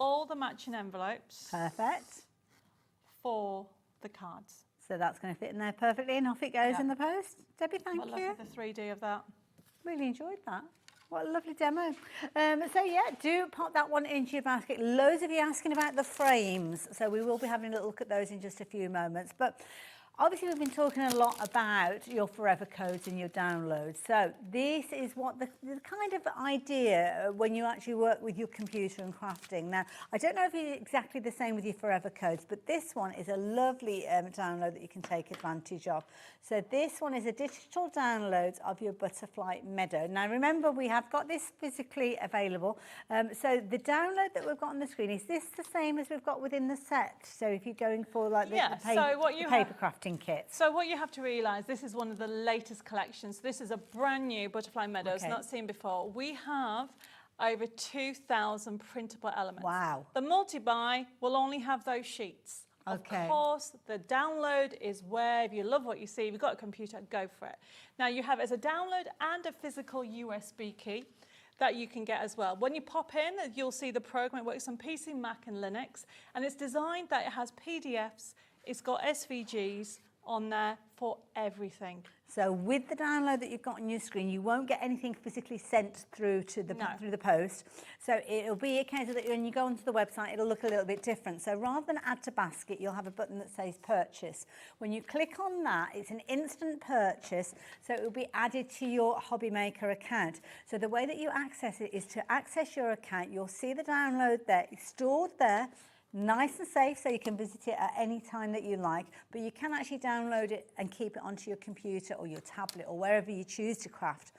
all the matching envelopes. Perfect. For the cards. So that's going to fit in there perfectly, and off it goes in the post. Debbie, thank you. I love the 3D of that. Really enjoyed that. What a lovely demo. So yeah, do pop that one into your basket. Loads of you asking about the frames, so we will be having a little look at those in just a few moments. But Obviously, we've been talking a lot about your forever codes and your downloads. So this is what the kind of idea when you actually work with your computer and crafting. Now, I don't know if it's exactly the same with your forever codes, but this one is a lovely download that you can take advantage of. So this one is a digital download of your butterfly meadow. Now, remember, we have got this physically available. So the download that we've got on the screen, is this the same as we've got within the set? So if you're going for like the paper crafting kit. So what you have to realise, this is one of the latest collections. This is a brand new butterfly meadows, not seen before. We have over 2,000 printable elements. Wow. The multi-buy will only have those sheets. Okay. Of course, the download is where, if you love what you see, if you've got a computer, go for it. Now you have as a download and a physical USB key that you can get as well. When you pop in, you'll see the program. It works on PC, Mac and Linux, and it's designed that it has PDFs, it's got SVGs on there for everything. So with the download that you've got on your screen, you won't get anything physically sent through to the through the post. So it'll be a case of that when you go onto the website, it'll look a little bit different. So rather than add to basket, you'll have a button that says purchase. When you click on that, it's an instant purchase. So it will be added to your HobbyMaker account. So the way that you access it is to access your account. You'll see the download there. It's stored there. Nice and safe, so you can visit it at any time that you like, but you can actually download it and keep it onto your computer or your tablet or wherever you choose to craft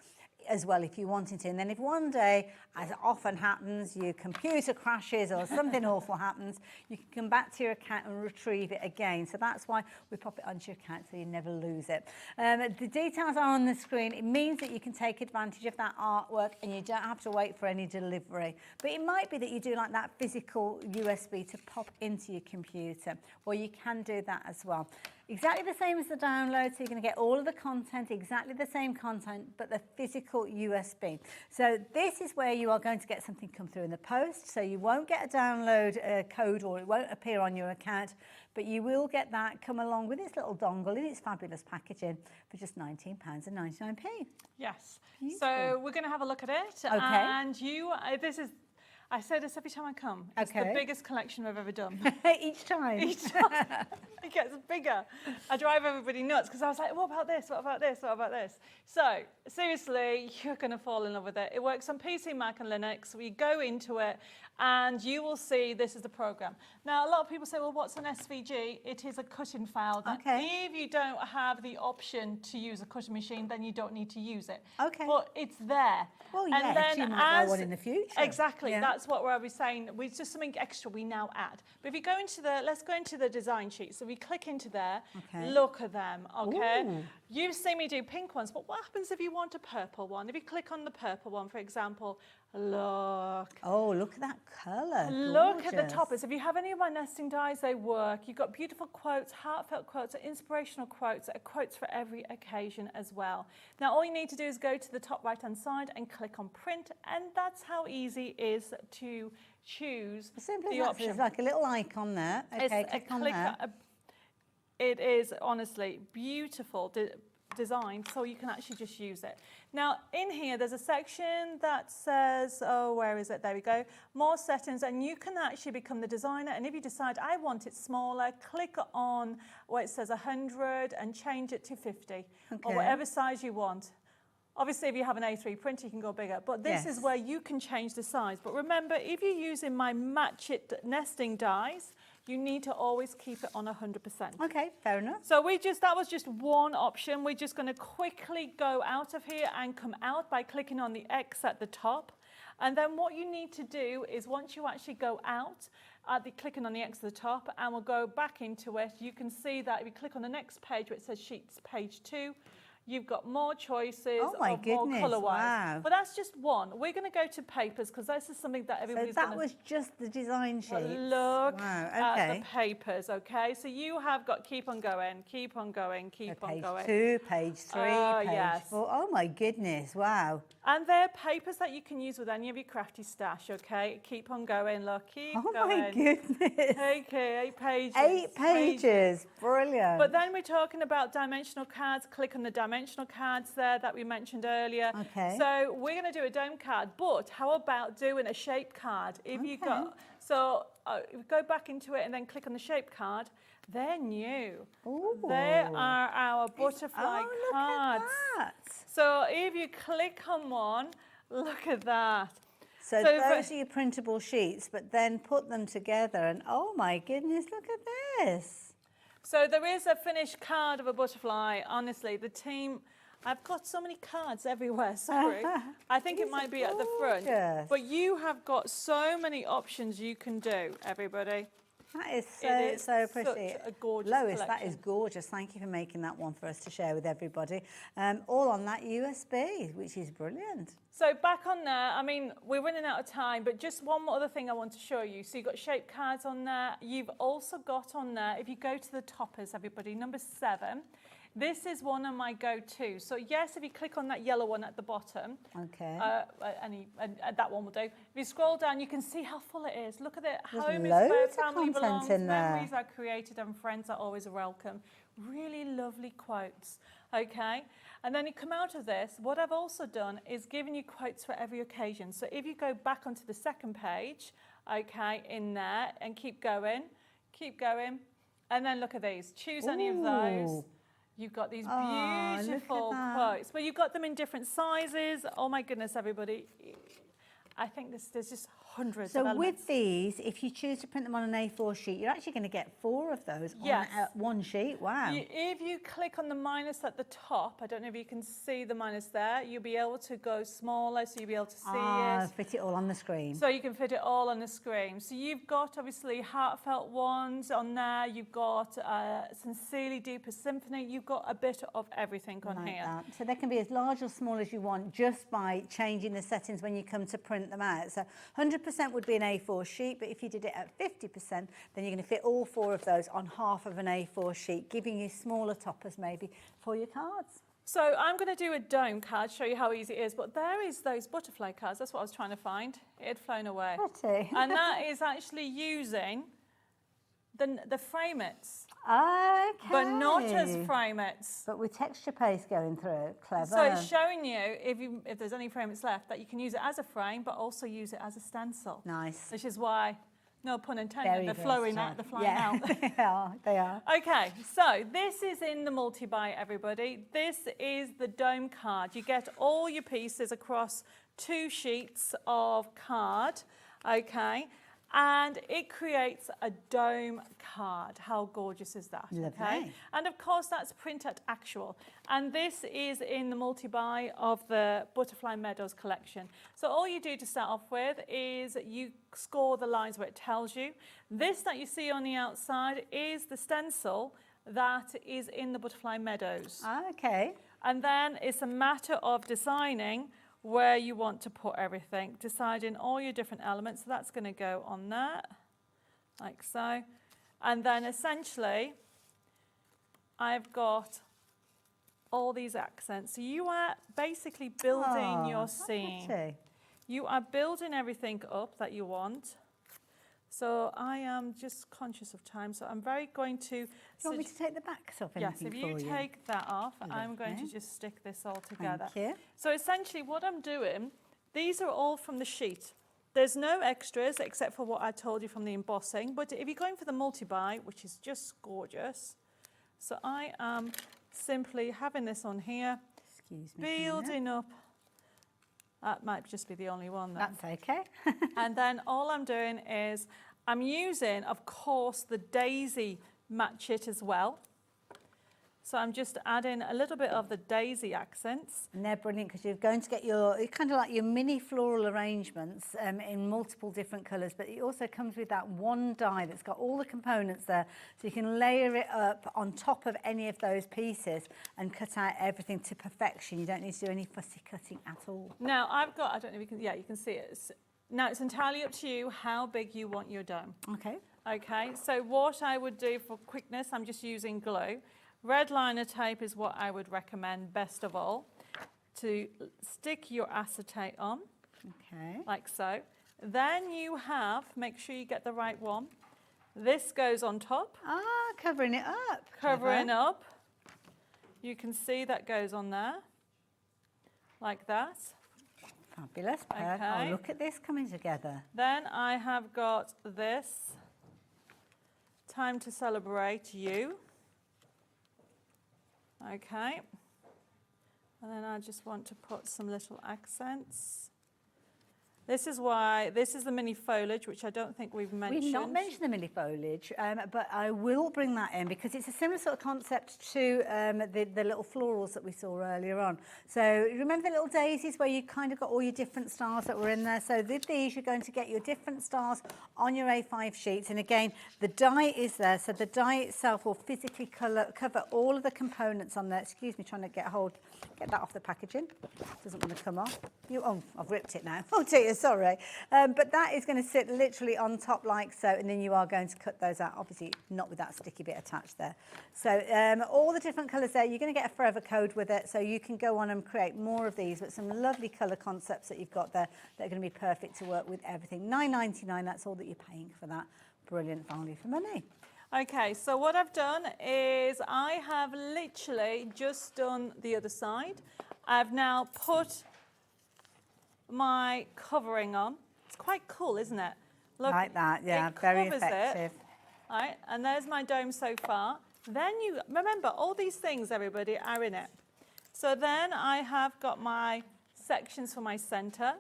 as well if you wanted to. And then if one day, as often happens, your computer crashes or something awful happens, you can come back to your account and retrieve it again. So that's why we pop it onto your account so you never lose it. The details are on the screen. It means that you can take advantage of that artwork and you don't have to wait for any delivery. But it might be that you do like that physical USB to pop into your computer. Well, you can do that as well. Exactly the same as the download, so you're going to get all of the content, exactly the same content, but the physical USB. So this is where you are going to get something come through in the post, so you won't get a download code or it won't appear on your account, but you will get that come along with its little dongle in its fabulous packaging for just £19.99p. Yes. Beautiful. So we're going to have a look at it. Okay. And I say this every time I come. It's the biggest collection I've ever done. Each time? Each time. It gets bigger. I drive everybody nuts because I was like, what about this? What about this? What about this? So, seriously, you're going to fall in love with it. It works on PC, Mac and Linux. We go into it and you will see this is the program. Now, a lot of people say, well, what's an SVG? It is a cutting file. That if you don't have the option to use a cutting machine, then you don't need to use it. Okay. But it's there. Well, and yes, then you might buy one in the future. Exactly. Yeah. That's what we're saying. It's just something extra we now add. But if you go into let's go into the design sheet. So we click into there, look at them, okay? Ooh. You've seen me do pink ones, but what happens if you want a purple one? If you click on the purple one, for example, look. Oh, look at that colour. Look at the toppers. If you have any of my nesting dies, they work. You've got beautiful quotes, heartfelt quotes, inspirational quotes, quotes for every occasion as well. Now, all you need to do is go to the top right-hand side and click on print, and that's how easy it is to choose the option. There's like a little icon there. Okay, click on that. It is honestly beautiful design, so you can actually just use it. Now, in here, there's a section that says, oh, where is it? There we go. More settings, and you can actually become the designer. And if you decide, I want it smaller, click on where it says 100 and change it to 50 or whatever size you want. Obviously, if you have an A3 printer, you can go bigger, but this is where you can change the size. But remember, if you're using my Match It nesting dies, you need to always keep it on 100%. Okay, fair enough. So that was just one option. We're just going to quickly go out of here and come out by clicking on the X at the top. And then what you need to do is once you actually go out, clicking on the X at the top, and we'll go back into it, you can see that if you click on the next page where it says Sheets Page 2, you've got more choices more colour-wise. Wow. But that's just one. We're going to go to papers because this is something that everybody's So that was just the design sheet. Look at the papers, okay? So you have got keep on going, keep on going, keep on going. Page 2, page 3, page 4. Oh my goodness, wow. And they're papers that you can use with any of your crafty stash, okay? Keep on going, look, keep going. Oh my goodness. Okay, 8 pages. 8 pages, brilliant. But then we're talking about dimensional cards. Click on the dimensional cards there that we mentioned earlier. Okay. So we're going to do a dome card, but how about doing a shape card? If you got, so go back into it and then click on the shape card, they're new. Ooh. They are our butterfly cards. Look at that. So if you click on one, look at that. So those are your printable sheets, but then put them together and oh my goodness, look at this. So there is a finished card of a butterfly. Honestly, the team, I've got so many cards everywhere, sorry. I think it might be at the front. But you have got so many options you can do, everybody. That is so pretty. Such a gorgeous Lois, collection. that is gorgeous. Thank you for making that one for us to share with everybody. All on that USB, which is brilliant. So back on there, I mean, we're running out of time, but just one more other thing I want to show you. So you've got shape cards on there. You've also got on there, if you go to the toppers, everybody, number 7. This is one of my go-tos. So yes, if you click on that yellow one at the bottom, okay, that one will do. If you scroll down, you can see how full it is. Look at it. There's Home is loads where of family content belongs. in there. Memories are created and friends are always welcome. Really lovely quotes. Okay, and then you come out of this. What I've also done is given you quotes for every occasion. So if you go back onto the second page, okay, in there, and keep going, and then look at these. Choose any of those. You've got these beautiful quotes, but you've got them in different sizes. Oh my goodness, everybody. I think there's just hundreds of elements. With these, if you choose to print them on an A4 sheet, you're actually going to get 4 of those on one sheet. Wow. If you click on the minus at the top, I don't know if you can see the minus there, you'll be able to go smaller, so you'll be able to see it. Fit it all on the screen. So you can fit it all on the screen. So you've got obviously heartfelt ones on there. You've got Sincerely Deepest Symphony. You've got a bit of everything on here. That. So they can be as large or small as you want just by changing the settings when you come to print them out. So 100% would be an A4 sheet, but if you did it at 50%, then you're going to fit all 4 of those on half of an A4 sheet, giving you smaller toppers maybe for your cards. So I'm going to do a dome card, show you how easy it is, but there is those butterfly cards. That's what I was trying to find. It had flown away. Pretty. And that is actually using the frame-its. Okay. But not as frame-its. But with texture paste going through. Clever. So it's showing you, if there's any frame-its left, that you can use it as a frame, but also use it as a stencil. Nice. Which is why, no pun intended, they're flying out. They are. Okay, so this is in the multi-buy, everybody. This is the dome card. You get all your pieces across 2 sheets of card, okay? And it creates a dome card. How gorgeous is that? Lovely. Okay? And of course, that's print at actual. And this is in the multi-buy of the Butterfly Meadows collection. So all you do to start off with is you score the lines where it tells you. This that you see on the outside is the stencil that is in the Butterfly Meadows. Okay. And then it's a matter of designing where you want to put everything, deciding all your different elements. So that's going to go on there, like so. And then essentially, I've got all these accents. So you are basically building your scene. Pretty. You are building everything up that you want. So I am just conscious of time, so I'm going to... Do you want me to take the backs off Yes, if you take that off, I'm going to just stick this all together. Thank you. So essentially what I'm doing, these are all from the sheet. There's no extras except for what I told you from the embossing, but if you're going for the multi-buy, which is just gorgeous, so I am simply having this on here, building up. That might just be the only one then. That's okay. And then all I'm doing is I'm using, of course, the daisy match it as well. So I'm just adding a little bit of the daisy accents. And they're brilliant because you're going to get your, kind of like your mini floral arrangements in multiple different colours, but it also comes with that one die that's got all the components there. So you can layer it up on top of any of those pieces and cut out everything to perfection. You don't need to do any fussy cutting at all. Now I've got, I don't know if you can, yeah, you can see it. Now it's entirely up to you how big you want your dome. Okay. Okay, so what I would do for quickness, I'm just using glue. Red liner tape is what I would recommend best of all to stick your acetate on, like so. Then you have, make sure you get the right one. This goes on top. Ah, covering it up. Covering up. You can see that goes on there, like that. Fabulous. Perfect. Okay. Oh, look at this coming together. Then I have got this, Time to Celebrate You. Okay. And then I just want to put some little accents. This is the mini foliage, which I don't think we've mentioned. We've not mentioned the mini foliage, but I will bring that in because it's a similar sort of concept to the little florals that we saw earlier on. So remember the little daisies where you kind of got all your different stars that were in there? So with these, you're going to get your different stars on your A5 sheets. And again, the die is there. So the die itself will physically cover all of the components on there. Excuse me, trying to get that off the packaging. Doesn't want to come off. Oh, I've ripped it now. Oh dear, sorry. But that is going to sit literally on top like so, and then you are going to cut those out, obviously not with that sticky bit attached there. So all the different colours there, you're going to get a forever code with it, so you can go on and create more of these, but some lovely colour concepts that you've got there that are going to be perfect to work with everything. $9.99, that's all that you're paying for that. Brilliant value for money. Okay, so what I've done is I have literally just done the other side. I've now put my covering on. It's quite cool, isn't it? Look, like that, yeah, very effective. All right, and there's my dome so far. Then you remember all these things, everybody, are in it. So then I have got my sections for my center.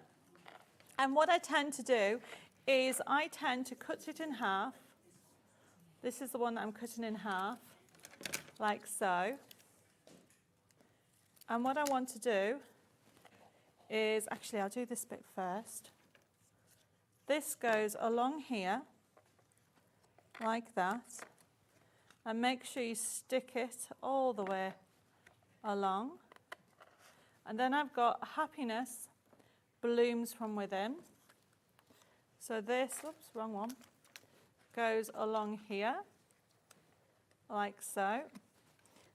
And what I tend to do is I tend to cut it in half. This is the one that I'm cutting in half, like so. And what I want to do is, actually I'll do this bit first. This goes along here, like that. And make sure you stick it all the way along. And then I've got Happiness Blooms from Within. So this, oops, wrong one, goes along here, like so.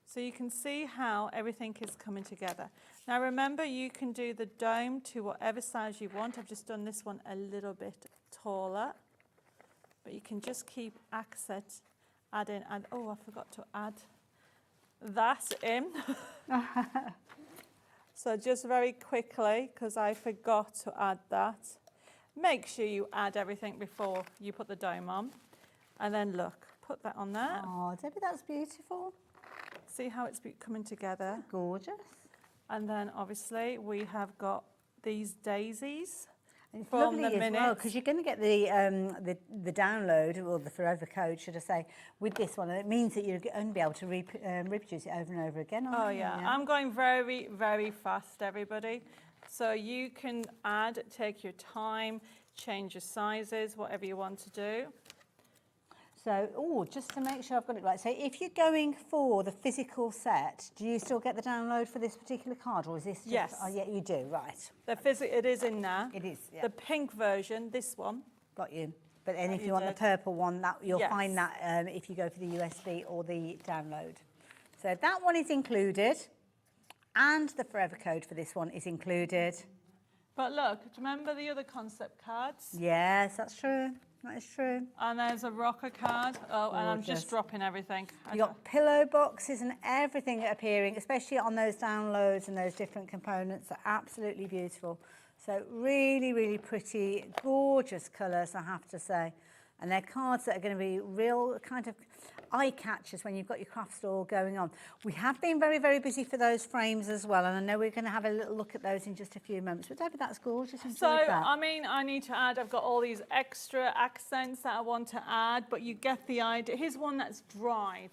So you can see how everything is coming together. Now remember, you can do the dome to whatever size you want. I've just done this one a little bit taller, but you can just keep adding, and oh, I forgot to add that in. So just very quickly, because I forgot to add that. Make sure you add everything before you put the dome on. And then look, put that on there. Oh, Debbie, that's beautiful. See how it's coming together? Gorgeous. And then obviously we have got these daisies. And it's from lovely the as well, because you're going to get the download, or the forever code, should I say, with this one. And it means that you're going to be able to reproduce it over and over again. Oh yeah, I'm going very, very fast, everybody. So you can take your time, change your sizes, whatever you want to do. So, just to make sure I've got it right. So if you're going for the physical set, do you still get the download for this particular card, or is this just... Yes. Oh, yeah, you do, right. It is in there. It is, yeah. The pink version, this one. Got you. But then if you want the purple one, you'll find that if you go for the USB or the download. So that one is included, and the forever code for this one is included. But look, remember the other concept cards? Yes, that's true. That is true. And there's a rocker card. Oh, and I'm just dropping everything. You've got pillow boxes and everything appearing, especially on those downloads and those different components. They're absolutely beautiful. So really, really pretty, gorgeous colours, I have to say. And they're cards that are going to be real kind of eye catchers when you've got your craft store going on. We have been very, very busy for those frames as well, and I know we're going to have a little look at those in just a few moments. But Debbie, that's gorgeous. So, I mean, I need to add, I've got all these extra accents that I want to add, but you get the idea. Here's one that's dried.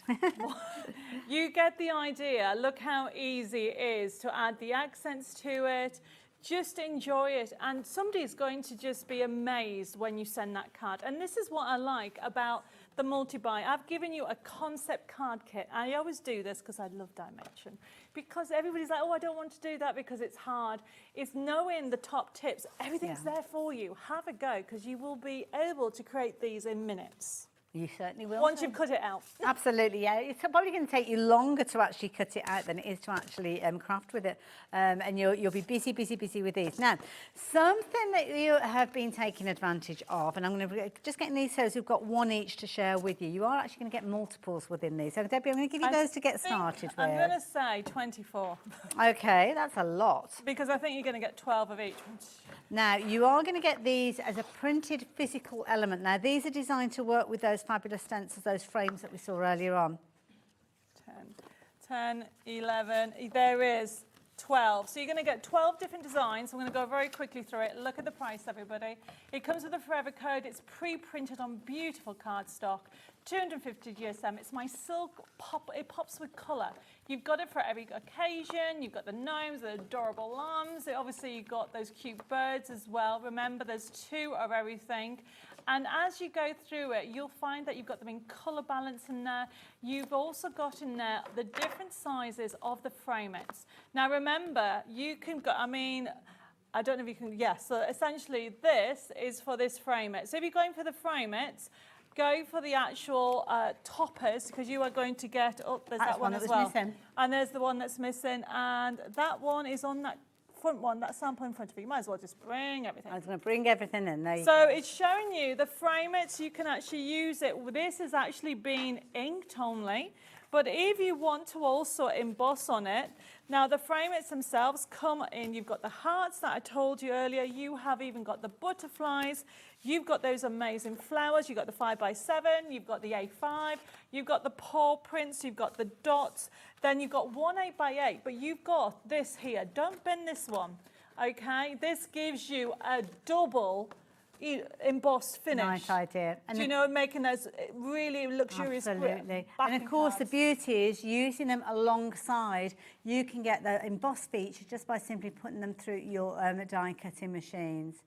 You get the idea. Look how easy it is to add the accents to it. Just enjoy it, and somebody's going to just be amazed when you send that card. And this is what I like about the multi-buy. I've given you a concept card kit. I always do this because I love dimension. Because everybody's like, oh, I don't want to do that because it's hard. It's knowing the top tips. Everything's there for you. Have a go, because you will be able to create these in minutes. You certainly will. Once you've cut it out. Absolutely, yeah. It's probably going to take you longer to actually cut it out than it is to actually craft with it. And you'll be busy with these. Now, something that you have been taking advantage of, and I'm going to just getting these so we've got one each to share with you. You are actually going to get multiples within these. So, Debbie, I'm going to give you those to get started with. I'm going to say 24. Okay, that's a lot. Because I think you're going to get 12 of each. Now, you are going to get these as a printed physical element. Now, these are designed to work with those fabulous stencils, those frames that we saw earlier on. 10, 11, there is 12. So you're going to get 12 different designs. I'm going to go very quickly through it. Look at the price, everybody. It comes with a forever code. It's pre-printed on beautiful cardstock. 250 GSM. It's my silk pop. It pops with colour. You've got it for every occasion. You've got the gnomes, the adorable lambs. Obviously, you've got those cute birds as well. Remember, there's 2 of everything. And as you go through it, you'll find that you've got them in colour balance in there. You've also got in there the different sizes of the framets. Now, remember, you can go, I mean, I don't know if you can, yes. So essentially, this is for this framet. So if you're going for the framets, go for the actual toppers, because you are going to get, oh, there's that one as well. Missing. And there's the one that's missing. And that one is on that front one, that sample in front of you. You might as well just bring everything. I was going to bring everything in there. So it's showing you the framets. You can actually use it. This has actually been inked only. But if you want to also emboss on it, now the framets themselves come in. You've got the hearts that I told you earlier. You have even got the butterflies. You've got those amazing flowers. You've got the 5x7. You've got the A5. You've got the paw prints. You've got the dots. Then you've got one 8x8. But you've got this here. Don't bend this one, okay? This gives you a double embossed finish. Nice idea. And do you know, making those really luxurious. Absolutely. And of course, the beauty is using them alongside. You can get the embossed feature just by simply putting them through your die cutting machines.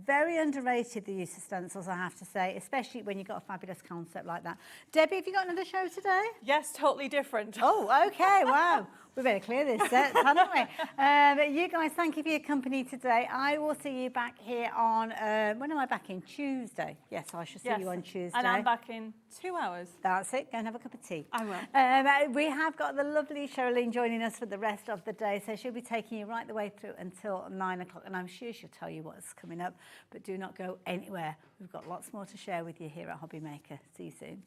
Very underrated, the use of stencils, I have to say, especially when you've got a fabulous concept like that. Debbie, have you got another show today? Yes, totally different. Oh, okay, wow. We better clear this set, haven't we? But you guys, thank you for your company today. I will see you back here on, when am I back in? Tuesday. Yes, I shall see you on Tuesday. And I'm back in 2 hours. That's it. Go and have a cup of tea. I will. We have got the lovely Sherilyn joining us for the rest of the day, so she'll be taking you right the way through until 9 o'clock, and I'm sure she'll tell you what's coming up, but do not go anywhere. We've got lots more to share with you here at HobbyMaker. See you soon.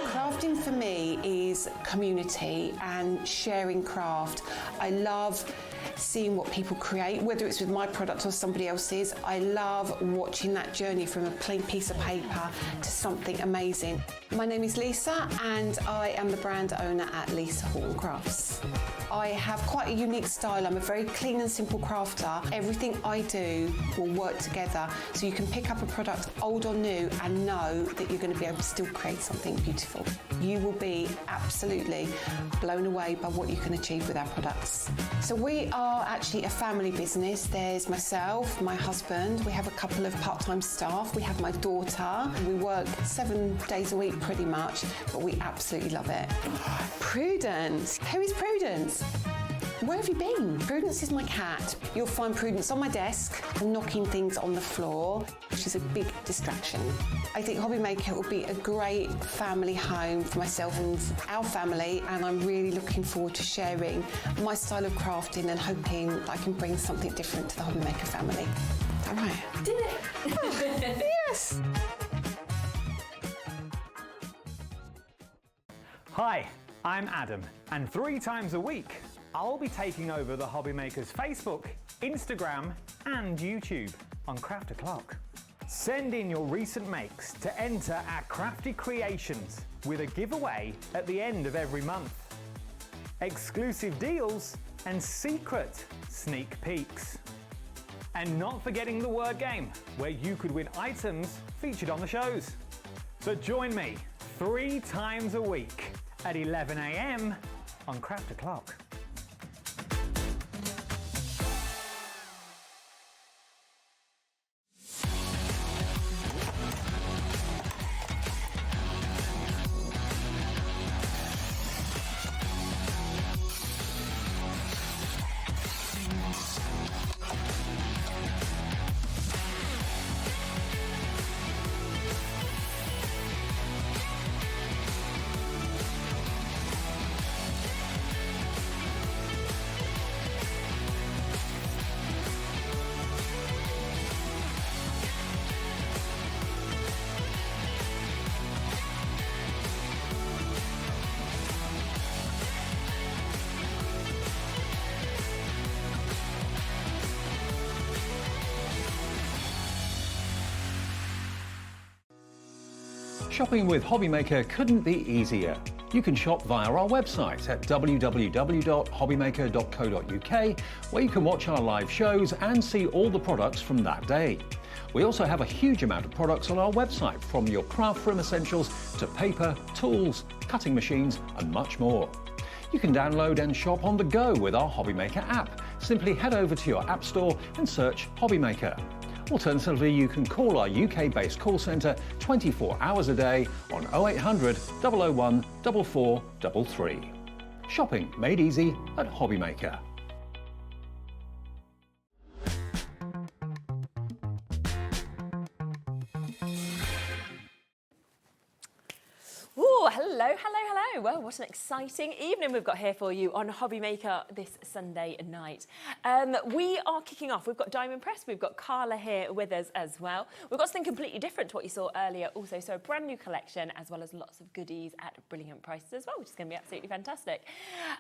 Crafting for me is community and sharing craft. I love seeing what people create, whether it's with my product or somebody else's. I love watching that journey from a plain piece of paper to something amazing. My name is Lisa and I am the brand owner at Lisa Horton Crafts. I have quite a unique style. I'm a very clean and simple crafter. Everything I do will work together, so you can pick up a product, old or new, and know that you're going to be able to still create something beautiful. You will be absolutely blown away by what you can achieve with our products. So we are actually a family business. There's myself, my husband, we have a couple of part-time staff, we have my daughter. We work 7 days a week pretty much, but we absolutely love it. Prudence. Who is Prudence? Where have you been? Prudence is my cat. You'll find Prudence on my desk, knocking things on the floor, which is a big distraction. I think HobbyMaker will be a great family home for myself and our family, and I'm really looking forward to sharing my style of crafting and hoping I can bring something different to the HobbyMaker family. All right. Did it? Yes! Hi, I'm Adam, and 3 times a week, I'll be taking over the HobbyMaker's Facebook, Instagram, and YouTube on Craft O'Clock. Send in your recent makes to enter our crafty creations with a giveaway at the end of every month. Exclusive deals and secret sneak peeks. And not forgetting the word game, where you could win items featured on the shows. So join me 3 times a week at 11 AM on Craft O'Clock. Shopping with HobbyMaker couldn't be easier. You can shop via our website at www.hobbymaker.co.uk, where you can watch our live shows and see all the products from that day. We also have a huge amount of products on our website, from your craft room essentials to paper, tools, cutting machines and much more. You can download and shop on the go with our HobbyMaker app. Simply head over to your app store and search HobbyMaker. Alternatively, you can call our UK-based call centre 24 hours a day on 0800 001 4433. Shopping made easy at HobbyMaker. Oh, hello, hello, hello. Well, what an exciting evening we've got here for you on HobbyMaker this Sunday night. We are kicking off. We've got Diamond Press. We've got Carla here with us as well. We've got something completely different to what you saw earlier also. So a brand new collection, as well as lots of goodies at brilliant prices as well, which is going to be absolutely fantastic.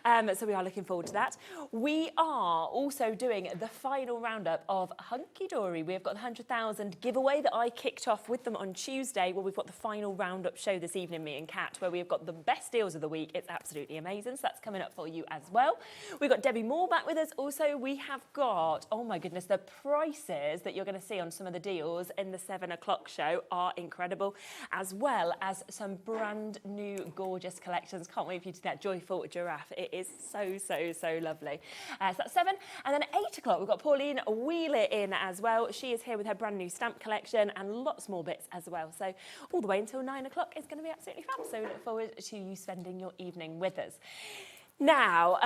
So we are looking forward to that. We are also doing the final roundup of Hunkydory. We've got the 100,000 giveaway that I kicked off with them on Tuesday. Well, we've got the final roundup show this evening, me and Kat, where we've got the best deals of the week. It's absolutely amazing. So that's coming up for you as well. We've got Debbi Moore back with us. Also, we have got, oh my goodness, the prices that you're going to see on some of the deals in the 7 o'clock show are incredible, as well as some brand new gorgeous collections. Can't wait for you to see that joyful giraffe. It is so, so, so lovely. So that's 7. And then at 8 o'clock, we've got Pauline Wheeler in as well. She is here with her brand new stamp collection and lots more bits as well. So all the way until 9 o'clock is going to be absolutely fab. So we look forward to you spending your evening with us. Now,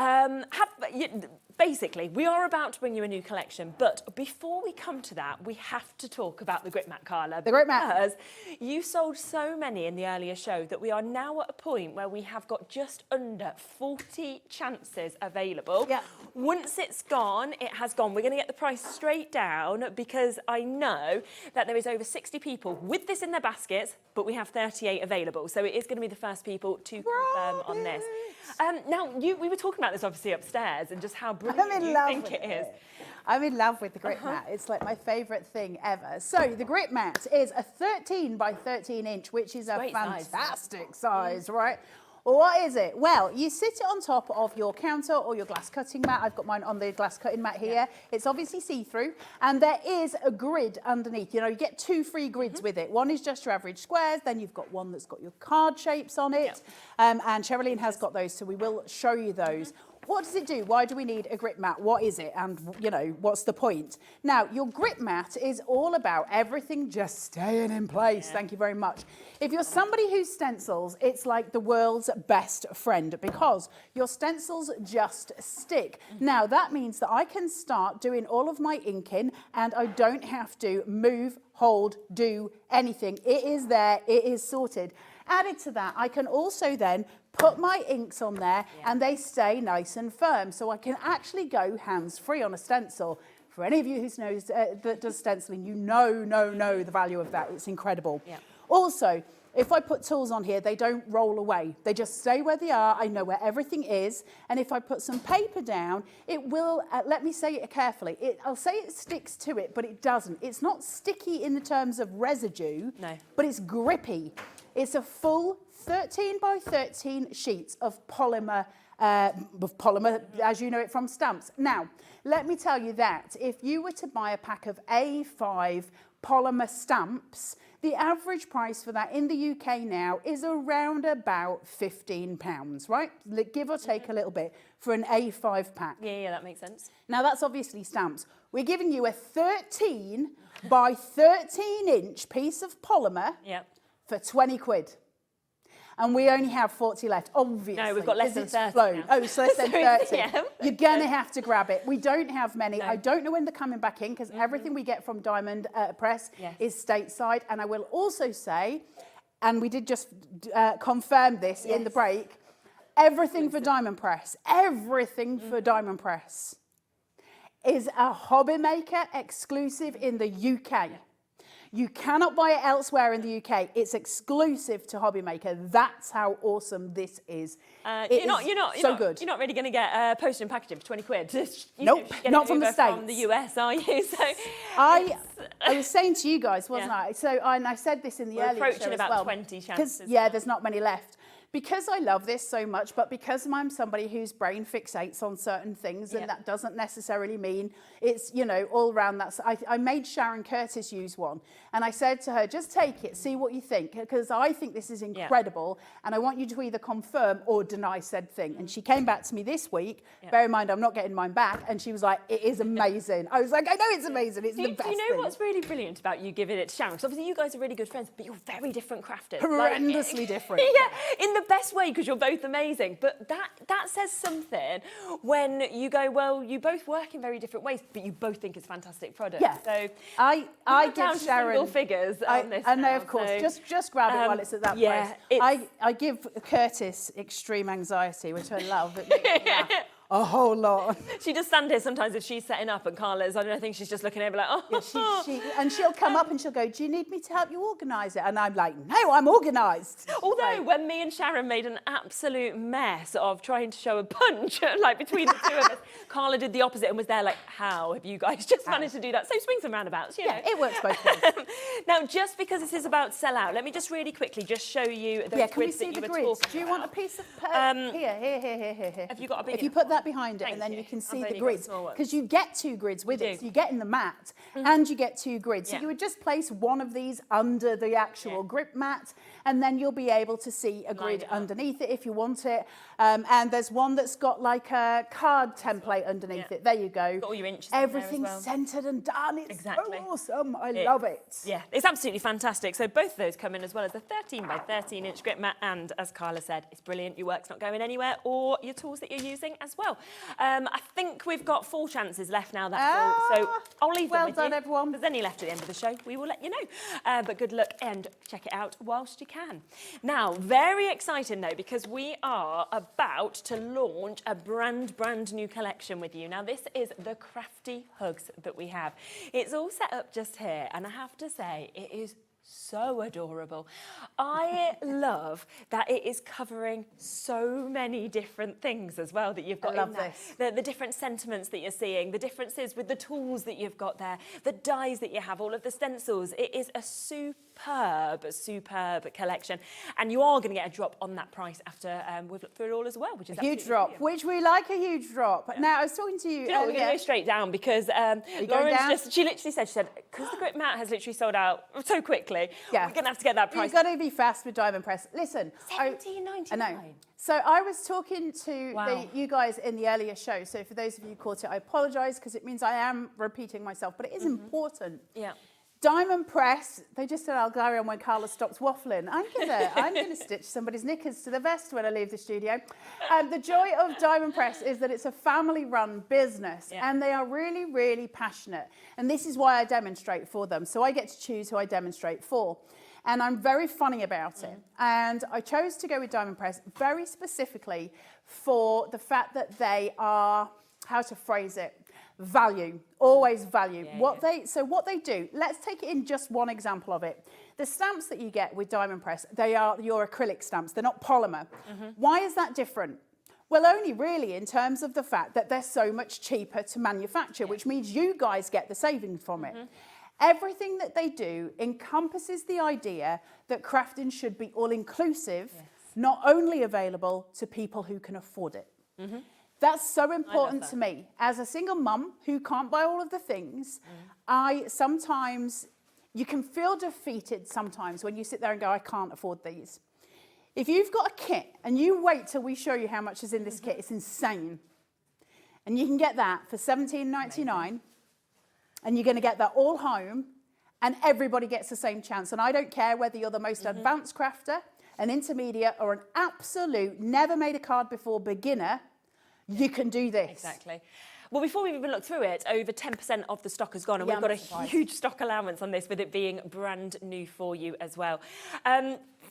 basically, we are about to bring you a new collection, but before we come to that, we have to talk about the grip mat, Carla. The grip mat. Because you sold so many in the earlier show that we are now at a point where we have got just under 40 chances available. Yeah. Once it's gone, it has gone. We're going to get the price straight down because I know that there is over 60 people with this in their baskets, but we have 38 available. So it is going to be the first people to confirm on this. Now, we were talking about this obviously upstairs and just how brilliant you think it is. I'm in love with the grip mat. It's like my favourite thing ever. So the grip mat is a 13 by 13 inch, which is a fantastic size, right? What is it? Well, you sit it on top of your counter or your glass cutting mat. I've got mine on the glass cutting mat here. Yeah. It's obviously see-through, and there is a grid underneath. You know, you get 2 free grids with it. One is just your average squares, then you've got one that's got your card shapes on it, and Sherilyn has got those, so we will show you those. What does it do? Why do we need a grip mat? What is it? And, you know, what's the point? Now, your grip mat is all about everything just staying in place. Yeah. Thank you very much. If you're somebody who stencils, it's like the world's best friend because your stencils just stick. Now, that means that I can start doing all of my inking and I don't have to move, hold, do anything. It is there. It is sorted. Added to that, I can also then put my inks on there and they stay nice and firm. So I can actually go hands-free on a stencil. For any of you who knows that does stenciling, you know the value of that. It's incredible. Yeah. Also, if I put tools on here, they don't roll away. They just stay where they are. I know where everything is. And if I put some paper down, it will, let me say it carefully, I'll say it sticks to it, but it doesn't. It's not sticky in the terms of residue, but it's grippy. It's a full 13 by 13 sheets of polymer, as you know it from stamps. Now, let me tell you that if you were to buy a pack of A5 polymer stamps, the average price for that in the UK now is around about £15, right? Give or take a little bit for an A5 pack. Yeah, that makes sense. Now, that's obviously stamps. We're giving you a 13 by 13 inch piece of polymer for 20 quid. And we only have 40 left, obviously. No, we've got less than 30 now. Oh, so less than 30. You're going to have to grab it. We don't have many. No. I don't know when they're coming back in because everything we get from Diamond Press is stateside. And I will also say, and we did just confirm this in the break, everything for Diamond Press is a HobbyMaker exclusive in the UK. You cannot buy it elsewhere in the UK. It's exclusive to HobbyMaker. That's how awesome this is. You're not good. You're not really going to get postage and packaging for 20 quid. Nope, not from the States. From the US, are you? So I was saying to you guys, wasn't I? So and I said this in the earlier show as well. We're approaching about 20 chances. Yeah, there's not many left. Because I love this so much, but because I'm somebody whose brain fixates on certain things, and that doesn't necessarily mean it's, you know, all around that. I made Sharon Curtis use one, and I said to her, just take it, see what you think, because I think this is incredible, and I want you to either confirm or deny said thing. And she came back to me this week, bear in mind I'm not getting mine back, and she was like, it is amazing. I was like, I know it's amazing, it's the best thing. Do you know what's really brilliant about you giving it to Sharon? Because obviously you guys are really good friends, but you're very different crafters. Horrendously different. Yeah, in the best way, because you're both amazing. But that says something when you go, well, you both work in very different ways, but you both think it's a fantastic product. Yeah. So I give Sharon single figures on this. I know, now, of course. so, Just grab it while it's at that price. I give Curtis extreme anxiety, which I love. It makes me laugh a whole lot. She does stand here sometimes if she's setting up and Carla's, I don't think she's just looking over like, oh. Yeah, and she'll come up and she'll go, do you need me to help you organise it? And I'm like, no, I'm organised. Although when me and Sharon made an absolute mess of trying to show a punch, like between the two of us, Carla did the opposite and was there like, how have you guys just managed to do that? So swings and roundabouts, you know. It works both ways. Now, just because this is about sell out, let me just really quickly just show you those grids that you were talking about. Do you want a piece of here. Have you got a big If you put that behind it, and then you can see the grids, because you get 2 grids with it. So you get in the mat and you get 2 grids. So you would just place one of these under the actual grip mat, and then you'll be able to see a grid underneath it if you want it. And there's one that's got like a card template underneath it. There you go. Got all your inches. Everything's centered and done. It's so awesome. I love it. Yeah, it's absolutely fantastic. So both of those come in as well as a 13 by 13 inch grip mat, and as Carla said, it's brilliant. Your work's not going anywhere, or your tools that you're using as well. I think we've got 4 chances left now, that's all. So I'll leave them with you. Well done, everyone. If there's any left at the end of the show, we will let you know. But good luck and check it out whilst you can. Now, very exciting though, because we are about to launch a brand new collection with you. Now, this is the crafty hugs that we have. It's all set up just here, and I have to say, it is so adorable. I love that it is covering so many different things as well that you've got in there. The different sentiments that you're seeing, the differences with the tools that you've got there, the dies that you have, all of the stencils. It is a superb collection, and you are going to get a drop on that price after we've looked through it all as well, which is a huge drop, which we like, a huge drop. Yeah. Now, I was talking to you. Do you know, we're going to go straight down because she literally said, because the grip mat has literally sold out so quickly, we're going to have to get that price. You've got to be fast with Diamond Press. Listen, $17.99. I know. So I was talking to you guys in the earlier show. So for those of you who caught it, I apologise because it means I am repeating myself, but it is important. Yeah. Diamond Press, they just said I'll carry on when Carla stops waffling. I'm going to stitch somebody's knickers to the vest when I leave the studio. The joy of Diamond Press is that it's a family-run business, and they are really, really passionate. And this is why I demonstrate for them. So I get to choose who I demonstrate for. And I'm very funny about it. And I chose to go with Diamond Press very specifically for the fact that they are, how to phrase it, value, always value. What they do, let's take it in just one example of it. The stamps that you get with Diamond Press, they are your acrylic stamps, they're not polymer. Why is that different? Well, only really in terms of the fact that they're so much cheaper to manufacture, which means you guys get the savings from it. Everything that they do encompasses the idea that crafting should be all-inclusive, not only available to people who can afford it. That's so important to me. As a single mum who can't buy all of the things, you can feel defeated sometimes when you sit there and go, I can't afford these. If you've got a kit and you wait till we show you how much is in this kit, it's insane. And you can get that for $17.99, and you're going to get that all home, and everybody gets the same chance. And I don't care whether you're the most advanced crafter, an intermediate, or an absolute never made a card before beginner, you can do this. Exactly. Well, before we've even looked through it, over 10% of the stock has gone, and we've got a huge stock allowance on this, with it being brand new for you as well.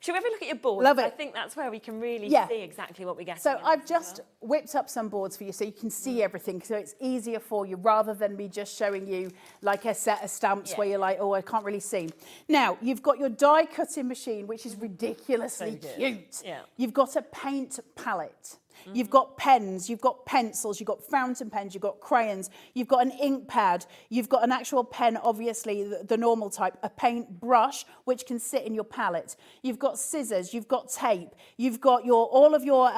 Should we have a look at your board? Love it. I think that's where we can really see exactly what we get. So I've just whipped up some boards for you so you can see everything, so it's easier for you rather than me just showing you like a set of stamps where you're like, oh, I can't really see. Now, you've got your die cutting machine, which is ridiculously cute. Yeah. You've got a paint palette. You've got pens, you've got pencils, you've got fountain pens, you've got crayons, you've got an ink pad, you've got an actual pen, obviously the normal type, a paint brush, which can sit in your palette. You've got scissors, you've got tape, you've got all of your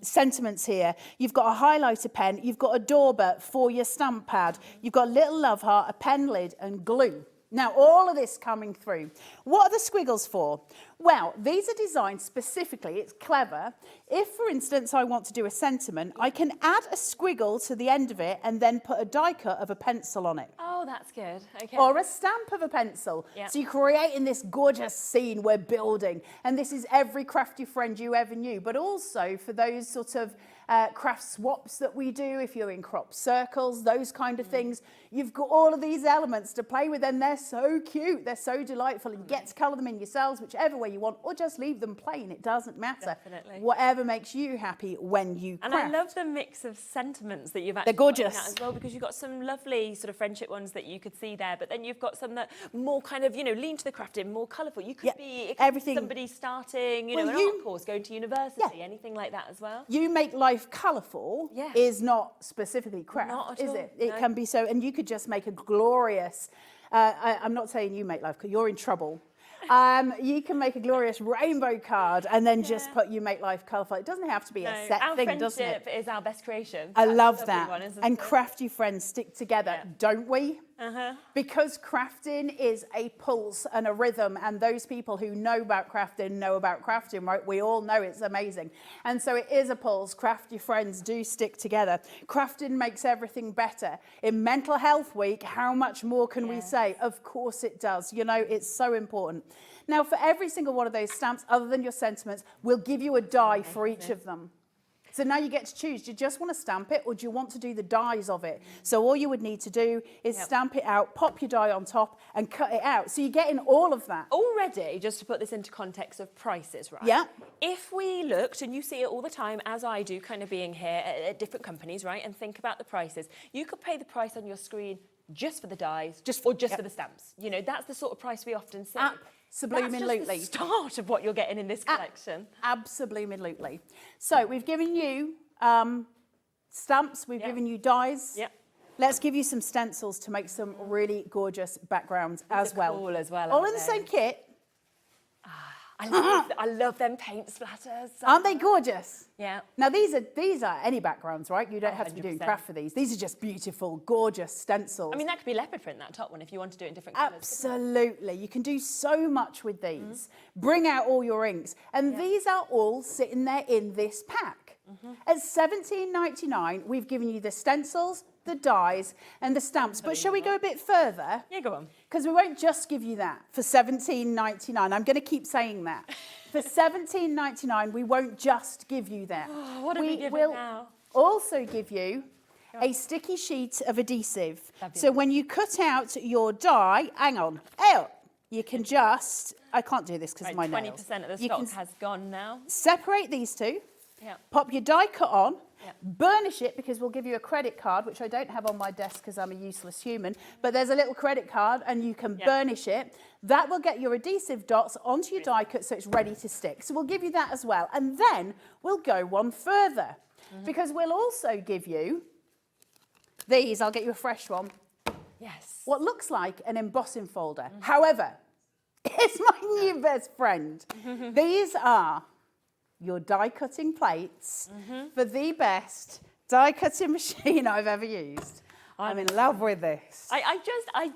sentiments here. You've got a highlighter pen, you've got a dauber for your stamp pad, you've got a little love heart, a pen lid and glue. Now, all of this coming through. What are the squiggles for? Well, these are designed specifically, it's clever. If, for instance, I want to do a sentiment, I can add a squiggle to the end of it and then put a die cut of a pencil on it. Oh, that's good. Okay. Or a stamp of a pencil. Yep. So you're creating this gorgeous scene we're building. And this is every crafty friend you ever knew, but also for those sort of craft swaps that we do, if you're in crop circles, those kind of things. You've got all of these elements to play with, and they're so cute, they're so delightful, and you get to colour them in yourselves, whichever way you want, or just leave them plain, it doesn't matter. Definitely. Whatever makes you happy when you craft. And I love the mix of sentiments that you've actually They're gorgeous. got in that as well, because you've got some lovely sort of friendship ones that you could see there, but then you've got some that more kind of, you know, lean to the crafting, more colourful. You could be everything. Somebody starting, you know, an art course, going to university, anything like that as well. You make life colourful is not specifically craft, Not at is all, it? It no. can be so, and you could just make a glorious, I'm not saying you make life, because you're in trouble. You can make a glorious rainbow card and then just put you make life colourful. It doesn't have to be a set thing, doesn't it? Our friendship is our best creation. I That's love a that. lovely one, isn't And it? crafty friends stick together, don't we? Uh-huh. Because crafting is a pulse and a rhythm, and those people who know about crafting, right? We all know it's amazing. And so it is a pulse. Crafty friends do stick together. Crafting makes everything better. In Mental Health Week, how much more can we say? Of course it does. You know, it's so important. Now, for every single one of those stamps, other than your sentiments, we'll give you a die for each of them. So now you get to choose. Do you just want to stamp it, or do you want to do the dies of it? So all you would need to do is stamp it out, pop your die on top and cut it out. So you're getting all of that. Already, just to put this into context of prices, right? Yeah. If we looked, and you see it all the time, as I do, kind of being here at different companies, right, and think about the prices, you could pay the price on your screen just for the dies, or just for the stamps. You know, that's the sort of price we often see. Absolutely. That's just the start of what you're getting in this collection. Absolutely. So we've given you stamps, we've given you dies. Yep. Let's give you some stencils to make some really gorgeous backgrounds as well. Cool as well. All in the same kit. I love them paint splatters. Aren't they gorgeous? Yeah. Now these are any backgrounds, right? You don't have to be doing 100%. craft for these. These are just beautiful, gorgeous stencils. I mean, that could be leopard print, that top one, if you want to do it in different colours. Absolutely. You can do so much with these. Bring out all your inks. And these are all sitting there in this pack. At $17.99, we've given you the stencils, the dies and the stamps. But shall we go a bit further? Yeah, go on. Because we won't just give you that for $17.99. I'm going to keep saying that. For $17.99, we won't just give you that. Oh, what are we giving will now? Also give you a sticky sheet of adhesive. So when you cut out your die, hang on, you can just, I can't do this because of my nails. 20% of the stock has gone now. Separate these two. Yeah. Pop your die cut on, burnish it, because we'll give you a credit card, which I don't have on my desk because I'm a useless human, but there's a little credit card and you can burnish it. That will get your adhesive dots onto your die cut so it's ready to stick. So we'll give you that as well. And then we'll go one further because we'll also give you these. I'll get you a fresh one. Yes. What looks like an embossing folder. However, it's my new best friend. These are your die cutting plates for the best die cutting machine I've ever used. I'm in love with this. I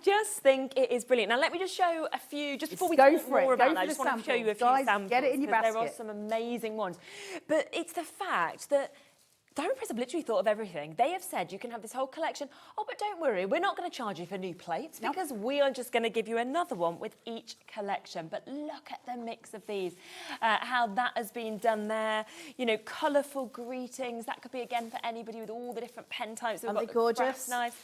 just think it is brilliant. Now let me just show a few, just before we go talk for it. more Go about for that, I the just want to show you a few samples. Guys, samples. get it in your because there are basket. some amazing ones. But it's the fact that Diamond Press have literally thought of everything. They have said you can have this whole collection. Oh, but don't worry, we're not going to charge you for new plates because we are just going to give you another one with each collection. But look at the mix of these, how that has been done there. You know, colourful greetings. That could be, again, for anybody with all the different pen types. Aren't they gorgeous? Knives.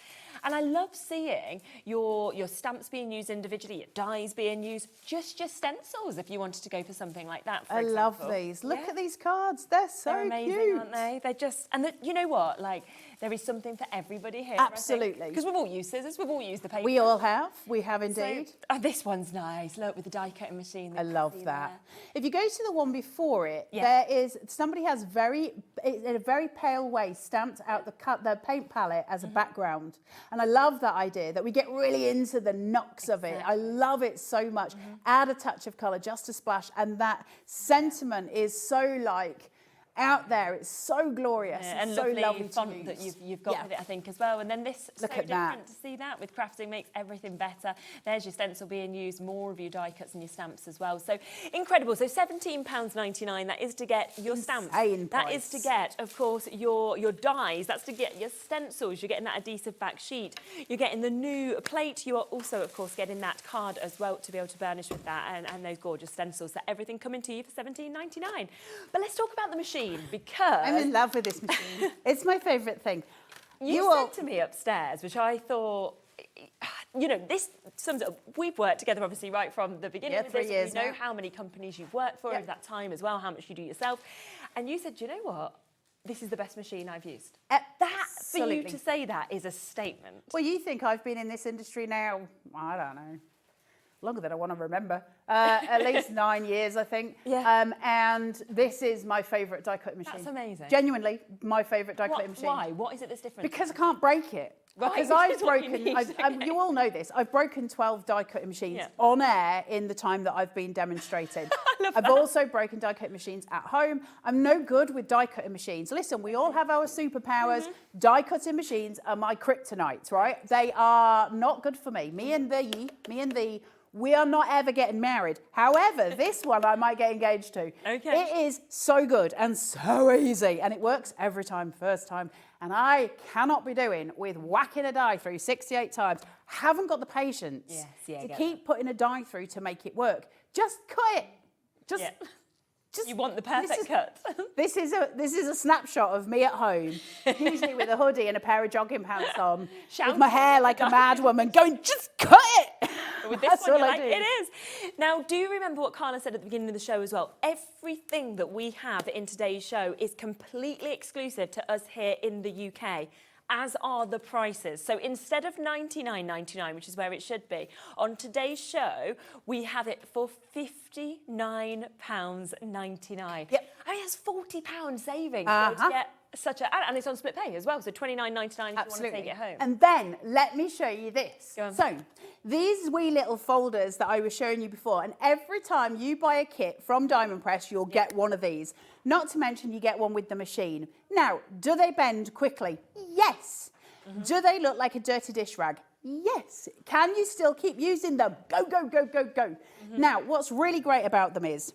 And I love seeing your stamps being used individually, your dies being used, just your stencils if you wanted to go for something like that, for example. I love these. Look at these cards. They're so They're amazing, cute. aren't they? They're just, and you know what? Like, there is something for everybody here. Absolutely. Because we've all used scissors, we've all used the paper. We all have. We have indeed. So, this one's nice. Look, with the die cutting machine. I love that. There. If you go to the one before it, there is, somebody has in a very pale way stamped out the paint palette as a background. And I love that idea that we get really into the nooks of it. I love it so much. Add a touch of colour, just a splash. And that sentiment is so like, out there, it's so glorious and so lovely font that you've got with it, I think, as well. And then this, look so at that. different to see that with crafting, makes everything better. There's your stencil being used, more of your die cuts and your stamps as well. So incredible. So £17.99, that is to get your stamps. That is to get, of course, your dies. That's to get your stencils. You're getting that adhesive back sheet. You're getting the new plate. You are also, of course, getting that card as well to be able to burnish with that and those gorgeous stencils. So everything coming to you for £17.99. But let's talk about the machine. Because I'm in love with this machine. It's my favourite thing. You said to me upstairs, which I thought, you know, this sums up. We've worked together, obviously, right from the beginning of this. 3 years we know now. how many companies you've worked for over that time as well, how much you do yourself. And you said, do you know what? This is the best machine I've used. That, for you to say that is a statement. Well, you think I've been in this industry now, I don't know, longer than I want to remember, at least 9 years, I think. Yeah. And this is my favourite die cutting machine. That's amazing. Genuinely, my favourite die cutting machine. Why? What is it that's different? Because I can't break it. Right, Because which I've is what you broken, need. you all know this, I've broken 12 die cutting machines on air in the time that I've been demonstrating. I've also broken die cutting machines at home. I'm no good with die cutting machines. Listen, we all have our superpowers. Die cutting machines are my kryptonite, right? They are not good for me. Me and thee, we are not ever getting married. However, this one I might get engaged to. Okay. It is so good and so easy, and it works every time, first time. And I cannot be doing with whacking a die through 68 times. Haven't got the patience to keep putting a die through to make it work. Just cut it. Just you want the perfect cut. This is a snapshot of me at home, usually with a hoodie and a pair of jogging pants on, with my hair like a mad woman, going, just cut it. But with this one, you're like, it is. Now, do you remember what Carla said at the beginning of the show as well? Everything that we have in today's show is completely exclusive to us here in the UK, as are the prices. So instead of $99.99, which is where it should be, on today's show, we have it for £59.99. Yep. I mean, that's £40 saving to get such a... And it's on split pay as well, so $29.99 if you want to take it home. And then, let me show you this. So, these wee little folders that I was showing you before, and every time you buy a kit from Diamond Press, you'll get one of these. Not to mention you get one with the machine. Now, do they bend quickly? Yes. Do they look like a dirty dish rag? Yes. Can you still keep using them? Go, go, go, go, go. Now, what's really great about them is,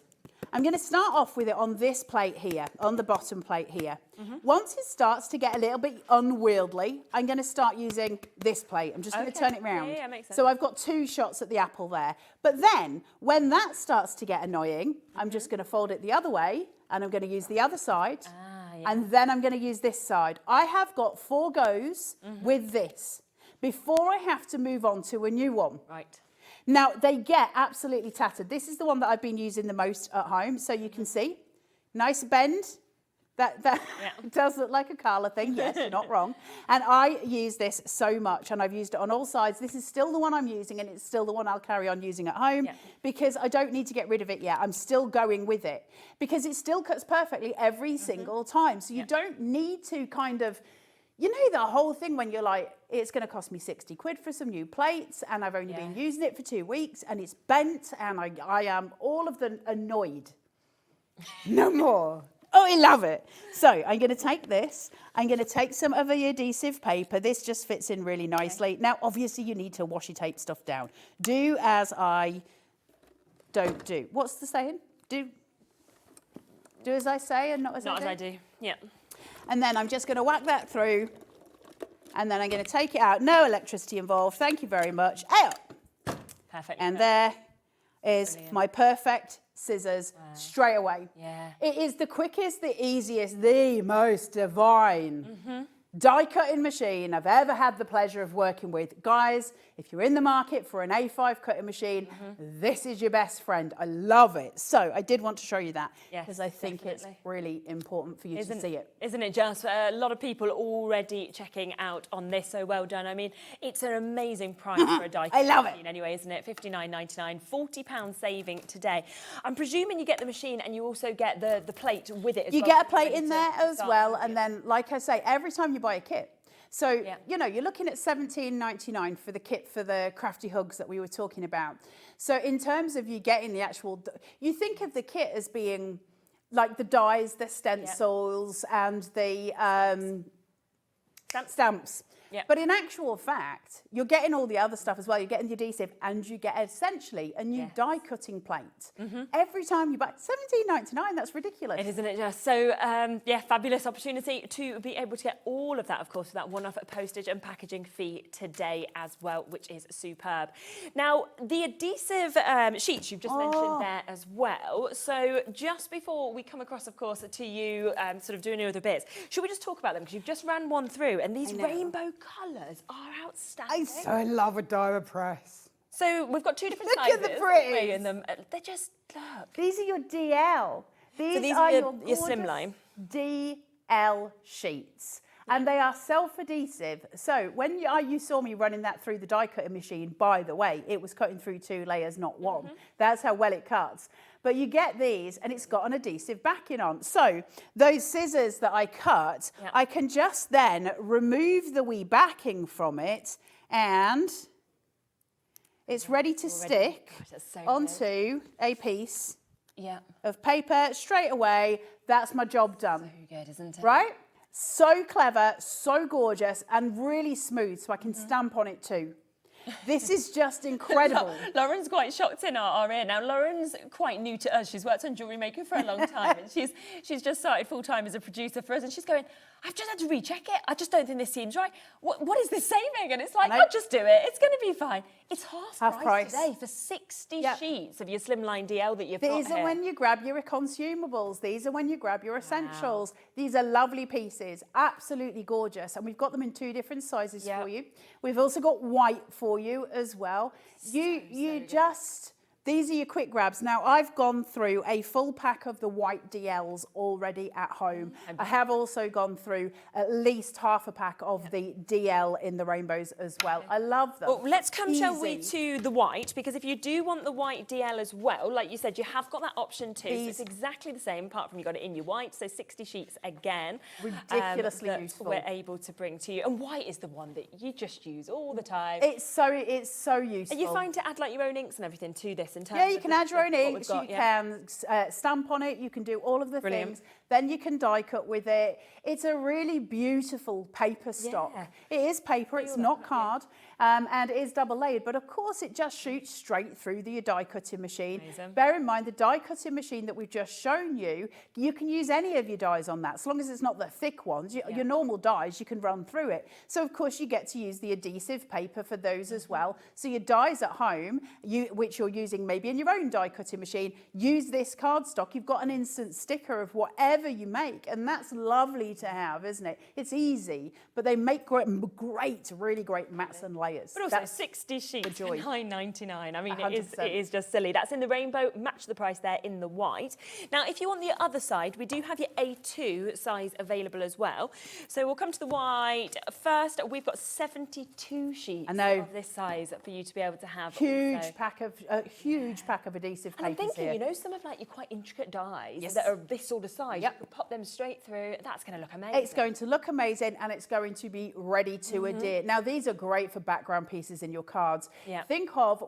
I'm going to start off with it on this plate here, on the bottom plate here. Once it starts to get a little bit unwieldy, I'm going to start using this plate. I'm just going to turn it round. Yeah, makes sense. So I've got 2 shots at the apple there. But then, when that starts to get annoying, I'm just going to fold it the other way, and I'm going to use the other side, and then I'm going to use this side. I have got 4 goes with this before I have to move on to a new one. Right. Now, they get absolutely tattered. This is the one that I've been using the most at home, so you can see. Nice bend. That does look like a Carla thing, yes, you're not wrong. And I use this so much, and I've used it on all sides. This is still the one I'm using, and it's still the one I'll carry on using at home because I don't need to get rid of it yet. I'm still going with it because it still cuts perfectly every single time. So you don't need to kind of... You know the whole thing when you're like, it's going to cost me 60 quid for some new plates and I've only been using it for 2 weeks and it's bent and I am all of the annoyed. No more. Oh, I love it. So I'm going to take this. I'm going to take some of the adhesive paper. This just fits in really nicely. Now, obviously, you need to washi tape stuff down. Do as I don't do. What's the saying? Do as I say and not as I do. Not as I do, yeah. And then I'm just going to whack that through. And then I'm going to take it out. No electricity involved. Thank you very much. Out. Perfect. And there is my perfect scissors straight away. Yeah. It is the quickest, the easiest, the most divine die cutting machine I've ever had the pleasure of working with. Guys, if you're in the market for an A5 cutting machine, this is your best friend. I love it. So I did want to show you that because I think it's really important for you to see it. Isn't it just? A lot of people already checking out on this, so well done. I mean, it's an amazing price for a die cutting machine anyway, isn't it? £59.99, £40 saving today. I'm presuming you get the machine and you also get the plate with it as well. You get a plate in there as well, and then, like I say, every time you buy a kit. So, you know, you're looking at £17.99 for the kit for the crafty hugs that we were talking about. So in terms of you getting the actual, you think of the kit as being like the dies, the stencils and the stamps. Yep. But in actual fact, you're getting all the other stuff as well. You're getting the adhesive and you get essentially a new die cutting plate. Every time you buy £17.99, that's ridiculous. It isn't it just? So, yeah, fabulous opportunity to be able to get all of that, of course, for that one-off postage and packaging fee today as well, which is superb. Now, the adhesive sheets you've just mentioned there as well. So just before we come across, of course, to you sort of doing the other bits, should we just talk about them? Because you've just ran one through and these rainbow colours are outstanding. I so love a diamond press. So we've got two different Look sizes. at the pretties. In them. They're just, look. These are your DL. These are your gorgeous slimline DL sheets. And they are self-adhesive. So when you saw me running that through the die cutting machine, by the way, it was cutting through 2 layers, not one. That's how well it cuts. But you get these and it's got an adhesive backing on. So those scissors that I cut, I can just then remove the wee backing from it and it's ready to stick onto a piece of paper straight away. That's my job done. So good, isn't it? Right? So clever, so gorgeous, and really smooth, so I can stamp on it too. This is just incredible. Lauren's quite shocked in our ear. Now, Lauren's quite new to us. She's worked on Jewellery Maker for a long time, and she's just started full-time as a producer for us, and she's going, I've just had to recheck it. I just don't think this seems right. What is this saving? And it's like, I'll just do it. It's going to be fine. It's half price today for 60 sheets of your slimline DL that you've got here. These are when you grab your consumables. These are when you grab your essentials. These are lovely pieces, absolutely gorgeous. And we've got them in 2 different sizes for you. We've also got white for you as well. These are your quick grabs. Now, I've gone through a full pack of the white DLs already at home. I have also gone through at least half a pack of the DL in the rainbows as well. I love them. Well, let's come, shall we, to the white, because if you do want the white DL as well, like you said, you have got that option too. So it's exactly the same, apart from you got it in your white, so 60 sheets again. Ridiculously useful. We're able to bring to you. And white is the one that you just use all the time. It's so useful. Are you fine to add like your own inks and everything to this? In terms you can add your own inks, you can stamp on it, you can do all of the things. Then you can die cut with it. It's a really beautiful paper stock. It is paper, it's not card, and it is double layered, but of course it just shoots straight through the die cutting machine. Bear in mind, the die cutting machine that we've just shown you, you can use any of your dies on that, as long as it's not the thick ones. Your normal dies, you can run through it. So of course you get to use the adhesive paper for those as well. So your dies at home, which you're using maybe in your own die cutting machine, use this cardstock. You've got an instant sticker of whatever you make, and that's lovely to have, isn't it? It's easy, but they make really great mats and layers. But also 60 sheets for $9.99. I mean, it is just silly. That's in the rainbow. Match the price there in the white. Now, if you want the other side, we do have your A2 size available as well. So we'll come to the white first. We've got 72 sheets of this size for you to be able to have. Huge pack of adhesive papers. I'm thinking, you know, some of like your quite intricate dies that are this sort of size. You can pop them straight through. That's going to look amazing. It's going to look amazing, and it's going to be ready to adhere. Now, these are great for background pieces in your cards. Think of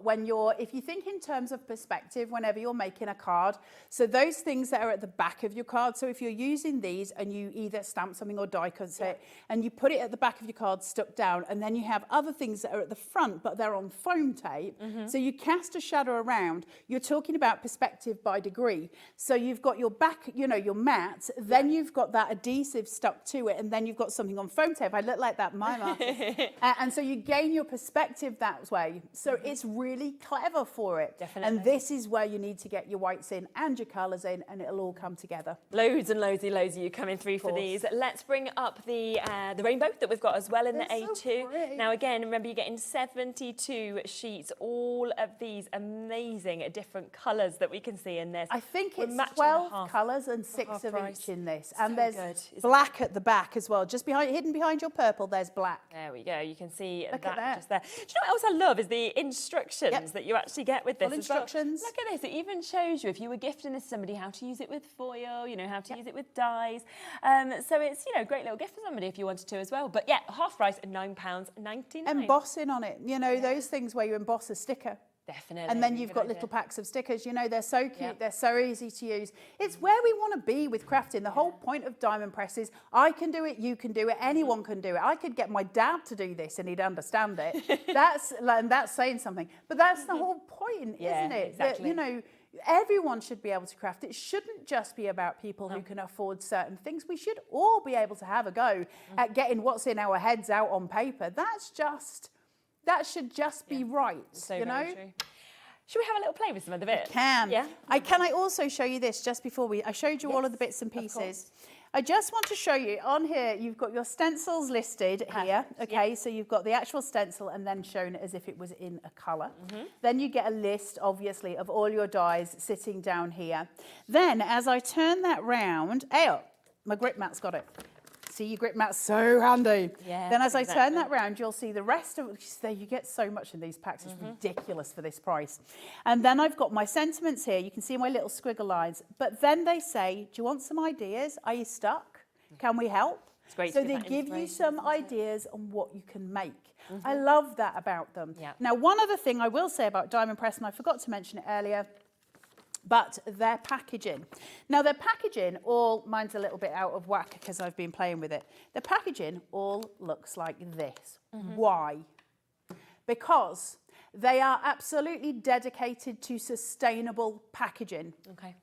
if you think in terms of perspective, whenever you're making a card, so those things that are at the back of your card, so if you're using these and you either stamp something or die cut it, and you put it at the back of your card stuck down, and then you have other things that are at the front, but they're on foam tape, so you cast a shadow around, you're talking about perspective by degree. So you've got your back, you know, your mat, that, then you've got that adhesive stuck to it, and then you've got something on foam tape. I look like that mime artist. And so you gain your perspective that way. So it's really clever for it. Definitely. And this is where you need to get your whites in and your colours in, and it'll all come together. Loads and loads of you coming through for these. Let's bring up the rainbow that we've got as well in the A2. So now again, remember you're getting 72 sheets, all of these amazing different colours that we can see in this. I think We're it's matching 12 colours and 6 half of price. each in this. So And there's good, isn't black at the back as well. Just hidden behind your purple, there's black. There we go. You can see Look that, at that. just there. Do you know what else I love is the instructions that you actually get with this Full as well. instructions. Look at this. It even shows you if you were gifting this to somebody how to use it with foil, you know, how to use it with dies. So it's, you know, a great little gift for somebody if you wanted to as well. But yeah, half price at £9.99. Embossing on it, you know, those things where you emboss a sticker. Definitely. And then you've got little packs of stickers. You know, they're so cute. They're so easy to use. It's where we want to be with crafting. The whole point of Diamond Press is I can do it, you can do it, anyone can do it. I could get my dad to do this and he'd understand it. That's saying something. But that's the whole point, isn't it? Exactly. That, you know, everyone should be able to craft. It shouldn't just be about people who can afford certain things. We should all be able to have a go at getting what's in our heads out on paper. That should just be right, So you know? very true. Should we have a little play with some of the bits? Can. Yeah. Can I also show you this just before I showed you all of the bits and pieces. I just want to show you on here, you've got your stencils listed here. Okay, so you've got the actual stencil and then shown as if it was in a colour. Then you get a list, obviously, of all your dies sitting down here. Then as I turn that round, my grip mat's got it. See, your grip mat's so handy. Yeah, Then as I turn exactly. that round, you'll see the rest of it. You get so much in these packs. It's ridiculous for this price. And then I've got my sentiments here. You can see my little squiggle lines. But then they say, do you want some ideas? Are you stuck? Can we help? It's great So to they give that give you inspiration, some ideas on what you can make. I love that about them. Yeah. Now, one other thing I will say about Diamond Press, and I forgot to mention it earlier, but their packaging. Now their packaging mine's a little bit out of whack because I've been playing with it. The packaging all looks like this. Why? Because they are absolutely dedicated to sustainable packaging. Okay.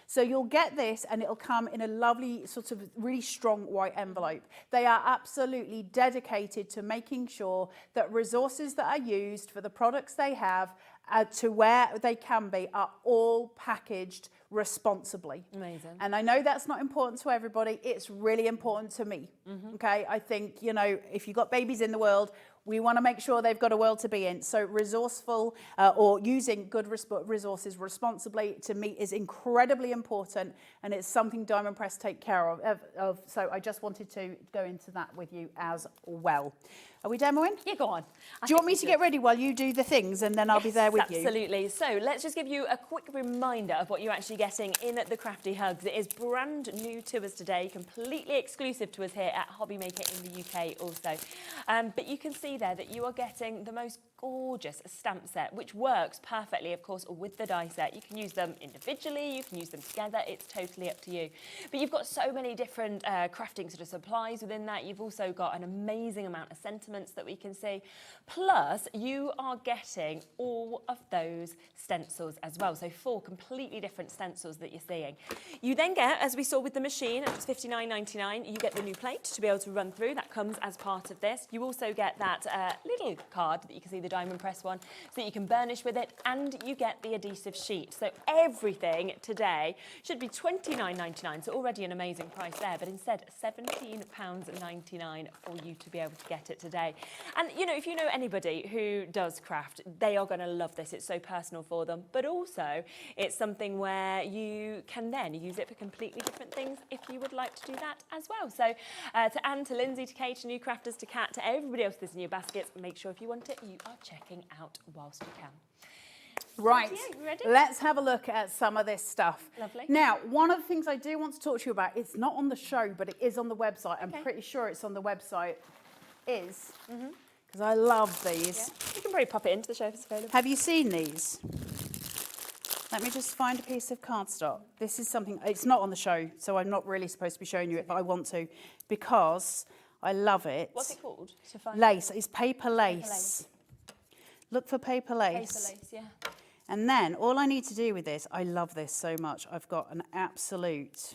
So you'll get this and it'll come in a lovely sort of really strong white envelope. They are absolutely dedicated to making sure that resources that are used for the products they have to where they can be are all packaged responsibly. Amazing. And I know that's not important to everybody. It's really important to me. Okay, I think, you know, if you've got babies in the world, we want to make sure they've got a world to be in. So resourceful or using good resources responsibly to me is incredibly important, and it's something Diamond Press take care of. So I just wanted to go into that with you as well. Are we demoing? Yeah, go on. Do you want me to get ready while you do the things and then I'll be there with you? Absolutely. So let's just give you a quick reminder of what you're actually getting in the Crafty Hugs. It is brand new to us today, completely exclusive to us here at HobbyMaker in the UK also. But you can see there that you are getting the most gorgeous stamp set, which works perfectly, of course, with the die set. You can use them individually, you can use them together, it's totally up to you. But you've got so many different crafting sort of supplies within that. You've also got an amazing amount of sentiments that we can see. Plus, you are getting all of those stencils as well. So 4 completely different stencils that you're seeing. You then get, as we saw with the machine, which is $59.99, you get the new plate to be able to run through. That comes as part of this. You also get that little card that you can see, the Diamond Press one, so that you can burnish with it, and you get the adhesive sheet. So everything today should be $29.99, so already an amazing price there, but instead £17.99 for you to be able to get it today. And you know, if you know anybody who does craft, they are going to love this. It's so personal for them, but also it's something where you can then use it for completely different things if you would like to do that as well. So to Anne, to Lindsay, to Kate, to new crafters, to Kat, to everybody else that's in your baskets, make sure if you want it, you are checking out whilst you can. Right, You ready? let's have a look at some of this stuff. Lovely. Now, one of the things I do want to talk to you about, it's not on the show, but it is on the website. I'm pretty sure it's on the website, is, because I love these. Yeah. You can probably pop it into the show if it's available. Have you seen these? Let me just find a piece of cardstock. This is something, it's not on the show, so I'm not really supposed to be showing you it, but I want to, because I love it. What's it called? To find Lace, it's paper lace. Paper lace. Look for paper lace. Paper lace, yeah. And then all I need to do with this, I love this so much. I've got an absolute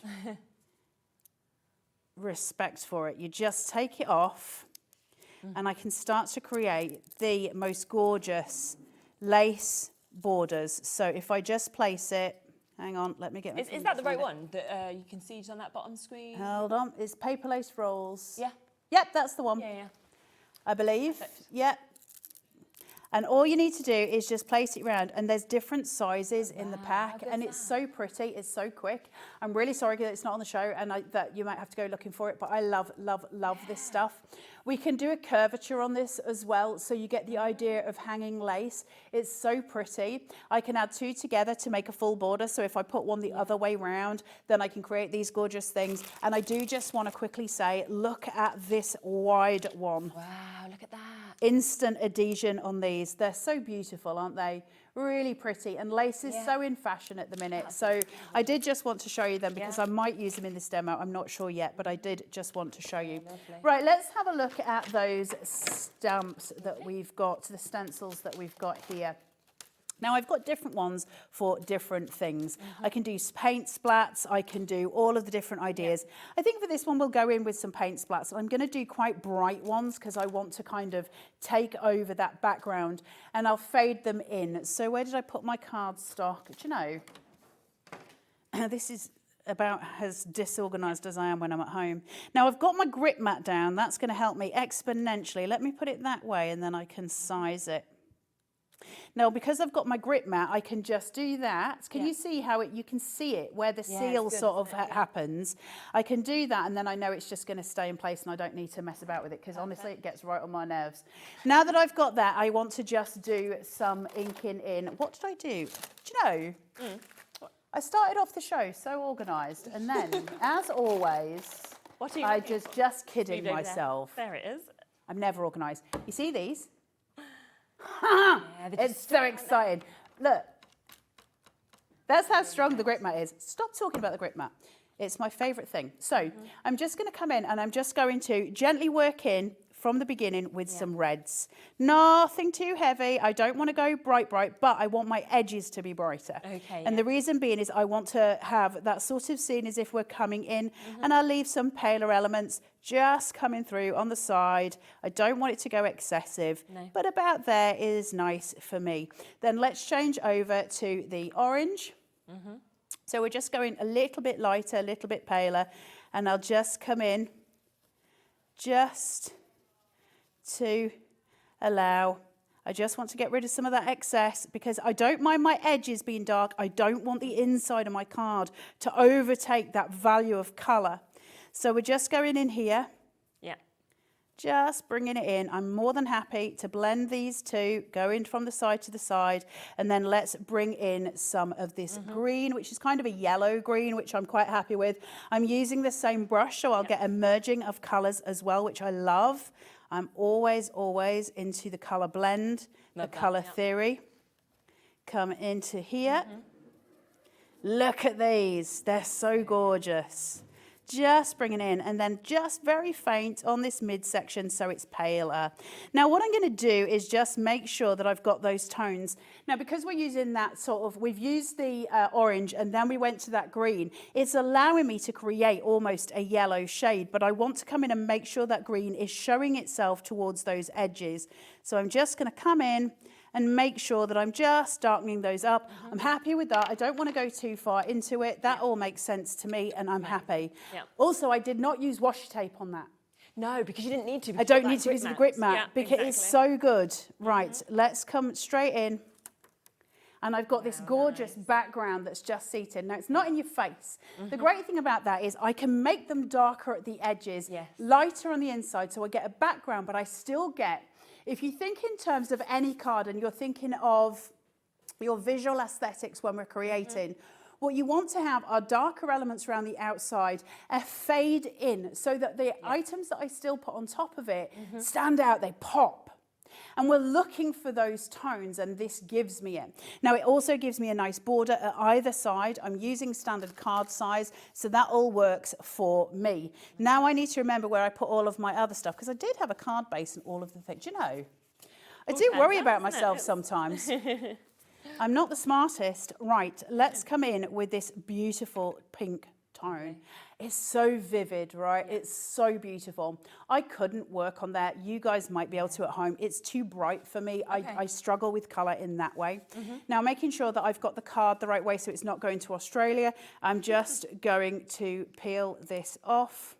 respect for it. You just take it off and I can start to create the most gorgeous lace borders. So if I just place it, hang on, let me get my Is that the right one that you can see just on that bottom screen? Hold on, it's paper lace rolls. Yeah. Yep, that's the one. Yeah. I believe. Perfect. Yep. And all you need to do is just place it around, and there's different sizes in the pack, and it's so pretty, it's so quick. I'm really sorry that it's not on the show and that you might have to go looking for it, but I love, love, love this stuff. We can do a curvature on this as well, so you get the idea of hanging lace. It's so pretty. I can add two together to make a full border, so if I put one the other way round, then I can create these gorgeous things. And I do just want to quickly say, look at this wide one. Wow, look at that. Instant adhesion on these. They're so beautiful, aren't they? Really pretty, and lace is so in fashion at the minute. So I did just want to show you them because I might use them in this demo. I'm not sure yet, but I did just want to show you. Right, let's have a look at those stamps that we've got, the stencils that we've got here. Now I've got different ones for different things. I can do paint splats, I can do all of the different ideas. I think for this one we'll go in with some paint splats. I'm going to do quite bright ones because I want to kind of take over that background, and I'll fade them in. So where did I put my cardstock? Do you know, this is about as disorganized as I am when I'm at home. Now I've got my grip mat down. That's going to help me exponentially. Let me put it that way and then I can size it. Now, because I've got my grip mat, I can just do that. Can you see how you can see it, where the seal sort of happens? I can do that, and then I know it's just going to stay in place, and I don't need to mess about with it, because honestly, it gets right on my nerves. Now that I've got that, I want to just do some inking in. What did I do? Do you know? I started off the show so organised, and then, as always, I just kidding myself. There it is. I'm never organised. You see these? It's so exciting. Look, that's how strong the grip mat is. Stop talking about the grip mat. It's my favourite thing. So I'm just going to come in and I'm just going to gently work in from the beginning with some reds. Nothing too heavy. I don't want to go bright, but I want my edges to be brighter. And the reason being is I want to have that sort of scene as if we're coming in, and I'll leave some paler elements just coming through on the side. I don't want it to go excessive, but about there is nice for me. Then let's change over to the orange. So we're just going a little bit lighter, a little bit paler, and I'll just come in just to allow, I just want to get rid of some of that excess because I don't mind my edges being dark. I don't want the inside of my card to overtake that value of colour. So we're just going in here. Just bringing it in. I'm more than happy to blend these two, go in from the side to the side, and then let's bring in some of this green, which is kind of a yellow green, which I'm quite happy with. I'm using the same brush, so I'll get a merging of colours as well, which I love. I'm always, always into the colour blend, the colour theory. Come into here. Look at these. They're so gorgeous. Just bringing in, and then just very faint on this midsection so it's paler. Now what I'm going to do is just make sure that I've got those tones. Now because we're using that sort of, we've used the orange and then we went to that green, it's allowing me to create almost a yellow shade, but I want to come in and make sure that green is showing itself towards those edges. So I'm just going to come in and make sure that I'm just darkening those up. I'm happy with that. I don't want to go too far into it. That all makes sense to me, and I'm happy. Also, I did not use washi tape on that. No, because you didn't need to. I don't need to because of the grip mat, because it's so good. Right, let's come straight in. And I've got this gorgeous background that's just seated. Now, it's not in your face. The great thing about that is I can make them darker at the edges, lighter on the inside, so I get a background, but I still get, if you think in terms of any card and you're thinking of your visual aesthetics when we're creating, what you want to have are darker elements around the outside, a fade in, so that the items that I still put on top of it stand out, they pop. And we're looking for those tones, and this gives me it. Now, it also gives me a nice border at either side. I'm using standard card size, so that all works for me. Now I need to remember where I put all of my other stuff, because I did have a card base and all of the things. Do you know, I do worry about myself sometimes. I'm not the smartest. Right, let's come in with this beautiful pink tone. It's so vivid, right? It's so beautiful. I couldn't work on that. You guys might be able to at home. It's too bright for me. I struggle with colour in that way. Now, making sure that I've got the card the right way so it's not going to Australia, I'm just going to peel this off.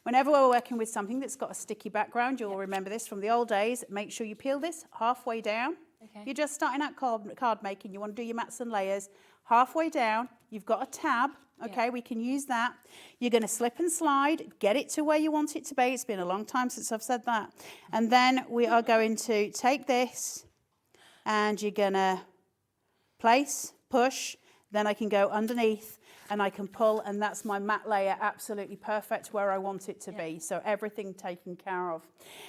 Whenever we're working with something that's got a sticky background, you'll remember this from the old days, make sure you peel this halfway down. You're just starting out card making, you want to do your mats and layers. Halfway down, you've got a tab, okay, we can use that. You're going to slip and slide, get it to where you want it to be. It's been a long time since I've said that. And then we are going to take this and you're going to place, push, then I can go underneath and I can pull, and that's my mat layer absolutely perfect where I want it to be. So everything taken care of.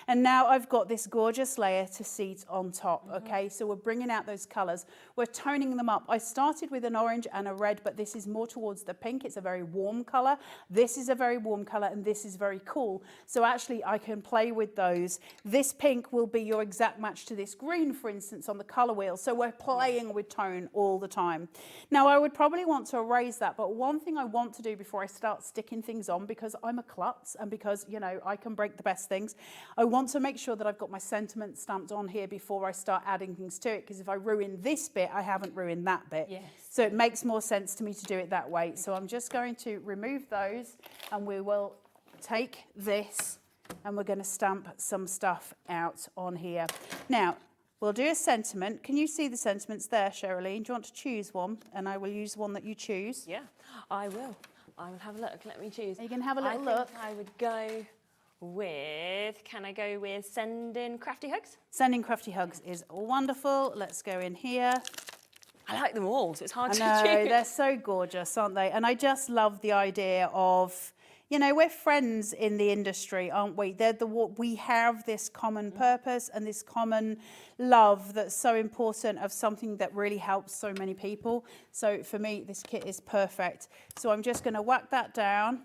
And now I've got this gorgeous layer to seat on top, okay? So we're bringing out those colours. We're toning them up. I started with an orange and a red, but this is more towards the pink. It's a very warm colour. This is a very warm colour, and this is very cool. So actually I can play with those. This pink will be your exact match to this green, for instance, on the colour wheel. So we're playing with tone all the time. Now I would probably want to erase that, but one thing I want to do before I start sticking things on, because I'm a klutz and because, you know, I can break the best things, I want to make sure that I've got my sentiment stamped on here before I start adding things to it, because if I ruin this bit, I haven't ruined that bit. Yes. So it makes more sense to me to do it that way. So I'm just going to remove those and we will take this and we're going to stamp some stuff out on here. Now, we'll do a sentiment. Can you see the sentiments there, Sherilyn? Do you want to choose one? And I will use one that you choose. Yeah, I will. I will have a look. Let me choose. You can have a little look. I think I would go with, can I go with sending crafty hugs? Sending crafty hugs is wonderful. Let's go in here. I like them all, so it's hard to choose. choose. They're so gorgeous, aren't they? And I just love the idea of, you know, we're friends in the industry, aren't we? We have this common purpose and this common love that's so important of something that really helps so many people. So for me, this kit is perfect. So I'm just going to whack that down.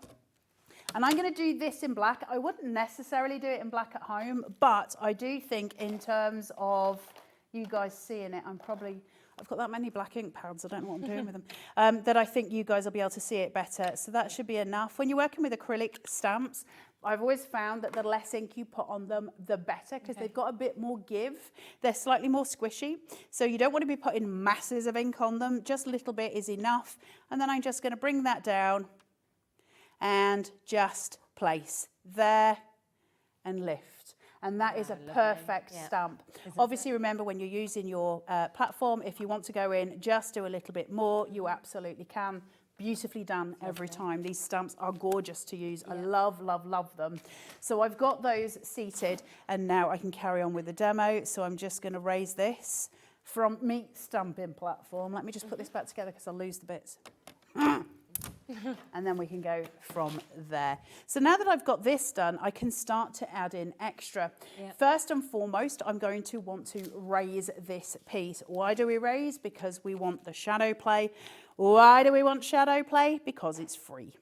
And I'm going to do this in black. I wouldn't necessarily do it in black at home, but I do think in terms of you guys seeing it, I've got that many black ink pads, I don't know what I'm doing with them, that I think you guys will be able to see it better. So that should be enough. When you're working with acrylic stamps, I've always found that the less ink you put on them, the better, because they've got a bit more give. They're slightly more squishy. So you don't want to be putting masses of ink on them. Just a little bit is enough. And then I'm just going to bring that down and just place there and lift. And that is a perfect stamp. Obviously, remember when you're using your platform, if you want to go in, just do a little bit more. You absolutely can. Beautifully done every time. These stamps are gorgeous to use. I love, love, love them. So I've got those seated and now I can carry on with the demo. So I'm just going to raise this from Meet Stamping Platform. Let me just put this back together because I'll lose the bits. And then we can go from there. So now that I've got this done, I can start to add in extra. First and foremost, I'm going to want to raise this piece. Why do we raise? Because we want the shadow play. Why do we want shadow play? Because it's free.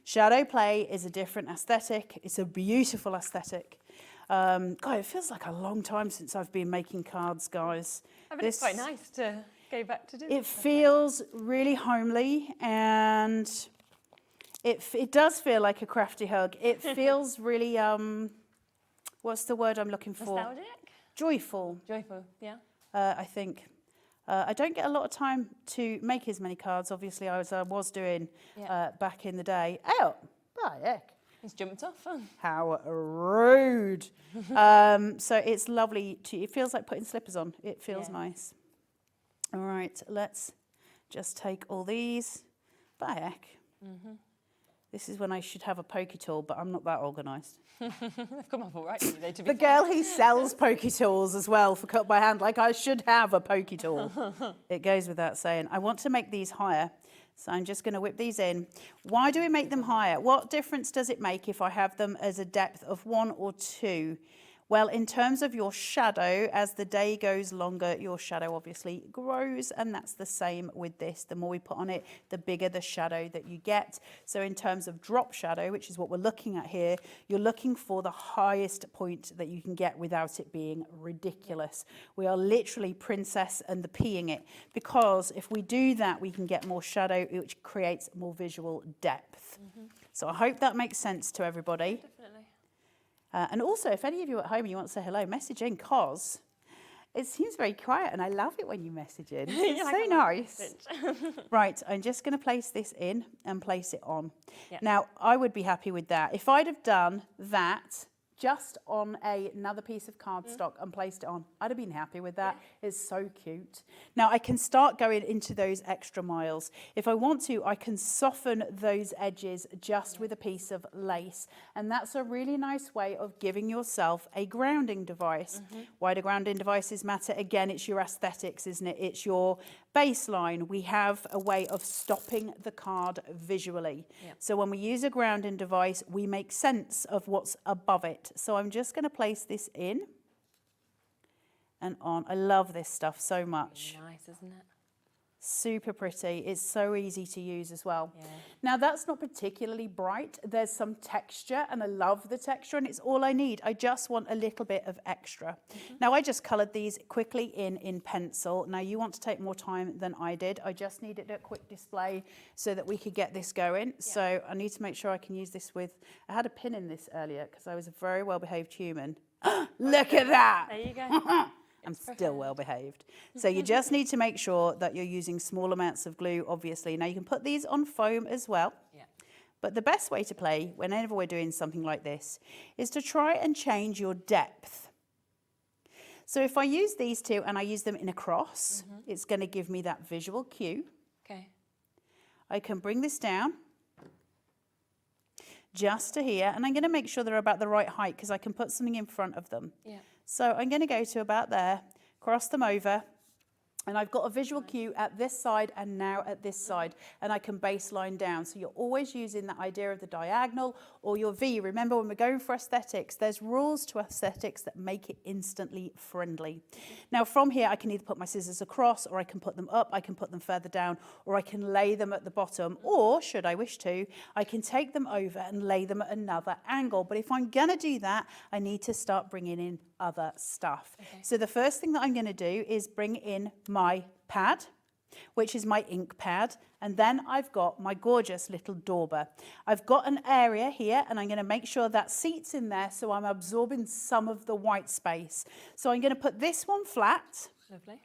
Shadow play is a different aesthetic. It's a beautiful aesthetic. God, it feels like a long time since I've been making cards, guys. I mean, it's quite nice to go back to doing it. Feels really homely, and it does feel like a crafty hug. It feels really, what's the word I'm looking for? Nostalgic? Joyful. Joyful, yeah. I think. I don't get a lot of time to make as many cards, obviously, as I was doing back in the day. Oh, by heck. He's jumped off. How rude. So it's lovely. It feels like putting slippers on. It feels nice. All right, let's just take all these. By heck. This is when I should have a pokey tool, but I'm not that organised. They've come off all right, to be The girl who sells pokey tools as well for cut by hand, like I should have a pokey tool. It goes without saying. I want to make these higher, so I'm just going to whip these in. Why do we make them higher? What difference does it make if I have them as a depth of 1 or 2? Well, in terms of your shadow, as the day goes longer, your shadow obviously grows, and that's the same with this. The more we put on it, the bigger the shadow that you get. So in terms of drop shadow, which is what we're looking at here, you're looking for the highest point that you can get without it being ridiculous. We are literally princess and the peeing it, because if we do that, we can get more shadow, which creates more visual depth. So I hope that makes sense to everybody. Definitely. And also, if any of you at home and you want to say hello, message in, because it seems very quiet, and I love it when you message in. It's so nice. Right, I'm just going to place this in and place it on. Yep. Now, I would be happy with that. If I'd have done that just on another piece of cardstock and placed it on, I'd have been happy with that. Yeah. It's so cute. Now I can start going into those extra miles. If I want to, I can soften those edges just with a piece of lace. And that's a really nice way of giving yourself a grounding device. Why do grounding devices matter? Again, it's your aesthetics, isn't it? It's your baseline. We have a way of stopping the card visually. Yep. So when we use a grounding device, we make sense of what's above it. So I'm just going to place this in and on. I love this stuff so much. Nice, isn't it? Super pretty. It's so easy to use as well. Yeah. Now that's not particularly bright. There's some texture, and I love the texture, and it's all I need. I just want a little bit of extra. Now I just coloured these quickly in pencil. Now you want to take more time than I did. I just needed a quick display so that we could get this going. Yeah. So I need to make sure I can use this with, I had a pin in this earlier because I was a very well-behaved human. Look at that. There you go. I'm still well behaved. So you just need to make sure that you're using small amounts of glue, obviously. Now you can put these on foam as well. Yeah. But the best way to play whenever we're doing something like this is to try and change your depth. So if I use these two and I use them in a cross, it's going to give me that visual cue. Okay. I can bring this down just to here, and I'm going to make sure they're about the right height because I can put something in front of them. Yeah. So I'm going to go to about there, cross them over, and I've got a visual cue at this side and now at this side, and I can baseline down. So you're always using that idea of the diagonal or your V. Remember, when we're going for aesthetics, there's rules to aesthetics that make it instantly friendly. Now from here, I can either put my scissors across, or I can put them up, I can put them further down, or I can lay them at the bottom, or should I wish to, I can take them over and lay them at another angle. But if I'm gonna do that, I need to start bringing in other stuff. Okay. So the first thing that I'm going to do is bring in my pad, which is my ink pad, and then I've got my gorgeous little dauber. I've got an area here, and I'm going to make sure that seats in there so I'm absorbing some of the white space. So I'm going to put this one flat. Lovely.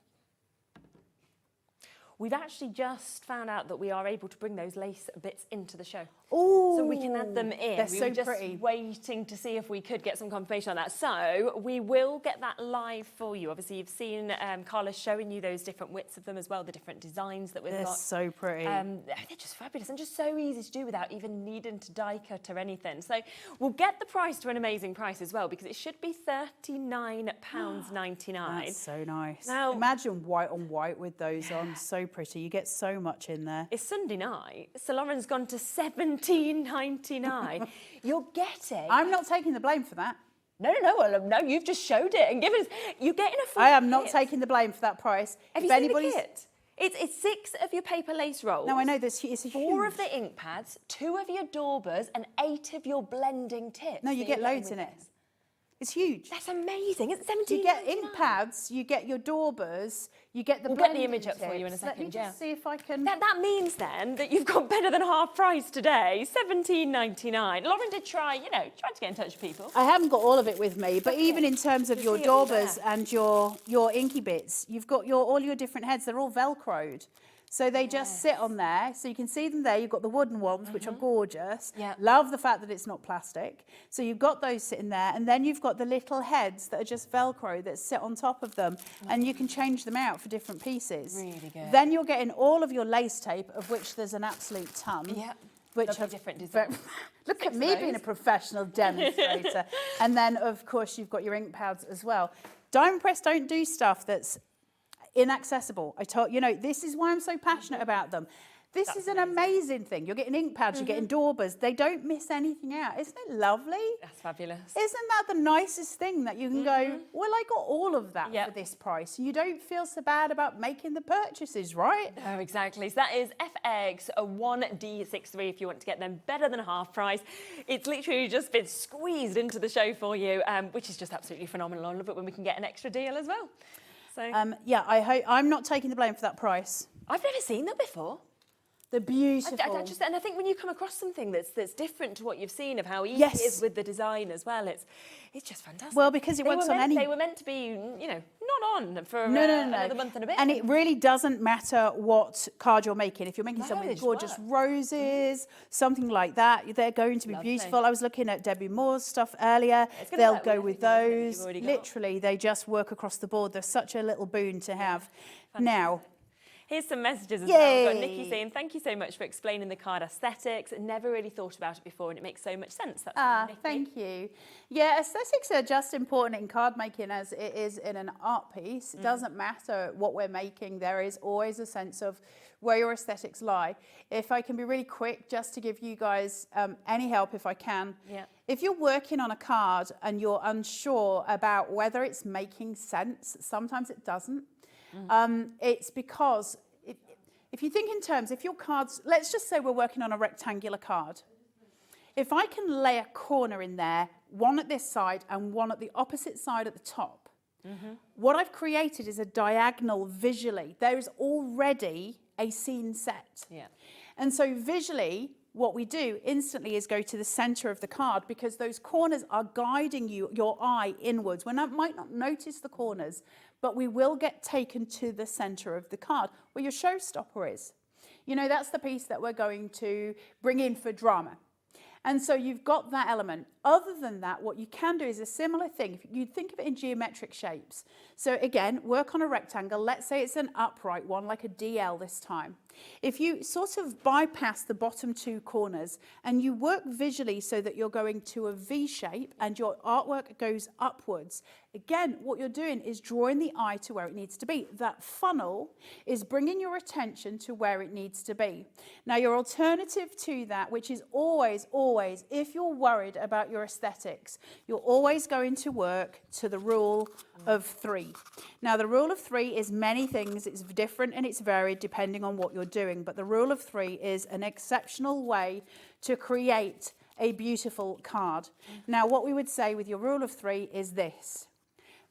We've actually just found out that we are able to bring those lace bits into the show. Ooh, so we can add them in. They're we so were just pretty. waiting to see if we could get some confirmation on that. So we will get that live for you. Obviously, you've seen Carla showing you those different widths of them as well, the different designs that we've got. They're so pretty. They're just fabulous and just so easy to do without even needing to die cut or anything. So we'll get the price to an amazing price as well, because it should be £39.99. That's so nice. Now, imagine white on white with those on. So pretty. You get so much in there. It's Sunday night. Sir Lauren's gone to £17.99. You're getting... I'm not taking the blame for that. No, no, you've just showed it and given us... You're getting a full I am not taking the blame for that price. Have you seen the kit? It's 6 of your paper lace rolls. No, I know this. It's a 4 of the ink pads, 2 of your daubers, and 8 of your blending tips. No, you get loads in it. It's huge. That's amazing. It's £17.99. You get ink pads, you get your daubers, you get the We'll get the image up for you in a second. Let me just see if I can... That means then that you've got better than half price today, £17.99. Lauren did try, tried to get in touch with people. I haven't got all of it with me, but even in terms of your daubers and your inky bits, you've got all your different heads. They're all Velcroed. So they just sit on there. So you can see them there. You've got the wooden ones, which are gorgeous. Yeah. Love the fact that it's not plastic. So you've got those sitting there. And then you've got the little heads that are just Velcro that sit on top of them. And you can change them out for different pieces. Really good. Then you're getting all of your lace tape, of which there's an absolute ton. Yeah. Which have different designs. Look at me being a professional demonstrator. And then, of course, you've got your ink pads as well. Diamond Press don't do stuff that's inaccessible. This is why I'm so passionate about them. This is an amazing thing. You're getting ink pads, you're getting daubers. They don't miss anything out. Isn't it lovely? That's fabulous. Isn't that the nicest thing that you can go, well, I got all of that for this price. You don't feel so bad about making the purchases, right? Oh, exactly. So that is FX 1D63 if you want to get them better than half price. It's literally just been squeezed into the show for you, which is just absolutely phenomenal. I love it when we can get an extra deal as well. So yeah, I'm not taking the blame for that price. I've never seen them before. They're beautiful. And I think when you come across something that's different to what you've seen of how easy it is with the design as well, it's just fantastic. Well, because it works on any... They were meant to be, you know, not on for another month and a bit. And it really doesn't matter what card you're making. If you're making something with gorgeous roses, something like that, they're going to be beautiful. I was looking at Debbi Moore's stuff earlier. They'll go with those. Literally, they just work across the board. They're such a little boon to have. Now... Here's some messages as well. We've got Nikki saying, thank you so much for explaining the card aesthetics. Never really thought about it before and it makes so much sense. That's thank you. Yeah, aesthetics are just important in card making as it is in an art piece. It doesn't matter what we're making. There is always a sense of where your aesthetics lie. If I can be really quick, just to give you guys any help if I can. Yeah. If you're working on a card and you're unsure about whether it's making sense, sometimes it doesn't. It's because if you think in terms, if your cards, let's just say we're working on a rectangular card. If I can lay a corner in there, one at this side and one at the opposite side at the top, what I've created is a diagonal visually. There is already a scene set. Yeah. And so visually, what we do instantly is go to the center of the card because those corners are guiding your eye inwards. We might not notice the corners, but we will get taken to the center of the card where your showstopper is. You know, that's the piece that we're going to bring in for drama. And so you've got that element. Other than that, what you can do is a similar thing. If you think of it in geometric shapes. So again, work on a rectangle. Let's say it's an upright one, like a DL this time. If you sort of bypass the bottom two corners and you work visually so that you're going to a V shape and your artwork goes upwards, again, what you're doing is drawing the eye to where it needs to be. That funnel is bringing your attention to where it needs to be. Now, your alternative to that, which is always, if you're worried about your aesthetics, you're always going to work to the rule of 3. Now, the rule of 3 is many things. It's different and it's varied depending on what you're doing, but the rule of 3 is an exceptional way to create a beautiful card. Now, what we would say with your rule of 3 is this.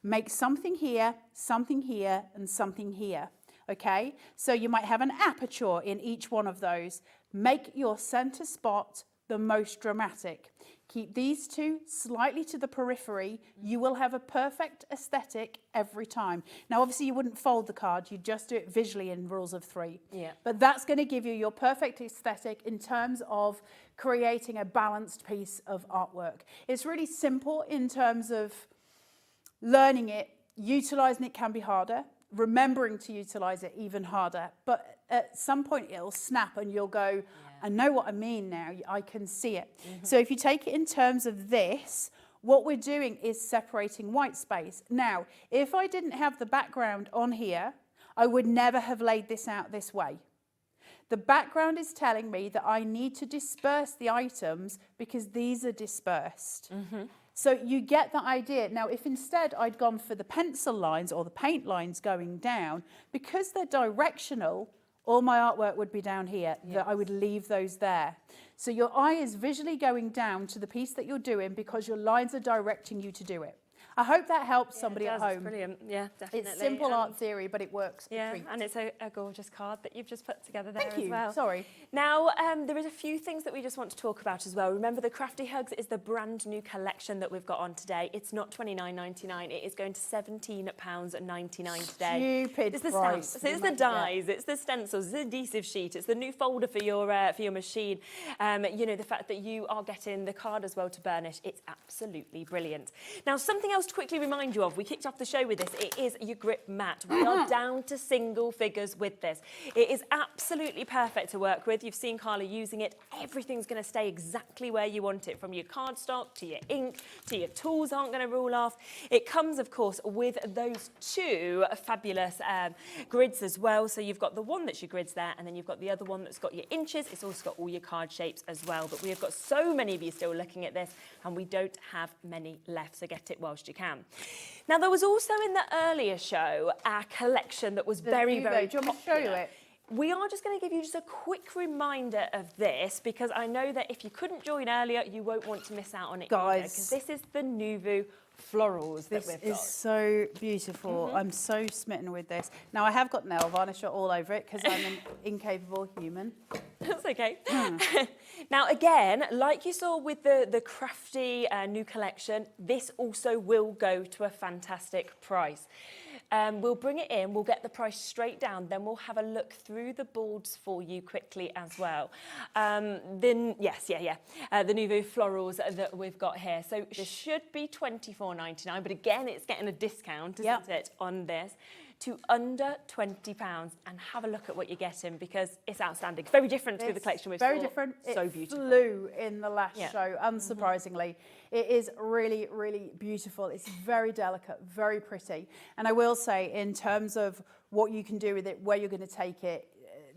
Make something here, and something here. Okay? So you might have an aperture in each one of those. Make your center spot the most dramatic. Keep these two slightly to the periphery. You will have a perfect aesthetic every time. Now, obviously, you wouldn't fold the card. You'd just do it visually in rules of 3. Yeah. But that's going to give you your perfect aesthetic in terms of creating a balanced piece of artwork. It's really simple in terms of learning it. Utilizing it can be harder. Remembering to utilize it even harder. But at some point, it'll snap and you'll go, I know what I mean now, I can see it. So if you take it in terms of this, what we're doing is separating white space. Now, if I didn't have the background on here, I would never have laid this out this way. The background is telling me that I need to disperse the items because these are dispersed. So you get the idea. Now, if instead I'd gone for the pencil lines or the paint lines going down, because they're directional, all my artwork would be down here, that I would leave those there. So your eye is visually going down to the piece that you're doing because your lines are directing you to do it. I hope that helps somebody at home. It's brilliant. Yeah, definitely. It's simple art theory, but it works. Yeah, and it's a gorgeous card that you've just put together there Thank you. as well. Sorry. Now, there is a few things that we just want to talk about as well. Remember, the Crafty Hugs is the brand new collection that we've got on today. It's not $29.99. It is going to £17.99 today. Stupid It's the price. stamps, it's the dies, it's the stencils, it's the adhesive sheet, it's the new folder for your machine. You know, the fact that you are getting the card as well to burnish, it's absolutely brilliant. Now, something else else to quickly remind you of, we kicked off the show with this, it is your grip mat. We are down to single figures with this. It is absolutely perfect to work with. You've seen Carla using it. Everything's going to stay exactly where you want it, from your cardstock to your ink to your tools aren't going to rule off. It comes, of course, with those two fabulous grids as well. So you've got the one that's your grids there, and then you've got the other one that's got your inches. It's also got all your card shapes as well. But we have got so many of you still looking at this, and we don't have many left, so get it whilst you can. Now, there was also in the earlier show a collection that was very, very popular. Do you want me to show you it? We are just going to give you just a quick reminder of this, because I know that if you couldn't join earlier, you won't want to miss out on it, guys. Because this is the Nuvo florals that we've got. This is so beautiful. I'm so smitten with this. Now, I have got nail varnish all over it because I'm an incapable human. That's okay. Now, again, like you saw with the crafty new collection, this also will go to a fantastic price. We'll bring it in, we'll get the price straight down, then we'll have a look through the boards for you quickly as well. The Nuvo florals that we've got here. So this should be $24.99, but again, it's getting a discount, isn't it, on this, to under £20, and have a look at what you're getting, because it's outstanding. Very different to the collection we've Very different. So it beautiful. Flew in the last show, unsurprisingly. It is really, really beautiful. It's very delicate, very pretty. And I will say, in terms of what you can do with it, where you're going to take it,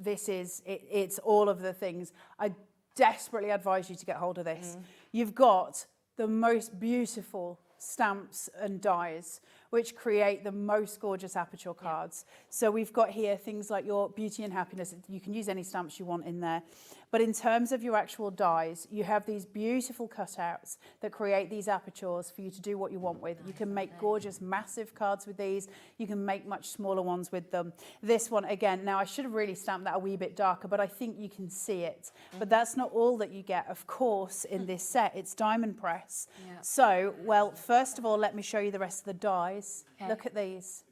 it's all of the things. I desperately advise you to get hold of this. You've got the most beautiful stamps and dies, which create the most gorgeous aperture cards. So we've got here things like your beauty and happiness. You can use any stamps you want in there. But in terms of your actual dies, you have these beautiful cutouts that create these apertures for you to do what you want with. You can make gorgeous, massive cards with these. You can make much smaller ones with them. This one, again, now I should have really stamped that a wee bit darker, but I think you can see it. But that's not all that you get, of course, in this set. It's diamond press. So, well, first of all, let me show you the rest of the dies. Okay. Look at these.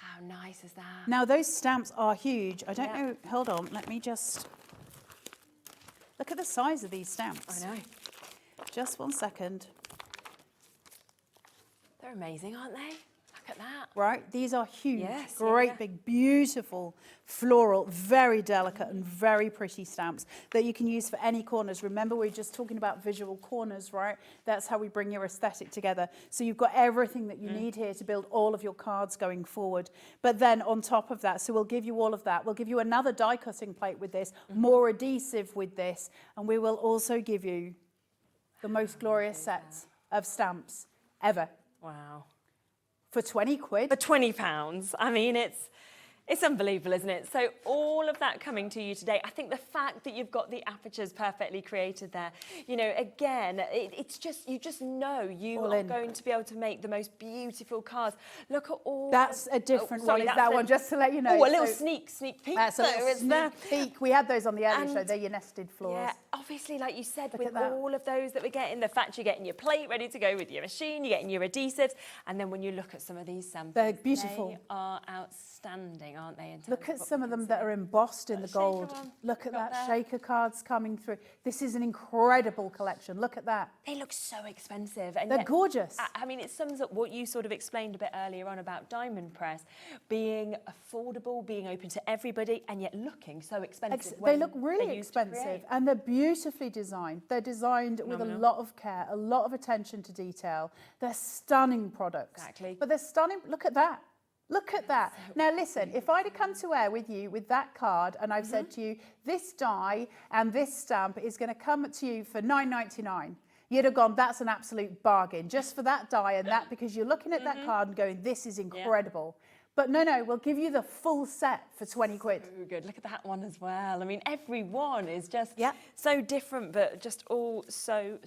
How nice is that? Now, those stamps are huge. I don't know, hold on, let me just... Look at the size of these stamps. I know. Just 1 second. They're amazing, aren't they? Look at that. Right, these are huge, Yes, great, big, beautiful, floral, very delicate and very pretty stamps that you can use for any corners. Remember, we were just talking about visual corners, right? That's how we bring your aesthetic together. So you've got everything that you need here to build all of your cards going forward. But then on top of that, so we'll give you all of that. We'll give you another die cutting plate with this, more adhesive with this, and we will also give you the most glorious set of stamps ever. Wow. For 20 quid? For £20. I mean, it's unbelievable, isn't it? So all of that coming to you today. I think the fact that you've got the apertures perfectly created there, you know, again, it's just, you just know you are going to be able to make the most beautiful cards. Look at all... That's a different one, is that one, just to let you know. Oh, a little sneak peek. That's a little sneak peek. We had those on the earlier show. They're your nested floors. Yeah, obviously, like you said, with all of those that we're getting, the fact you're getting your plate ready to go with your machine, you're getting your adhesives, and then when you look at some of these samples, they're beautiful. They are outstanding, aren't they? Look at some of them that are embossed in the gold. Look at that, shaker cards coming through. This is an incredible collection. Look at that. They look so expensive. And they're gorgeous. I mean, it sums up what you sort of explained a bit earlier on about diamond press being affordable, being open to everybody, and yet looking so expensive. They look really expensive, and they're beautifully designed. They're designed with a lot of care, a lot of attention to detail. They're stunning products. Exactly. But they're stunning. Look at that. Look at that. Now listen, if I'd have come to air with you with that card and I've said to you, this die and this stamp is going to come to you for $9.99, you'd have gone, that's an absolute bargain, just for that die and that, because you're looking at that card and going, this is incredible. But no, we'll give you the full set for 20 quid. So good. Look at that one as well. I mean, every one is just so different, but just all so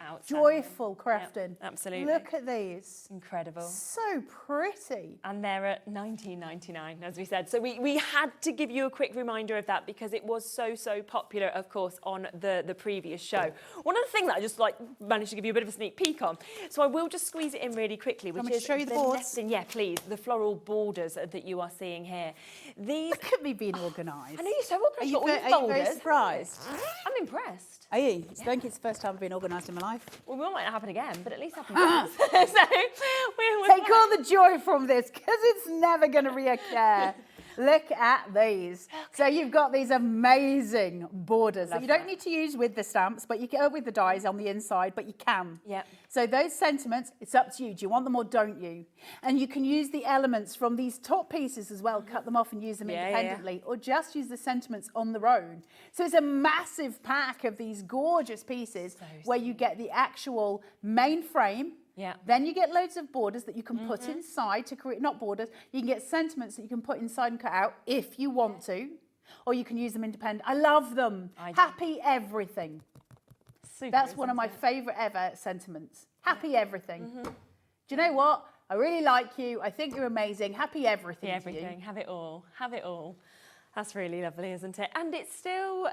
outstanding. Joyful crafting. Yeah, absolutely. Look at these. Incredible. So pretty. And they're at $19.99, as we said. So we had to give you a quick reminder of that because it was so popular, of course, on the previous show. One of the things that I just managed to give you a bit of a sneak peek on. So I will just squeeze it in really quickly, which is show you the boards? nesting. Yeah, please. The floral board borders that you are seeing here. These... Look at me being organised. I know you're so organised. Are you very surprised? I'm impressed. Are you? I think it's the first time I've been organised in my life. Well, it might not happen again, but at least happen once. So we're take all the joy from this, because it's never going to reoccur. Look at these. So you've got these amazing borders that you don't need to use with the stamps, but you can with the dies on the inside, but you can. Yeah. So those sentiments, it's up to you. Do you want them or don't you? And you can use the elements from these top pieces as well, cut them off and use them independently, or just use the sentiments on their own. So it's a massive pack of these gorgeous pieces where you get the actual main frame. Yeah. Then you get loads of borders that you can put inside to create, not borders, you can get sentiments that you can put inside and cut out if you want to, or you can use them independent. I love them. Happy everything. Super, that's one of my favourite ever sentiments. Happy everything. Do you know what? I really like you. I think you're amazing. Happy everything. Everything. Have it all. Have it all. That's really lovely, isn't it? And it still,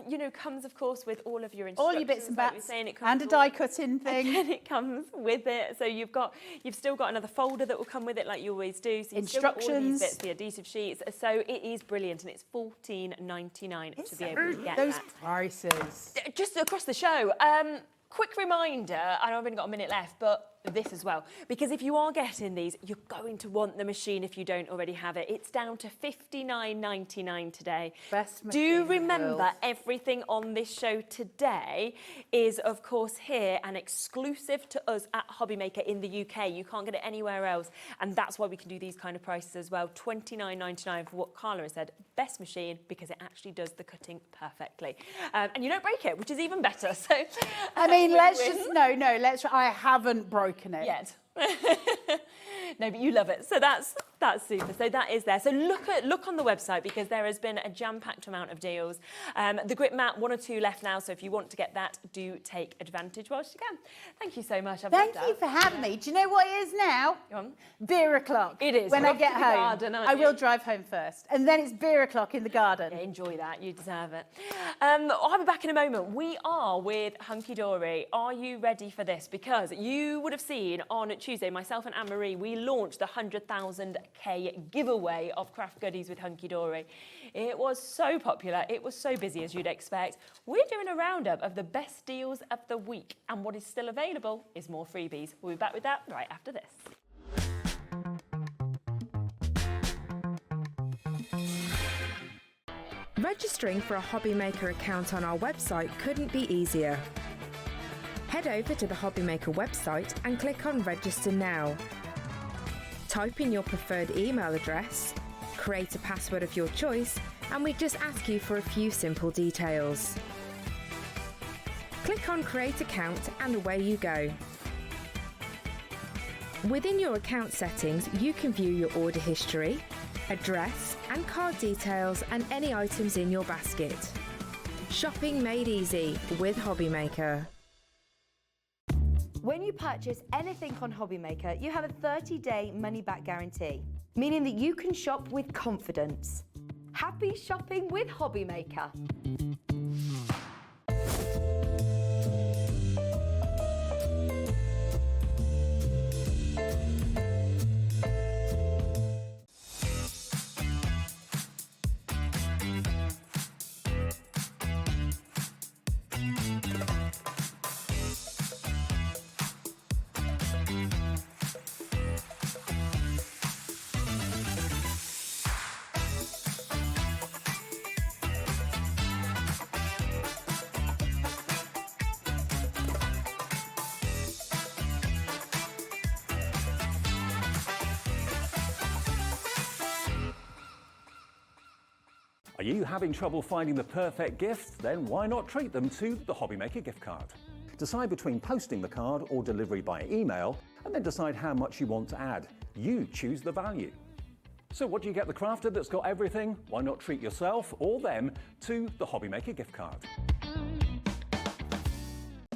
you know, comes, of course, with all of your instructions. All your bits and bats, it and a die cutting thing. And it comes with it. So you've still got another folder that will come with it, like you always do. So you've instructions, still got all of these bits, the adhesive sheets. So it is brilliant, and it's $14.99 to be able to get those prices. Just across the show. Quick reminder, I know I've only got a minute left, but this as well, because if you are getting these, you're going to want the machine if you don't already have it. It's down to $59.99 today. Best Do machine remember, in the world. everything on this show today is, of course, here and exclusive to us at HobbyMaker in the UK. You can't get it anywhere else, and that's why we can do these kind of prices as well. $29.99 for what Carla has said, best machine, because it actually does the cutting perfectly, and you don't break it, which is even better. So, I mean, I haven't broken it yet. No, but you love it, so that's super. So that is there. So look on the website, because there has been a jam-packed amount of deals. The grip mat, 1 or 2 left now, so if you want to get that, do take advantage whilst you can. Thank you so much. Thank you for having me. Do you know what it is now? Go on. Beer o'clock. It is. When We're I off get to the home. garden, aren't I you? will drive home first, and then it's beer o'clock in the garden. Yeah, enjoy that. You deserve it. I'll be back in a moment. We are with Hunkydory. Are you ready for this? Because you would have seen on Tuesday, myself and Anne-Marie, we launched the 100,000k giveaway of craft goodies with Hunkydory. It was so popular. It was so busy, as you'd expect. We're doing a roundup of the best deals of the week, and what is still available is more freebies. We'll be back with that right after this. Registering for a HobbyMaker account on our website couldn't be easier. Head over to the HobbyMaker website and click on Register Now. Type in your preferred email address, create a password of your choice, and we just ask you for a few simple details. Click on Create Account and away you go. Within your account settings, you can view your order history, address and card details, and any items in your basket. Shopping made easy with HobbyMaker. When you purchase anything on HobbyMaker, you have a 30-day money-back guarantee, meaning that you can shop with confidence. Happy shopping with HobbyMaker. Are you having trouble finding the perfect gift? Then why not treat them to the HobbyMaker gift card? Decide between posting the card or delivery by email, and then decide how much you want to add. You choose the value. So what do you get the crafter that's got everything? Why not treat yourself or them to the HobbyMaker gift card?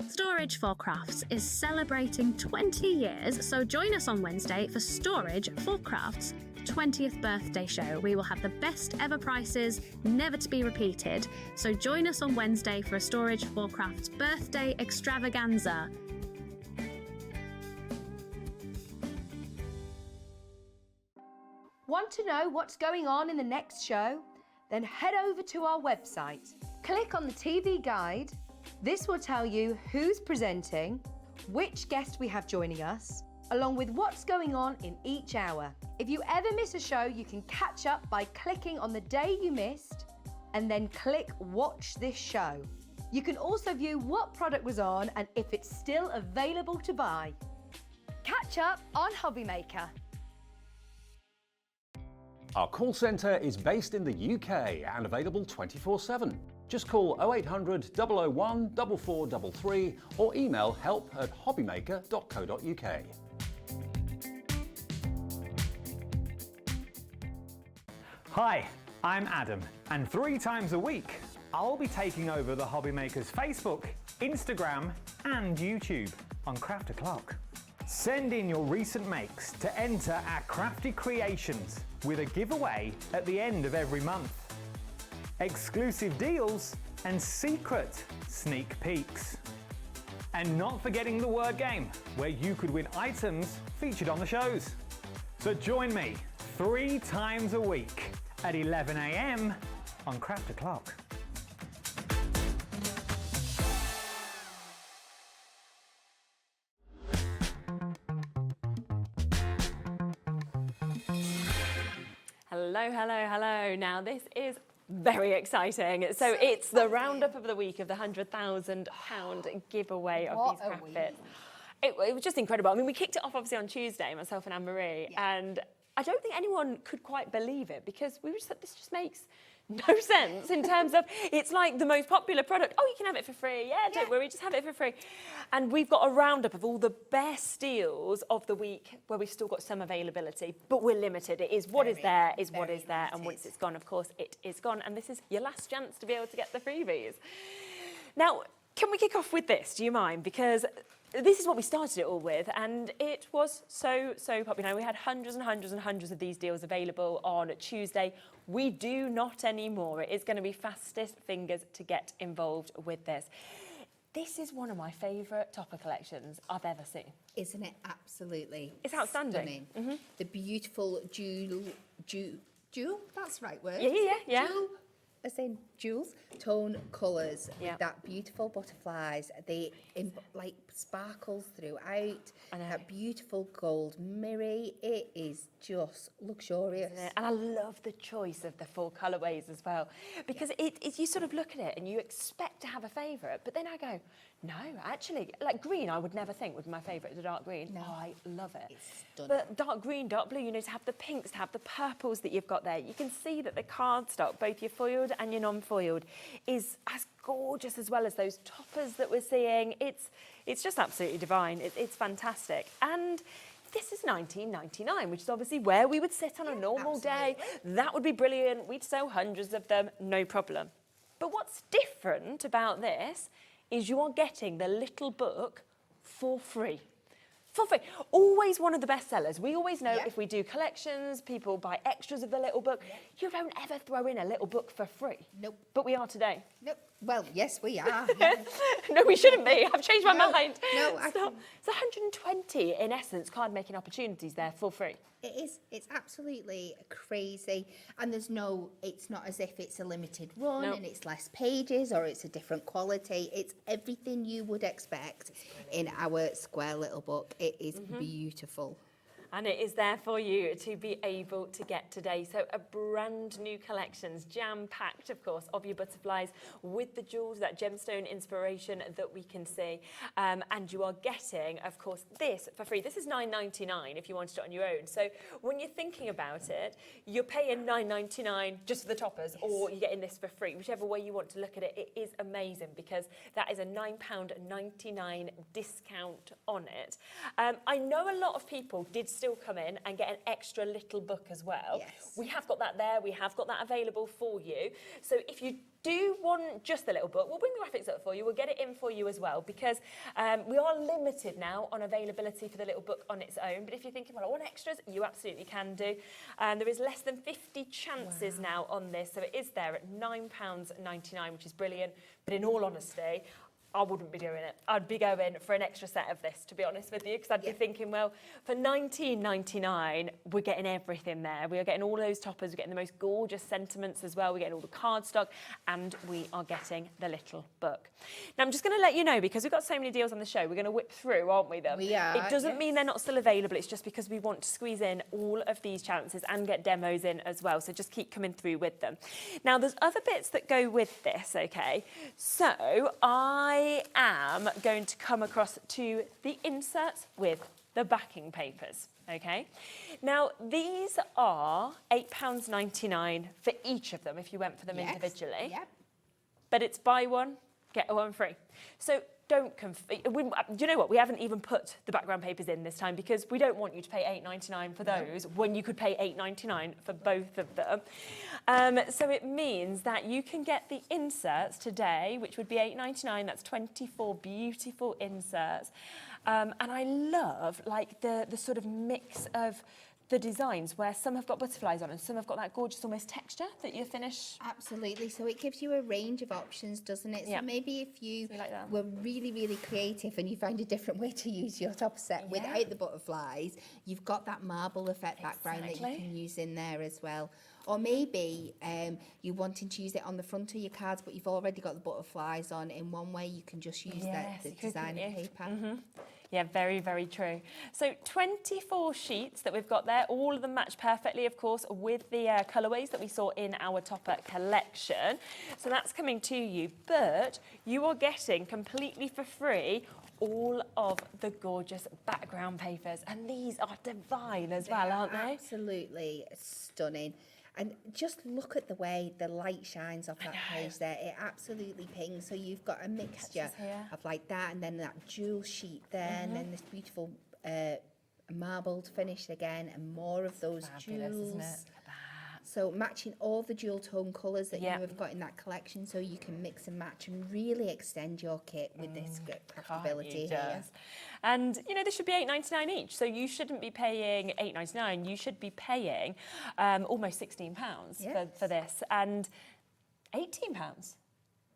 Storage for Crafts is celebrating 20 years, so join us on Wednesday for Storage for Crafts' 20th birthday show. We will have the best ever prices, never to be repeated. So join us on Wednesday for a Storage for Crafts birthday extravaganza. Want to know what's going on in the next show? Then head over to our website. Click on the TV guide. This will tell you who's presenting, which guest we have joining us, along with what's going on in each hour. If you ever miss a show, you can catch up by clicking on the day you missed and then click Watch This Show. You can also view what product was on and if it's still available to buy. Catch up on HobbyMaker. Our call centre is based in the UK and available 24/7. Just call 0800 001 4433 or email help@hobbymaker.co.uk. Hi, I'm Adam, and 3 times a week, I'll be taking over the HobbyMaker's Facebook, Instagram, and YouTube on Craft O'Clock. Send in your recent makes to enter our crafty creations with a giveaway at the end of every month. Exclusive deals and secret sneak peeks. And not forgetting the word game, where you could win items featured on the shows. So join me 3 times a week at 11 AM on Craft O'Clock. Hello, hello, hello. Now this is very exciting. So it's the roundup of the week of the £100,000 giveaway of these craft bits. It was just incredible. I mean, we kicked it off obviously on Tuesday, myself and Anne-Marie, and I don't think anyone could quite believe it because we were just like, this just makes no sense in terms of, it's like the most popular product. Oh, you can have it for free. Yeah, don't worry, just have it for free. And we've got a roundup of all the best deals of the week where we've still got some availability, but we're limited. It is what is there, is what is there. And once it's gone, of course, it is gone. And this is your last chance to be able to get the freebies. Now, can we kick off with this? Do you mind? Because this is what we started it all with, and it was so popular. We had hundreds and hundreds and hundreds of these deals available on Tuesday. We do not anymore. It is going to be fastest fingers to get involved with this. This is one of my favourite topper collections I've ever seen. Isn't it? Absolutely. It's outstanding. Stunning. The beautiful jewel, that's the right word. Yeah. Jewel, as in jewels, tone colours with that beautiful butterflies. They like sparkles throughout. That beautiful gold mirror. It is just luxurious. And I love the choice of the 4 colourways as well, because you sort of look at it and you expect to have a favourite, but then I go, no, actually, like green, I would never think would be my favourite, the dark green. No. Oh, I love it. It's stunning. But dark green, dark blue, you know, to have the pinks, to have the purples that you've got there, you can see that the cardstock, both your foiled and your non-foiled, is as gorgeous as well as those toppers that we're seeing. It's just absolutely divine. It's fantastic. And this is £19.99, which is obviously where we would sit on a normal day. That would be brilliant. We'd sell hundreds of them, no problem. But what's different about this is you are getting the little book for free. For free. Always one of the best sellers. We always know if we do collections, people buy extras of the little book. You don't ever throw in a little book for free. Nope. But we are today. Nope. Well, yes, we are. No, we shouldn't be. I've changed my mind. No, it's 120, in essence, card-making opportunities there for free. It is. It's absolutely crazy. And it's not as if it's a limited run and it's less pages or it's a different quality. It's everything you would expect in our square little book. It is beautiful. And it is there for you to be able to get today. So a brand new collections, jam-packed, of course, of your butterflies with the jewels, that gemstone inspiration that we can see. And you are getting, of course, this for free. This is $9.99 if you wanted it on your own. So when you're thinking about it, you're paying $9.99 just for the toppers, or you're getting this for free. Whichever way you want to look at it, it is amazing because that is a £9.99 discount on it. I know a lot of people did still come in and get an extra little book as well. Yes. We have got that there. We have got that available for you. So if you do want just the little book, we'll bring the graphics up for you. We'll get it in for you as well because we are limited now on availability for the little book on its own. But if you're thinking, well, I want extras, you absolutely can do. There is less than 50 chances now on this. So it is there at £9.99, which is brilliant. But in all honesty, I wouldn't be doing it. I'd be going for an extra set of this, to be honest with you, because I'd be thinking, well, for $19.99, we're getting everything there. We are getting all those toppers, we're getting the most gorgeous sentiments as well, we're getting all the cardstock, and we are getting the little book. Now, I'm just going to let you know, because we've got so many deals on the show, we're going to whip through, aren't we, them? We are, It doesn't mean they're not still available, it's just because we want to squeeze in all of these chances and get demos in as well, so just keep coming through with them. Now, there's other bits that go with this, okay? So, I am going to come across to the inserts with the backing papers, okay? Now, these are £8.99 for each of them if you went for them individually. Yep. But it's buy one, get one free. So don't do you know what? We haven't even put the background papers in this time because we don't want you to pay $8.99 for those when you could pay $8.99 for both of them. So it means that you can get the inserts today, which would be $8.99. That's 24 beautiful inserts. And I love like the sort of mix of the designs where some have got butterflies on and some have got that gorgeous almost texture that you finish. Absolutely. So it gives you a range of options, doesn't it? Yeah. So maybe if you were really, really creative and you found a different way to use your top set without the butterflies, you've got that marble effect background that you can use in there as well. Or maybe you're wanting to use it on the front of your cards, but you've already got the butterflies on. In one way, you can just use the designer paper. Mm-hmm. Yeah, very, very true. So 24 sheets that we've got there, all of them match perfectly, of course, with the colourways that we saw in our topper collection. So that's coming to you, but you are getting completely for free all of the gorgeous background papers. And these are divine as well, aren't they? Absolutely stunning. And just look at the way the light shines off that page there. It absolutely pings. So you've got a mixture of like that and then that jewel sheet there and then this beautiful marbled finish again and more of those jewels. Isn't it? So matching all the dual tone colours that you have got in that collection so you can mix and match and really extend your kit with this craftability here. And, you know, this should be $8.99 each, so you shouldn't be paying $8.99, you should be paying almost £16 for this, and £18.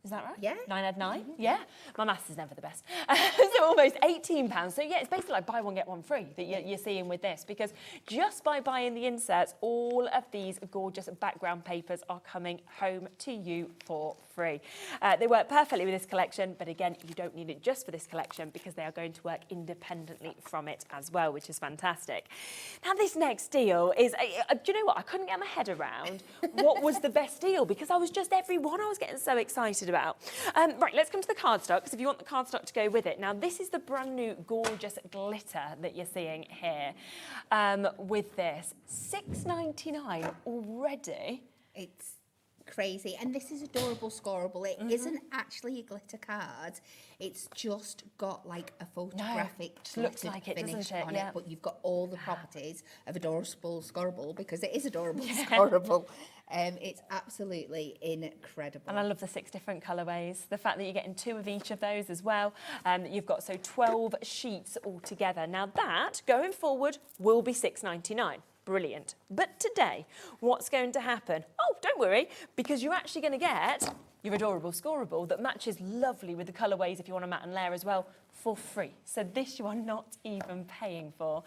Is that right? Yeah. 9 add 9? Yeah. My maths is never the best. So almost £18. So yeah, it's basically like buy one, get one free that you're seeing with this, because just by buying the inserts, all of these gorgeous background papers are coming home to you for free. They work perfectly with this collection, but again, you don't need it just for this collection because they are going to work independently from it as well, which is fantastic. Now, this next deal is, do you know what? I couldn't get my head around what was the best deal because I was just every one I was getting so excited about. Right, let's come to the cardstock, because if you want the cardstock to go with it. Now, this is the brand new gorgeous glitter that you're seeing here with this. $6.99 already. It's crazy, and this is adorable scoreable. It isn't actually a glitter card, it's just got like a photographic looks like it, finish doesn't it? on it, but you've got all the properties of adorable scoreable because it is adorable scoreable. It's absolutely incredible. And I love the 6 different colourways. The fact that you're getting 2 of each of those as well. You've got 12 sheets altogether. Now that, going forward, will be $6.99. Brilliant. But today, what's going to happen? Oh, don't worry, because you're actually going to get your adorable scoreable that matches lovely with the colourways if you want a matte and layer as well, for free. So this you are not even paying for,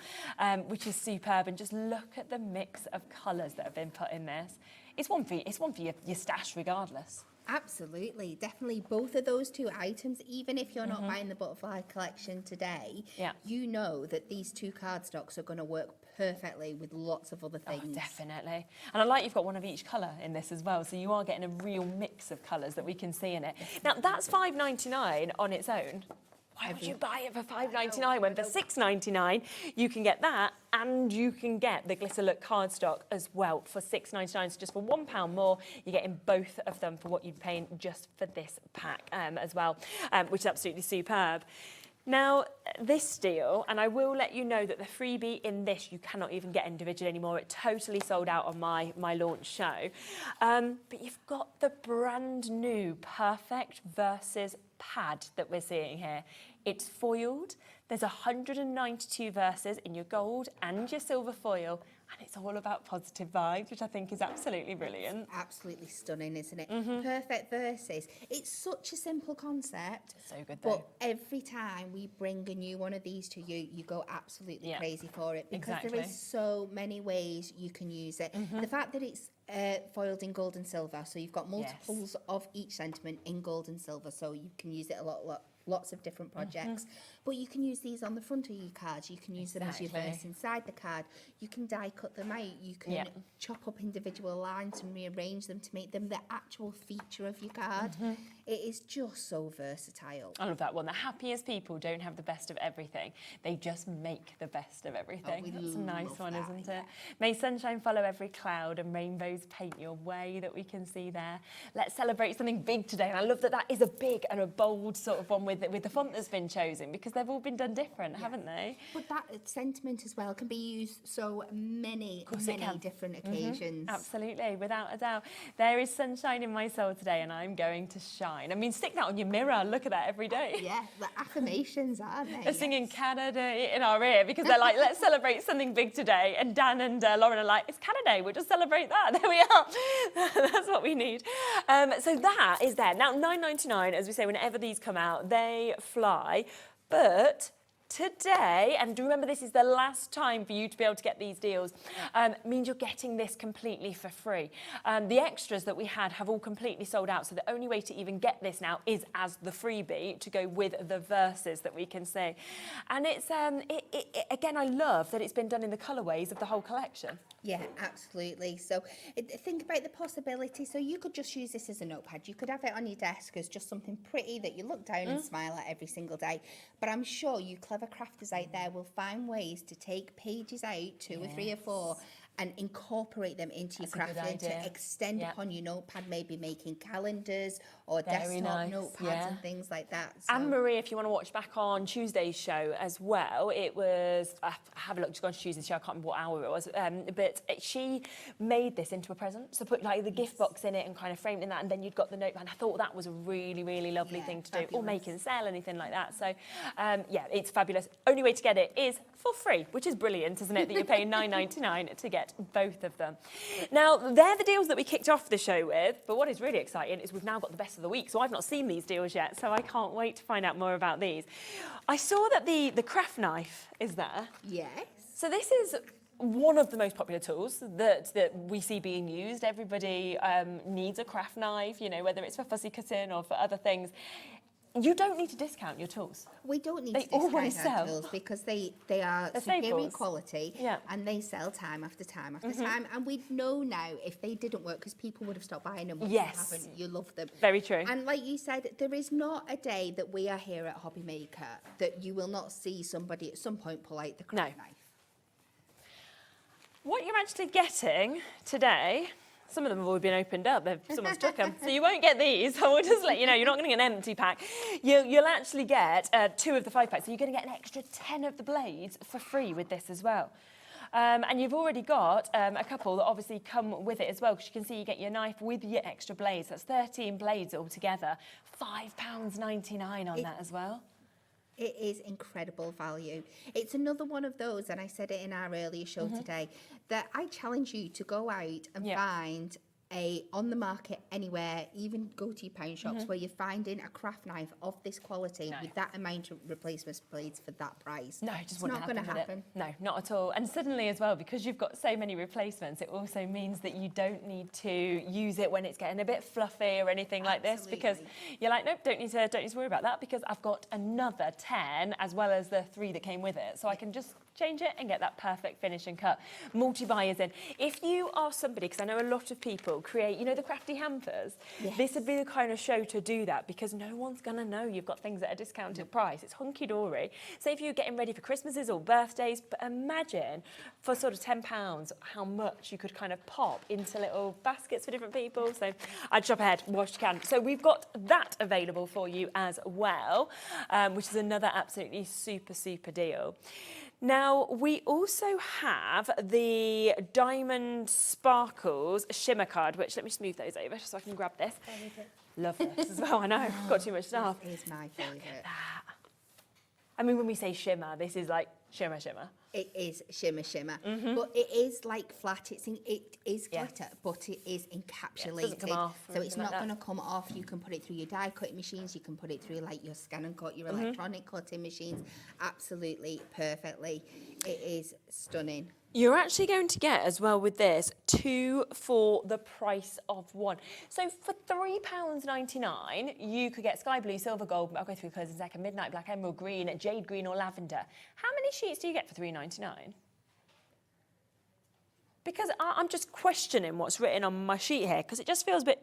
which is superb. And just look at the mix of colours that have been put in this. It's one for your stash regardless. Absolutely, definitely both of those 2 items, even if you're not buying the butterfly collection today, you know that these 2 cardstocks are going to work perfectly with lots of other things. Oh, definitely. And I like you've got one of each colour in this as well, so you are getting a real mix of colours that we can see in it. Now, that's $5.99 on its own. Why would you buy it for $5.99 when for $6.99 you can get that and you can get the Glitter Look cardstock as well for $6.99. So just for £1 more, you're getting both of them for what you'd pay just for this pack as well, which is absolutely superb. Now, this deal, and I will let you know that the freebie in this you cannot even get individually anymore. It totally sold out on my launch show. But you've got the brand new Perfect Versus pad that we're seeing here. It's foiled. There's 192 verses in your gold and your silver foil, and it's all about positive vibes, which I think is absolutely brilliant. It's absolutely stunning, isn't it? Perfect verses. It's such a simple concept. So good, though. But every time we bring a new one of these to you, you go absolutely crazy for it, because there is so many ways you can use it. The fact that it's foiled in gold and silver, so you've got multiples of each sentiment in gold and silver, so you can use it lots of different projects. But you can use these on the front of your cards. You can use them as your verse inside the card. You can die cut them out. You can chop up individual lines and rearrange them to make them the actual feature of your card. It is just so versatile. I love that one. The happiest people don't have the best of everything. They just make the best of everything. That's a nice one, isn't it? May sunshine follow every cloud and rainbows paint your way, that we can see there. Let's celebrate something big today. And I love that that is a big and a bold sort of one with the font that's been chosen, because they've all been done different, haven't they? But that sentiment as well can be used so many different occasions. Absolutely, without a doubt. There is sunshine in my soul today, and I'm going to shine. I mean, stick that on your mirror. Look at that every day. Yeah, the affirmations, aren't they? They're singing Canada in our ear, because they're like, let's celebrate something big today. And Dan and Lauren are like, it's Canada Day, we'll just celebrate that. There we are. That's what we need. So that is there. Now, $9.99, as we say, whenever these come out, they fly. But today, and do remember this is the last time for you to be able to get these deals, means you're getting this completely for free. The extras that we had have all completely sold out, so the only way to even get this now is as the freebie to go with the verses that we can see. And it's again, I love that it's been done in the colourways of the whole collection. Yeah, absolutely. So think about the possibility. So you could just use this as a notepad. You could have it on your desk as just something pretty that you look down and smile at every single day. But I'm sure you clever crafters out there will find ways to take pages out, 2 or 3 or 4, and incorporate them into your crafting to extend upon your notepad, maybe making calendars or desktop notepads and things like that. So. Anne-Marie, if you want to watch back on Tuesday's show as well, it was, have a look, just go on to Tuesday's show, I can't remember what hour it was, but she made this into a present, so put like the gift box in it and kind of framed in that, and then you'd got the notepad. I thought that was a really, really lovely thing to do, or make and sell, anything like that. So yeah, it's fabulous. Only way to get it is for free, which is brilliant, isn't it, that you're paying $9.99 to get both of them. Now, they're the deals that we kicked off the show with, but what is really exciting is we've now got the best of the week, so I've not seen these deals yet, so I can't wait to find out more about these. I saw that the craft knife is there. Yes. So this is one of the most popular tools that we see being used. Everybody needs a craft knife, you know, whether it's for fussy cutting or for other things. You don't need to discount your tools. We don't need to discount our tools because they are superior quality and they sell time after time after time. And we know now if they didn't work, because people would have stopped buying them. Yes. You haven't, you love them. Very true. And like you said, there is not a day that we are here at HobbyMaker that you will not see somebody at some point pull out the craft knife. What you're actually getting today, some of them have already been opened up, someone's took them, so you won't get these. I will just let you know, you're not going to get an empty pack. You'll actually get 2 of the 5 packs, so you're going to get an extra 10 of the blades for free with this as well. And you've already got a couple that obviously come with it as well, because you can see you get your knife with your extra blades. That's 13 blades altogether, £5.99 on that as well. It is incredible value. It's another one of those, and I said it in our earlier show today, that I challenge you to go out and find on the market anywhere, even go to your pound shops where you're finding a craft knife of this quality with that amount of replacement blades for that price. No, it just wouldn't happen. It's not going to happen. No, not at all. And suddenly as well, because you've got so many replacements, it also means that you don't need to use it when it's getting a bit fluffy or anything like this, because you're like, nope, don't need to worry about that, because I've got another 10 as well as the 3 that came with it, so I can just change it and get that perfect finish and cut. Multi-buy is in. If you are somebody, because I know a lot of people create, you know, the crafty hampers, this would be the kind of show to do that, because no one's going to know you've got things at a discounted price. It's Hunkydory. Say if you're getting ready for Christmases or birthdays, but imagine for sort of £10 how much you could kind of pop into little baskets for different people. So I'd shop ahead, wash you can. So we've got that available for you as well, which is another absolutely super, super deal. Now, we also have the Diamond Sparkles Shimmer card, which, let me just move those over so I can grab this. Love this as well, I know, got too much stuff. This is my favourite. I mean, when we say shimmer, this is like shimmer, shimmer. It is shimmer, shimmer. But it is like flat. It is glitter, but it is encapsulated. It doesn't come off or so it's anything not like going that. to come off. You can put it through your die cutting machines. You can put it through like your scan and cut, your electronic cutting machines. Absolutely perfectly. It is stunning. You're actually going to get, as well with this, 2 for the price of 1. So for £3.99, you could get sky blue, silver gold, I'll go through colours in a second, midnight black, emerald green, jade green or lavender. How many sheets do you get for £3.99? Because I'm just questioning what's written on my sheet here, because it just feels a bit...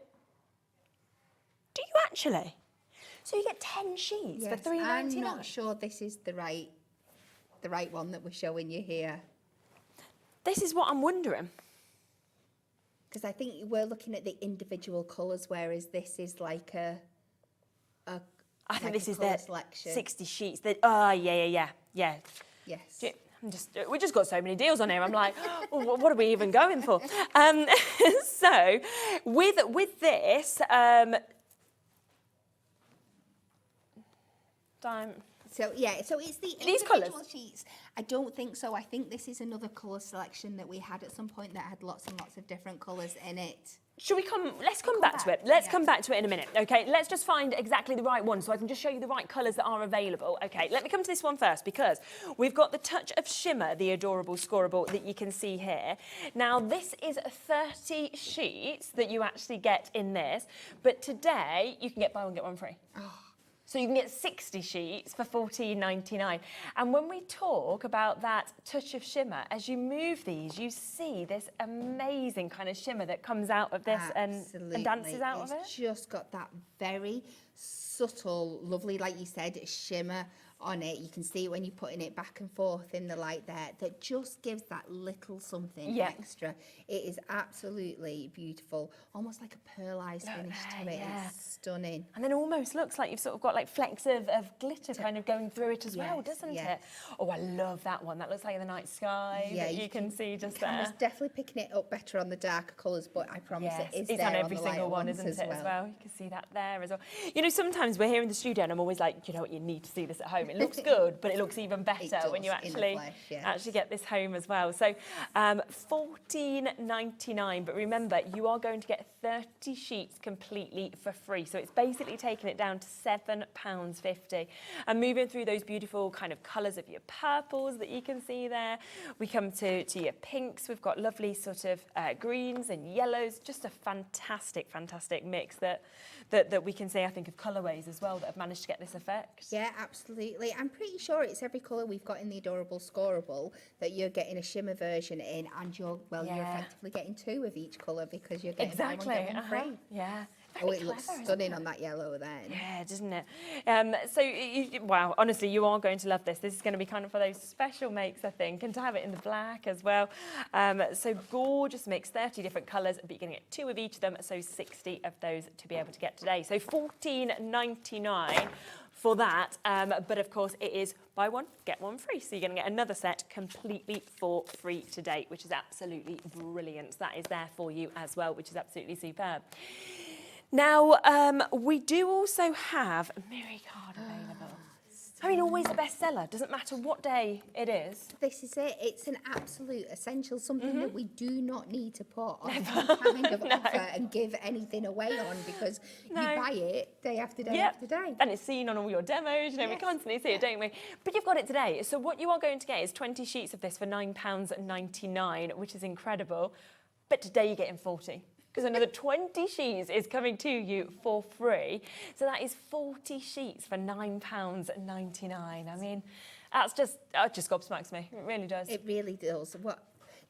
Do you actually? So you get 10 sheets for £3.99? I'm not sure this is the right one that we're showing you here. This is what I'm wondering. Because I think we're looking at the individual colours, whereas this is like I think like this a is colour their selection. 60 sheets. Yeah. Yes. We just got so many deals on here. I'm like, oh, what are we even going for? So with this, So it's the these individual colours. sheets. I don't think so. I think this is another colour selection that we had at some point that had lots and lots of different colours in it. Shall we come? Let's come back to it. Let's come back to it in a minute. Okay. Let's just find exactly the right one so I can just show you the right colours that are available. Okay. Let me come to this one first because we've got the touch of shimmer, the adorable scoreable that you can see here. Now this is 30 sheets that you actually get in this, but today you can get buy one get one free. So you can get 60 sheets for $14.99. And when we talk about that touch of shimmer, as you move these, you see this amazing kind of shimmer that comes out of this and dances out of it. It's just got that very subtle, lovely, like you said, shimmer on it. You can see it when you're putting it back and forth in the light there. That just gives that little something extra. It is absolutely beautiful. Almost like a pearlized finish to it. Yeah. It's stunning. And then it almost looks like you've sort of got like flecks of glitter kind of going through it as well, doesn't it? Oh, I love that one. That looks like the night sky that you can see just there. Camera's definitely picking it up better on the darker colours, but I promise it is it's there on every the single lighter one, ones isn't it, as well? You can see that there as well. You know, sometimes we're here in the studio and I'm always like, you know what, you need to see this at home. It looks good, but it looks even better when you actually get this home as well. So $14.99, but remember, you are going to get 30 sheets completely for free. So it's basically taking it down to £7.50. And moving through those beautiful kind of colours of your purples that you can see there. We come to your pinks. We've got lovely sort of greens and yellows. Just a fantastic, fantastic mix that we can see, I think, of colourways as well that have managed to get this effect. Yeah, absolutely. I'm pretty sure it's every colour we've got in the adorable scoreable that you're getting a shimmer version in, and you're effectively getting 2 of each colour because you're getting buy one, get one free. Yeah. Very it looks stunning on that yellow then. Yeah, doesn't it? Wow, honestly, you are going to love this. This is going to be kind of for those special makes, I think, and to have it in the black as well. So gorgeous mix, 30 different colours, but you're going to get 2 of each of them, so 60 of those to be able to get today. So $14.99 for that, but of course it is buy one, get one free. So you're going to get another set completely for free today, which is absolutely brilliant. So that is there for you as well, which is absolutely superb. Now, we do also have a Miri card available. I mean, always a bestseller. Doesn't matter what day it is. This is it. It's an absolute essential, something that we do not need to put on any kind of offer and give anything away on, because you buy it day after day after day. And it's seen on all your demos. You know, we constantly see it, don't we? But you've got it today. So what you are going to get is 20 sheets of this for £9.99, which is incredible. But today you're getting 40. Because another 20 sheets is coming to you for free. So that is 40 sheets for £9.99. I mean, it just gobsmacks me. It really does. It really does.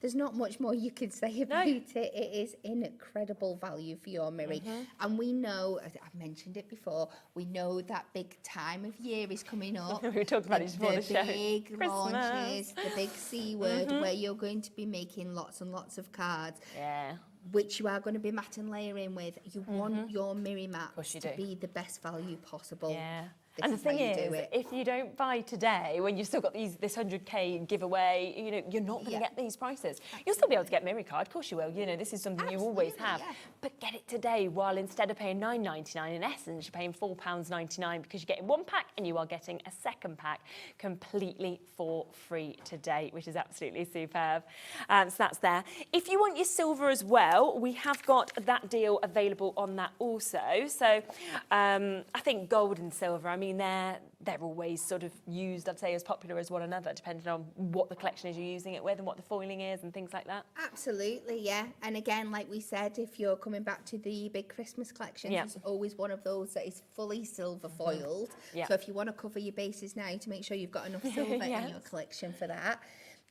There's not much more you can say about it. It is incredible value for your Miri. And we know, I've mentioned it before, we know that big time of year is coming up. We were talking about it before the show. The big launches, the big C word, where you're going to be making lots and lots of cards. Yeah. Which you are going to be mat and layering with. You want your Miri mats to be the best value possible. Yeah. this And is the thing how you is, do it. if you don't buy today, when you've still got this 100k giveaway, you know, you're not going to get these prices. You'll still be able to get Miri card, of course you will. You know, this is something you always have. But get it today, while instead of paying £9.99, in essence, you're paying £4.99 because you're getting one pack and you are getting a second pack completely for free today, which is absolutely superb. So that's there. If you want your silver as well, we have got that deal available on that also. So I think gold and silver, I mean, they're always sort of used, I'd say, as popular as one another, depending on what the collection is you're using it with and what the foiling is and things like that. Absolutely, yeah. And again, like we said, if you're coming back to the big Christmas collection, it's always one of those that is fully silver foiled. So if you want to cover your bases now to make sure you've got enough silver in your collection for that,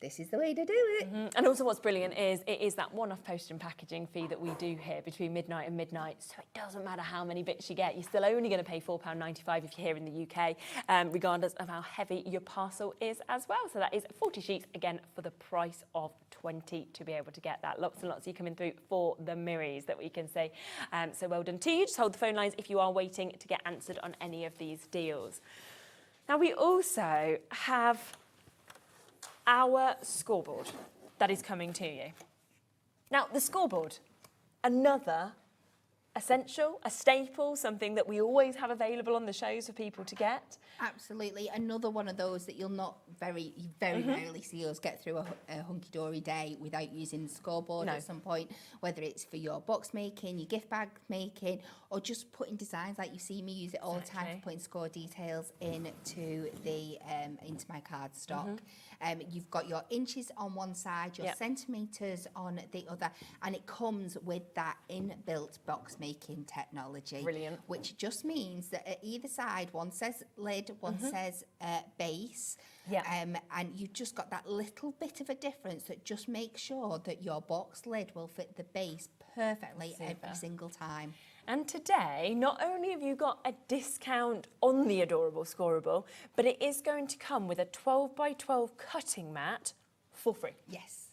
this is the way to do it. And also what's brilliant is it is that one-off postage and packaging fee that we do here between midnight and midnight. So it doesn't matter how many bits you get. You're still only going to pay £4.95 if you're here in the UK, regardless of how heavy your parcel is as well. So that is 40 sheets, again, for the price of 20 to be able to get that. Lots and lots of you coming through for the Miris that we can say. So well done to you. Just hold the phone lines if you are waiting to get answered on any of these deals. Now, we also have our scoreboard that is coming to you. Now, the scoreboard, another essential, a staple, something that we always have available on the shows for people to get. Absolutely. Another one of those that you'll not very rarely see us get through a hunky-dory day without using the scoreboard at some point, whether it's for your box making, your gift bag making, or just putting designs like you see me use it all the time for putting score details into my card stock. You've got your inches on one side, your centimetres on the other, and it comes with that inbuilt box making technology. Brilliant. Which just means that at either side, one says lid, one says base, and you've just got that little bit of a difference that just makes sure that your box lid will fit the base perfectly every single time. And today, not only have you got a discount on the Adorable Scoreable, but it is going to come with a 12 by 12 cutting mat for free. Yes.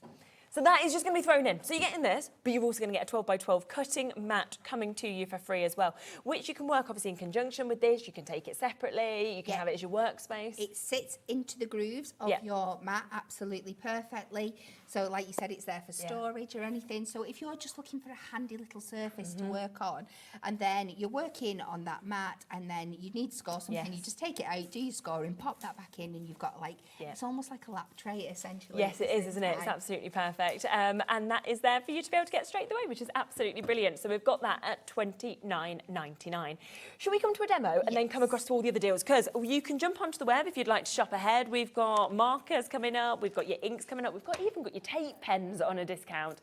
So that is just going to be thrown in. So you're getting this, but you're also going to get a 12 by 12 cutting mat coming to you for free as well, which you can work obviously in conjunction with this. You can take it separately. You can have it as your workspace. It sits into the grooves of your mat absolutely perfectly. So like you said, it's there for storage or anything. So if you're just looking for a handy little surface to work on, and then you're working on that mat, and then you need to score something, you just take it out, do your scoring, pop that back in, and you've got like, it's almost like a lap tray essentially. Yes, it is, isn't it? It's absolutely perfect. And that is there for you to be able to get straight away, which is absolutely brilliant. So we've got that at $29.99. Should we come to a demo and then come across to all the other deals? Because you can jump onto the web if you'd like to shop ahead. We've got markers coming up. We've got your inks coming up. We've even got your tape pens on a discount,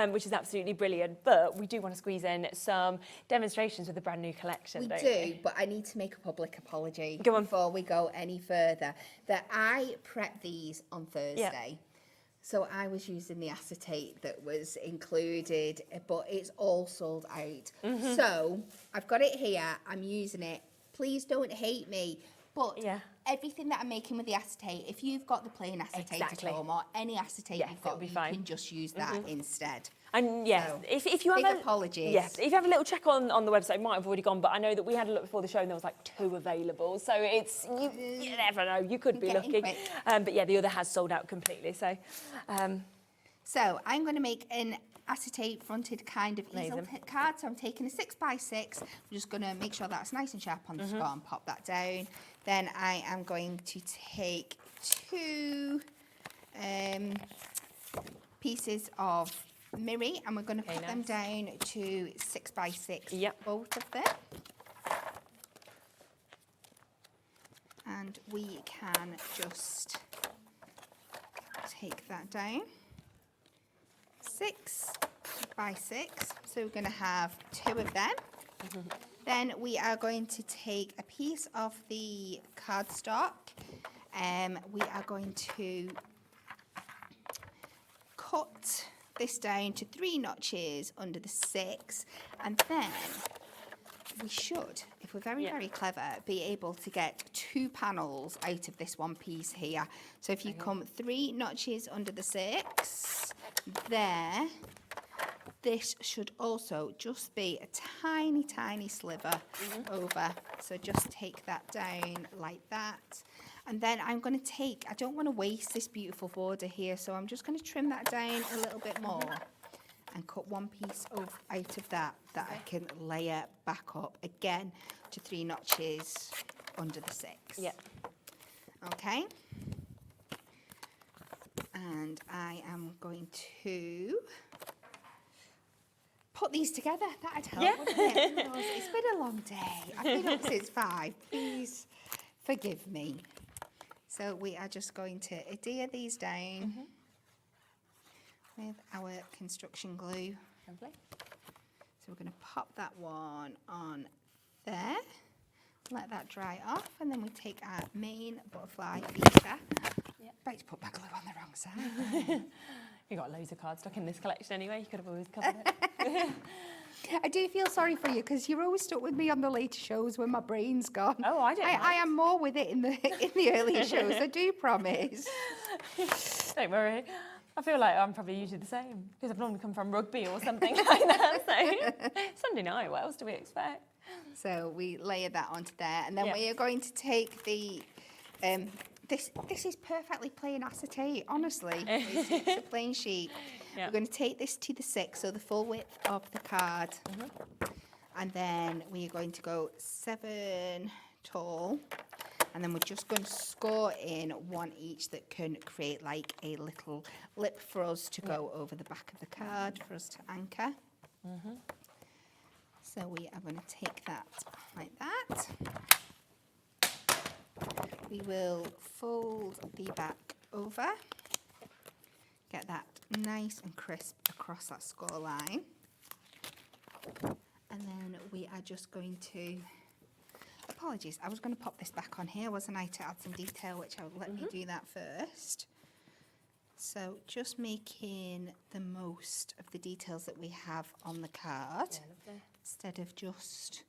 which is absolutely brilliant. But we do want to squeeze in some demonstrations with the brand new collection, don't we? But I need to make a public apology before we go any further. That I prepped these on Thursday. So I was using the acetate that was included, but it's all sold out. So I've got it here. I'm using it. Please don't hate me. But everything that I'm making with the acetate, if you've got the plain acetate at home or any acetate you've got, you can just use that instead. And so, if you have apologies. Yes, if you have a little check on the website, it might have already gone, but I know that we had a look before the show and there was like 2 available. So it's, you never know, you could be looking. But yeah, the other has sold out completely. So so I'm going to make an acetate fronted kind of easel card. So I'm taking a 6x6. I'm just going to make sure that's nice and sharp on the score and pop that down. Then I am going to take 2 pieces of Miri, and we're going to put them down to 6x6, both of them. And we can just take that down. 6x6, so we're going to have 2 of them. Then we are going to take a piece of the cardstock. We are going to cut this down to 3 notches under the 6, and then we should, if we're very clever, be able to get 2 panels out of this one piece here. So if you come 3 notches under the 6 there, this should also just be a tiny, tiny sliver over. So just take that down like that. And then I'm going to take, I don't want to waste this beautiful border here, so I'm just going to trim that down a little bit more and cut one piece out of that I can layer back up again to 3 notches under the 6. Yeah. Okay. And I am going to put these together. That'd help, wouldn't it? It's been a long day. I've been up since 5. Please forgive me. So we are just going to adhere these down with our construction glue. Lovely. So we're going to pop that one on there, let that dry off, and then we take our main butterfly feature. Yep. About to put my glue on the wrong side. You've got loads of cards stuck in this collection anyway. You could have always covered it. I do feel sorry for you because you're always stuck with me on the later shows when my brain's gone. Oh, I don't mind. I am more with it in the earlier shows. I do promise. Don't worry. I feel like I'm probably usually the same because I've normally come from rugby or something like that. So Sunday night, what else do we expect? So we layer that onto there, and then we are going to take the. This is perfectly plain acetate, honestly. It's a plain sheet. Yeah. We're going to take this to the 6, so the full width of the card. And then we are going to go 7 tall. And then we're just going to score in 1 each that can create like a little lip for us to go over the back of the card for us to anchor. So we are going to take that like that. We will fold the back over, get that nice and crisp across that score line. And then we are just going to, apologies, I was going to pop this back on here, wasn't I, to add some detail, which I will let me do that first. So just making the most of the details that we have on the card, instead of just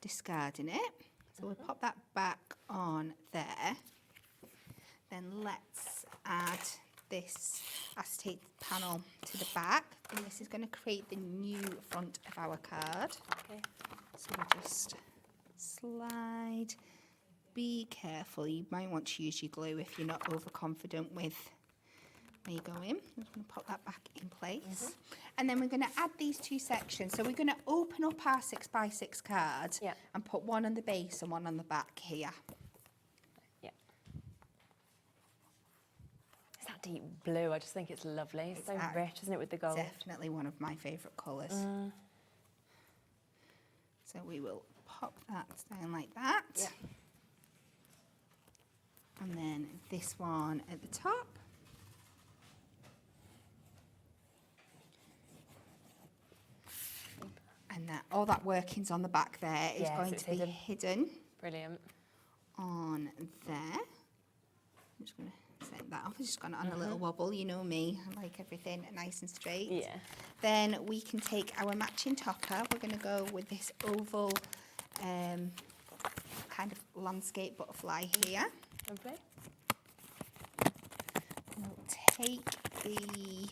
discarding it. So we'll pop that back on there. Then let's add this acetate panel to the back. And this is going to create the new front of our card. Okay. So we'll just slide. Be careful. You might want to use your glue if you're not overconfident with where you're going. I'm just going to pop that back in place. And then we're going to add these 2 sections. So we're going to open up our 6x6 card and put one on the base and one on the back here. Yeah. It's that deep blue. I just think it's lovely. It's so rich, isn't it, with the gold? Definitely one of my favourite colours. So we will pop that down like that. Yeah. And then this one at the top. And that all that workings on the back there is going to be hidden. Brilliant. On there. I'm just going to set that off. I've just gone on a little wobble. You know me. I like everything nice and straight. Yeah. Then we can take our matching topper. We're going to go with this oval kind of landscape butterfly here. Lovely. We'll take the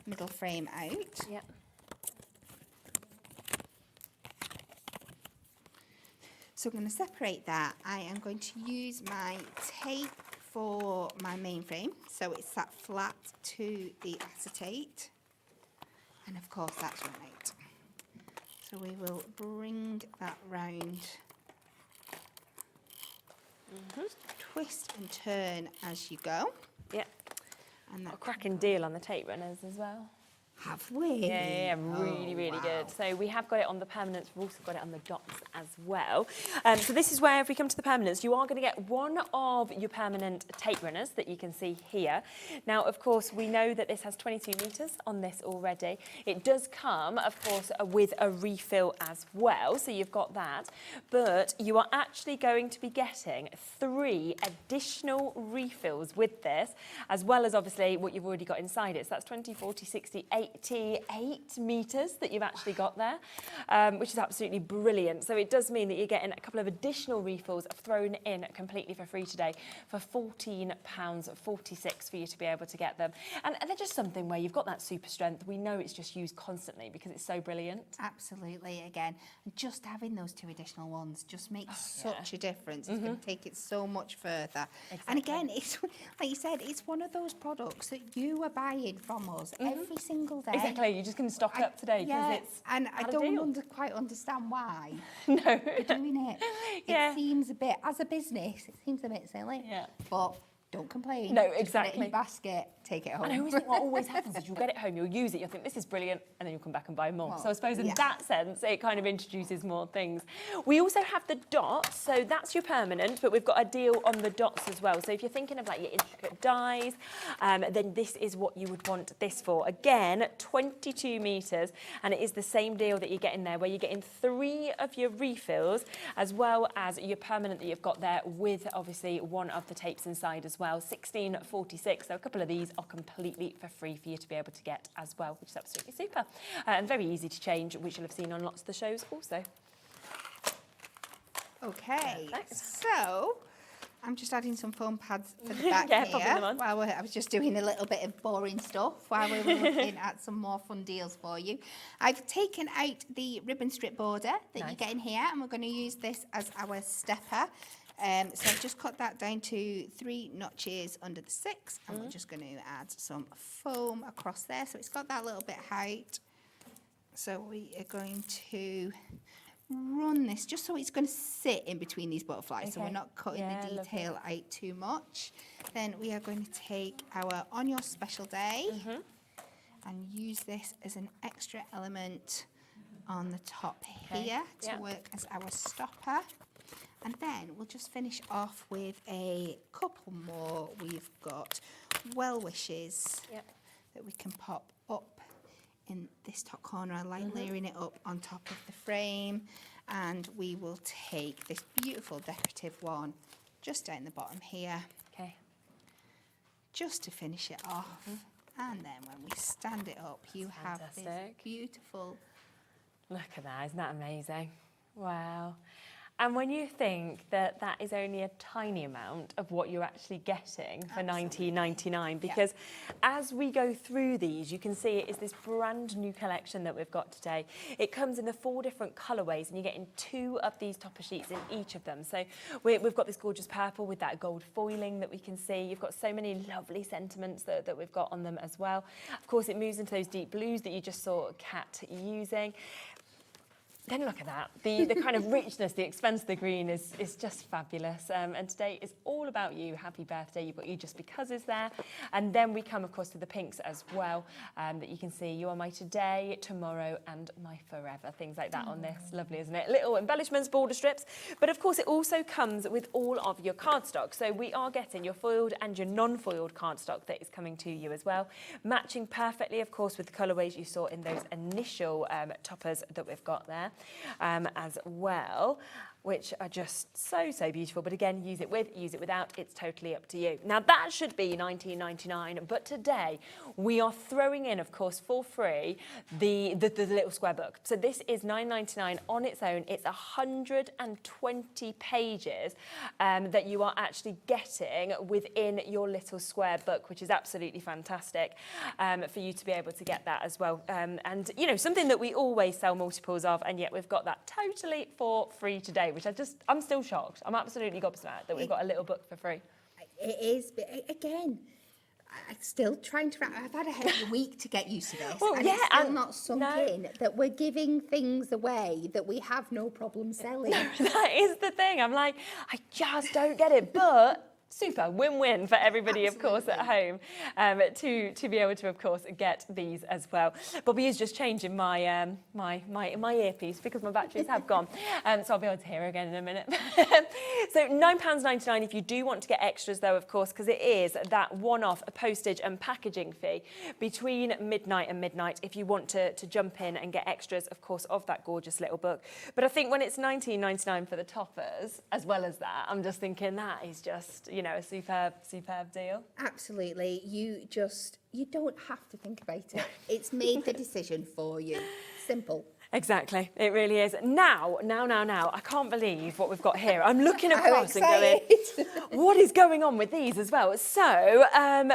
middle frame out. Yep. So I'm going to separate that. I am going to use my tape for my main frame. So it's sat flat to the acetate. And of course that's right. So we will bring that round. Twist and turn as you go. Yep. And that a cracking deal on the tape runners as well. Have we? Yeah, really, really good. So we have got it on the permanents, we've also got it on the dots as well. So this is where, if we come to the permanents, you are going to get one of your permanent tape runners that you can see here. Now, of course, we know that this has 22 metres on this already. It does come, of course, with a refill as well, so you've got that. But you are actually going to be getting 3 additional refills with this, as well as, obviously, what you've already got inside it. So that's 20, 40, 60, 8 88 metres that you've actually got there, which is absolutely brilliant. So it does mean that you're getting a couple of additional refills thrown in completely for free today for £14.46 for you to be able to get them. And they're just something where you've got that super strength. We know it's just used constantly because it's so brilliant. Absolutely, again. And just having those 2 additional ones just makes such a difference. It's going to take it so much further. Exactly. And again, it's like you said, it's one of those products that you are buying from us every single day. Exactly, you just can stock up today because it's and I don't quite understand why no. you're doing it. It seems a bit, as a business, it seems a bit silly. Yeah. But don't complain. No, Just exactly. put it in your basket, take it home. And I always think what always happens is you'll get it home, you'll use it, you'll think this is brilliant, and then you'll come back and buy more. Well, so I suppose in that sense, it kind of introduces more things. We also have the dots, so that's your permanent, but we've got a deal on the dots as well. So if you're thinking of like your intricate dies, then this is what you would want this for. Again, 22 metres, and it is the same deal that you're getting there, where you're getting 3 of your refills, as well as your permanent that you've got there, with obviously one of the tapes inside as well. 16.46. So a couple of these are completely for free for you to be able to get as well, which is absolutely super. And very easy to change, which you'll have seen on lots of the shows also. Okay, so I'm just adding some foam pads for the back Yeah, here. popping them on. While I was just doing a little bit of boring stuff while we were looking at some more fun deals for you. I've taken out the ribbon strip border that you get in here, and we're going to use this as our stepper. So I've just cut that down to 3 notches under the 6, and we're just going to add some foam across there. So it's got that little bit height. So we are going to run this just so it's going to sit in between these butterflies, so we're not cutting the detail out too much. Then we are going to take our On Your Special Day and use this as an extra element on the top here to work as our stopper. And then we'll just finish off with a couple more. We've got well wishes that we can pop up in this top corner. I like layering it up on top of the frame. And we will take this beautiful decorative one just down the bottom here. Okay. Just to finish it off. And then when we stand it up, you have this beautiful... Look at that, isn't that amazing? Wow. And when you think that that is only a tiny amount of what you're actually getting for $19.99, because as we go through these, you can see it is this brand new collection that we've got today. It comes in the 4 different colourways, and you're getting 2 of these topper sheets in each of them. So we've got this gorgeous purple with that gold foiling that we can see. You've got so many lovely sentiments that we've got on them as well. Of course, it moves into those deep blues that you just saw Kat using. Then look at that, the kind of richness, the expense of the green is just fabulous. And today is all about you. Happy birthday. You've got You Just Because is there. And then we come, of course, to the pinks as well, that you can see You Are My Today, Tomorrow, and My Forever. Things like that on this. Lovely, isn't it? Little embellishments, border strips. But, of course, it also comes with all of your cardstock. So we are getting your foiled and your non-foiled cardstock that is coming to you as well. Matching perfectly, of course, with the colourways you saw in those initial toppers that we've got there. As well, which are just so beautiful. But again, use it with, use it without, it's totally up to you. Now that should be $19.99, but today we are throwing in, of course, for free the little square book. So this is $9.99 on its own. It's 120 pages that you are actually getting within your little square book, which is absolutely fantastic for you to be able to get that as well. And you know, something that we always sell multiples of, and yet we've got that totally for free today, which I'm still shocked. I'm absolutely gobsmacked that we've got a little book for free. It is, but again, I'm still trying to I've had a heavy week to get used to this. Well, and it's still not sunk in that we're giving things away that we have no problem selling. No, that is the thing. I'm like, I just don't get it. But super win-win for everybody, of course, at home to be able to, of course, get these as well. Bobby is just changing my my earpiece because my batteries have gone, so I'll be able to hear again in a minute. So £9.99 if you do want to get extras, though, of course, because it is that one-off postage and packaging fee between midnight and midnight if you want to jump in and get extras, of course, of that gorgeous little book. But I think when it's £19.99 for the toppers, as well as that, I'm just thinking that is just, you you know, a superb deal. Absolutely. You don't have to think about it. It's made the decision for you. Simple. Exactly, it really is. Now, I can't believe what we've got here. I'm looking across and going, what is going on with these as well? So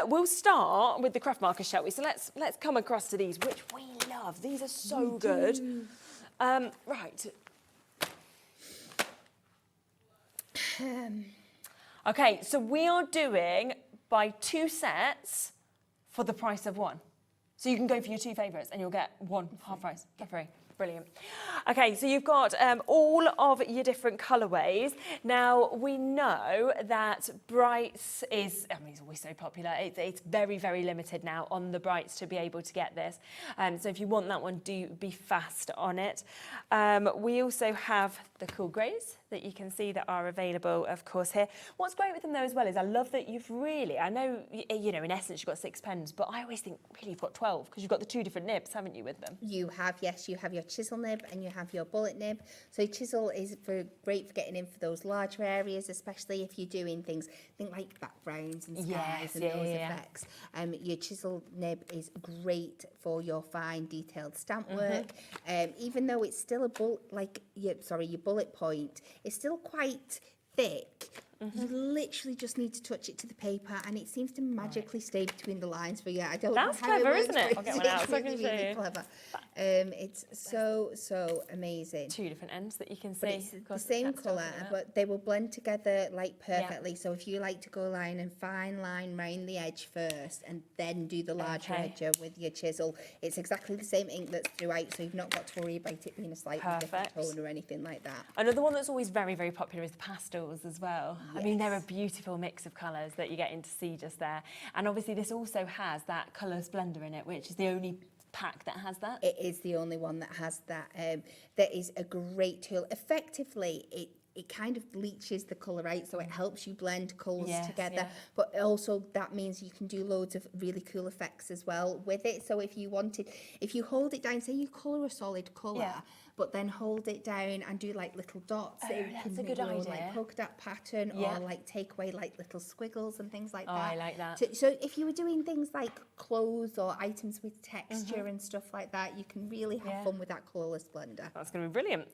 we'll start with the craft markers, shall we? So let's come across to these, which we love. These are so good. Right. Okay, so we are doing buy 2 sets for the price of 1. So you can go for your 2 favourites and you'll get 1 half price for free. Brilliant. Okay, so you've got all of your different colourways. Now, we know that Brights is, I mean, it's always so popular. It's very, very limited now on the Brights to be able to get this. So if you want that one, do be fast on it. We also have the cool greys that you can see that are available, of course, here. What's great with them, though, as well, is I love that you've really, I know, you know, in essence, you've got 6 pens, but I always think, really, you've got 12, because you've got the 2 different nibs, haven't you, with them? You have, yes. You have your chisel nib and you have your bullet nib. So chisel is great for getting in for those larger areas, especially if you're doing things, think like backgrounds and skies and those effects. Your chisel nib is great for your fine detailed stamp work. Even though it's still your bullet point, it's still quite thick. You literally just need to touch it to the paper and it seems to magically stay between the lines for you. I don't That's know how clever, it works, isn't it? but I'll get one out it's so I can really, show really you. clever. It's so amazing. 2 different ends that you can see. But it's the same colour, but they will blend together like perfectly. So if you like to go line and fine line round the edge first and then do the larger edge with your chisel, it's exactly the same ink that's throughout, so you've not got to worry about it being a slightly different tone or anything like that. Another one that's always very, very popular is the pastels as well. I mean, they're a beautiful mix of colours that you're getting to see just there. And obviously this also has that colour blender in it, which is the only pack that has that. It is the only one that has that. That is a great tool. Effectively, it kind of bleaches the colour out, so it helps you blend colours together. But also that means you can do loads of really cool effects as well with it. So if you hold it down, say you colour a solid colour, but then hold it down and do like little dots. Oh, that's a good idea. Like polka dot pattern or like take away like little squiggles and things like that. I like that. So if you were doing things like clothes or items with texture and stuff like that, you can really have fun with that colourless blender. That's going to be brilliant.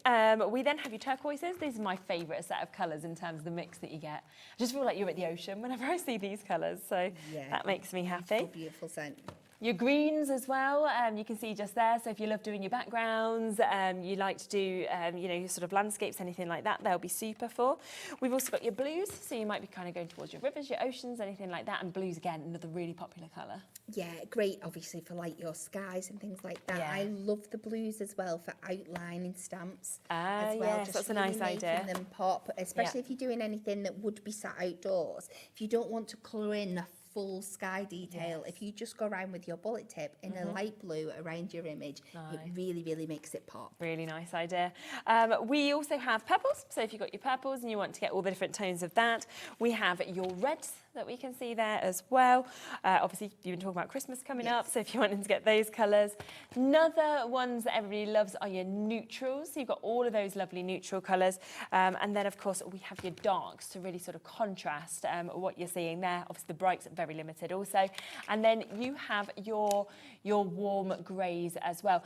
We then have your turquoises. These are my favourite set of colours in terms of the mix that you get. I just feel like you're at the ocean whenever I see these colours, so that makes me happy. It's a beautiful scent. Your greens as well, you can see just there. So if you love doing your backgrounds, you like to do, you know, your sort of landscapes, anything like that, they'll be super for. We've also got your blues, so you might be kind of going towards your rivers, your oceans, anything like that. And blues, again, another really popular colour. Yeah, great, obviously, for like your skies and things like that. I love the blues as well for outlining stamps as well. Yes, that's a nice idea. Them pop, especially if you're doing anything that would be sat outdoors. If you don't want to colour in a full sky detail, if you just go around with your bullet tip in a light blue around your image, it really, really makes it pop. Really nice idea. We also have purples, so if you've got your purples and you want to get all the different tones of that, we have your reds that we can see there as well. Obviously, you've been talking about Christmas coming up, so if you're wanting to get those colours. Another ones that everybody loves are your neutrals. So you've got all of those lovely neutral colours. And then, of course, we have your darks to really sort of contrast what you're seeing there. Obviously, the brights are very limited also. And then you have your warm greys as well.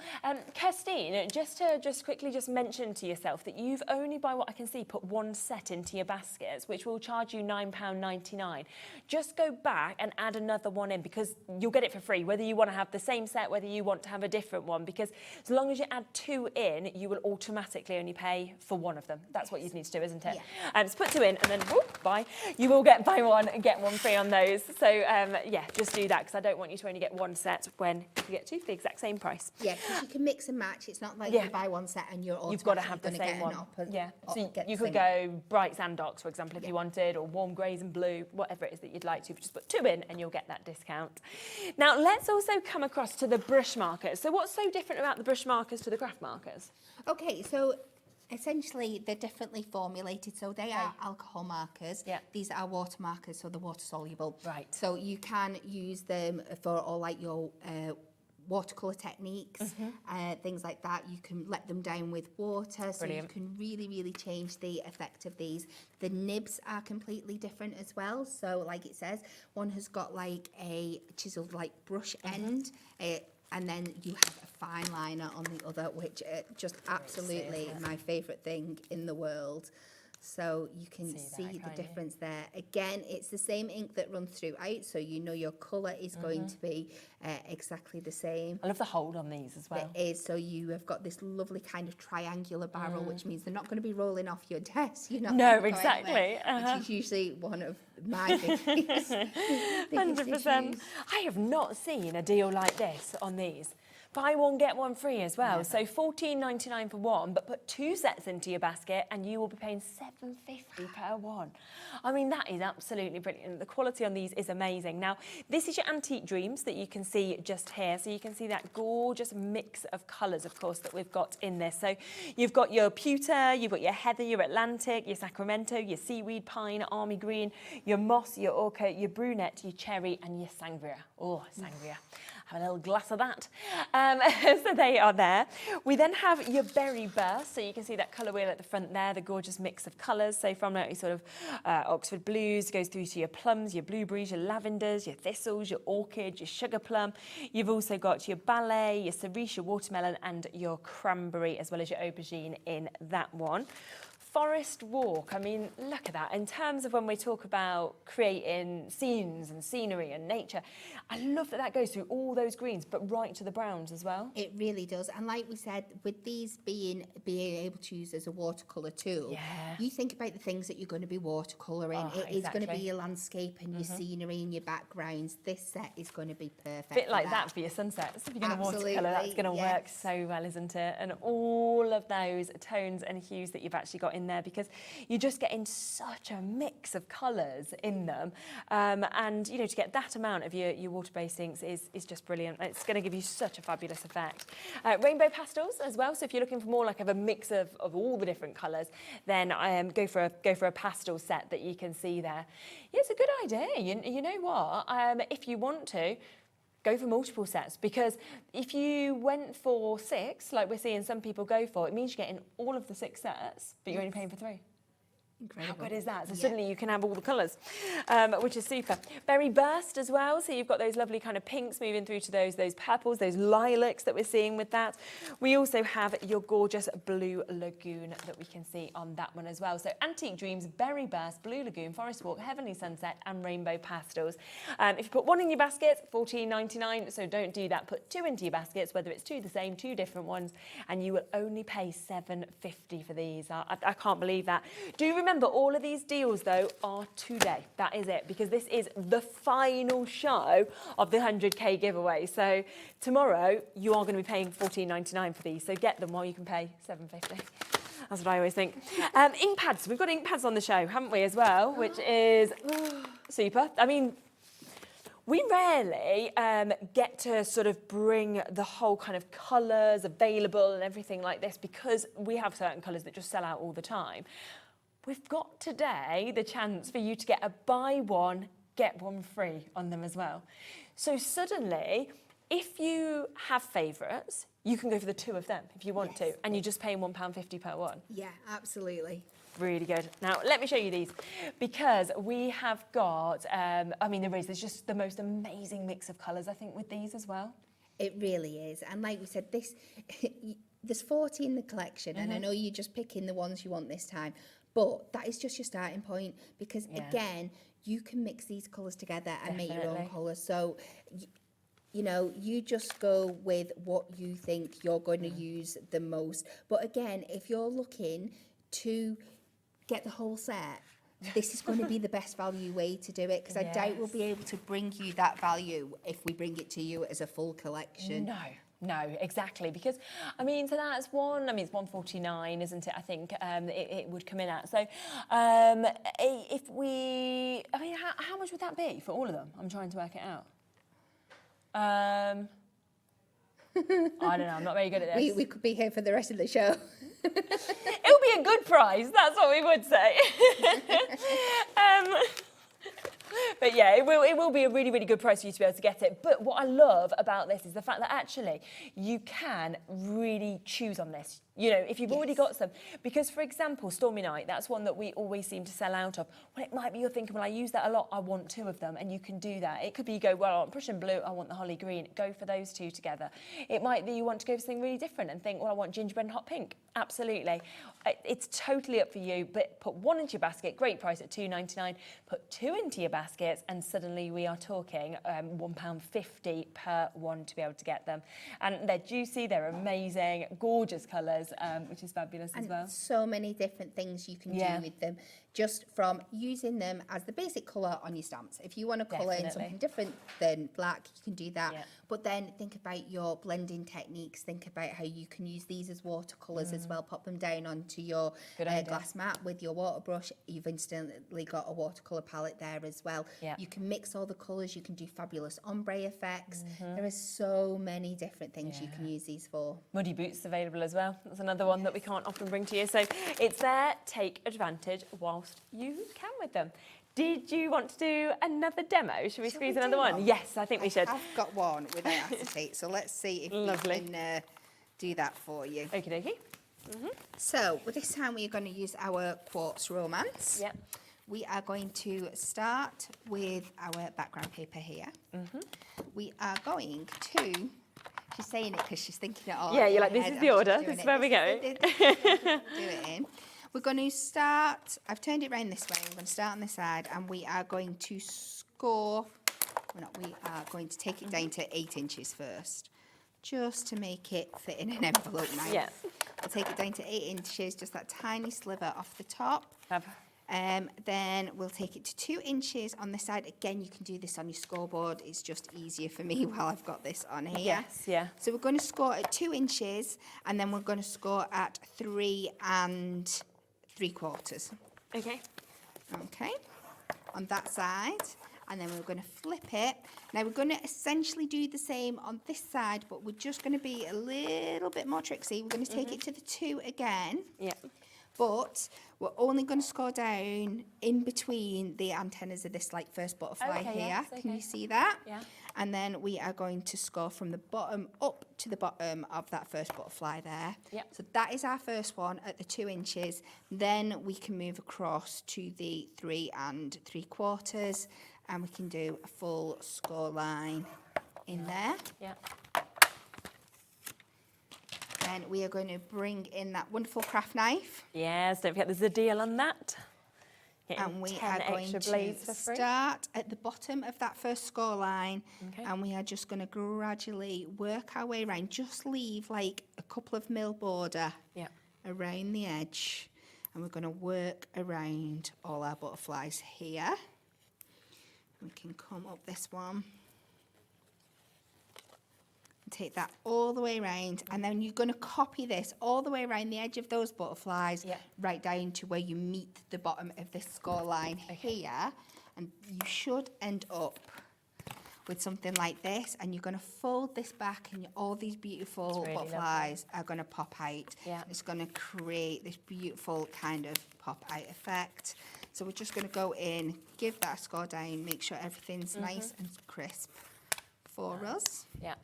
Kirstine, just quickly mention to yourself that you've only, by what I can see, put 1 set into your baskets, which will charge you £9.99. Just go back and add another one in, because you'll get it for free, whether you want to have the same set, whether you want to have a different one, because as long as you add 2 in, you will automatically only pay for 1 of them. That's what you need to do, isn't it? So put 2 in and then buy. You will get buy 1 and get 1 free on those. So yeah, just do that, because I don't want you to only get 1 set when you get 2 for the exact same price. Yeah, because you can mix and match. It's not like you buy 1 set and you're You've got to have the same one. So you could go brights and darks, for example, if you wanted, or warm greys and blue, whatever it is that you'd like to. Just put 2 in and you'll get that discount. Now, let's also come across to the brush markers. So what's so different about the brush markers to the craft markers? Okay, so essentially they're differently formulated. So they are alcohol markers. These are water markers, so they're water soluble. Right. So you can use them for all like your watercolour techniques, things like that. You can let them down with water, so you can really, really change the effect of these. The nibs are completely different as well. So like it says, one has got like a chiselled like brush end, and then you have a fine liner on the other, which just absolutely my favourite thing in the world. So you can see the difference there. Again, it's the same ink that runs throughout, so you know your colour is going to be exactly the same. I love the hold on these as well. It is, so you have got this lovely kind of triangular barrel, which means they're not going to be rolling off your desk. You're not No, exactly. Which is usually one of my biggest 100%. I have not seen a deal like this on these. Buy one, get one free as well. So $14.99 for one, but put 2 sets into your basket and you will be paying $7.50 per one. I mean, that is absolutely brilliant. The quality on these is amazing. Now, this is your Antique Dreams that you can see just here. So you can see that gorgeous mix of colours, of course, that we've got in this. So you've got your pewter, you've got your heather, your Atlantic, your Sacramento, your seaweed, pine, army green, your moss, your orchid, your brunette, your cherry and your sangria. Oh, sangria. Have a little glass of that. So they are there. We then have your berry burst. So you can see that colour wheel at the front there, the gorgeous mix of colours. So from that sort of Oxford blues, goes through to your plums, your blueberries, your lavenders, your thistles, your orchid, your sugar plum. You've also got your ballet, your cerise, your watermelon and your cranberry, as well as your aubergine in that one. Forest walk, I mean, look at that. In terms of when we talk about creating scenes and scenery and nature, I love that that goes through all those greens, but right to the browns as well. It really does. And like we said, with these being able to use as a watercolour tool, you think about the things that you're going to be watercolouring. It is going to be your landscape and your scenery and your backgrounds. This set is going to be perfect. Bit like that for your sunsets. If you're going to watercolour, that's going to work so well, isn't it? And all of those tones and hues that you've actually got in there, because you're just getting such a mix of colours in them, and you know, to get that amount of your water-based inks is just brilliant. It's going to give you such a fabulous effect. Rainbow pastels as well, so if you're looking for more like of a mix of all the different colours, then go for a pastel set that you can see there. Yeah, it's a good idea. You know what, if you want to, go for multiple sets, because if you went for 6, like we're seeing some people go for, it means you're getting all of the 6 sets, but you're only paying for 3. Incredible. How good is that? So suddenly you can have all the colours, which is super. Berry burst as well, so you've got those lovely kind of pinks moving through to those purples, those lilacs that we're seeing with that. We also have your gorgeous blue lagoon that we can see on that one as well. So Antique Dreams, Berry Burst, Blue Lagoon, Forest Walk, Heavenly Sunset and Rainbow Pastels. If you put one in your basket, $14.99, so don't do that. Put 2 into your baskets, whether it's 2 the same, 2 different ones, and you will only pay $7.50 for these. I can't believe that. Do remember, all of these deals, though, are today. That is it, because this is the final show of the 100k giveaway. So tomorrow, you are going to be paying $14.99 for these. So get them while you can pay $7.50. That's what I always think. Ink pads. We've got ink pads on the show, haven't we, as well, which is super. I mean, we rarely get to sort of bring the whole kind of colours available and everything like this, because we have certain colours that just sell out all the time. We've got today the chance for you to get a buy one, get one free on them as well. So suddenly, if you have favourites, you can go for the 2 of them if you want to, and you're just paying £1.50 per one. Yeah, absolutely. Really good. Now, let me show you these, because we have got, I mean, there's just the most amazing mix of colours, I think, with these as well. It really is. And like we said, there's 40 in the collection, and I know you're just picking the ones you want this time, but that is just your starting point, because again, you can mix these colours together and make your own colours. So, you know, you just go with what you think you're going to use the most. But again, if you're looking to get the whole set, this is going to be the best value way to do it, because I doubt we'll be able to bring you that value if we bring it to you as a full collection. No, exactly, because I mean, so that's one. I mean, it's $149, isn't it? I think it would come in at. So, if we, I mean, how much would that be for all of them? I'm trying to work it out. I don't know. I'm not very good at this. We could be here for the rest of the show. It would be a good price. That's what we would say. But yeah, it will be a really, really good price for you to be able to get it. But what I love about this is the fact that actually you can really choose on this. You know, if you've already got some, because for example, Stormy Night, that's one that we always seem to sell out of. Well, it might be you're thinking, well, I use that a lot, I want 2 of them, and you can do that. It could be you go, well, I want Prussian blue, I want the holly green, go for those 2 together. It might be you want to go for something really different and think, well, I want gingerbread and hot pink. Absolutely. It's totally up for you, but put 1 into your basket, great price at £2.99, put 2 into your baskets, and suddenly we are talking £1.50 per one to be able to get them. And they're juicy, they're amazing, gorgeous colours, which is fabulous as well. So many different things you can do with them, just from using them as the basic colour on your stamps. If you want to colour in something different than black, you can do that. But then think about your blending techniques, think about how you can use these as watercolours as well, pop them down onto your glass mat with your water brush. You've instantly got a watercolour palette there as well. You can mix all the colours, you can do fabulous ombre effects. There are so many different things you can use these for. Muddy boots available as well. That's another one that we can't often bring to you. So it's there, take advantage whilst you can with them. Did you want to do another demo? Should we squeeze another one? Yes, I think we should. I've got one without acetate, so let's see if we can do that for you. Okie dokie. So, well, this time we are going to use our Quartz Romance. Yep. We are going to start with our background paper here. We are going to... She's saying it because she's thinking it all. Yeah, you're like, this is the order. This is where we go. Do it in. We're going to start, I've turned it around this way, we're going to start on this side and we are going to score, we are going to take it down to 8 inches first, just to make it fit in an envelope now. Yeah. We'll take it down to 8 inches, just that tiny sliver off the top. Then we'll take it to 2 inches on this side. Again, you can do this on your scoreboard. It's just easier for me while I've got this on here. Yes, yeah. So we're going to score at 2 inches, and then we're going to score at 3 3/4. Okay. Okay. On that side, and then we're going to flip it. Now we're going to essentially do the same on this side, but we're just going to be a little bit more tricksy. We're going to take it to the 2 again. Yeah. But we're only going to score down in between the antennas of this like first butterfly here. Yes, okay. Can you see that? Yeah. And then we are going to score from the bottom up to the bottom of that first butterfly there. Yep. So that is our first one at the 2 inches. Then we can move across to the 3 3/4, and we can do a full score line in there. Yeah. Then we are going to bring in that wonderful craft knife. Yes, don't forget there's a deal on that. And we are going to start at the bottom of that first score line, and we are just going to gradually work our way around. Just leave like a couple of mil border around the edge, and we're going to work around all our butterflies here. We can come up this one. Take that all the way around, and then you're going to copy this all the way around the edge of those butterflies, right down to where you meet the bottom of this score line here, and you should end up with something like this, and you're going to fold this back, and all these beautiful butterflies are going to pop out. It's going to create this beautiful kind of pop out effect. So we're just going to go in, give that a score down, make sure everything's nice and crisp for us. Yeah.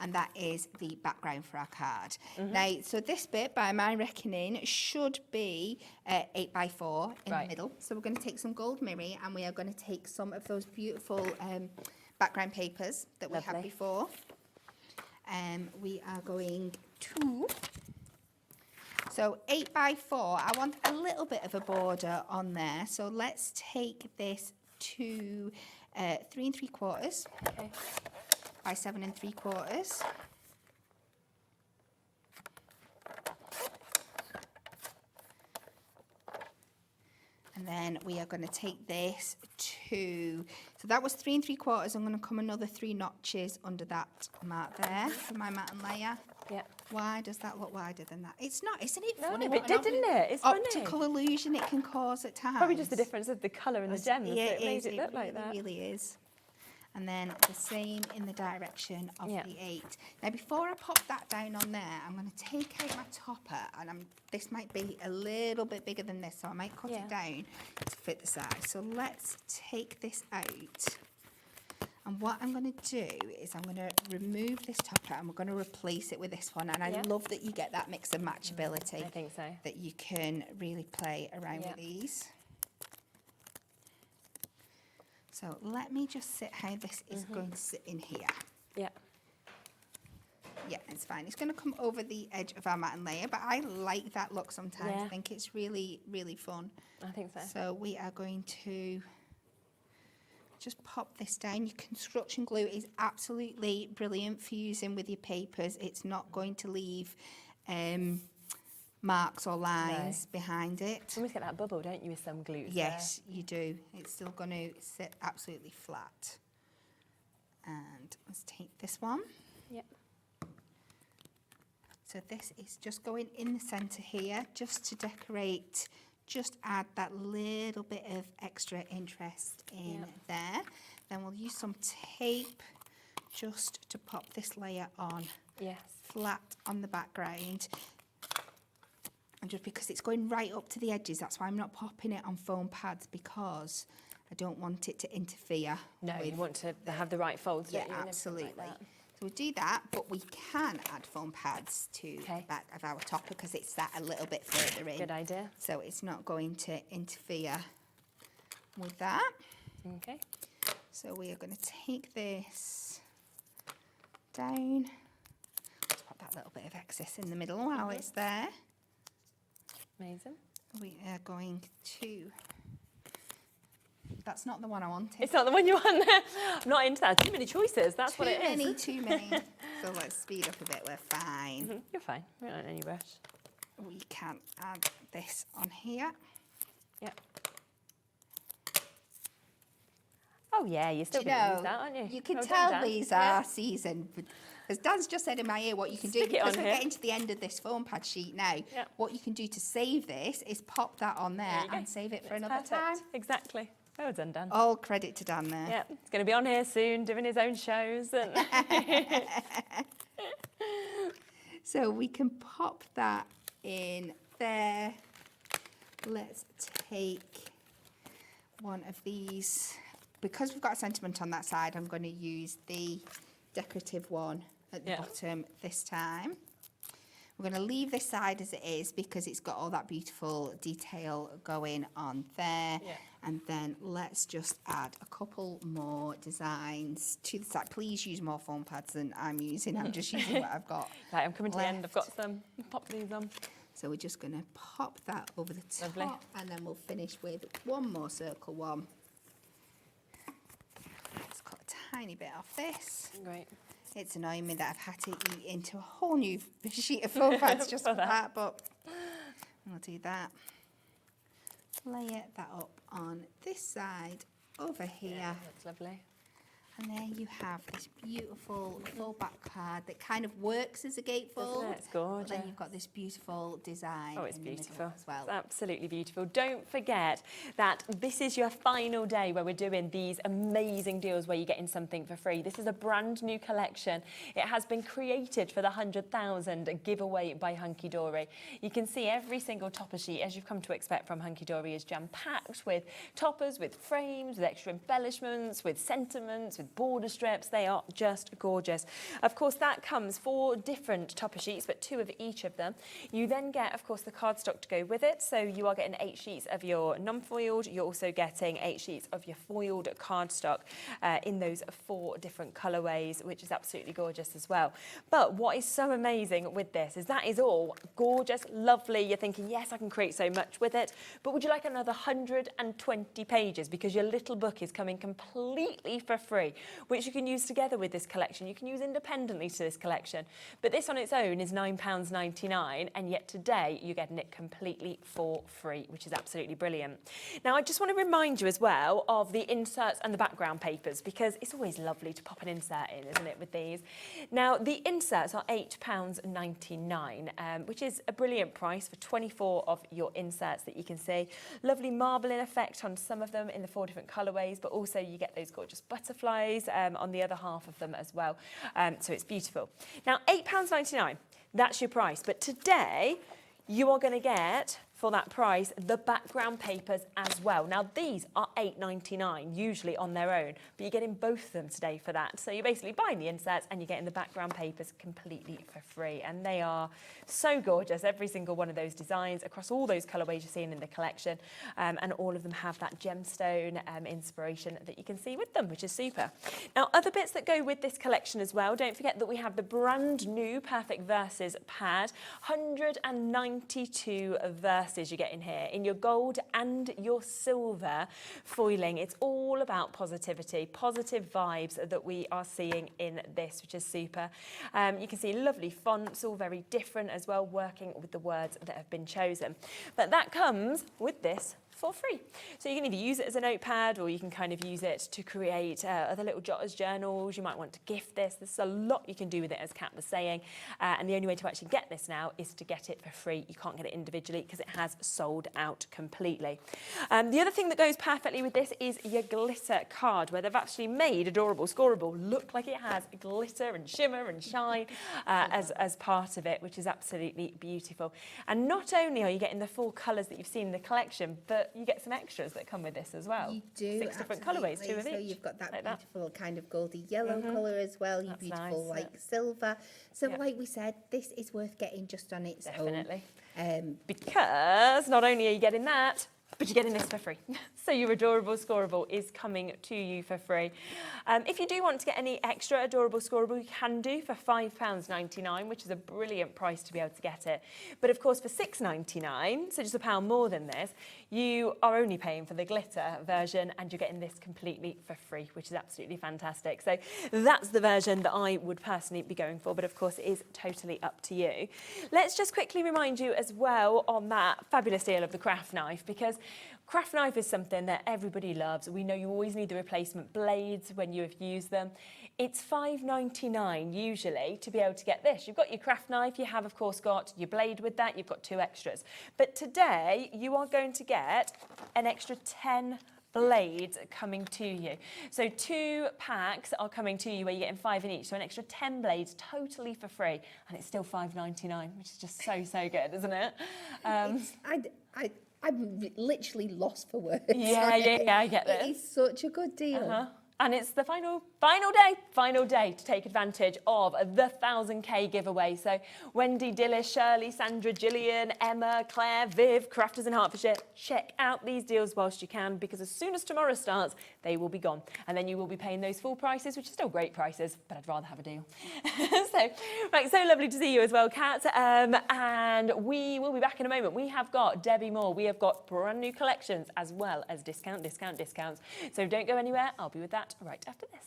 And that is the background for our card. Now, so this bit, by my reckoning, should be 8 by 4 in the middle. So we're going to take some gold mirror, and we are going to take some of those beautiful background papers that we had before. We are going to... So 8 by 4, I want a little bit of a border on there. So let's take this to 3 3/4. Okay. By 7 3/4. And then we are going to take this to, so that was 3 3/4. I'm going to come another 3 notches under that mark there for my mat and layer. Yeah. Why does that look wider than that? It's not, isn't it No, funny? it did, didn't it? It's funny. Optical illusion it can cause at times. Probably just the difference of the colour and the gems. Yeah, so it made it look like really, that. It really is. and then the same in the direction of the 8. Now, before I pop that down on there, I'm going to take out my topper, and this might be a little bit bigger than this, so I might cut it down to fit the size. So let's take this out. And what I'm going to do is I'm going to remove this topper and we're going to replace it with this one. And I love that you get that mix of matchability. I think so. That you can really play around with these. So let me just sit how this is going to sit in here. Yeah. Yeah, it's fine. It's going to come over the edge of our matten layer, but I like that look sometimes. I think it's really, really fun. I think so. So we are going to just pop this down. Your construction glue is absolutely brilliant for using with your papers. It's not going to leave marks or lines behind it. You almost get that bubble, don't you, with some glues? Yes, you do. It's still going to sit absolutely flat. And let's take this one. Yep. So this is just going in the centre here, just to decorate, just add that little bit of extra interest in there. Then we'll use some tape just to pop this layer on flat on the background. And just because it's going right up to the edges, that's why I'm not popping it on foam pads, because I don't want it to interfere. No, you want to have the right folds, don't you? Absolutely. Like so we'll do that, but we can add foam pads to the back of our topper because it's sat a little bit further in. Good idea. So it's not going to interfere with that. Okay. So we are going to take this down. Let's pop that little bit of excess in the middle while it's there. Amazing. We are going to... That's not the one I wanted. It's not the one you want. I'm not into that. Too many choices. That's what it is. Too many. So let's speed up a bit. We're fine. You're fine. We're not in any rush. We can add this on here. Yep. Oh yeah, you're still going to use that, aren't you? You can Well tell done, Dan. these are seasoned. As Dan's just said in my ear, what you can do, Stick it because on we're here. getting to the end of this foam pad sheet now, what you can do to save this is pop that on there and save it for another time. Exactly. Well done, Dan. All credit to Dan there. Yeah, he's going to be on here soon doing his own shows. And so we can pop that in there. Let's take one of these. Because we've got a sentiment on that side, I'm going to use the decorative one at the bottom this time. We're going to leave this side as it is because it's got all that beautiful detail going on there. Yeah. And then let's just add a couple more designs to the side. Please use more foam pads than I'm using. I'm just using what I've got. Right, I'm coming to the end. I've got some. Pop these on. So we're just going to pop that over the top. And then we'll finish with one more circle one. Let's cut a tiny bit off this. Great. It's annoying me that I've had to eat into a whole new sheet of foam pads just for that, but I'll do that. Layer that up on this side over here. Yeah, that's lovely. And there you have this beautiful full back card that kind of works as a gatefold. It's gorgeous. But then you've got this beautiful design. Oh, it's in the middle beautiful as well. It's absolutely beautiful. Don't forget that this is your final day where we're doing these amazing deals where you're getting something for free. This is a brand new collection. It has been created for the 100,000 giveaway by Hunkydory. You can see every single topper sheet, as you've come to expect from Hunkydory, is jam-packed with toppers, with frames, with extra embellishments, with sentiments, with border strips. They are just gorgeous. Of course, that comes 4 different topper sheets, but 2 of each of them. You then get, of course, the cardstock to go with it. So you are getting 8 sheets of your non-foiled. You're also getting 8 sheets of your foiled cardstock in those 4 different colourways, which is absolutely gorgeous as well. But what is so amazing with this is that is all gorgeous, lovely. You're thinking, yes, I can create so much with it. But would you like another 120 pages? Because your little book is coming completely for free, which you can use together with this collection. You can use independently to this collection. But this on its own is £9.99, and yet today you're getting it completely for free, which is absolutely brilliant. Now, I just want to remind you as well of the inserts and the background papers, because it's always lovely to pop an insert in, isn't it, with these? Now, the inserts are £8.99, which is a brilliant price for 24 of your inserts that you can see. Lovely marbling effect on some of them in the 4 different colourways, but also you get those gorgeous butterflies butterflies on the other half of them as well. So it's beautiful. Now, £8.99, that's your price. But today, you are going to get, for that price, the background papers as well. Now, these are £8.99, usually on their own, but you're getting both of them today for that. So you're basically buying the inserts and you're getting the background papers completely for free. And they are so gorgeous, every single one of those designs across all those colourways you're seeing in the collection. And all of them have that gemstone inspiration that you can see with them, which is super. Now, other bits that go with this collection as well, don't forget that we have the brand new Perfect Verses pad, 192 verses you get in here, in your gold and your silver foiling. It's all about positivity, positive vibes that we are seeing in this, which is super. You can see lovely fonts, all very different as well, working with the words that have been chosen. But that comes with this for free. So you can either use it as a notepad or you can kind of use it to create other little jotters journals. You might want to gift this. There's a lot you can do with it, as Kat was saying. And the only way to actually get this now is to get it for free. You can't get it individually because it has sold out completely. The other thing that goes perfectly with this is your glitter card, where they've actually made Adorable Scoreable look like it has glitter and shimmer and shine as part of it, which is absolutely beautiful. And not only are you getting the full colours that you've seen in the collection, but you get some extras that come with this as well. You do. 6 different colourways, 2 of each. So you've got that like beautiful kind of goldy yellow colour as well, your beautiful nice, like silver. So like we said, this is worth getting just on its Definitely. own. Because not only are you getting that, but you're getting this for free. So your Adorable Scoreable is coming to you for free. If you do want to get any extra Adorable Scoreable, you can do for £5.99, which is a brilliant price to be able to get it. But of course, for £6.99, so just £1 more than this, you are only paying for the glitter version and you're getting this completely for free, which is absolutely fantastic. So that's the version that I would personally be going for, but of course it is totally up to you. Let's just quickly remind you as well on that fabulous deal of the craft knife, because craft knife is something that everybody loves. We know you always need the replacement blades when you have used them. It's £5.99 usually to be able to get this. You've got your craft knife, you have of course got your blade with that, you've got 2 extras. But today you are going to get an extra 10 blades coming to you. So 2 packs are coming to you where you're getting 5 in each. So an extra 10 blades totally for free. And it's still £5.99, which is just so good, isn't it? I'm literally lost for words. Yeah, I get this. It is such a good deal. And it's the final day to take advantage of the 1,000k giveaway. So Wendy, Dillis, Shirley, Sandra, Gillian, Emma, Claire, Viv, Crafters in Hertfordshire, check out these deals whilst you can, because as soon as tomorrow starts, they will be gone. And then you will be paying those full prices, which are still great prices, but I'd rather have a deal. So lovely to see you as well, Kat. And we will be back in a moment. We have got Debbi Moore. We have got brand new collections as well as discounts. So don't go anywhere. I'll be with that right after this.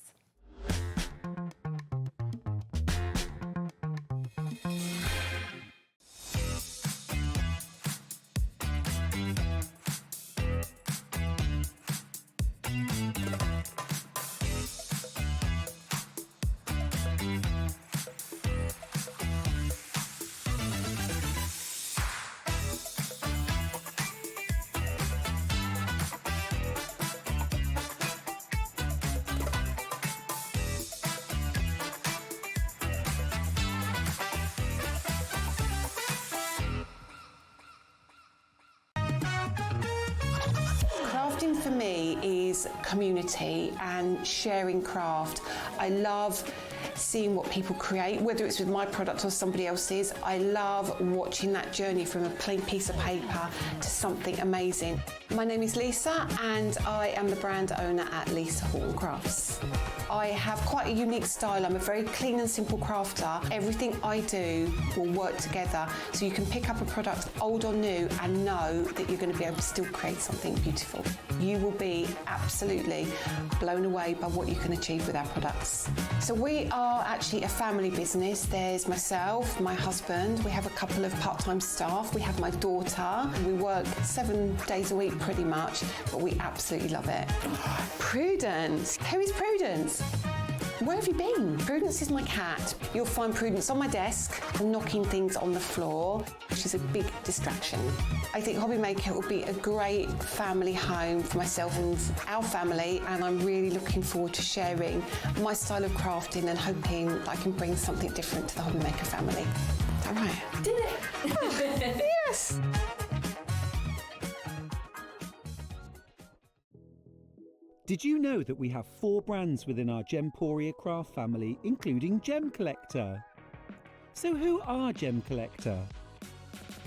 Crafting for me is community and sharing craft. I love seeing what people create, whether it's with my product or somebody else's. I love watching that journey from a plain piece of paper to something amazing. My name is Lisa and I am the brand owner at Lisa Horton Crafts. I have quite a unique style. I'm a very clean and simple crafter. Everything I do will work together, so you can pick up a product, old or new, and know that you're going to be able to still create something beautiful. You will be absolutely blown away by what you can achieve with our products. So we are actually a family business. There's myself, my husband, we have a couple of part-time staff, we have my daughter. We work 7 days a week pretty much, but we absolutely love it. Prudence. Who is Prudence? Where have you been? Prudence is my cat. You'll find Prudence on my desk, knocking things on the floor, which is a big distraction. I think HobbyMaker will be a great family home for myself and our family, and I'm really looking forward to sharing my style of crafting and hoping I can bring something different to the HobbyMaker family. Is that right? Did it? Yes! Did you know that we have 4 brands within our Gemporia craft family, including Gem Collector? So who are Gem Collector?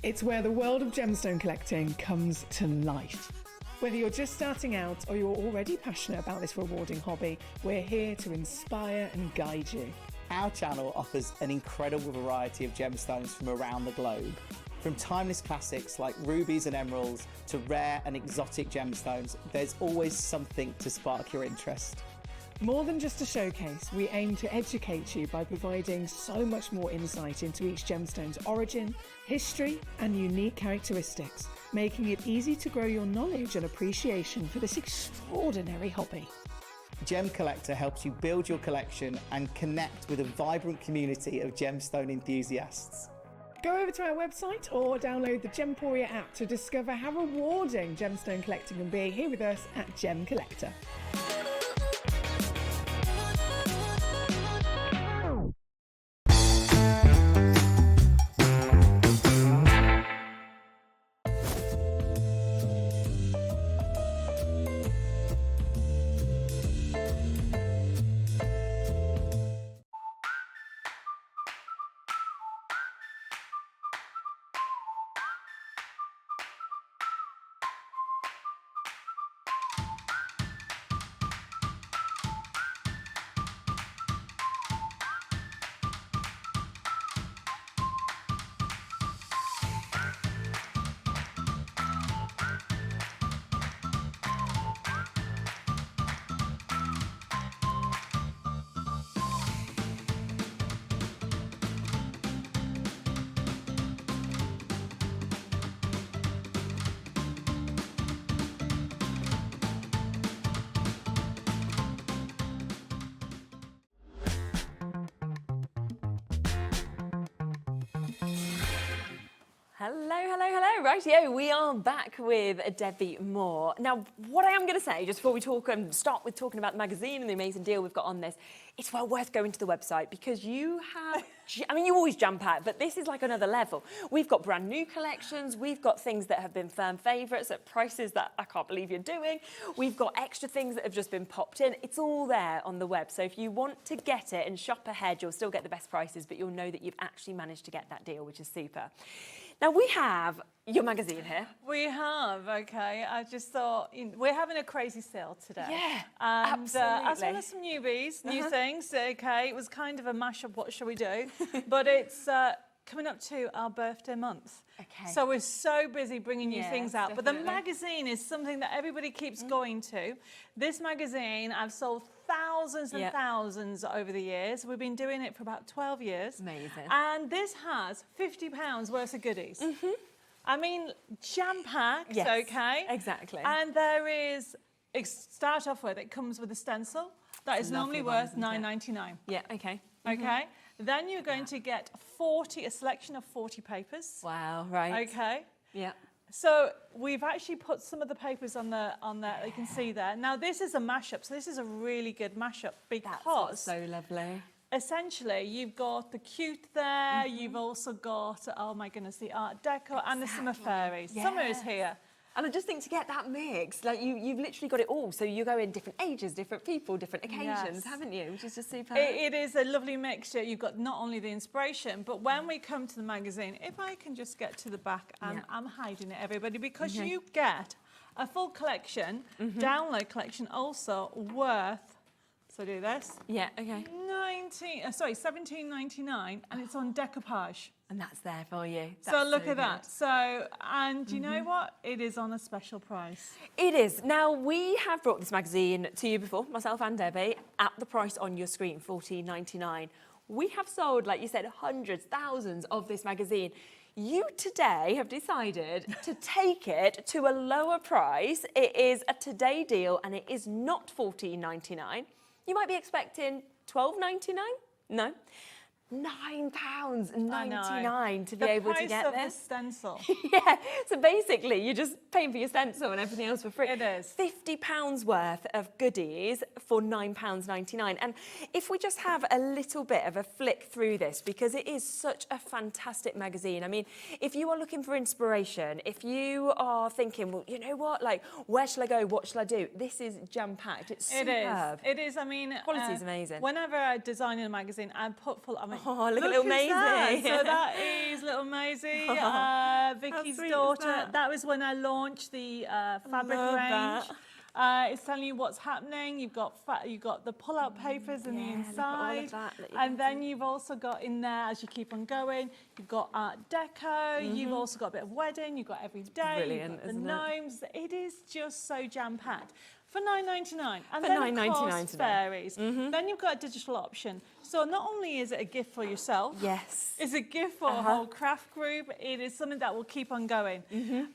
It's where the world of gemstone collecting comes to life. Whether you're just starting out or you're already passionate about this rewarding hobby, we're here to inspire and guide you. Our channel offers an incredible variety of gemstones from around the globe. From timeless classics like rubies and emeralds to rare and exotic gemstones, there's always something to spark your interest. More than just a showcase, we aim to educate you by providing so much more insight into each gemstone's origin, history, and unique characteristics, making it easy to grow your knowledge and appreciation for this extraordinary hobby. Gem Collector helps you build your collection and connect with a vibrant community of gemstone enthusiasts. Go over to our website or download the Gemporia app to discover how rewarding gemstone collecting can be here with us at Gem Collector. Hello. Rightio, we are back with Debbi Moore. Now, what I am going to say, just before we talk and start with talking about the magazine and the amazing deal we've got on this, it's well worth going to the website because you have, I mean, you always jump out, but this is like another level. We've got brand new collections. We've got things that have been firm favourites at prices that I can't believe you're doing. We've got extra things that have just been popped in. It's all there on the web. So if you want to get it and shop ahead, you'll still get the best prices, but you'll know that you've actually managed to get that deal, which is super. Now, we have your magazine here. We have, okay. I just thought, we're having a crazy sale today. Yeah, and, absolutely. as well as some newbies, new things, okay. It was kind of a mashup, what shall we do? But it's coming up to our birthday month. Okay. So we're so busy bringing new things out. Definitely. But the magazine is something that everybody keeps going to. This magazine, I've sold thousands and thousands over the years. We've been doing it for about 12 years. Amazing. And this has £50 worth of goodies. I mean, jam-packed, okay? Exactly. And there is, start off with, it comes with a stencil. That is normally worth £9.99. Yeah, okay. Okay? Then you're going to get a selection of 40 papers. Wow, right. Okay? Yeah. So we've actually put some of the papers on there, you can see there. Now this is a mashup, so this is a really good mashup because so lovely. Essentially you've got the cute there, you've also got, oh my goodness, the Art Deco and the Summer Fairies. Yes. Summer is here. And I just think to get that mix, like you've literally got it all. So you go in different ages, different people, different occasions, haven't you? Which is just super. It is a lovely mixture. You've got not only the inspiration, but when we come to the magazine, if I can just get to the back, and I'm hiding it, everybody, because you get a full collection, download collection also worth, so do this. Yeah, okay. £17.99, and it's on decoupage. And that's there for you. So look at that. So, and you know what? It is on a special price. It is. Now, we have brought this magazine to you before, myself and Debbi, at the price on your screen, $14.99. We have sold, like you said, hundreds, thousands of this magazine. You today have decided to take it to a lower price. It is a today deal and it is not $14.99. You might be expecting £12.99? No. £9.99 to be able to get The price of this. the stencil. Yeah, so basically you're just paying for your stencil and everything else for free. It is. £50 worth of goodies for £9.99. And if we just have a little bit of a flick through this, because it is such a fantastic magazine. I mean, if you are looking for inspiration, if you are thinking, well, you know what, like, where shall I go, what shall I do? This is jam-packed, it's superb. It is, I mean... Quality is amazing. Whenever I design in a magazine, I put full... I mean, oh, look at little Maisie. That. So that is little Maisie, Vicky's daughter. That was when I launched the fabric range. It's telling you what's happening. You've got the pull-out papers in the inside, and then you've also got in there, as you keep on going, you've got Art Deco. You've also got a bit of wedding. You've got every day. Brilliant, you've got the isn't gnomes. It is just so jam-packed. For £9.99, and For then £9.99 of course today. varies. Then you've got a digital option. So not only is it a gift for yourself, yes, it's a gift for a whole craft group. It is something that will keep on going.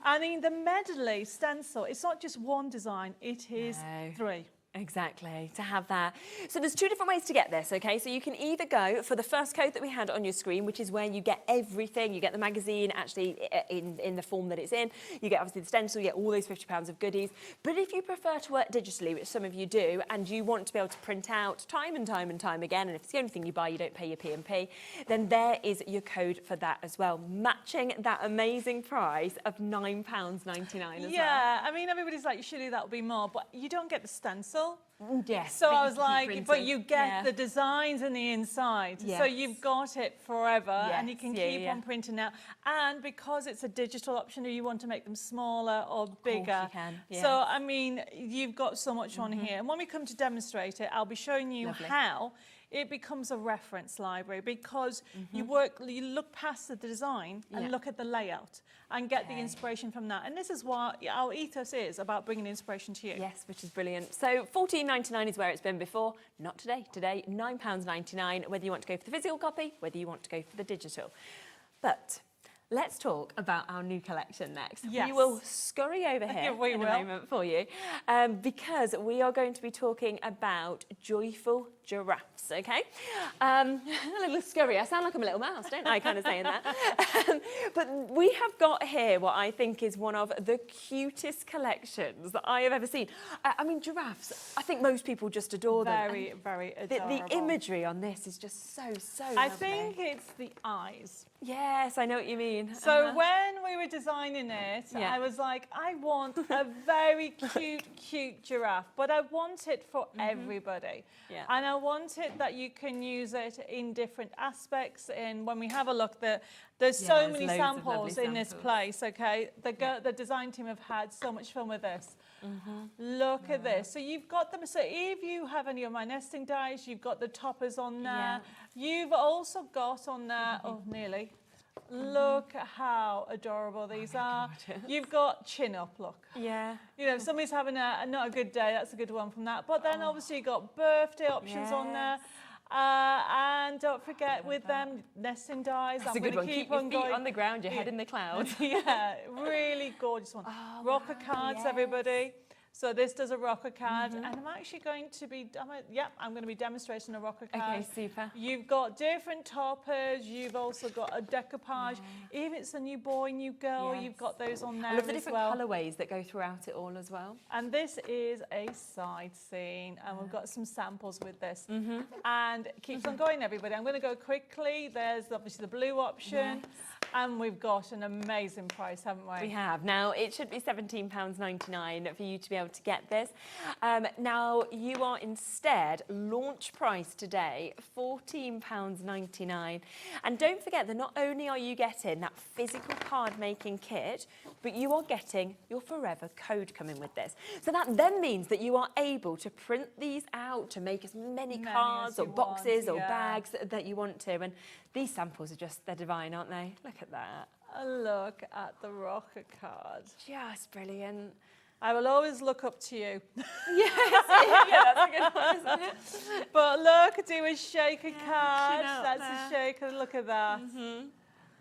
I mean, the medley stencil, it's not just one design, it is 3. Exactly, to have that. So there's 2 different ways to get this, okay? So you can either go for the first code that we had on your screen, which is where you get everything. You get the magazine actually in the form that it's in. You get obviously the stencil, you get all those £50 of goodies. But if you prefer to work digitally, which some of you do, and you want to be able to print out time and time and time again, and if it's the only thing you buy, you don't pay your P&P, then there is your code for that as well, matching that amazing price of £9.99 as well. Yeah, I mean, everybody's like, surely that will be more, but you don't get the stencil. Yes. So I was like, but you get the designs in the inside. Yes. So you've got it forever and you Yes, can yeah, keep on printing out. And because it's a digital option, you want to make them smaller or bigger. you can, So, I mean, you've got so much on here. And when we come to demonstrate it, I'll be showing you how it becomes a reference library, because you look past the design and look at the layout and get the inspiration from that. And this is what our ethos is about, bringing inspiration to you. Yes, which is brilliant. So £14.99 is where it's been before. Not today. Today, £9.99, whether you want to go for the physical copy, whether you want to go for the digital. But let's talk about our new collection next. Yes. We will scurry over here in a moment for you, because we are going to be talking about joyful giraffes, okay? A little scurry. I sound like I'm a little mouse, don't I, kind of saying that? But we have got here what I think is one of the cutest collections that I have ever seen. I mean, giraffes, I think most people just adore them. Very, very adorable. The imagery on this is just so I lovely. think it's the eyes. Yes, I know what you mean. So when we were designing it, I was like, I want a very cute giraffe, but I want it for everybody. Yeah. And I want it that you can use it in different aspects. And when we have a look, there's so many samples in this place, okay? The design team have had so much fun with this. Look at this. So you've got them. So if you have any of my nesting dies, you've got the toppers on there. You've also got on there, nearly. Look at how adorable these are. You've got chin up, look. Yeah. You know, if somebody's having not a good day, that's a good one from that. But then obviously you've got birthday options on there. And don't forget with them, nesting dies. That's a good one. Keep your feet on the ground, your head in the clouds. Yeah, really gorgeous one. Rocker cards, everybody. So this does a rocker card, and I'm actually going to be, I'm going to be demonstrating a rocker card. Okay, super. You've got different toppers, you've also got a decoupage. If it's a new boy, new girl, you've got those on there I love the as different well. colourways that go throughout it all as well. And this is a side scene, and we've got some samples with this. And it keeps on going, everybody. I'm going to go quickly. There's obviously the blue option. And we've got an amazing price, haven't we? We have. Now, it should be £17.99 for you to be able to get this. Now, you are instead launch price today, £14.99. And don't forget that not only are you getting that physical card making kit, but you are getting your forever code coming with this. So that then means that you are able to print these out to make as many cards or boxes or bags that you want to. And these samples are just, they're divine, aren't they? Look at that. A look at the rocker card. Just brilliant. I will always look up to you. Yes, yeah, that's a good one, isn't it? But look, do a shaker card. That's a shaker. Look at that.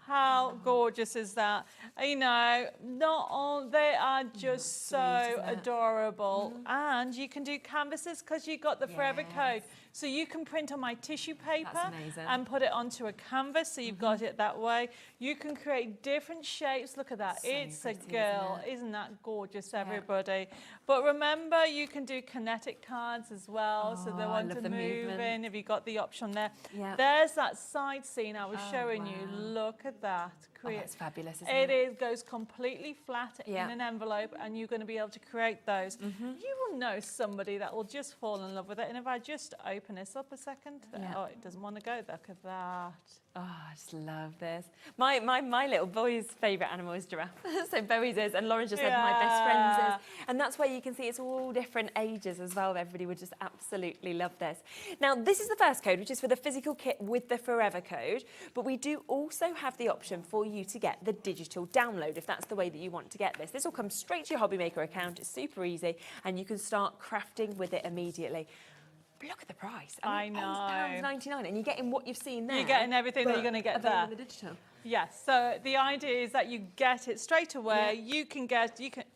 How gorgeous is that? You know, not all, they are just so adorable. And you can do canvases because you've got the forever code. So you can print on my tissue paper amazing. and put it onto a canvas, so you've got it that way. You can create different shapes. Look at that. So It's a pretty, girl. Isn't that gorgeous, everybody? But remember, you can do kinetic cards as well, so they I want love to the move movement. in. Have you got the option there? Yeah. There's that side scene I was Oh, showing you. wow. Look at that. That's fabulous, isn't It it? goes completely flat Yeah. in an envelope, and you're going to be able to create those. You will know somebody that will just fall in love with it. And if I just open this up a second, Yeah. oh, it doesn't want to go there. Look at that. Oh, I just love this. My little boy's favourite animal is giraffe. So Berry's is, and Lauren just said my best friend's is. And that's where you can see it's all different ages as well. Everybody would just absolutely love this. Now, this is the first code, which is for the physical kit with the Forever code. But we do also have the option for you to get the digital download, if that's the way that you want to get this. This will come straight to your HobbyMaker account. It's super easy, and you can start crafting with it immediately. Look at the price. I know. £8.99, and you're getting what you've seen there. You're getting everything that you're going to get there. The digital. Yes, so the idea is that you get it straight away. Yeah. You can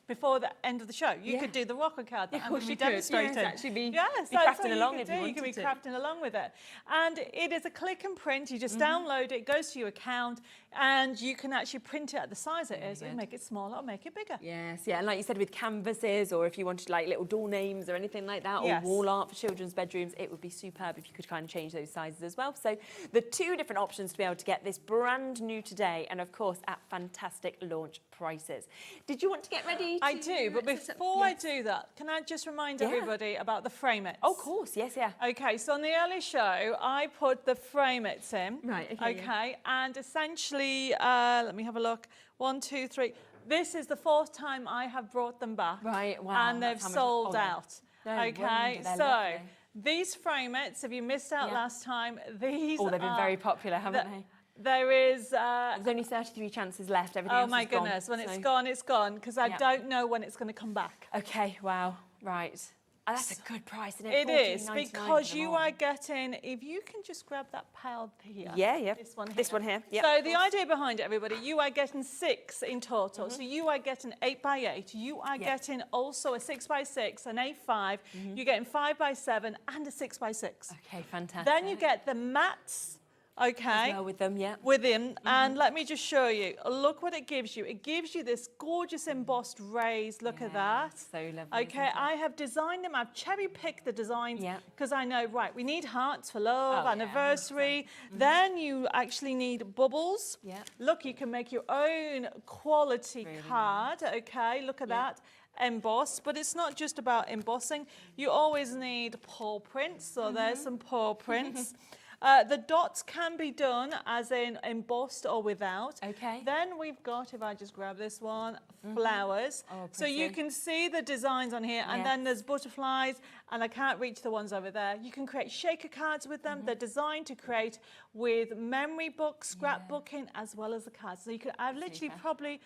before the end of the show, you could do the rocker card that Yeah, I'm of going to course be you could. demonstrating. Yes, actually be that's crafting what along you if can you do. You can be wanted to. crafting along with it. And it is a click and print. You just download it, goes to your account, and you can actually print it at the size it is. Or make it smaller or make it bigger. Yes, yeah, and like you said, with canvases, or if you wanted like little door names or anything like that, or wall art for children's bedrooms, it would be superb if you could kind of change those sizes as well. So the two different options to be able to get this brand new today, and of course at fantastic launch prices. Did you want to get ready? I do, but before I do that, can I just remind everybody about the frame-its? Oh, of course, yes, yeah. Okay, so on the early show, I put the frame-its in. Right, okay. Okay, and essentially, let me have a look. 1, 2, 3. This is the fourth time I have brought them back. Right, wow. And they've sold out. No Okay, wonder, they're so lovely. these frame-its, if you missed out last time, these they've been very popular, haven't they? There is... There's only 33 chances left. Everything oh else my is gone, goodness, when it's so- gone, it's gone, because I don't know when it's going to come back. Okay, wow, right. Oh, that's a good price, isn't It it? is, $14.99 because for you them all. are getting, if you can just grab that pile here. Yeah, yeah. This one here. This one here, yep, So of the course. idea behind it, everybody, you are getting 6 in total. So you are getting 8 by 8. You are getting also a 6 by 6, an A5. You're getting 5 by 7 and a 6 by 6. Okay, fantastic. Then you get the mats. Okay. As well with them, yeah. With him, and let me just show you. Look what it gives you. It gives you this gorgeous embossed rays. Look at that. So lovely. Okay, I have designed them. I've cherry-picked the designs because I know, right, we need hearts for love, anniversary. Then you actually need bubbles. Yeah. Look, you can make your own quality card. Okay, look at that. Embossed, but it's not just about embossing. You always need paw prints. So there's some paw prints. The dots can be done as in embossed or without. Okay. Then we've got, if I just grab this one, flowers. Oh, so you can see the designs on here, and then there's butterflies, and I can't reach the ones over there. You can create shaker cards with them. They're designed to create with memory books, scrapbooking, as well as the cards. So you could, I've literally probably...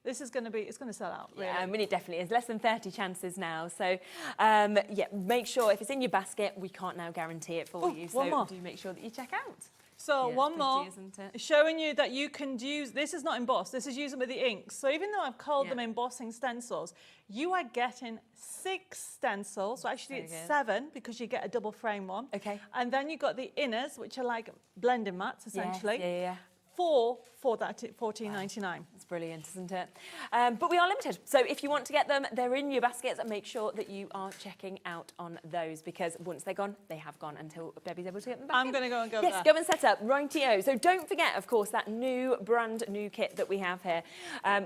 This is going to be, it's going to sell out, really. Yeah, I mean, it definitely is. Less than 30 chances now. So, yeah, make sure if it's in your basket, we can't now guarantee it for you. So one more. do make sure that you check out. So Yeah, one it's more, pretty, isn't it? showing you that you can use, this is not embossed, this is using with the inks. So even though I've called them embossing stencils, you are getting 6 stencils. So actually it's 7 because you get a double frame one. Okay. And then you've got the inners, which are like blending mats, essentially. Yes, yeah. 4 for that $14.99. It's brilliant, isn't it? But we are limited. So if you want to get them, they're in your baskets, and make sure that you are checking out on those, because once they're gone, they have gone until Debbie's able to get them back. I'm going to go and go Yes, there. go and set up. Rightio. So don't forget, of course, that brand new kit that we have here,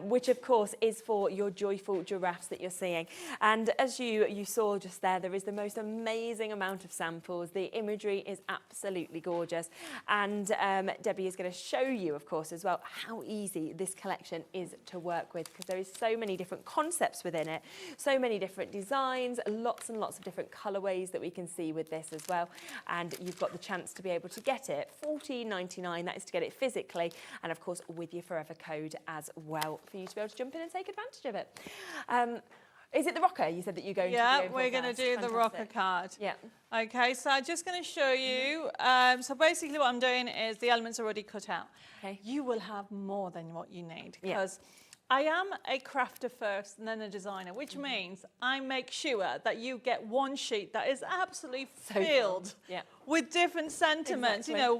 which, of course, is for your joyful giraffes that you're seeing. And as you saw just there is the most amazing amount of samples. The imagery is absolutely gorgeous. And Debbie is going to show you, of course, as well, how easy this collection is to work with, because there is so many different concepts within it, so many different designs, lots and lots of different colourways that we can see with this as well. And you've got the chance to be able to get it $14.99. That is to get it physically, and of course with your Forever code as well, for you to be able to jump in and take advantage of it. Is it the rocker you said that you're going to do? Yeah, we're going to do the rocker card. Yeah. Okay, so I'm just going to show you. So basically what I'm doing is the elements are already cut out. Okay. You will have more than what you need, because I am a crafter first and then a designer, which means I make sure that you get one sheet that is absolutely filled with different sentiments. Exactly. You know,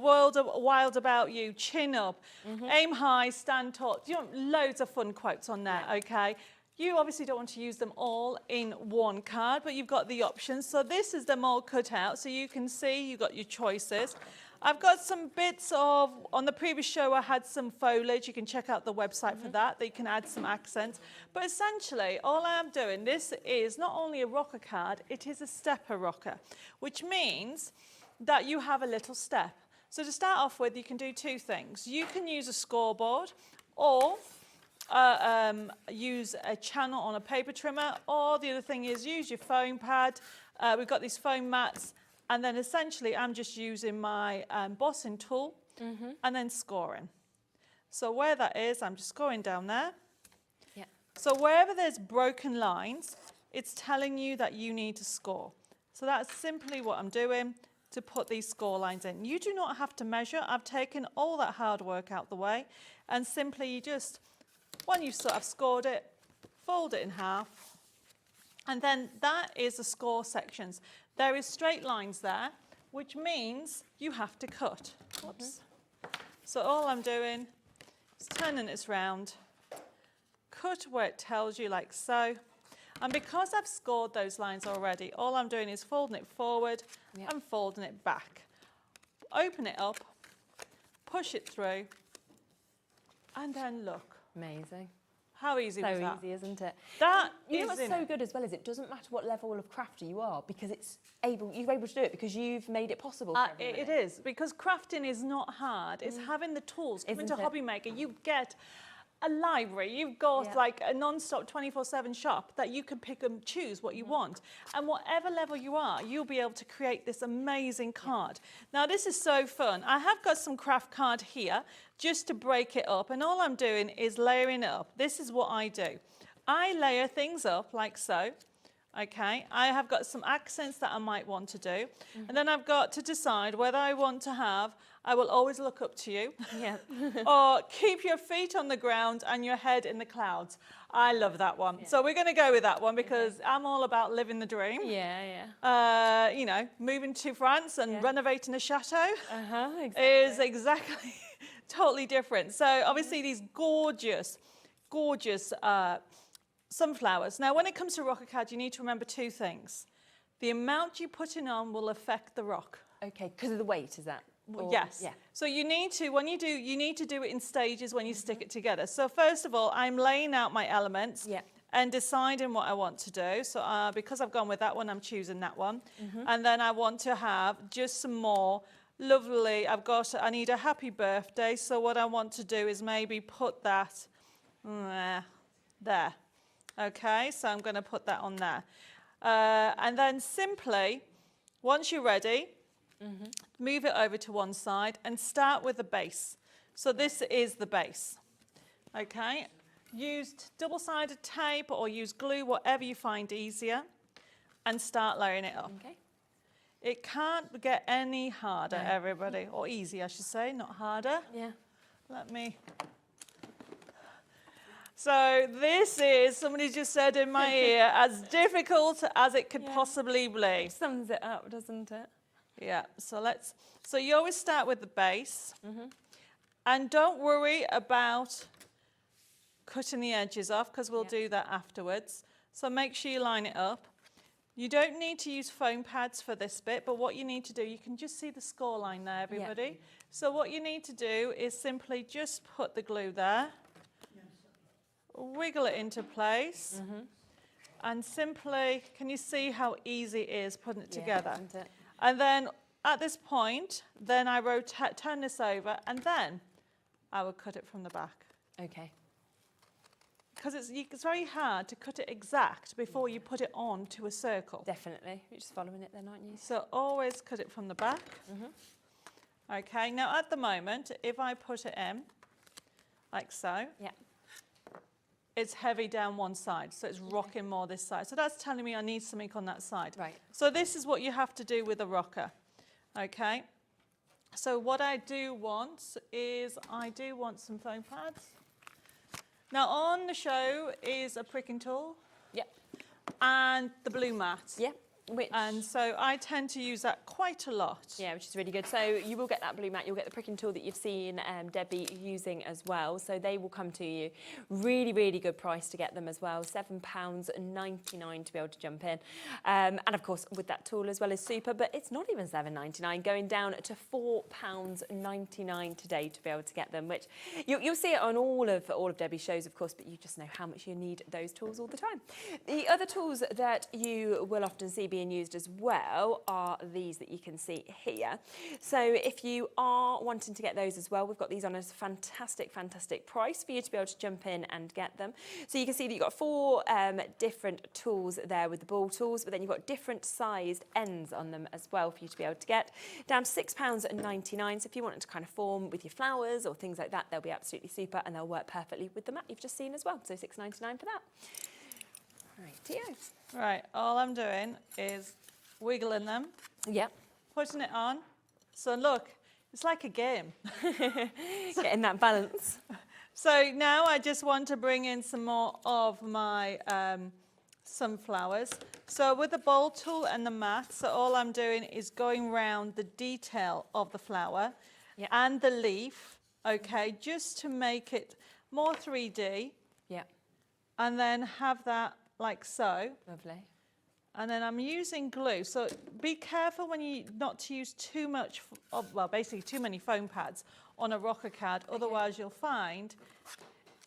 wild about you, chin up, aim high, stand tall. You know, loads of fun quotes on there, okay? You obviously don't want to use them all in one card, but you've got the options. So this is them all cut out, so you can see you've got your choices. I've got some bits of, on the previous show I had some foliage. You can check out the website for that. You can add some accents. But essentially, all I am doing, this is not only a rocker card, it is a stepper rocker, which means that you have a little step. So to start off with, you can do two things. You can use a scoreboard, or use a channel on a paper trimmer, or the other thing is use your foam pad. We've got these foam mats, and then essentially I'm just using my embossing tool and then scoring. So where that is, I'm just scoring down there. Yeah. So wherever there's broken lines, it's telling you that you need to score. So that's simply what I'm doing to put these score lines in. You do not have to measure. I've taken all that hard work out the way, and simply you just, when you've sort of scored it, fold it in half, and then that is the score sections. There is straight lines there, which means you have to cut. Whoops. So all I'm doing is turning this round, cut where it tells you, like so. And because I've scored those lines already, all I'm doing is folding it forward and folding it back. Open it up, push it through, and then look. Amazing. How easy was that? So easy, isn't it? That you know is what's so good as well is it doesn't matter what level of crafter you are, because you're able to do it because you've made it possible. For It is, because crafting is not hard. It's having the tools. Come into HobbyMaker, you get a library. You've got like a non-stop 24/7 shop that you can pick and choose what you want. And whatever level you are, you'll be able to create this amazing card. Now, this is so fun. I have got some craft card here just to break it up. And all I'm doing is layering it up. This is what I do. I layer things up like so. Okay, I have got some accents that I might want to do. And then I've got to decide whether I want to have, I will always look up to you. Yeah. Or keep your feet on the ground and your head in the clouds. I love that one. Yeah. So we're going to go with that one because I'm all about living the dream. Yeah. You know, moving to France and renovating a chateau is exactly totally different. So obviously these gorgeous, gorgeous sunflowers. Now, when it comes to rocker card, you need to remember two things. The amount you put in on will affect the rock. Okay, because of the weight, is that? Well, yes. Yeah. So you need to, when you do, you need to do it in stages when you stick it together. So first of all, I'm laying out my elements and deciding what I want to do. So because I've gone with that one, I'm choosing that one. And then I want to have just some more lovely, I need a happy birthday. So what I want to do is maybe put that there. Okay, so I'm going to put that on there. And then simply, once you're ready, move it over to one side and start with the base. So this is the base. Okay, use double-sided tape or use glue, whatever you find easier, and start layering it up. Okay. It can't get any harder, everybody, or easy, I should say, not harder. Yeah. Let me... So this is, somebody just said in my ear, as difficult as it could possibly be. Sums it up, doesn't it? Yeah, so you always start with the base. And don't worry about cutting the edges off, because we'll do that afterwards. So make sure you line it up. You don't need to use foam pads for this bit, but what you need to do, you can just see the score line there, everybody. So what you need to do is simply just put the glue there. Wiggle it into place and simply, can you see how easy it is putting it together? Isn't it? And then at this point, then I turn this over and then I will cut it from the back. Okay. Because it's very hard to cut it exact before you put it on to a circle. Definitely. You're just following it then, aren't you? So always cut it from the back. Okay, now at the moment, if I put it in like so, it's heavy down one side, so it's rocking more this side. So that's telling me I need something on that side. Right. So this is what you have to do with a rocker, okay? So what I do want is, I do want some foam pads. Now on the show is a pricking tool. Yep. And the blue mat. Yep. And so I tend to use that quite a lot. Yeah, which is really good. So you will get that blue mat, you'll get the pricking tool that you've seen Debbie using as well. So they will come to you. Really, really good price to get them as well. £7.99 to be able to jump in. And of course, with that tool as well is super, but it's not even £7.99, going down to £4.99 today to be able to get them, which you'll see it on all of Debbie's shows, of course, but you just know how much you need those tools all the time. The other tools that you will often see being used as well are these that you can see here. So if you are wanting to get those as well, we've got these on a fantastic price for you to be able to jump in and get them. So you can see that you've got 4 different tools there with the ball tools, but then you've got different sized ends on them as well for you to be able to get, down to £6.99. So if you wanted to kind of form with your flowers or things like that, they'll be absolutely super and they'll work perfectly with the mat you've just seen as well. So £6.99 for that. Right, all I'm doing is wiggling them. Yep. Putting it on. So look, it's like a game. Getting that balance. So now I just want to bring in some more of my sunflowers. So with the bowl tool and the mat, so all I'm doing is going round the detail of the flower and the leaf, okay, just to make it more 3D. Yeah. And then have that like so. Lovely. And then I'm using glue. So be careful when you not to use too much, well, basically too many foam pads on a rocker card. Otherwise, you'll find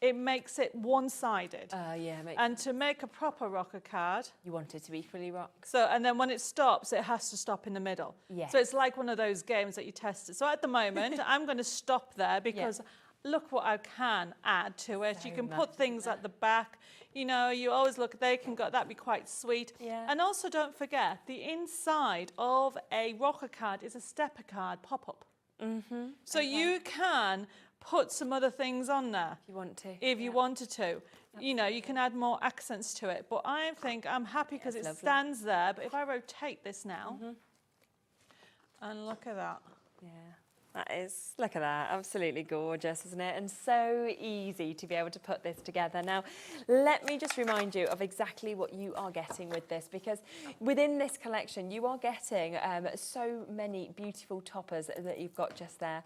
it makes it one-sided. And to make a proper rocker card, you want it to equally rock. So, and then when it stops, it has to stop in the middle. Yeah. So it's like one of those games that you tested. So at the moment, I'm going to stop there because look what I can add to it. So you can much, put things at the back. You know, you always look, that'd be quite sweet. Yeah. And also don't forget, the inside of a rocker card is a stepper card pop-up. Mm-hmm. So you can put some other things on there. If you want to. If you wanted to. Absolutely. You know, you can add more accents to it. But I think I'm happy because it stands there. But if I rotate this now, and look at that. Yeah. That is, look at that, absolutely gorgeous, isn't it? And so easy to be able to put this together. Now, let me just remind you of exactly what you are getting with this, because within this collection, you are getting so many beautiful toppers that you've got just there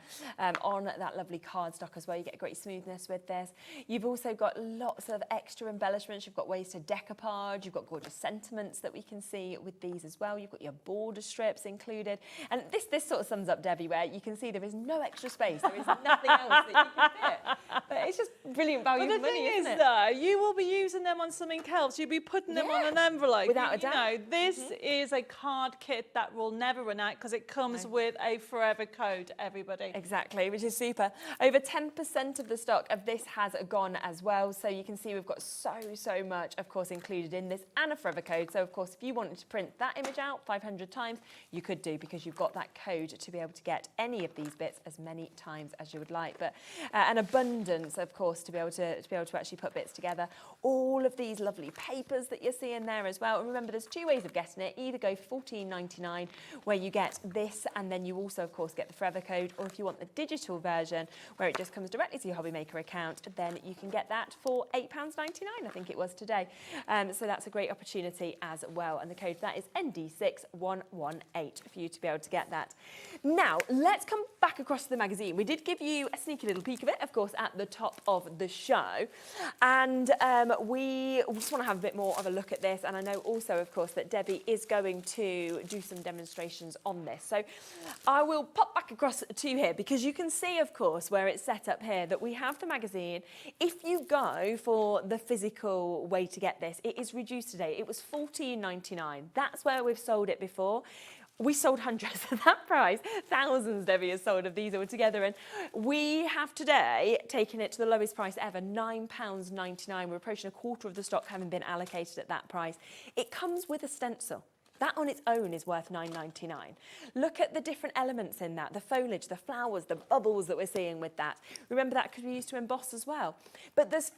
on that lovely cardstock as well. You get great smoothness with this. You've also got lots of extra embellishments. You've got ways to decoupage. You've got gorgeous sentiments that we can see with these as well. You've got your border strips included. And this sort of sums up, Debbie, where you can see there is no extra space. There is nothing else that you can fit. But it's just brilliant value for money, isn't it? But the thing is, though, you will be using them on something else. You'll be putting them on an envelope. Without a doubt. You know, this is a card kit that will never run out because it comes with a forever code, everybody. Exactly, which is super. Over 10% of the stock of this has gone as well. So you can see we've got so much, of course, included in this and a forever code. So, of course, if you wanted to print that image out 500 times, you could do because you've got that code to be able to get any of these bits as many times as you would like. But an abundance, of course, to be able to actually put bits together. All of these lovely papers that you're seeing there as well. And remember, there's 2 ways of getting it. Either go for $14.99, where you get this, and then you also, of course, get the forever code. Or if you want the digital version, where it just comes directly to your HobbyMaker account, then you can get that for £8.99, I think it was today. So that's a great opportunity as well. And the code for that is ND6118 for you to be able to get that. Now, let's come back across to the magazine. We did give you a sneaky little peek of it, of course, at the top of the show. And we just want to have a bit more of a look at this. And I know also, of course, that Debbie is going to do some demonstrations on this. So I will pop back across to here because you can see, of course, where it's set up here that we have the magazine. If you go for the physical way to get this, it is reduced today. It was $14.99. That's where we've sold it before. We sold hundreds at that price. Thousands, Debbie, has sold of these all together. And we have today taken it to the lowest price ever, £9.99. We're approaching a quarter of the stock having been allocated at that price. It comes with a stencil. That on its own is worth $9.99. Look at the different elements in that, the foliage, the flowers, the bubbles that we're seeing with that. Remember, that could be used to emboss as well. But there's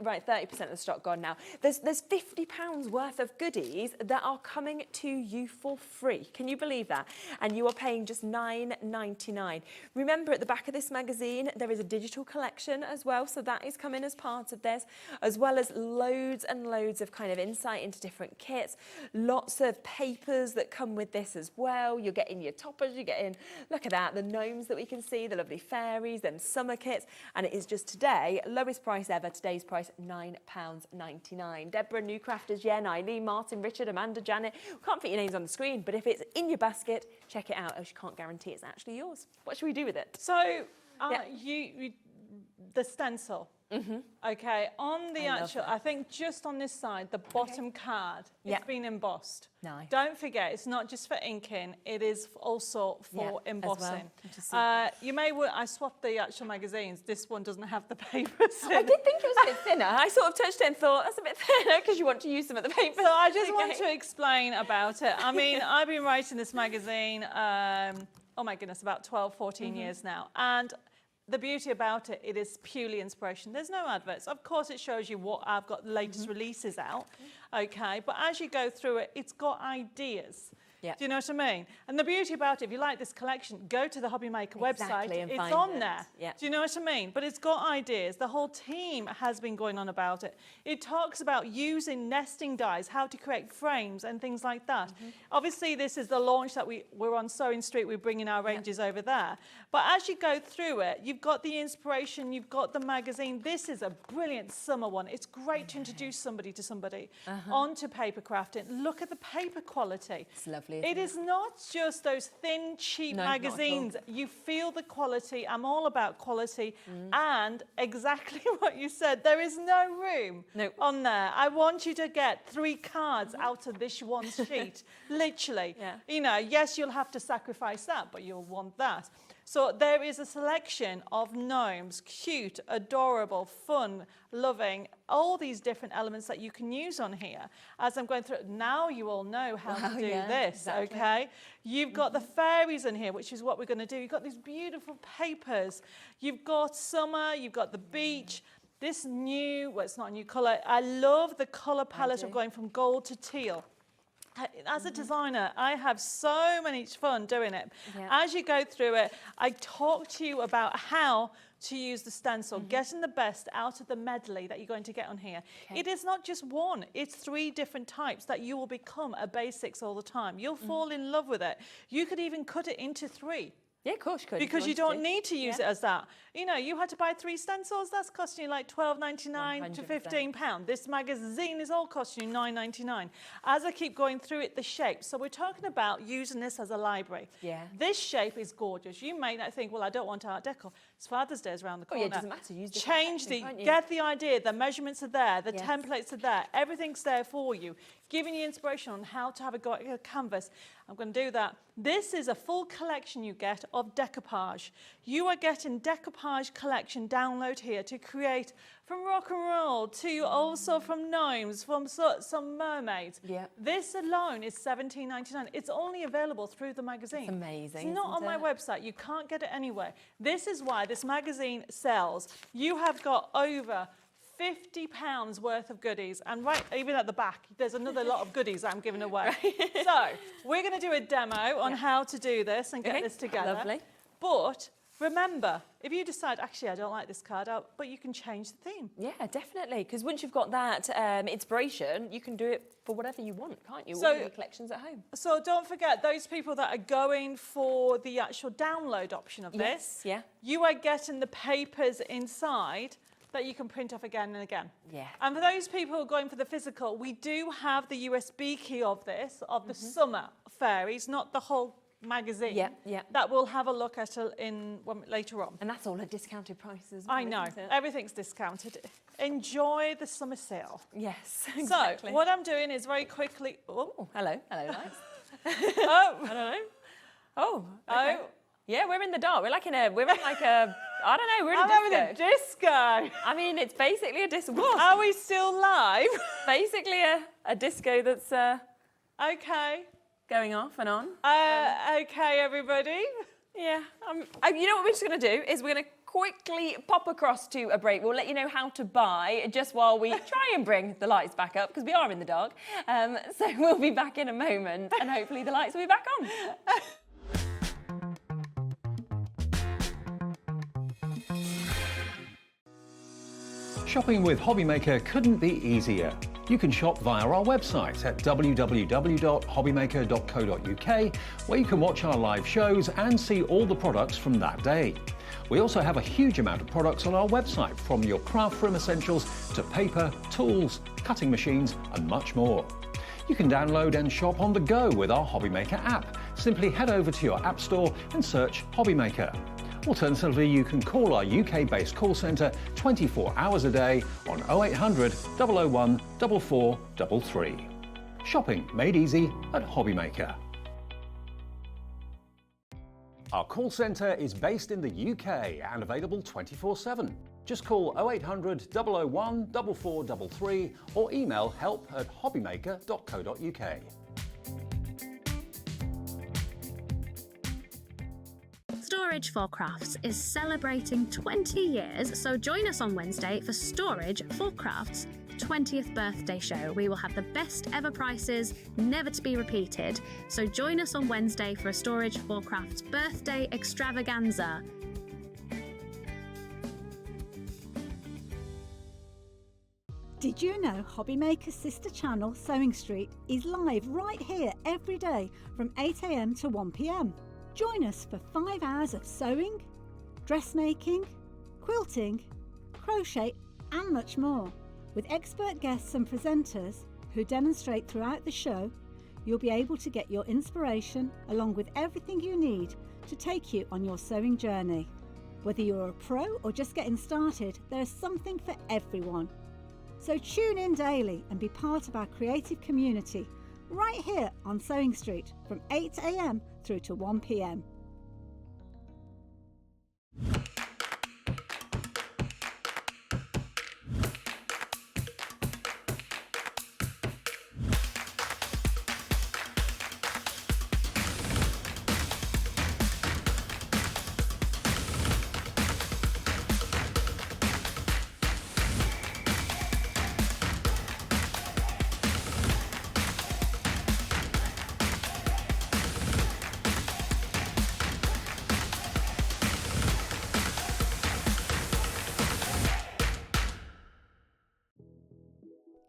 Right, 30% of the stock gone now. There's £50 worth of goodies that are coming to you for free. Can you believe that? And you are paying just £9.99. Remember, at the back of this magazine, there is a digital collection as well, so that is coming as part of this, as well as loads and loads of kind of insight into different kits, lots of papers that come with this as well. You're getting your toppers, you're getting, look at that, the gnomes that we can see, the lovely fairies, then summer kits, and it is just today, lowest price ever, today's price, £9.99. Deborah, new crafters, Jen, Eileen, Martin, Richard, Amanda, Janet. Can't fit your names on the screen, but if it's in your basket, check it out, else you can't guarantee it's actually yours. What should we do with it? So, the stencil. Okay, on the actual, I think just on this side, the bottom card, it's been embossed. Nice. Don't forget, it's not just for inking, it is also for embossing. You may, I swapped the actual magazines. This one doesn't have the papers in. I did think it was a bit thinner. I sort of touched it and thought, that's a bit thinner because you want to use some of the papers. So I just want to explain about it. I mean, I've been writing this magazine, oh my goodness, about 12, 14 years now. And the beauty about it, it is purely inspiration. There's no adverts. Of course, it shows you what I've got, the latest releases out, okay? But as you go through it, it's got ideas. Do you know what I mean? And the beauty about it, if you like this collection, go to the HobbyMaker website. It's on there. Do you know what I mean? But it's got ideas. The whole team has been going on about it. It talks about using nesting dies, how to create frames and things like that. Obviously, this is the launch that we're on Sewing Street. We're bringing our ranges over there. But as you go through it, you've got the inspiration, you've got the magazine. This is a brilliant summer one. It's great to introduce somebody to somebody onto paper crafting. Look at the paper quality. It's lovely. It is not just those thin, cheap magazines. You feel the quality. I'm all about quality. And exactly what you said, there is no room on there. I want you to get 3 cards out of this one sheet, literally. You know, yes, you'll have to sacrifice that, but you'll want that. So there is a selection of gnomes, cute, adorable, fun, loving, all these different elements that you can use on here. As I'm going through, now you all know how to do this, okay? You've got the fairies in here, which is what we're going to do. You've got these beautiful papers. You've got summer, you've got the beach. This new, well, it's not a new colour. I love the colour palette of going from gold to teal. As a designer, I have so much fun doing it. As you go through it, I talk to you about how to use the stencil, getting the best out of the medley that you're going to get on here. It is not just one, it's 3 different types that you will become a basics all the time. You'll fall in love with it. You could even cut it into 3. Yeah, of course you could. Because you don't need to use it as that. You know, you had to buy 3 stencils, that's costing you like £12.99 to £15. This magazine is all costing you £9.99. As I keep going through it, the shape. So we're talking about using this as a library. This shape is gorgeous. You may not think, well, I don't want Art Deco. It's Father's Day is around the corner. It doesn't matter. Use Change get the idea. The measurements are there. The templates are there. Everything's there for you. Giving you inspiration on how to have a canvas. I'm going to do that. This is a full collection you get of decoupage. You are getting decoupage collection download here to create from rock and roll to also from gnomes, from some mermaids. This alone is £17.99. It's only available through the magazine. It's amazing. It's not on my website. You can't get it anywhere. This is why this magazine sells. You have got over £50 worth of goodies, and right even at the back there's another lot of goodies that I'm giving away. So we're going to do a demo on how to do this and get this together. Lovely. But remember, if you decide actually I don't like this card out, but you can change the theme. Yeah, definitely, because once you've got that inspiration, you can do it for whatever you want, can't you? So, all your collections at home. So don't forget, those people that are going for the actual download option of this, you are getting the papers inside that you can print off again and again. And for those people who are going for the physical, we do have the USB key of this, of the summer fairies, not the whole magazine. That we'll have a look at later on. And that's all at discounted prices. I know, everything's discounted. Enjoy the summer sale. Yes, exactly. So what I'm doing is very quickly. Oh, hello, nice. Oh, I don't know. Oh, okay. Yeah, we're in the dark. We're in like a, I don't know, we're in a disco. I'm having a disco. I mean, it's basically a disco. Are we still live? Basically a disco that's okay, going off and on. Okay, everybody. Yeah. You know what we're just going to do is we're going to quickly pop across to a break. We'll let you know how to buy just while we try and bring the lights back up, because we are in the dark. So we'll be back in a moment, and hopefully the lights will be back on. Shopping with HobbyMaker couldn't be easier. You can shop via our website at www.hobbymaker.co.uk, where you can watch our live shows and see all the products from that day. We also have a huge amount of products on our website, from your craft room essentials to paper, tools, cutting machines and much more. You can download and shop on the go with our HobbyMaker app. Simply head over to your app store and search HobbyMaker. Alternatively, you can call our UK-based call centre 24 hours a day on 0800 001 4433. Shopping made easy at HobbyMaker. Our call centre is based in the UK and available 24/7. Just call 0800 001 4433 or email help@hobbymaker.co.uk. Storage for Crafts is celebrating 20 years, so join us on Wednesday for Storage for Crafts' 20th birthday show. We will have the best ever prices, never to be repeated. So join us on Wednesday for a Storage for Crafts birthday extravaganza. Did you know HobbyMaker's sister channel, Sewing Street, is live right here every day from 8 AM to 1 PM? Join us for 5 hours of sewing, dressmaking, quilting, crochet and much more. With expert guests and presenters who demonstrate throughout the show, you'll be able to get your inspiration along with everything you need to take you on your sewing journey. Whether you're a pro or just getting started, there is something for everyone. So tune in daily and be part of our creative community right here on Sewing Street from 8 AM through to 1 PM.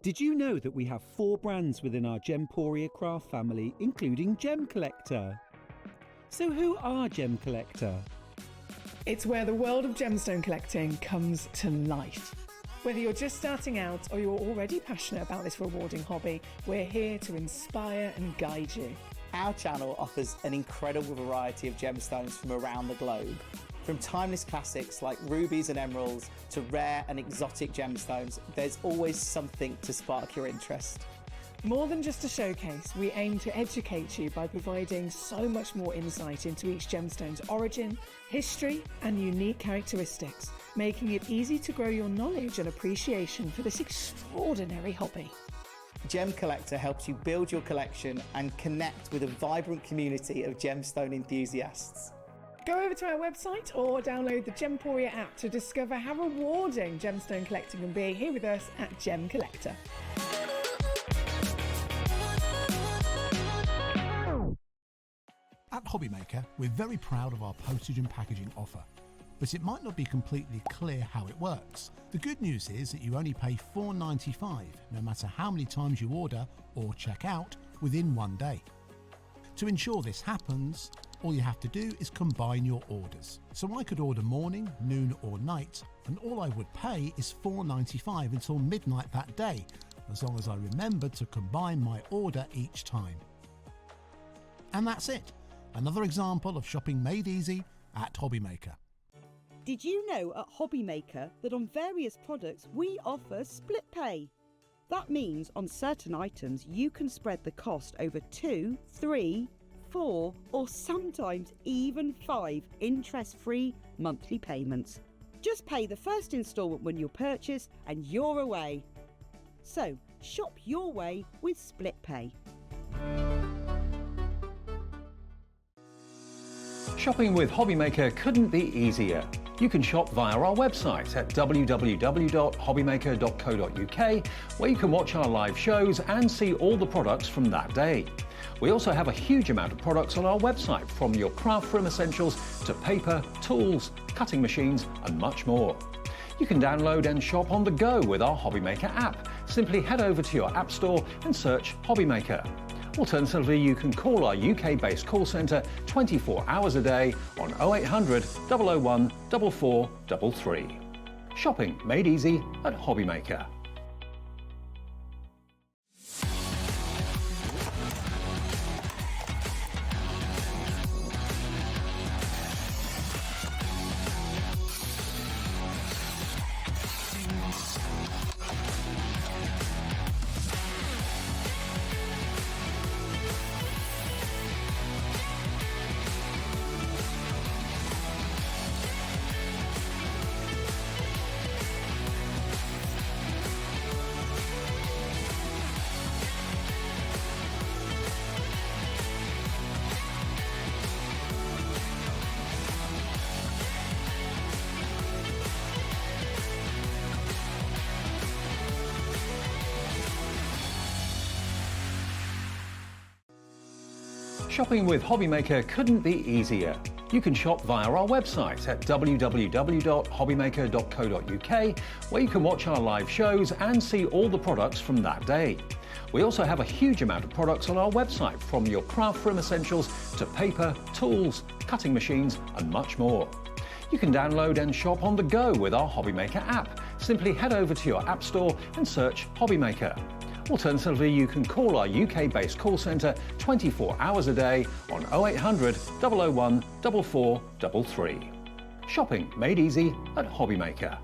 Did you know that we have 4 brands within our Gemporia craft family, including Gem Collector? So who are Gem Collector? It's where the world of gemstone collecting comes to life. Whether you're just starting out or you're already passionate about this rewarding hobby, we're here to inspire and guide you. Our channel offers an incredible variety of gemstones from around the globe. From timeless classics like rubies and emeralds to rare and exotic gemstones, there's always something to spark your interest. More than just a showcase, we aim to educate you by providing so much more insight into each gemstone's origin, history, and unique characteristics, making it easy to grow your knowledge and appreciation for this extraordinary hobby. Gem Collector helps you build your collection and connect with a vibrant community of gemstone enthusiasts. Go over to our website or download the Gemporia app to discover how rewarding gemstone collecting can be here with us at Gem Collector. At HobbyMaker, we're very proud of our postage and packaging offer, but it might not be completely clear how it works. The good news is that you only pay $4.95 no matter how many times you order or check out within 1 day. To ensure this happens, all you have to do is combine your orders. So I could order morning, noon or night, and all I would pay is $4.95 until midnight that day, as long as I remembered to combine my order each time. And that's it. Another example of shopping made easy at HobbyMaker. Did you know at HobbyMaker that on various products we offer split pay? That means on certain items you can spread the cost over 2, 3, 4 or sometimes even 5 interest-free monthly payments. Just pay the first instalment when you purchase and you're away. So shop your way with split pay. Shopping with HobbyMaker couldn't be easier. You can shop via our website at www.hobbymaker.co.uk, where you can watch our live shows and see all the products from that day. We also have a huge amount of products on our website, from your craft room essentials to paper, tools, cutting machines and much more. You can download and shop on the go with our HobbyMaker app. Simply head over to your app store and search HobbyMaker. Alternatively, you can call our UK-based call centre 24 hours a day on 0800 001 4433. Shopping made easy at HobbyMaker. Shopping with HobbyMaker couldn't be easier. You can shop via our website at www.hobbymaker.co.uk, where you can watch our live shows and see all the products from that day. We also have a huge amount of products on our website, from your craft room essentials to paper, tools, cutting machines and much more. You can download and shop on the go with our HobbyMaker app. Simply head over to your app store and search HobbyMaker. Alternatively, you can call our UK-based call centre 24 hours a day on 0800 001 4433. Shopping made easy at HobbyMaker.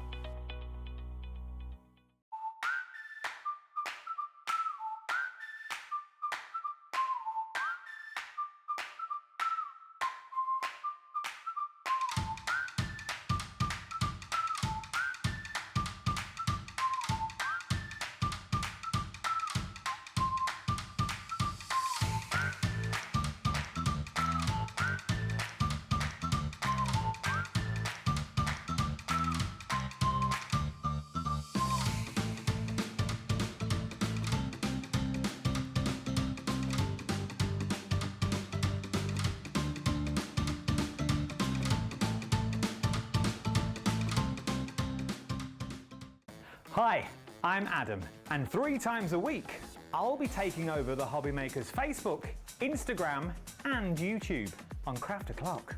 Hi, I'm Adam, and 3 times a week, I'll be taking over the HobbyMaker's Facebook, Instagram, and YouTube on Craft O'Clock.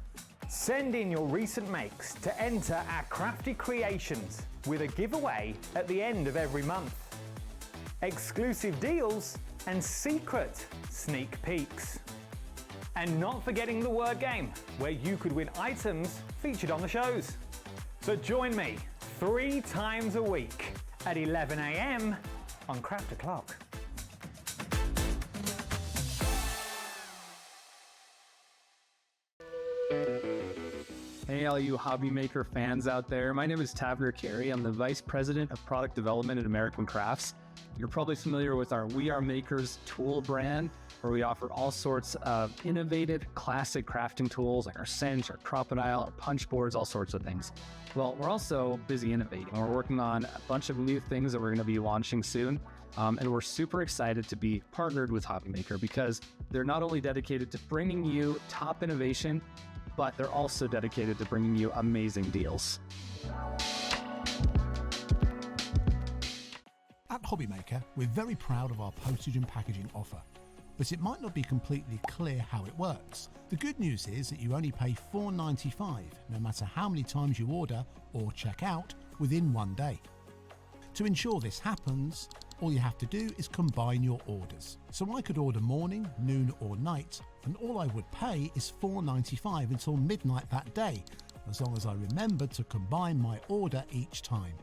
Send in your recent makes to enter our crafty creations with a giveaway at the end of every month. Exclusive deals and secret sneak peeks. And not forgetting the word game, where you could win items featured on the shows. So join me 3 times a week at 11 AM on Craft O'Clock. Hey, all you HobbyMaker fans out there. My name is Tavener Carey. I'm the Vice President of Product Development at American Crafts. You're probably familiar with our We Are Makers tool brand, where we offer all sorts of innovative, classic crafting tools like our cinch, our crocodile, our punch boards, all sorts of things. Well, we're also busy innovating. We're working on a bunch of new things that we're going to be launching soon. And we're super excited to be partnered with HobbyMaker, because they're not only dedicated to bringing you top innovation, but they're also dedicated to bringing you amazing deals. At HobbyMaker, we're very proud of our postage and packaging offer, but it might not be completely clear how it works. The good news is that you only pay $4.95 no matter how many times you order or check out within 1 day. To ensure this happens, all you have to do is combine your orders. So I could order morning, noon or night, and all I would pay is $4.95 until midnight that day, as long as I remembered to combine my order each time.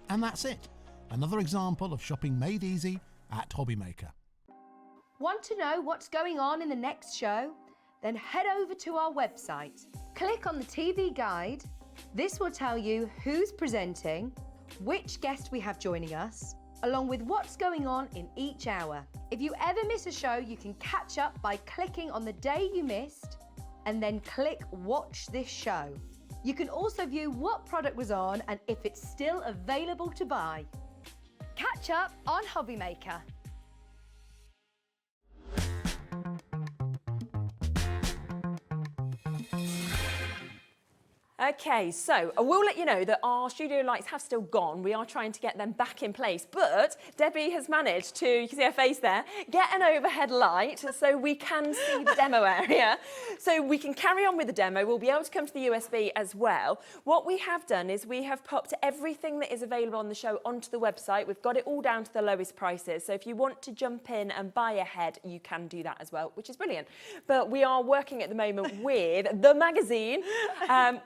And that's it. Another example of shopping made easy at HobbyMaker. Want to know what's going on in the next show? Then head over to our website. Click on the TV guide. This will tell you who's presenting, which guest we have joining us, along with what's going on in each hour. If you ever miss a show, you can catch up by clicking on the day you missed and then click Watch This Show. You can also view what product was on and if it's still available to buy. Catch up on HobbyMaker. Okay, so I will let you know that our studio lights have still gone. We are trying to get them back in place, but Debbie has managed to, you can see her face there, get an overhead light so we can see the demo area. So we can carry on with the demo. We'll be able to come to the USB as well. What we have done is we have popped everything that is available on the show onto the website. We've got it all down to the lowest prices. So if you want to jump in and buy ahead, you can do that as well, which is brilliant. But we are working at the moment with the magazine,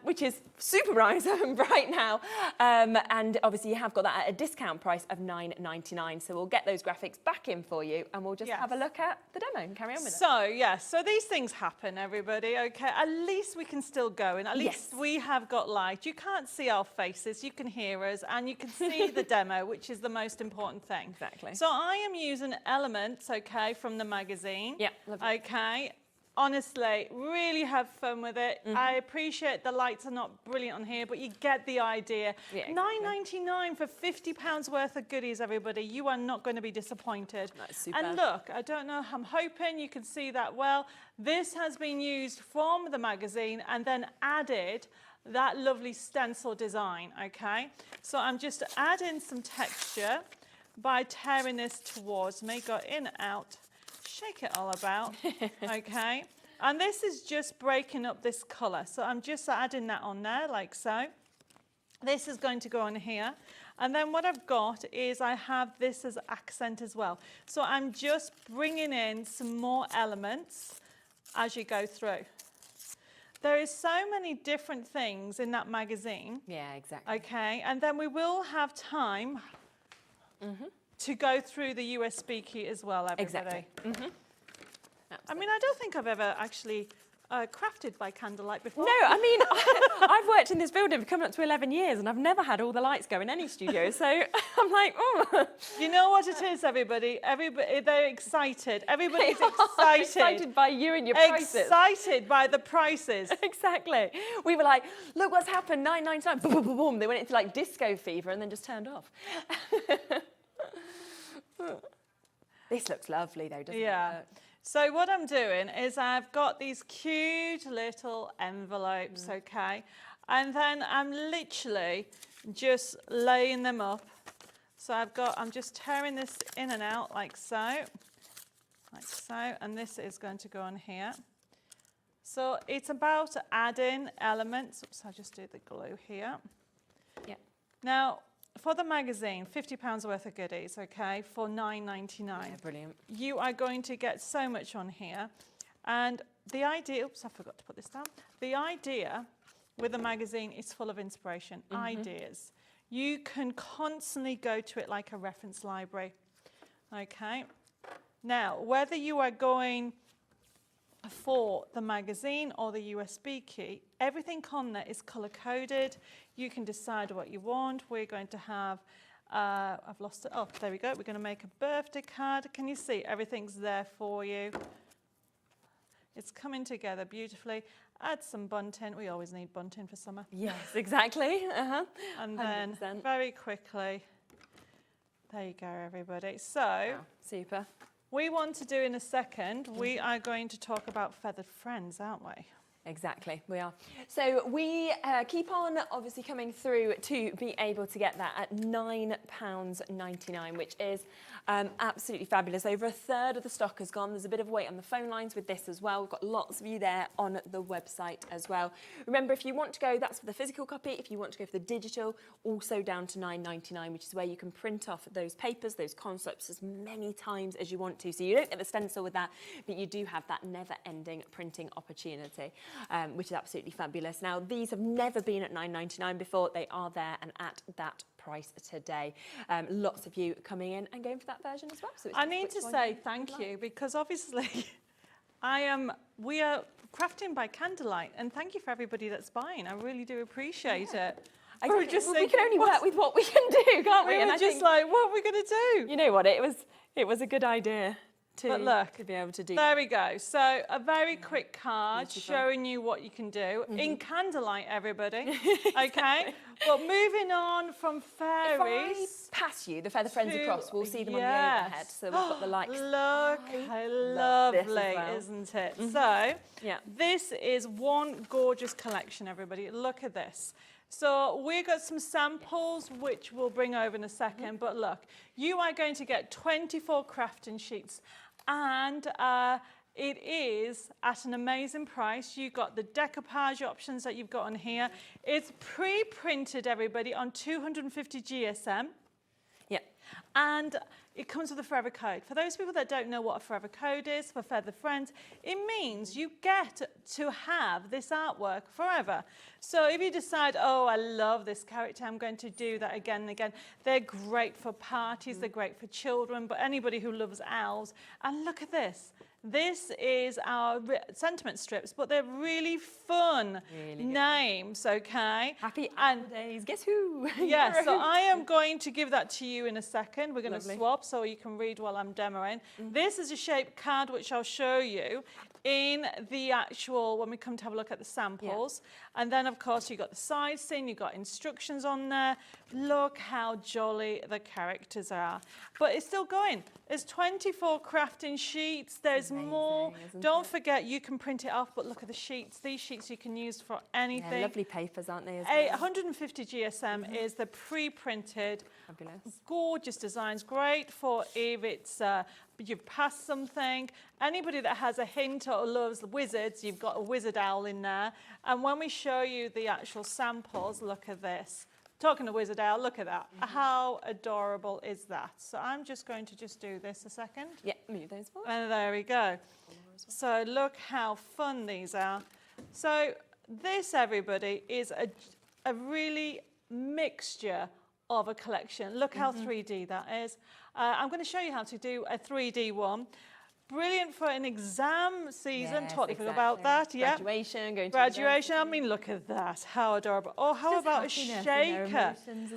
which is super nice right now, and obviously you have got that at a discount price of $9.99, so we'll get those graphics back in for you and we'll just have a look at the demo and carry on with it. So yes, so these things happen, everybody, okay? At least we can still go and at least we have got light. You can't see our faces, you can hear us and you can see the demo, which is the most important thing. Exactly. So I am using elements, okay, from the magazine. Yeah, lovely. Okay. Honestly, really have fun with it. I appreciate the lights are not brilliant on here, but you get the idea. Yeah, exactly. $9.99 for £50 worth of goodies, everybody. You are not going to be disappointed. That's super. And look, I don't know, I'm hoping you can see that well. This has been used from the magazine and then added that lovely stencil design, okay? So I'm just adding some texture by tearing this towards me, go in and out. Shake it all about, okay? And this is just breaking up this colour. So I'm just adding that on there like so. This is going to go on here. And then what I've got is I have this as accent as well. So I'm just bringing in some more elements as you go through. There is so many different things in that magazine. Yeah, exactly. Okay, and then we will have time to go through the USB key as well, everybody. Exactly. I mean, I don't think I've ever actually crafted by candlelight before. No, I mean, I've worked in this building for coming up to 11 years and I've never had all the lights go in any studio. So I'm like, oh. You know what it is, everybody? Everybody, they're excited. Everybody's excited. Excited by you and your prices. Excited by the prices. Exactly. We were like, look what's happened, $9.99. Boom, boom, boom, boom. They went into like disco fever and then just turned off. This looks lovely though, doesn't it? Yeah. So what I'm doing is I've got these cute little envelopes, okay? And then I'm literally just laying them up. So I'm just tearing this in and out like so, and this is going to go on here. So it's about adding elements. Oops, I'll just do the glue here. Yeah. Now, for the magazine, £50 worth of goodies, okay, for $9.99. Yeah, brilliant. You are going to get so much on here. And the idea, oops, I forgot to put this down. The idea with the magazine is full of inspiration, ideas. You can constantly go to it like a reference library, okay? Now, whether you are going for the magazine or the USB key, everything on there is color coded. You can decide what you want. We're going to have, I've lost it. Oh, there we go. We're going to make a birthday card. Can you see? Everything's there for you. It's coming together beautifully. Add some bunting. We always need bunting for summer. Yes, exactly. And then 100%. very quickly, there you go, everybody. So, Wow, super. we want to do in a second, we are going to talk about feathered friends, aren't we? Exactly, we are. So we keep on obviously coming through to be able to get that at £9.99, which is absolutely fabulous. Over a third of the stock has gone. There's a bit of weight on the phone lines with this as well. We've got lots of you there on the website as well. Remember, if you want to go, that's for the physical copy. If you want to go for the digital, also down to £9.99, which is where you can print off those papers, those concepts as many times as you want to. So you don't get the stencil with that, but you do have that never-ending printing opportunity. Which is absolutely fabulous. Now, these have never been at £9.99 before. They are there and at that price today. Lots of you coming in and going for that version as well. So I need to say thank you because obviously we are crafting by candlelight, and thank you for everybody that's buying. I really do appreciate it. Exactly. We can only work with what we can do, can't we? We were just like, what are we going to do? You know what? It was a good idea to be able to do. There we go. So a very quick card showing you what you can do in candlelight, everybody. Okay. But moving on from fairies. If I pass you the feather friends across, we'll see them on the overhead. So we've got the likes. Look how lovely, isn't it? So this is one gorgeous collection, everybody. Look at this. So we've got some samples which we'll bring over in a second, but look, you are going to get 24 crafting sheets, and it is at an amazing price. You've got the decoupage options that you've got on here. It's pre-printed, everybody, on 250 GSM. Yeah. And it comes with a forever code. For those people that don't know what a forever code is for Feather Friends, it means you get to have this artwork forever. So if you decide, oh, I love this character, I'm going to do that again and again, they're great for parties, they're great for children, but anybody who loves owls. And look at this. This is our sentiment strips, but they're really fun names, okay? Happy Owl Days. Guess who? Yeah, so I am going to give that to you in a second. We're going to swap so you can read while I'm demoing. This is a shaped card which I'll show you in the actual, when we come to have a look at the samples. And then, of course, you've got the side scene, you've got instructions on there. Look how jolly the characters are. But it's still going. There's 24 crafting sheets. There's more. Don't forget, you can print it off, but look at the sheets. These sheets you can use for anything. Yeah, lovely papers, aren't they? As well? 150 GSM is the pre-printed, gorgeous designs. Great for if it's you've passed something. Anybody that has a hint or loves wizards, you've got a wizard owl in there. And when we show you the actual samples, look at this. Talking to wizard owl, look at that. How adorable is that? So I'm just going to just do this a second. Yeah, move those forward. And there we go. So look how fun these are. So this, everybody, is a really mixture of a collection. Look how 3D that is. I'm going to show you how to do a 3D one. Brilliant for an exam season. Yes, totally forgot about that. Yeah. Graduation, going to graduation. I mean, look at that. How adorable. Oh, how about a shaker?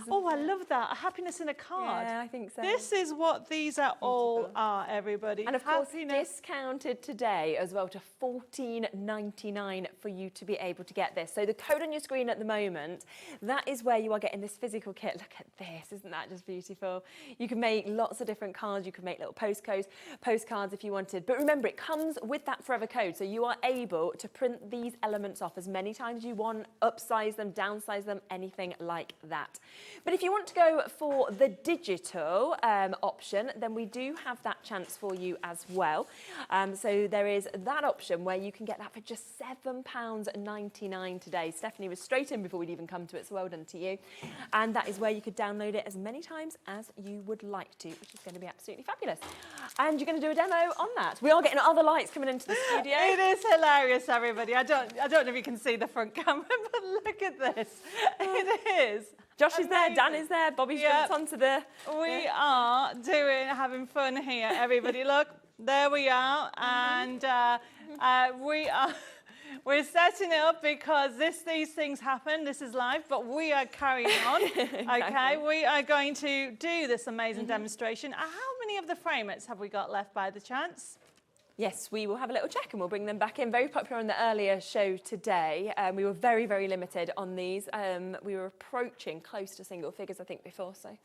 Oh, I love that. A happiness in a card. Yeah, I think so. This is what these are all are, everybody. And of course, discounted today as well to $14.99 for you to be able to get this. So the code on your screen at the moment, that is where you are getting this physical kit. Look at this. Isn't that just beautiful? You can make lots of different cards. You can make little postcards if you want. But remember, it comes with that forever code, so you are able to print these elements off as many times as you want, upsize them, downsize them, anything like that. But if you want to go for the digital option, then we do have that chance for you as well. So there is that option where you can get that for just £7.99 today. Stephanie was straight in before we'd even come to it, so well done to you. And that is where you could download it as many times as you would like to, which is going to be absolutely fabulous. And you're going to do a demo on that. We are getting other lights coming into the studio. It is hilarious, everybody. I don't know if you can see the front camera, but look at this. It is. Josh is there, Dan is there, Bobby's jumped onto the... We are having fun here, everybody. Look, there we are, and we're setting it up because these things happen. This is live, but we are carrying on. Okay, we are going to do this amazing demonstration. How many of the framets have we got left by the chance? Yes, we will have a little check and we'll bring them back in. Very popular on the earlier show today. We were very, very limited on these. We were approaching close to single figures, I think, before, so.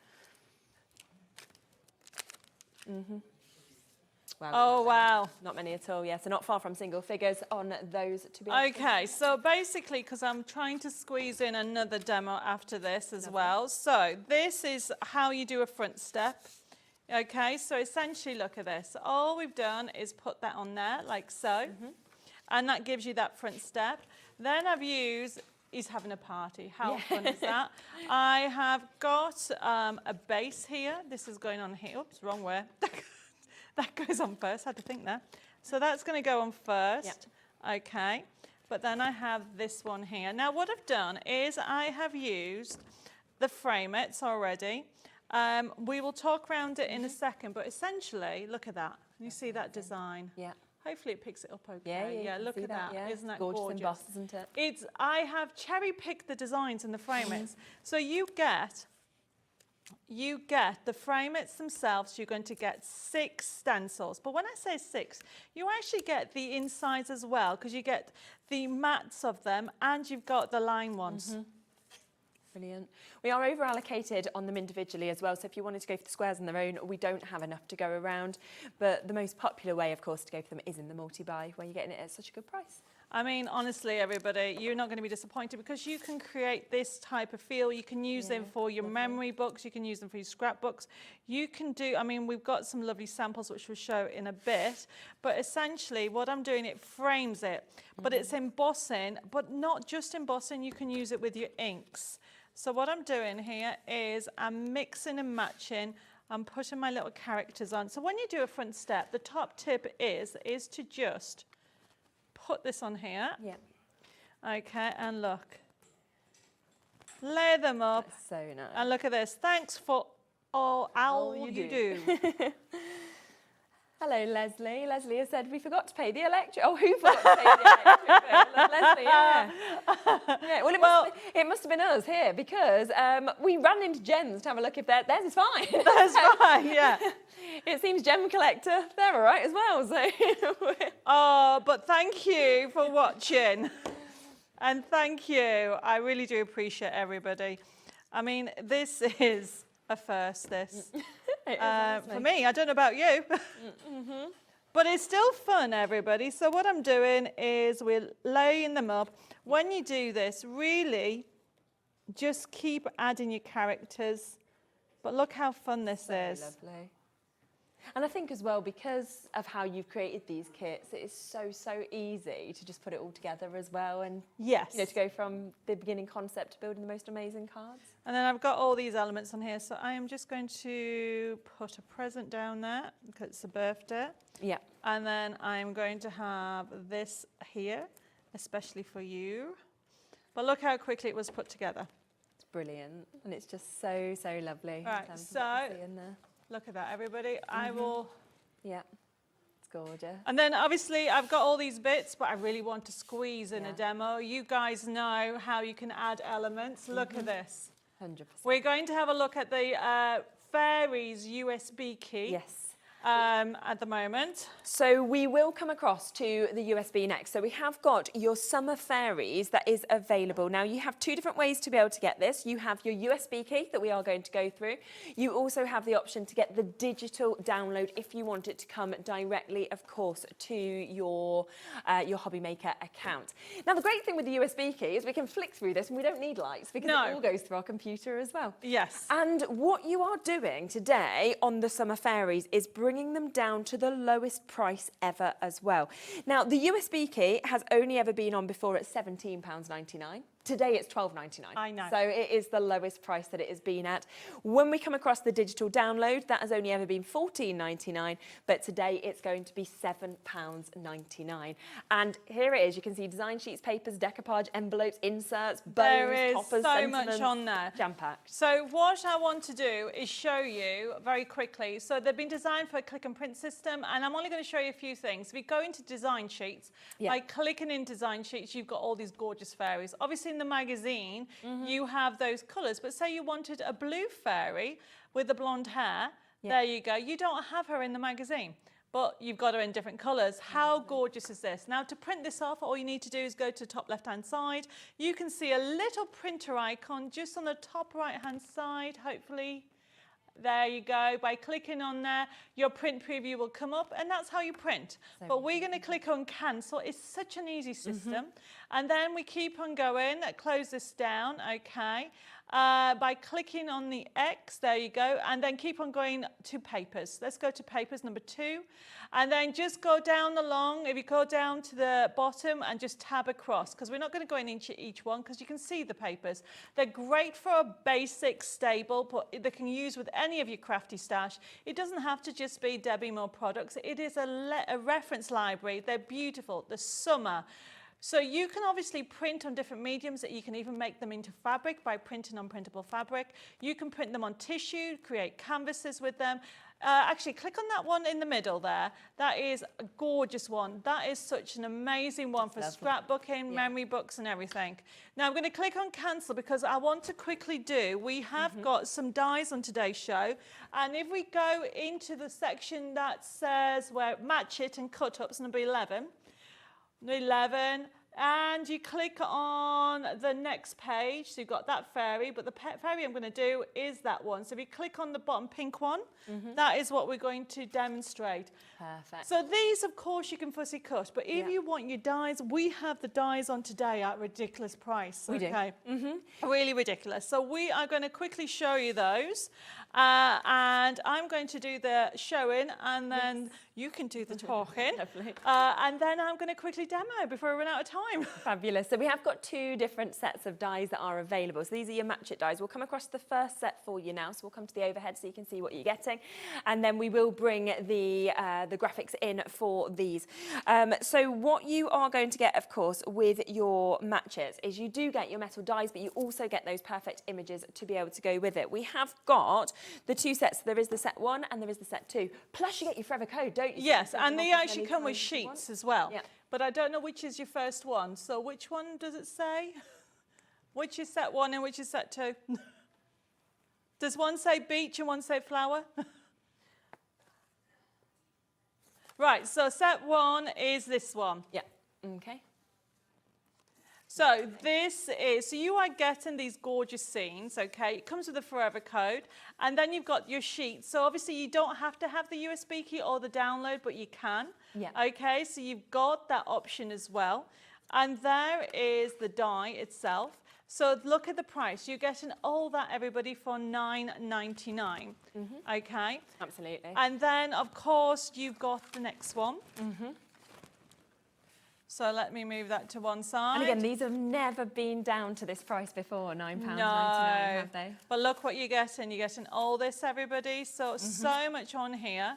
Oh, wow. Not many at all, yeah. So not far from single figures on those to be able to... Okay, so basically, because I'm trying to squeeze in another demo after this as well. So this is how you do a front step. Okay, so essentially, look at this. All we've done is put that on there, like so. And that gives you that front step. Then I've used... He's having a party. How fun is that? I have got a base here. This is going on here. Oops, wrong way. That goes on first. I had to think there. So that's going to go on first. Okay. But then I have this one here. Now, what I've done is I have used the framets already. We will talk around it in a second, but essentially, look at that. You see that design? Yeah. Hopefully it picks it up okay. Yeah, look at that. Yeah. Isn't that gorgeous? Gorgeous? Embossed, isn't it? I have cherry-picked the designs in the framets. So you get you get the framets themselves, you're going to get 6 stencils. But when I say 6, you actually get the insides as well, because you get the mats of them and you've got the line ones. Brilliant. We are over allocated on them individually as well, so if you wanted to go for the squares on their own, we don't have enough to go around. But the most popular way, of course, to go for them is in the multi-buy, where you're getting it at such a good price. I mean, honestly, everybody, you're not going to be disappointed because you can create this type of feel. You can use them for your memory books. You can use them for your scrapbooks. You can do, I mean, we've got some lovely samples which we'll show in a bit. But essentially, what I'm doing, it frames it. But it's embossing, but not just embossing. You can use it with your inks. So what I'm doing here is I'm mixing and matching. I'm putting my little characters on. So when you do a front step, the top tip is to just put this on here. Yeah. Okay, and look. Lay them up. That's so nice. And look at this. Thanks for all you do. Hello, Leslie. Leslie has said, we forgot to pay the electric. Oh, who forgot to pay the electric bill? Leslie, yeah. Yeah. Well, it must have been us here because we ran into Jen's to have a look if theirs is fine. Theirs fine, yeah. It seems Gem Collector, they're all right as well. So. Oh, but thank you for watching. And thank you. I really do appreciate everybody. I mean, this is a first, this. For me, I don't know about you. But it's still fun, everybody. So what I'm doing is we're laying them up. When you do this, really just keep adding your characters. But look how fun this is. Lovely. And I think as well, because of how you've created these kits, it is so easy to just put it all together as well. And yes, you know, to go from the beginning concept to building the most amazing cards. And then I've got all these elements on here. So I am just going to put a present down there because it's a birthday. Yeah. And then I'm going to have this here, especially for you. But look how quickly it was put together. It's brilliant. And it's just so lovely. Right, so look at that, everybody. I will... Yeah, it's gorgeous. And then obviously I've got all these bits, but I really want to squeeze in a demo. You guys know how you can add elements. Look at this. 100%. We're going to have a look at the Fairies USB key. Yes. At the moment. So we will come across to the USB next. So we have got your Summer Fairies that is available. Now you have 2 different ways to be able to get this. You have your USB key that we are going to go through. You also have the option to get the digital download if you want it to come directly, of course, to your HobbyMaker account. Now the great thing with the USB key is we can flick through this and we don't need lights because it all goes through our computer as well. Yes. And what you are doing today on the Summer Fairies is bringing them down to the lowest price ever as well. Now, the USB key has only ever been on before at £17.99. Today it's £12.99. I know. So it is the lowest price that it has been at. When we come across the digital download, that has only ever been £14.99, but today it's going to be £7.99. And here it is. You can see design sheets, papers, decoupage, envelopes, inserts, bows, toppers, so much on there. Jam-packed. So what I want to do is show you very quickly. So they've been designed for a click and print system, and I'm only going to show you a few things. If you go into design sheets, by clicking in design sheets, you've got all these gorgeous fairies. Obviously, in the magazine, you have those colours, but say you wanted a blue fairy with the blonde hair, there you go. You don't have her in the magazine, but you've got her in different colours. How gorgeous is this? Now, to print this off, all you need to do is go to the top left-hand side. You can see a little printer icon just on the top right-hand side, hopefully. There you go. By clicking on there, your print preview will come up, and that's how you print. But we're going to click on cancel. It's such an easy system. And then we keep on going. Close this down, okay. By clicking on the X, there you go, and then keep on going to papers. Let's go to papers number 2, and then just go down along. If you go down to the bottom and just tab across, because we're not going to go in each one, because you can see the papers. They're great for a basic stable, but they can use with any of your crafty stash. It doesn't have to just be Debbi Moore products. It is a reference library. They're beautiful. The summer. So you can obviously print on different mediums. That you can even make them into fabric by printing on printable fabric. You can print them on tissue, create canvases with them. Actually, click on that one in the middle there. That is a gorgeous one. That is such an amazing one for scrapbooking, memory books and everything. Now I'm going to click on cancel because I want to quickly do, we have got some dies on today's show. And if we go into the section that says where match it and cut ups, number 11, and you click on the next page, so you've got that fairy, but the fairy I'm going to do is that one. So if you click on the bottom pink one, that is what we're going to demonstrate. Perfect. So these, of course, you can fussy cut, but if you want your dies, we have the dies on today at a ridiculous price. We do. Really ridiculous. So we are going to quickly show you those, and I'm going to do the showing, and then you can do the talking. And then I'm going to quickly demo before we run out of time. Fabulous. So we have got 2 different sets of dies that are available. So these are your match it dies. We'll come across the first set for you now. So we'll come to the overhead so you can see what you're getting. And then we will bring the graphics in for these. So what you are going to get, of course, with your matches is you do get your metal dies, but you also get those perfect images to be able to go with it. We have got the 2 sets. There is the set 1 and there is the set 2. Plus you get your forever code, don't you? Yes, and they actually come with sheets as well. But I don't know which is your first one. So which one does it say? Which is set 1 and which is set 2? Does one say beach and one say flower? Right, so set 1 is this one. Yeah, okay. So this is, so you are getting these gorgeous scenes, okay? It comes with a forever code, and then you've got your sheets. So obviously you don't have to have the USB key or the download, but you can. Yeah. Okay, so you've got that option as well. And there is the die itself. So look at the price. You're getting all that, everybody, for $9.99. Okay? Absolutely. And then, of course, you've got the next one. So let me move that to one side. And again, these have never been down to this price before, £9.99, have they? But look what you're getting. You're getting all this, everybody. So, so much on here.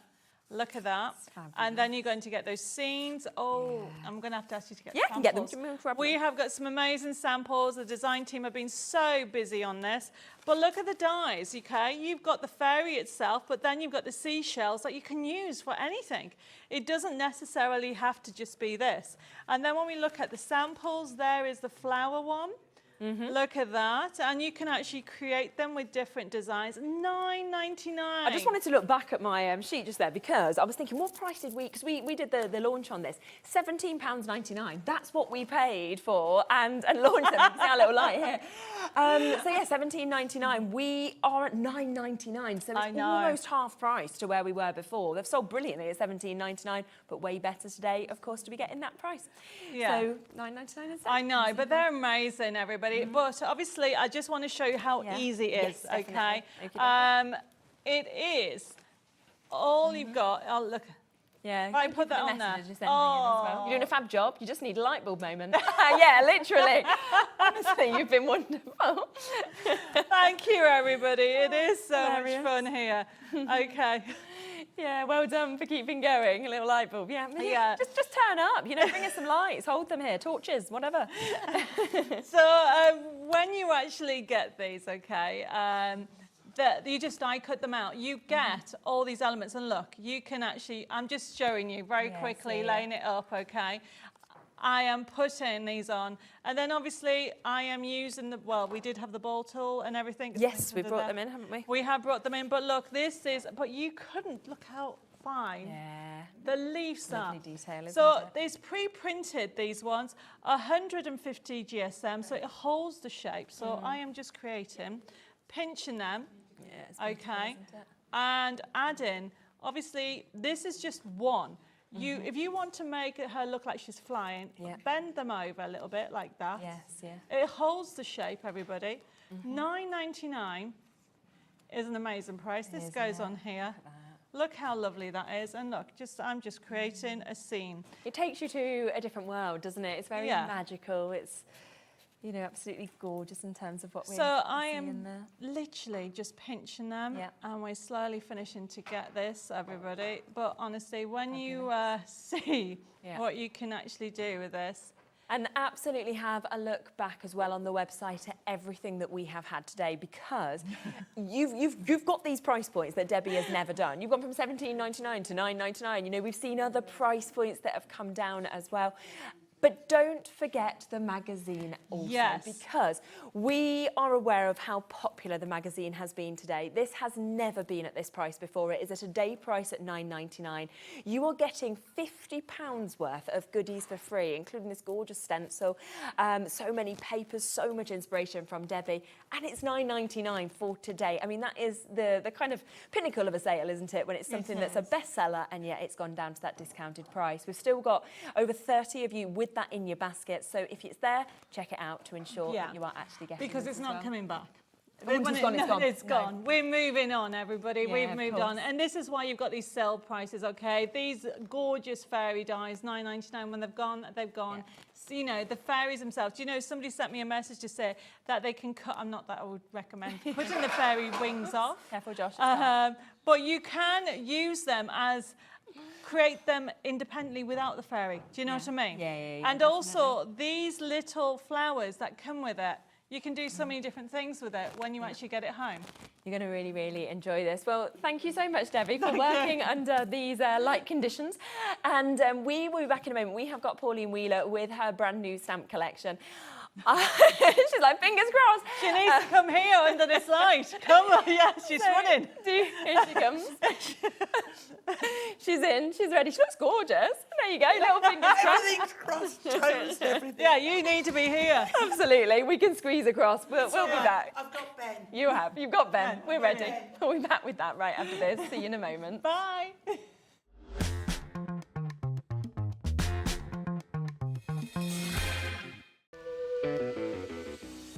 Look at that. And then you're going to get those scenes. Oh, I'm going to have to ask you to get samples. Get them. We have got some amazing samples. The design team have been so busy on this. But look at the dies, okay? You've got the fairy itself, but then you've got the seashells that you can use for anything. It doesn't necessarily have to just be this. And then when we look at the samples, there is the flower one. Look at that, and you can actually create them with different designs. $9.99. I just wanted to look back at my sheet just there because I was thinking, what price did we? Because we did the launch on this, £17.99. That's what we paid for and launched them. You can see our little light here. So yeah, £17.99. We are at $9.99, so it's almost half price to where we were before. They've sold brilliantly at £17.99, but way better today, of course, to be getting that price. Yeah. So $9.99 is I know, but they're amazing, everybody. But obviously, I just want to show you how easy it is, okay? It is all you've got. Oh, look. Yeah, I put that on there. Well. You're doing a fab job. You just need a light bulb moment. Yeah, literally. Honestly, you've been wonderful. Thank you, everybody. It is so much fun here. Okay. Yeah, well done for keeping going. A little light bulb. Yeah. Just turn up. You know, bring us some lights. Hold them here. Torches, whatever. So when you actually get these, okay, you just die cut them out. You get all these elements, and look, you can actually. I'm just showing you very quickly, laying it up, okay. I am putting these on, and then obviously I am using the, well, we did have the ball tool and everything. Yes, we brought them in, haven't we? We have brought them in, but look, this is, but you couldn't, look how fine the leaves are. Lovely detail, isn't so it? these pre-printed, these ones, 150 GSM, so it holds the shape. So I am just creating, pinching them, okay, and adding, obviously this is just one. If you want to make her look like she's flying, bend them over a little bit like that. It holds the shape, everybody. $9.99 is an amazing price. This goes on here. Look how lovely that is. And look, I'm just creating a scene. It takes you to a different world, doesn't it? It's very magical. It's, you know, absolutely gorgeous in terms of what we're So I am in there. literally just pinching them, and we're slowly finishing to get this, everybody. But honestly, when you see what you can actually do with this, And absolutely have a look back as well on the website at everything that we have had today, because you've got these price points that Debbie has never done. You've gone from £17.99 to £9.99. You know, we've seen other price points that have come down as well. But don't forget the magazine also, because we are aware of how popular the magazine has been today. This has never been at this price before. It is at a day price at £9.99. You are getting £50 worth of goodies for free, including this gorgeous stencil, so many papers, so much inspiration from Debbie, and it's £9.99 for today. I mean, that is the kind of pinnacle of a sale, isn't it, when it's something that's a bestseller and yet it's gone down to that discounted price. We've still got over 30 of you with that in your basket, so if it's there, check it out to ensure that you are actually getting because it's not coming back. Once it's gone, it's gone. It's gone. No. We're moving on, everybody. Yeah, We've of moved course. on. And this is why you've got these sale prices, okay? These gorgeous fairy dies, £9.99. When they've gone, they've gone. So, you know, the fairies themselves. Do you know, somebody sent me a message to say that they can cut, I'm not that I would recommend putting the fairy wings off. Careful, Josh. But you can use them as, create them independently without the fairy. Do you know what I mean? Yeah, And definitely. also, these little flowers that come with it, you can do so many different things with it when you actually get it home. You're going to really, really enjoy this. Well, thank you so much, Debbie, for working under these light conditions. And we will be back in a moment. We have got Pauline Wheeler with her brand new stamp collection. She's like, fingers crossed. She needs to come here under this light. Come on, yes, she's running. Here she comes. She's in, she's ready. She looks gorgeous. There you go, little fingers crossed. Everything's crossed, toes, everything. Yeah, you need to be here. Absolutely, we can squeeze across, but we'll be back. I've got Ben. You have, you've got Ben. We're ready. We'll be back with that right after this. See you in a moment. Bye.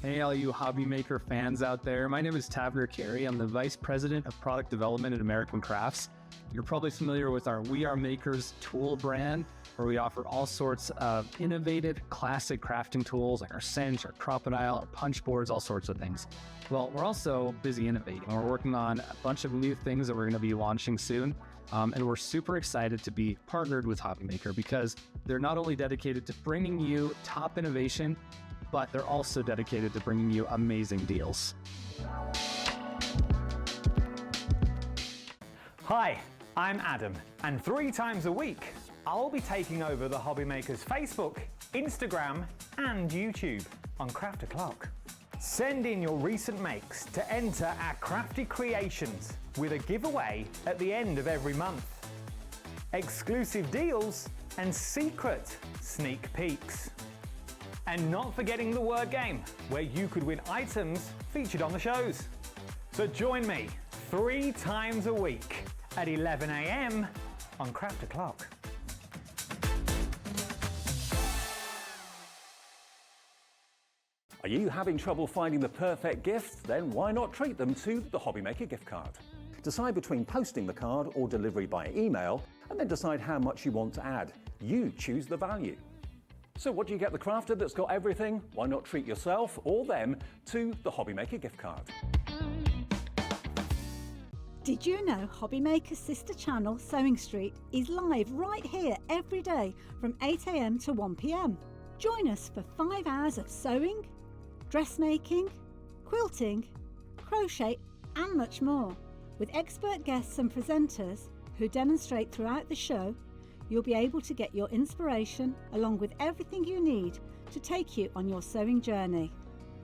Hey, all you HobbyMaker fans out there. My name is Carey. I'm the Vice President of Product Development at American Crafts. You're probably familiar with our We Are Makers tool brand, where we offer all sorts of innovative, classic crafting tools like our cinch, our crocodile, our punch boards, all sorts of things. Well, we're also busy innovating. We're working on a bunch of new things that we're going to be launching soon. And we're super excited to be partnered with HobbyMaker because they're not only dedicated to bringing you top innovation, but they're also dedicated to bringing you amazing deals. Hi, I'm Adam, and 3 times a week, I'll be taking over the HobbyMaker's Facebook, Instagram, and YouTube on Craft O'Clock. Send in your recent makes to enter our crafty creations with a giveaway at the end of every month. Exclusive deals and secret sneak peeks. And not forgetting the word game, where you could win items featured on the shows. So join me 3 times a week at 11 AM on Craft O'Clock. Are you having trouble finding the perfect gift? Then why not treat them to the HobbyMaker gift card? Decide between posting the card or delivery by email, and then decide how much you want to add. You choose the value. So what do you get the crafter that's got everything? Why not treat yourself or them to the HobbyMaker gift card? Did you know HobbyMaker's sister channel, Sewing Street, is live right here every day from 8 AM to 1 PM? Join us for 5 hours of sewing, dressmaking, quilting, crochet and much more. With expert guests and presenters who demonstrate throughout the show, you'll be able to get your inspiration along with everything you need to take you on your sewing journey.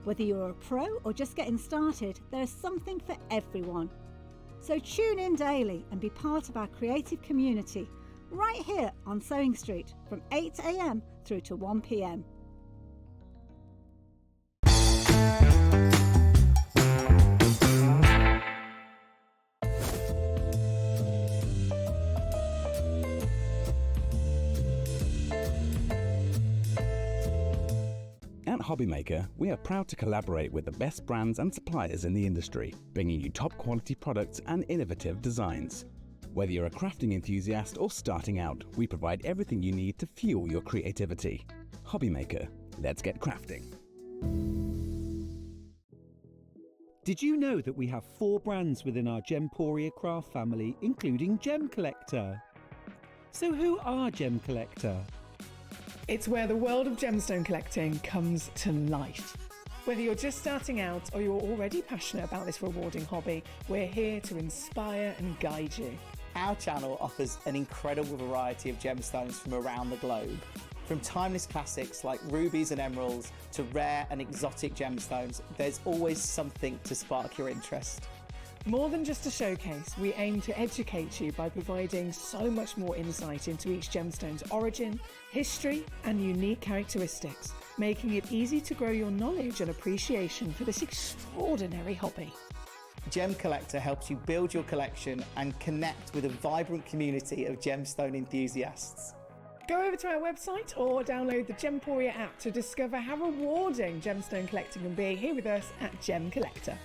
Whether you're a pro or just getting started, there is something for everyone. So tune in daily and be part of our creative community right here on Sewing Street from 8 AM through to 1 PM. At HobbyMaker, we are proud to collaborate with the best brands and suppliers in the industry, bringing you top quality products and innovative designs. Whether you're a crafting enthusiast or starting out, we provide everything you need to fuel your creativity. HobbyMaker, let's get crafting. Did you know that we have 4 brands within our Gemporia craft family, including Gem Collector? So who are Gem Collector? It's where the world of gemstone collecting comes to life. Whether you're just starting out or you're already passionate about this rewarding hobby, we're here to inspire and guide you. Our channel offers an incredible variety of gemstones from around the globe. From timeless classics like rubies and emeralds to rare and exotic gemstones, there's always something to spark your interest. More than just a showcase, we aim to educate you by providing so much more insight into each gemstone's origin, history, and unique characteristics, making it easy to grow your knowledge and appreciation for this extraordinary hobby. Gem Collector helps you build your collection and connect with a vibrant community of gemstone enthusiasts. Go over to our website or download the Gemporia app to discover how rewarding gemstone collecting can be here with us at Gem Collector.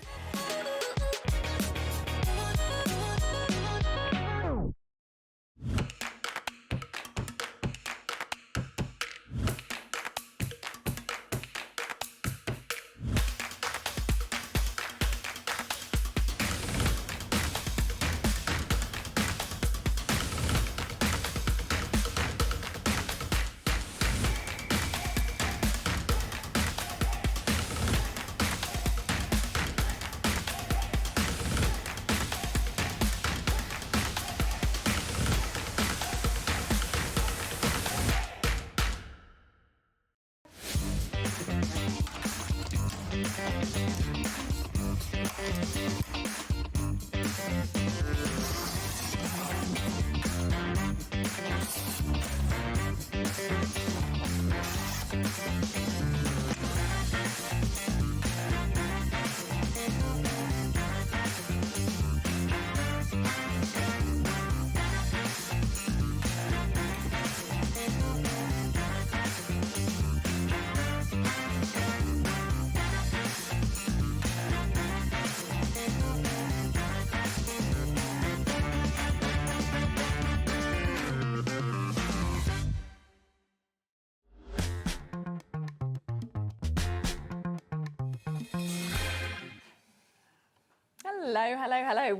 Hello, hello, hello.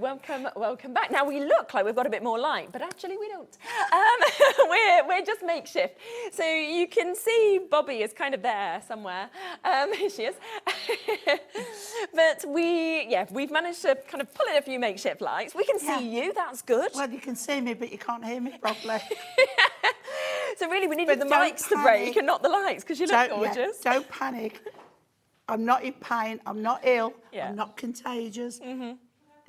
Welcome back. Now, we look like we've got a bit more light, but actually we don't. We're just makeshift. So you can see Bobby is kind of there somewhere. Here she is. But we've managed to kind of pull in a few makeshift lights. We can see you, that's good. Well, you can see me, but you can't hear me properly. So really, we needed the mics to break and not the lights, because you look gorgeous. Don't panic. I'm not in pain, I'm not ill, I'm not contagious.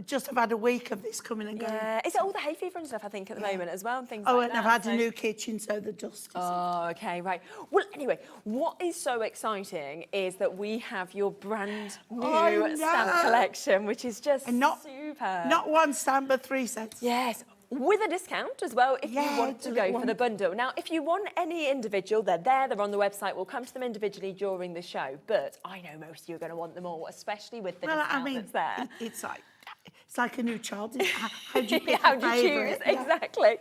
Just have had a week of this coming and going. Yeah, is it all the hay fever and stuff, I think, at the moment as well, and things like that? And I've had a new kitchen, so the dust is... Oh, okay, right. Well, anyway, what is so exciting is that we have your brand new stamp collection, which is just super. Not one stamp, but 3 sets. Yes. With a discount as well, if you want to go for the bundle. Now, if you want any individual, they're there, they're on the website. We'll come to them individually during the show. But I know most of you are going to want them all, especially with the discount that's there. It's like a new child. How do you pick How a do you choose? favourite? Exactly.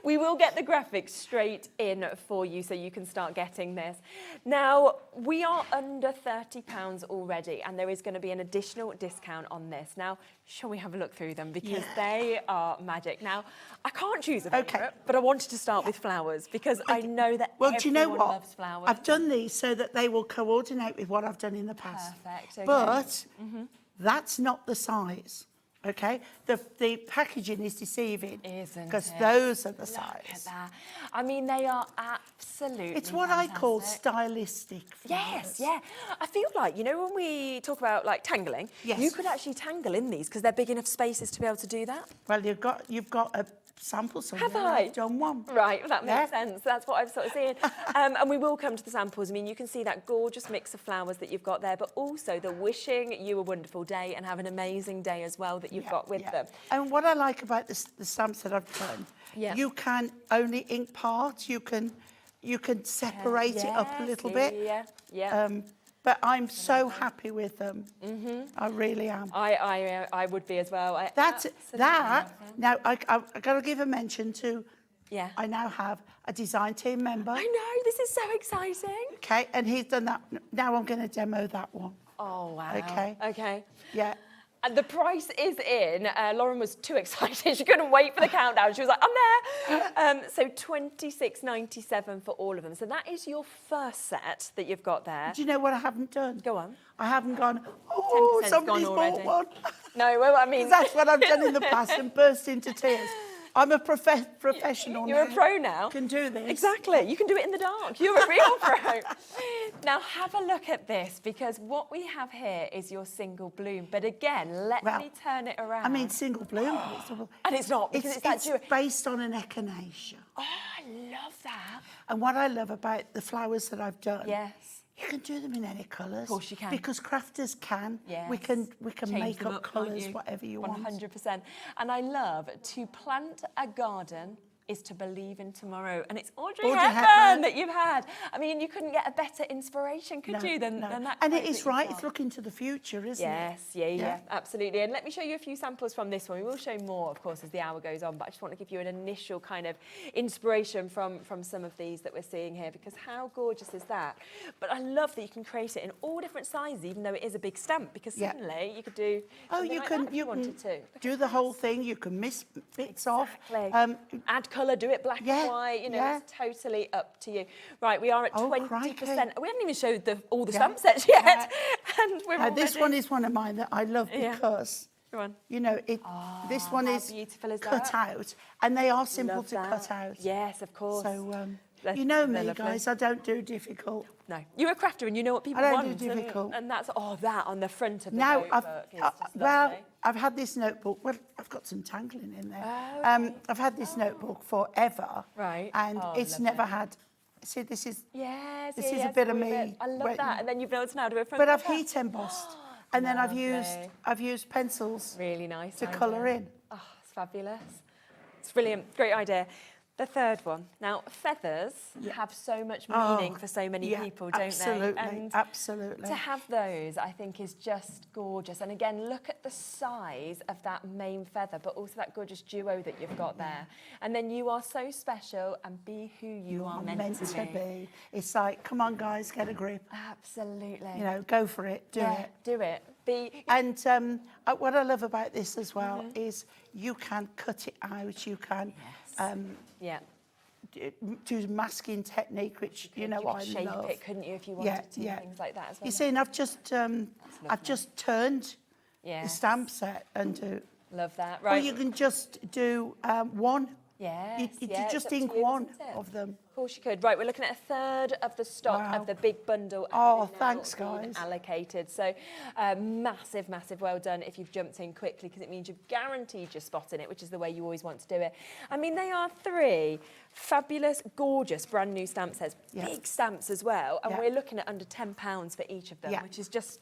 We will get the graphics straight in for you so you can start getting this. Now, we are under £30 already, and there is going to be an additional discount on this. Now, shall we have a look through them? Because they are magic. Now, I can't choose a favourite, but I wanted to start with flowers because I know that do you know what? Loves flowers. I've done these so that they will coordinate with what I've done in the past. Perfect. Okay. But that's not the size. Okay, the packaging is deceiving, isn't it? Because those are the size. Look at that. I mean, they are absolutely It's what fantastic. I call stylistic flowers. Yes, yeah. I feel like, you know, when we talk about like tangling, you could actually tangle in these because they're big enough spaces to be able to do that. Well, you've got a sample somewhere. Have I? I've done one. Right, that makes sense. That's what I've sort of seen. And we will come to the samples. I mean, you can see that gorgeous mix of flowers that you've got there, but also the wishing you a wonderful day and have an amazing day as well that you've got with them. And what I like about the stamps that I've done, you can only ink part, you can separate it up a little bit. But I'm so happy with them. I really am. I would be as well. Now I've got to give a mention to. I now have a design team member. I know, this is so exciting. Okay, and he's done that. Now I'm going to demo that one. Oh wow. Okay. Okay. Yeah. And the price is in. Lauren was too excited. She couldn't wait for the countdown. She was like, I'm there. So £26.97 for all of them. So that is your first set that you've got there. Do you know what I haven't done? Go on. I haven't gone, oh, 10% somebody's gone bought already. one. No, well, I mean... That's what I've done in the past and burst into tears. I'm a professional You're now. a pro now. Can do this. Exactly. You can do it in the dark. You're a real pro. Now, have a look at this, because what we have here is your single bloom. But again, let me turn it around. I mean, single bloom. And it's not, because it's based on an echinacea. Oh, I love that. And what I love about the flowers that I've done, yes, you can do them in any colours. Of course you can. Because crafters can. Yes. We can Change make them up can't colours, you? whatever you want. 100%. And I love to plant a garden is to believe in tomorrow. And it's Audrey Hepburn that you've had. I mean, you couldn't get a better inspiration, could you, than that? And it quote is that right, you've it's got. looking to the future, isn't it? Yes, yeah, absolutely. And let me show you a few samples from this one. We will show more, of course, as the hour goes on, but I just want to give you an initial kind of inspiration from some of these that we're seeing here, because how gorgeous is that? But I love that you can create it in all different sizes, even though it is a big stamp, because suddenly you could do something like that if you wanted to. Do the whole thing, you can miss bits off. Add colour, do it black and white, you know, it's totally up to you. Right, we are at 20%. We haven't even showed all the stamp sets yet. And we're already... This one is one of mine that I love because, you know, this one is cut out, and they are simple to cut out. Yes, of course. So, you know me, guys, I don't do difficult. No, you're a crafter and you know what people want. I don't do difficult. And that's, that on the front of the now, notebook is just lovely. I've had this notebook, I've got some tangling in there. I've had this notebook forever. Right. And it's never had, see, this is a bit of me. I love that. And then you've noticed now to a front But I've cover. heat embossed. And then I've used pencils really nice to colour in. Oh, it's fabulous. It's brilliant. Great idea. The third one. Now, feathers have so much meaning for so many people, don't they? And absolutely. to have those, I think, is just gorgeous. And again, look at the size of that main feather, but also that gorgeous duo that you've got there. And then you are so special, and be who you are meant to be. It's like, come on, guys, get a grip. Absolutely. You know, go for it. Do it. Do it. And what I love about this as well is you can cut it out. You can do masking technique, which you know I shape love. it, couldn't you, if you wanted to, things like that as well. You see, and I've just turned the stamp set and love that. Right. Or you can just do one. Yes, you just ink one of them. Of course you could. Right, we're looking at a third of the stock of the big bundle. Oh, thanks, guys. Allocated. So massive, massive well done if you've jumped in quickly, because it means you've guaranteed your spot in it, which is the way you always want to do it. I mean, they are three fabulous, gorgeous, brand new stamp sets. Big stamps as well. And we're looking at under £10 for each of them, which is just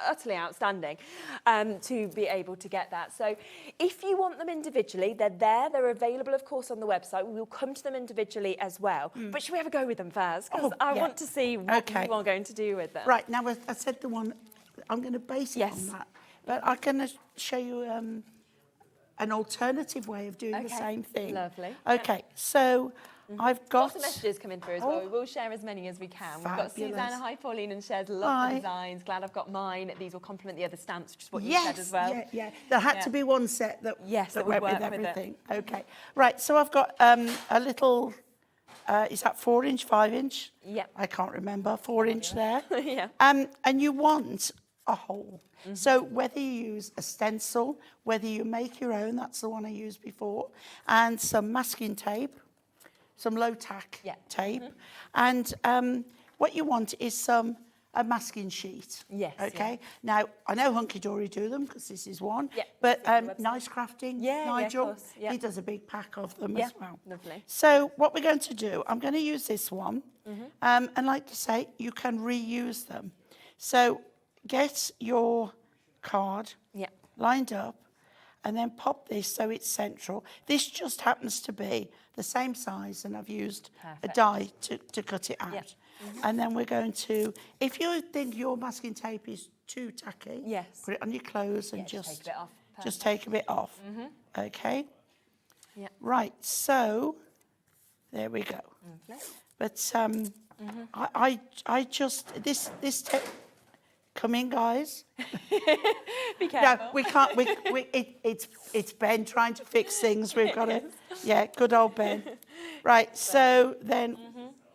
utterly outstanding to be able to get that. So if you want them individually, they're there. They're available, of course, on the website. We will come to them individually as well. But should we have a go with them first? Because I want to see what you are going to do with them. Right, now I said the one, I'm going to base it on that. But I'm going to show you an alternative way of doing the same thing. Lovely. Okay, so I've got... Lots of messages coming through as well. We will share as many as we can. We've got Fabulous. Susanna. Hi, Pauline, and shares lots of designs. Glad I've got mine. These will complement the other stamps, which is what you said as well. There had to be one set that, that went would with work with it. everything. Okay, right, so I've got a little... is that 4-inch, 5-inch? Yeah. I can't remember. 4-inch there. Yeah. And you want a hole. So whether you use a stencil, whether you make your own, that's the one I used before, and some masking tape, some low-tack tape, and what you want is a masking sheet. Yes. Okay. Now I know Hunkydory do them because this is one. Yeah. But Nice Crafting, Nigel, of course. Yeah. he does a big pack of them as well. Lovely. So what we're going to do, I'm going to use this one, and like to say, you can reuse them. So get your card lined up, and then pop this so it's central. This just happens to be the same size, and I've used a die to cut it out. And then we're going to, if you think your masking tape is too tacky, put it on your clothes and just take a bit off. Just take a bit off. Okay. Yeah. Right. So there we go. But I just this Come in, guys. Be careful. No, we can't. It's Ben trying to fix things. We've got to. Yeah, good old Ben. Right. So then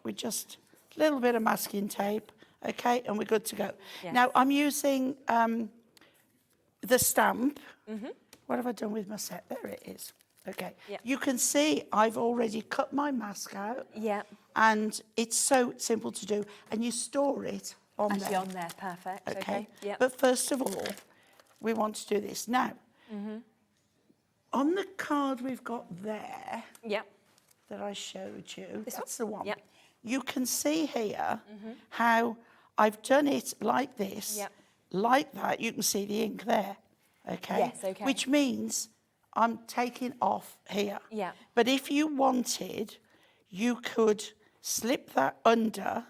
we just a little bit of masking tape, okay, and we're good to go. Yes. Now I'm using the stamp. What have I done with my set? There it is. Okay. Yep. You can see I've already cut my mask out. Yeah. And it's so simple to do, and you store it on Actually there. on there, perfect. Okay. Yep. But first of all, we want to do this now. On the card we've got there, Yep. that I showed you, that's the one. Yep. You can see here how I've done it like this, Yep. like that. You can see the ink there. Okay. Yes, okay. Which means I'm taking off here. Yeah. But if you wanted, you could slip that under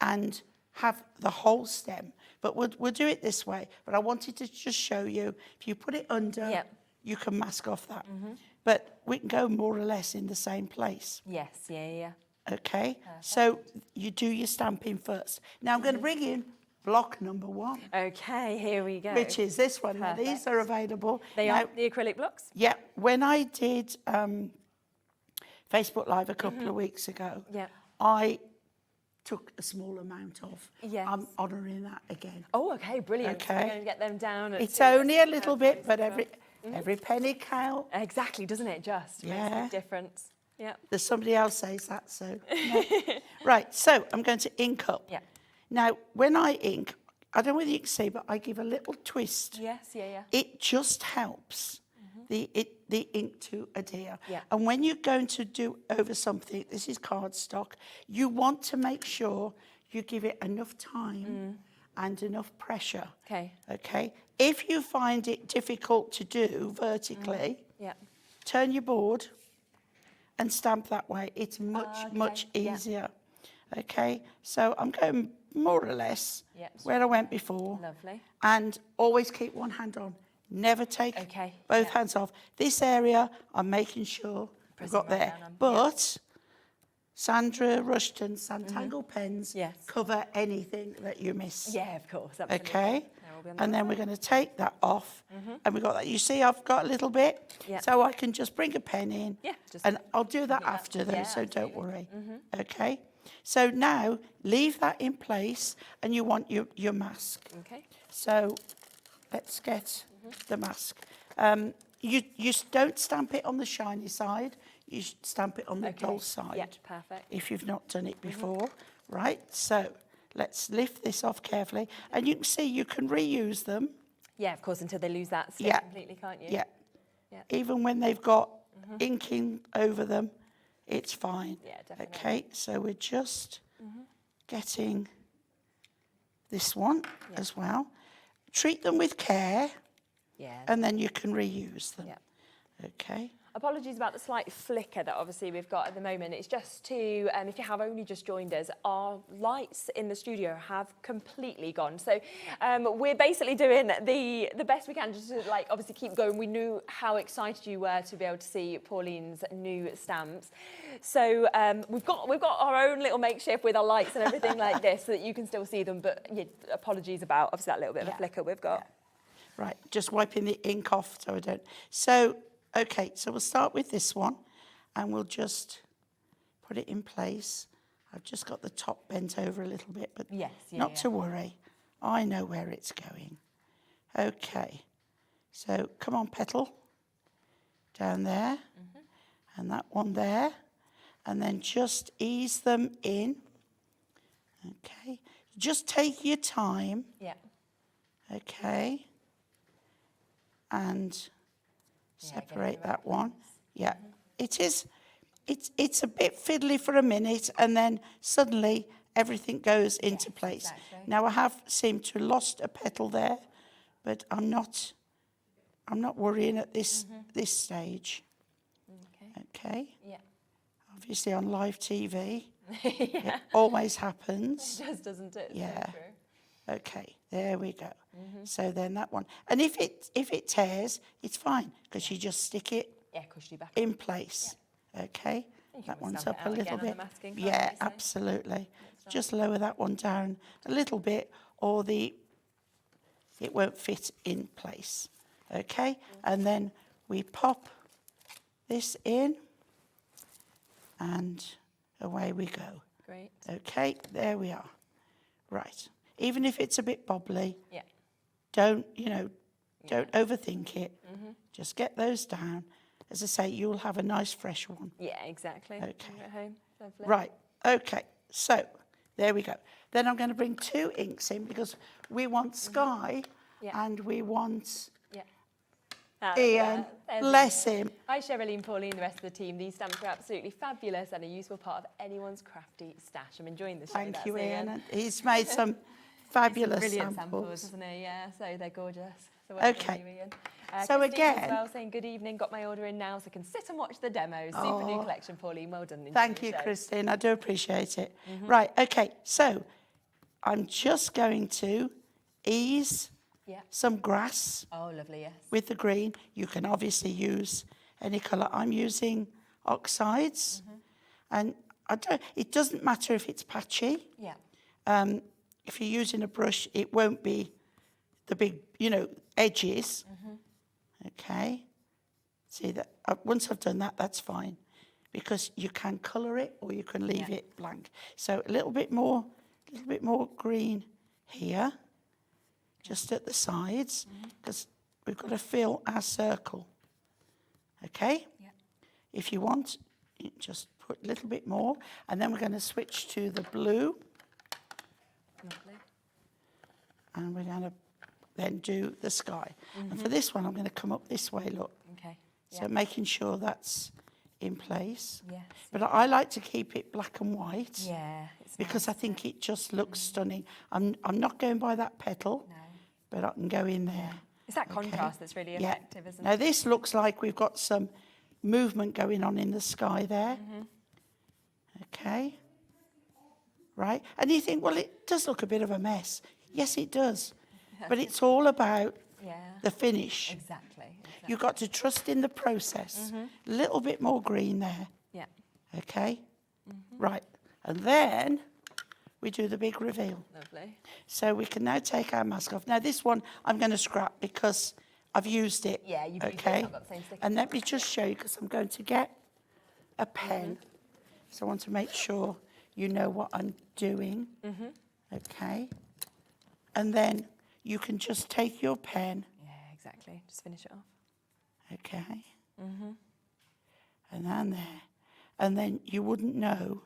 and have the whole stem. But we'll do it this way. But I wanted to just show you, if you put it under, Yep. you can mask off that. But we can go more or less in the same place. Yes, yeah. Okay? So you do your stamping first. Now I'm going to bring in block number 1. Okay, here we go. Which is this one. Now, these Perfect. are available. They Now, are the acrylic blocks? Yeah, when I did Facebook Live a couple of weeks ago, Yeah. I took a small amount of. Yes. I'm honouring that again. Oh, okay, brilliant. So Okay. we're going to get them down. At It's 2. only a little bit, but every penny counts. Exactly, doesn't it? Just makes Yeah. a difference. Yeah. There's somebody else says that, so. No. Right, so I'm going to ink up. Yeah. Now, when I ink, I don't know whether you can see, but I give a little twist. Yes, yeah. It just helps the ink to adhere. Yeah. And when you're going to do over something, this is cardstock, you want to make sure you give it enough time and enough pressure. Okay. Okay? If you find it difficult to do vertically, Yeah. turn your board and stamp that way. It's much yeah. easier. Okay? So I'm going more or less Yeah, where I went before. Lovely. And always keep one hand on. Never take both hands off. This area, I'm making sure I've got right there. down on- But Sandra Rushton's Santangle pens Yes. cover anything that you miss. Yeah, of course. Absolutely. Okay? There will be on the And then other we're going to take that off. And we've got that. You see, I've got a little bit. Yeah. So I can just bring a pen in. Yeah, just And I'll do that pick that- after, though, yeah, so don't absolutely. worry. Okay? So now, leave that in place, and you want your mask. Okay. So let's get the mask. You don't stamp it on the shiny side. You stamp it on the dull side. Yeah, perfect. If you've not done it before. Right, so let's lift this off carefully. And you can see you can reuse them. Yeah, of course, until they lose that stick completely, can't you? Yeah. Yeah. Even when they've got inking over them, it's fine. Yeah, definitely. Okay, so we're just getting this one as well. Treat them with care, and then you can reuse them. Yeah. Okay. Apologies about the slight flicker that obviously we've got at the moment. It's just to, if you have only just joined us, our lights in the studio have completely gone. So we're basically doing the best we can just to obviously keep going. We knew how excited you were to be able to see Pauline's new stamps. So we've got our own little makeshift with our lights and everything like this so that you can still see them. But yeah, apologies about obviously that little bit of a flicker we've got. Yeah. Right, just wiping the ink off so I don't. So, okay, so we'll start with this one and we'll just put it in place. I've just got the top bent over a little bit, but not to worry. I know where it's going. Okay, so come on, petal. Down there, and that one there. And then just ease them in. Okay, just take your time. Yeah. Okay. And separate that one. Yeah, it is. It's a bit fiddly for a minute, and then suddenly everything goes into place. Exactly. Now I have seemed to have lost a petal there, but I'm not worrying at this stage. Okay. Yeah. Obviously on live TV, Yeah. it always happens. It does, doesn't it? It's Yeah. so true. Okay, there we go. So then that one, and if it tears, it's fine because you just stick it cushy back in place. Okay, You can that always one's stamp up it a out little again on bit. the masking, can't Yeah, you, so? absolutely. Just lower that one down a little bit, or the it won't fit in place. Okay, and then we pop this in and away we go. Great. Okay, there we are. Right, even if it's a bit bobbly, yeah. don't overthink it. Just get those down. As I say, you'll have a nice fresh one. Yeah, exactly. Okay. At home. Lovely. Right, okay, so there we go. Then I'm going to bring 2 inks in because we want Sky and we want Ian, bless him. Hi Sherilyn, Pauline, the rest of the team. These stamps are absolutely fabulous and a useful part of anyone's crafty stash. I'm enjoying the show. Thank you, Ian. Ian. And he's made some fabulous brilliant samples, hasn't he? Yeah, so they're gorgeous. So okay. You, Ian. So Christine again, as well, saying good evening. Got my order in now, so I can sit and watch the demo. Super new collection, Pauline. Well done. Thank you, Christine. I do appreciate it. Right, okay. So I'm just going to ease some grass. Oh, lovely. Yes. With the green. You can obviously use any colour. I'm using oxides, and it doesn't matter if it's patchy. Yeah. If you're using a brush, it won't be the big, edges. Okay. See that once I've done that, that's fine, because you can colour it or you can leave it blank. So a little bit more green here, just at the sides, because we've got to fill our circle. Okay. Yeah. If you want, you just put a little bit more, and then we're going to switch to the blue. Lovely. And we're going to then do the sky. And for this one, I'm going to come up this way, look. Okay. So making sure that's in place. Yes. But I like to keep it black and white. Yeah. Because I think it just looks stunning. I'm not going by that petal, but I can go in there. It's that contrast that's really effective, isn't it? Now this looks like we've got some movement going on in the sky there. Okay. Right. And you think, well, it does look a bit of a mess. Yes, it does. But it's all about the finish. Exactly. You've got to trust in the process. A little bit more green there. Yeah. Okay. Right. And then we do the big reveal. Lovely. So we can now take our mask off. Now this one I'm going to scrap because I've used it. Yeah, you've used it. okay. It's not got the same sticker. And let me just show you, because I'm going to get a pen. So I want to make sure you know what I'm doing. Okay. And then you can just take your pen. Yeah, exactly. Just finish it off. Okay. And then there. And then you wouldn't know,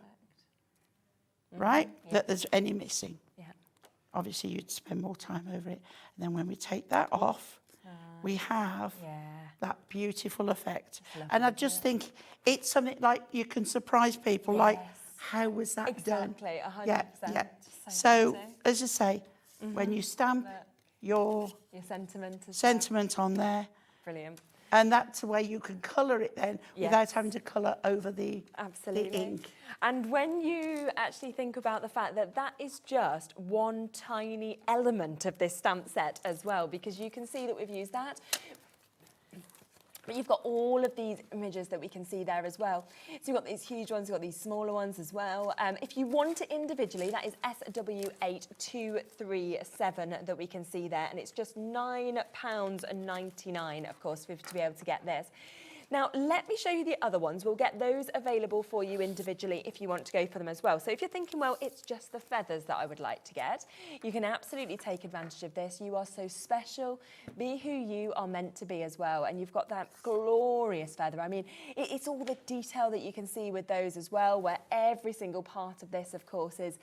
right, that there's any missing. Yeah. Obviously, you'd spend more time over it. And then when we take that off, we have that beautiful effect. And I just think it's something like you can surprise people, like, how was that done? Exactly, 100%. Yeah. So, as I say, when you stamp your sentiment on there, brilliant. And that's the way you can colour it then, without having to colour over the ink. And when you actually think about the fact that that is just one tiny element of this stamp set as well, because you can see that we've used that. But you've got all of these images that we can see there as well. So you've got these huge ones, you've got these smaller ones as well. If you want it individually, that is SW8237 that we can see there. And it's just £9.99, of course, to be able to get this. Now, let me show you the other ones. We'll get those available for you individually if you want to go for them as well. So if you're thinking, well, it's just the feathers that I would like to get, you can absolutely take advantage of this. You are so special. Be who you are meant to be as well. And you've got that glorious feather. I mean, it's all the detail that you can see with those as well, where every single part of this, of course, is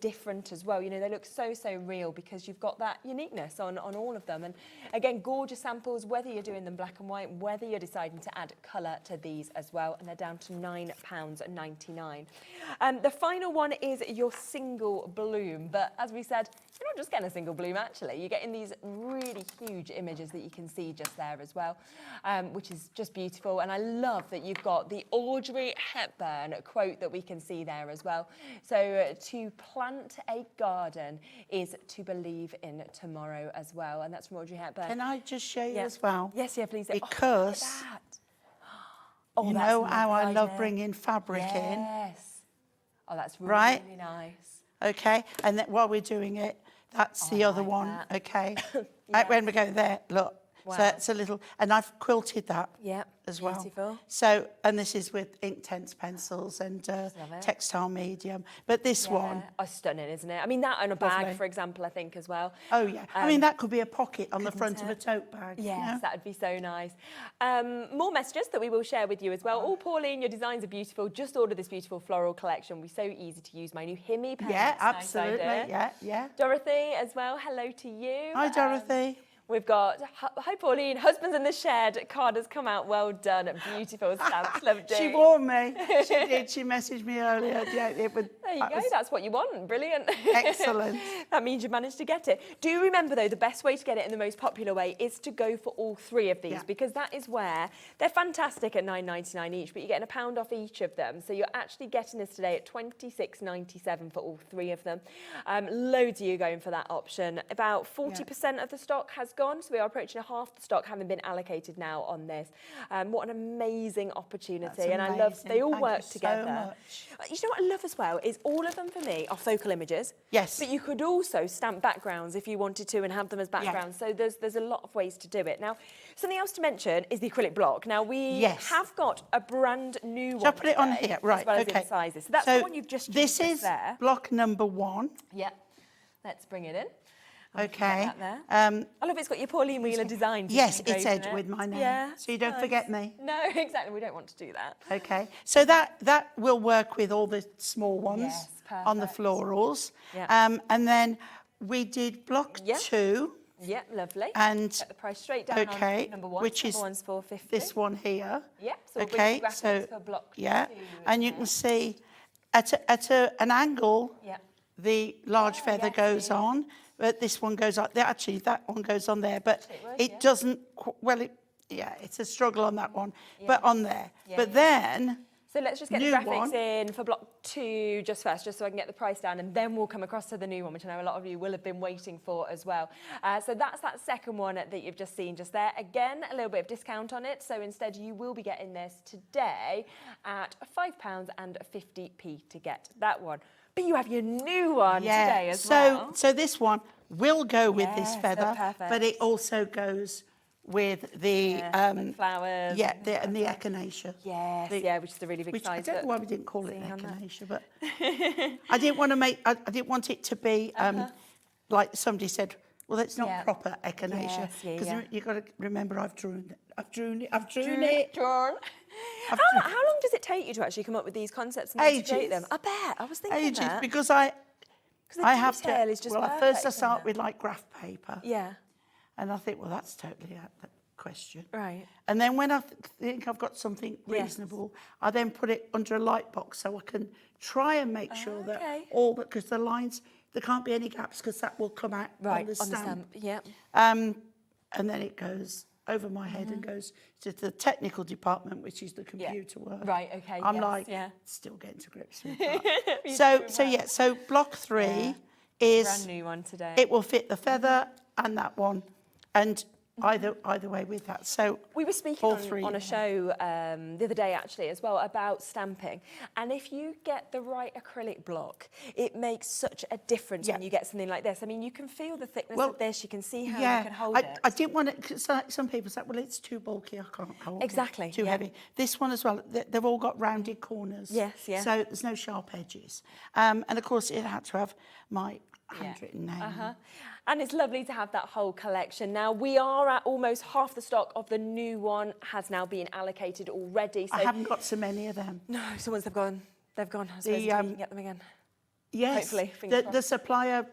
different as well. You know, they look so, so real because you've got that uniqueness on all of them. And again, gorgeous samples, whether you're doing them black and white, whether you're deciding to add colour to these as well, and they're down to £9.99. The final one is your single bloom, but as we said, you're not just getting a single bloom actually, you're getting these really huge images that you can see just there as well, which is just beautiful. And I love that you've got the Audrey Hepburn quote that we can see there as well. So to plant a garden is to believe in tomorrow as well, and that's from Audrey Hepburn. Can I just show you as well? Yes, yeah, please. Because you know how I love bringing fabric in. Yes. Oh, that's really, right? really nice. Okay, and then while we're doing it, That's the other one, okay. When we go there, look. Wow. So it's a little, and I've quilted that as well. Beautiful. So, and this is with Inktense pencils and textile medium. But this one. Oh, stunning, isn't it? I mean, that on a bag, Lovely. for example, I think as well. Oh, yeah. I mean, that could be a pocket on the front of a tote bag. Yes, you know? that would be so nice. More messages that we will share with you as well. Oh, Pauline, your designs are beautiful. Just ordered this beautiful floral collection. We're so easy to use. My new Himi pen. Yeah, Nice absolutely. idea. Yeah. Dorothy as well. Hello to you. Hi, Dorothy. We've got, hi Pauline, Husbands in the Shed card has come out, well done, beautiful stamps, loved it. She warned me, she did, she messaged me earlier. Yeah, it would, there you go, that's what you want, brilliant. Excellent. That means you managed to get it. Do remember though, the best way to get it in the most popular way is to go for all three of these, because that is where, they're fantastic at £9.99 each, but you're getting £1 off each of them, so you're actually getting this today at £26.97 for all three of them. Loads of you going for that option. About 40% of the stock has gone, so we are approaching half the stock having been allocated now on this. What an amazing opportunity. That's and amazing. I love they all Thank work you so together. much. You know what I love as well is all of them for me are focal images. Yes. But you could also stamp backgrounds if you wanted to and have them as backgrounds. So there's a lot of ways to do it. Now, something else to mention is the acrylic block. Now we have got a brand new one. Shall I put it on here? Right, as well as okay. in sizes. So that's the one you've just used this is there. block number 1. Yep. Let's bring it in. Okay. I love it's got your Pauline Wheeler design. Yes, it's edged with my name. Yeah. So you don't forget me. No, exactly. We don't want to do that. Okay. So that will work with all the small ones Yes, on the florals. Yeah. And then we did block 2. Yep, lovely. And get the price straight down on number 1. which is number one's $4.50. this one here. Yep. So we'll okay. bring So for block 2. and you can see at an angle. Yeah. The large feather goes on, but this one goes on. Actually, that one goes on there, but it doesn't. Well, it's a struggle on that one, but on there. But then. So let's just get the graphics in for block 2 just first, just so I can get the price down, and then we'll come across to the new one, which I know a lot of you will have been waiting for as well. So that's that second one that you've just seen just there. Again, a little bit of discount on it. So instead, you will be getting this today at £5.50 to get that one. But you have your new one today as well. So this one will go with this feather, but it also goes with the flowers. Yeah, and the echinacea. Yes, which is the really big size. I don't know why we didn't call it echinacea, but I didn't want to make. I didn't want it to be like somebody said. Well, it's not proper echinacea because you've got to remember I've drawn it. How long does it take you to actually come up with these concepts and integrate them? I bet. I was thinking that. Because I have to. Is just well, first I start with like graph paper. Yeah. And I think, well, that's totally out of the question. Right. And then when I think I've got something reasonable, I then put it under a light box so I can try and make sure that all that, because the lines, there can't be any gaps because that will come out on the stamp. Yeah. And then it goes over my head and goes to the technical department, which is the computer work. Right, okay. I'm still getting to grips with that. So block 3 is brand new one today. It will fit the feather and that one, and either way with that. So we were speaking on a show the other day actually as well about stamping, and if you get the right acrylic block, it makes such a difference when you get something like this. I mean, you can feel the thickness of this, you can see how you can hold it. I didn't want it, because some people say, well, it's too bulky, I can't hold it. Too heavy. This one as well, they've all got rounded corners. So there's no sharp edges. And of course, it had to have my handwritten name. And it's lovely to have that whole collection. Now, we are at almost half the stock of the new one has now been allocated already. So I haven't got so many of them. No, so once they've gone. I suppose you can get them again. Yes, hopefully. The supplier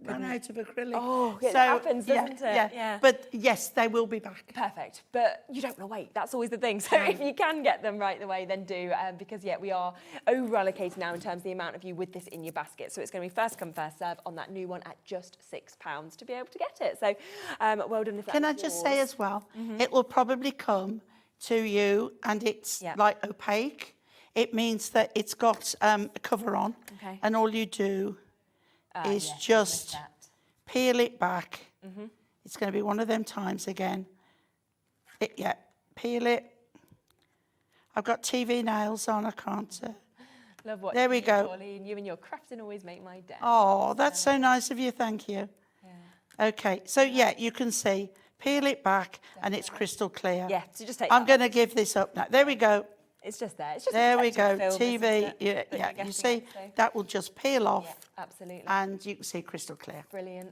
ran out of acrylic. Oh, it happens, doesn't it? Yeah. But yes, they will be back. Perfect. But you don't want to wait. That's always the thing. So if you can get them right away, then do. Because, we are over-allocated now in terms of the amount of you with this in your basket. So it's going to be first come, first serve on that new one at just £6 to be able to get it. So well done if that's Can I just say as well, it will probably come to you and it's like opaque. It means that it's got a cover on and all you do is just peel it back. It's going to be one of them times again. Peel it. I've got TV nails on, I can't Love watching There we you, go. Pauline. You and your crafting always make my day. Oh, that's so nice of you. Thank you. Yeah. Okay, so yeah, you can see, peel it back and it's crystal clear. Yeah, so just take I'm that going to give this up now. There we go. It's just there. It's just There a we go. protective film, TV. isn't it, that Yeah, you're you getting see, it, so- that will just peel off. Yeah, absolutely. And you can see crystal clear. Brilliant.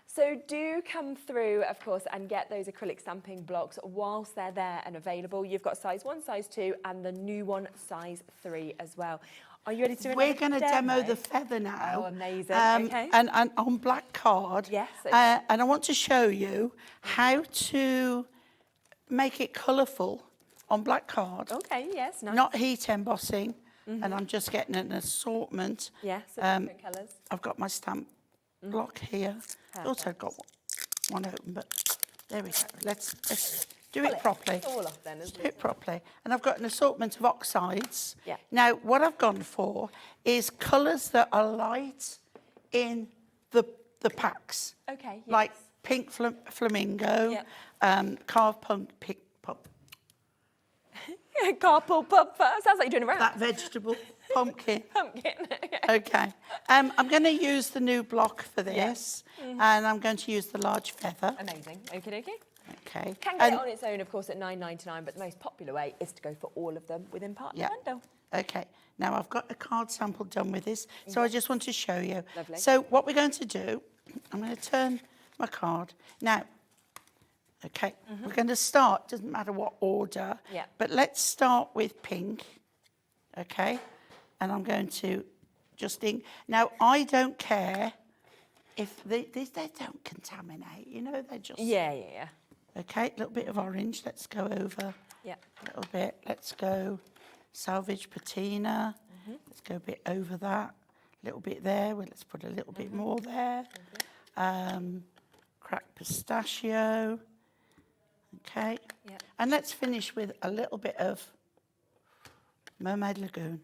So do come through, of course, and get those acrylic stamping blocks whilst they're there and available. You've got size 1, size 2, and the new one, size 3 as well. Are you ready to do We're another going to demo the feather now. Oh, amazing. Okay. And on black card. Yes. And I want to show you how to make it colourful on black card. Okay, yes, nice. Not heat embossing. And I'm just getting an assortment. Yeah, so different colours. I've got my stamp block here. I also got one open, but there we go. Let's do it properly. It's all off then, isn't Do it properly. And I've got an assortment of oxides. Yeah. Now, what I've gone for is colours that are light in the packs. Okay, yes. Like pink flamingo, carved pink Carpool pub. Sounds like you're doing a round. that vegetable pumpkin. Pumpkin. Okay. I'm going to use the new block for this, and I'm going to use the large feather. Amazing. Okay, okay. Okay. Can get it on its own, of course, at £9.99, but the most popular way is to go for all of them within part of the bundle. Okay. Now I've got a card sample done with this, so I just want to show you. Lovely. So what we're going to do, I'm going to turn my card. Now, okay, we're going to start, doesn't matter what order, but let's start with pink, okay? And I'm going to just ink. Now, I don't care if they don't contaminate, you know, they're just... Yeah. Okay, a little bit of orange, let's go over. Yeah. A little bit, let's go salvage patina. Let's go a bit over that. A little bit there, well, let's put a little bit more there. Cracked pistachio. Okay. Yep. And let's finish with a little bit of Mermaid Lagoon.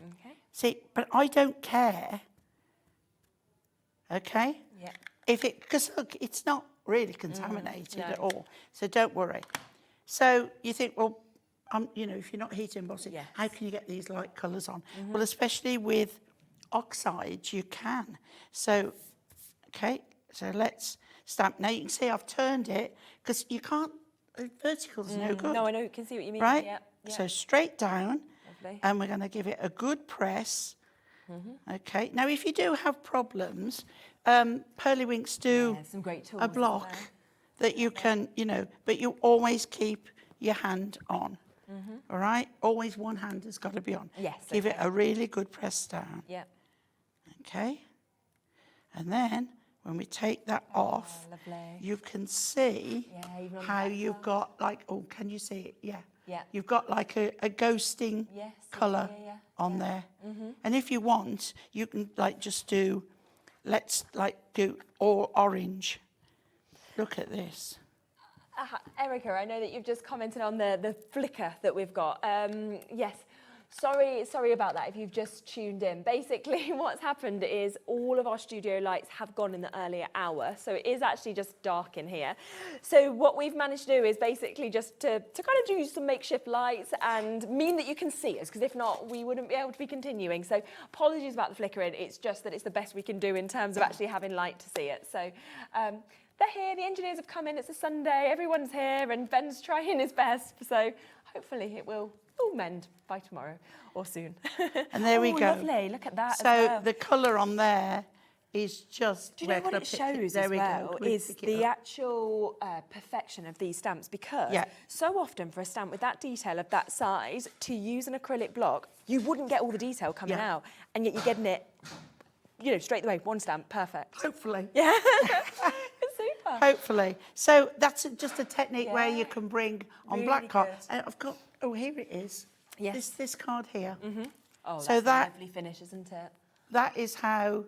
Okay. See, but I don't care. Okay? Yeah. Because look, it's not really contaminated at all. So don't worry. So you think, well, you know, if you're not heat embossing, how can you get these light colours on? Well, especially with oxides, you can. So, okay, so let's stamp. Now you can see I've turned it because you can't, vertical's no good. No, I know, you can see what you mean. Right? Yeah. So straight down, Lovely. and we're going to give it a good press. Okay, now if you do have problems, Pearlywinks do some great tools, a block that you can, you know, but you always keep your hand on. All right? Always one hand has got to be on. Yes. Give it a really good press down. Yeah. Okay? And then when we take that off, you can see how you've got like, oh, can you see it? Yeah. Yeah. You've got like a ghosting colour on there. And if you want, you can like just do, let's like do all orange. Look at this. Erica, I know that you've just commented on the flicker that we've got. Yes, sorry about that if you've just tuned in. Basically, what's happened is all of our studio lights have gone in the earlier hour, so it is actually just dark in here. So what we've managed to do is basically just to kind of do some makeshift lights and mean that you can see us, because if not, we wouldn't be able to be continuing. So apologies about the flickering. It's just that it's the best we can do in terms of actually having light to see it. So. They're here, the engineers have come in, it's a Sunday, everyone's here, and Ben's trying his best, so hopefully it will all mend by tomorrow or soon. And there we go. Lovely, look at that. So as well. the colour on there is just... Do you know what it shows as well is the actual perfection of these stamps, because so often for a stamp with that detail of that size, to use an acrylic block, you wouldn't get all the detail coming out, and yet you're getting it, you know, straight away, one stamp, perfect. Hopefully. Yeah. Super. Hopefully. So that's just a technique where you can bring on Really black card. good. And I've got, oh, here it is. Yes. This card here. Oh, so that's a lovely finish, isn't it? That is how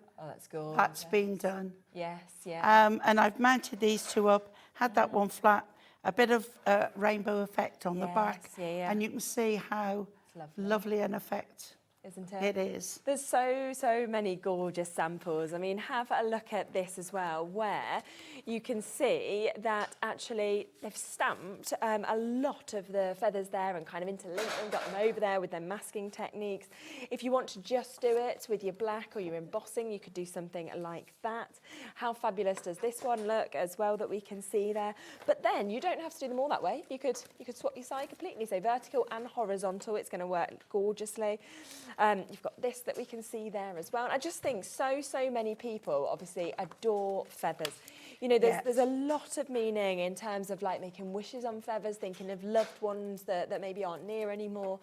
that's been done. Yes, yeah. And I've mounted these two up, had that one flat, a bit of rainbow effect on the back. Yeah. And you can see how lovely an effect isn't it? It is. There's so many gorgeous samples. I mean, have a look at this as well, where you can see that actually they've stamped a lot of the feathers there and kind of interlinked them, got them over there with their masking techniques. If you want to just do it with your black or your embossing, you could do something like that. How fabulous does this one look as well that we can see there? But then you don't have to do them all that way. You could swap your side completely, so vertical and horizontal. It's going to work gorgeously. You've got this that we can see there as well. And I just think so many people obviously adore feathers. You know, there's a lot of meaning in terms of like making wishes on feathers, thinking of loved ones that maybe aren't near anymore.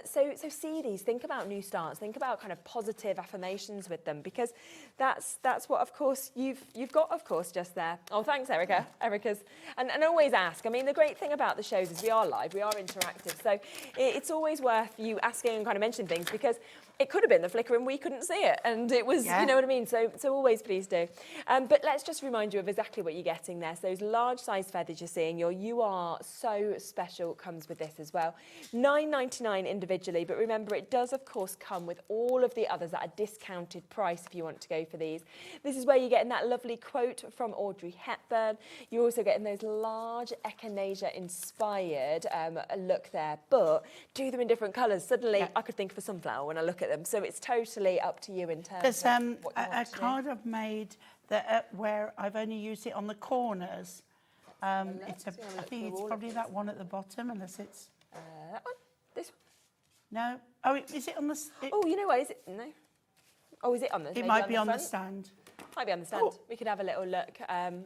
So see these, think about new starts, think about kind of positive affirmations with them, because that's what, of course, you've got, of course, just there. Oh, thanks, Erica. Erica's, and always ask. I mean, the great thing about the shows is we are live, we are interactive. So it's always worth you asking and kind of mentioning things, because it could have been the flicker and we couldn't see it, and it was, you know what I mean? So always please do. But let's just remind you of exactly what you're getting there. So those large size feathers you're seeing, your You Are So Special comes with this as well. $9.99 individually, but remember it does of course come with all of the others at a discounted price if you want to go for these. This is where you're getting that lovely quote from Audrey Hepburn. You're also getting those large echinacea inspired look there, but do them in different colours. Suddenly I could think of a sunflower when I look at them. So it's totally up to you in terms There's of what you want a to do. card I've made that where I've only used it on the corners. I think it's probably that one at the bottom, unless it's... that one? This one? No. Oh, is it on the... Oh, you know what, is it? No. Oh, is it on the... It might be on the front? stand. Might be on the stand. Oh. We could have a little look on...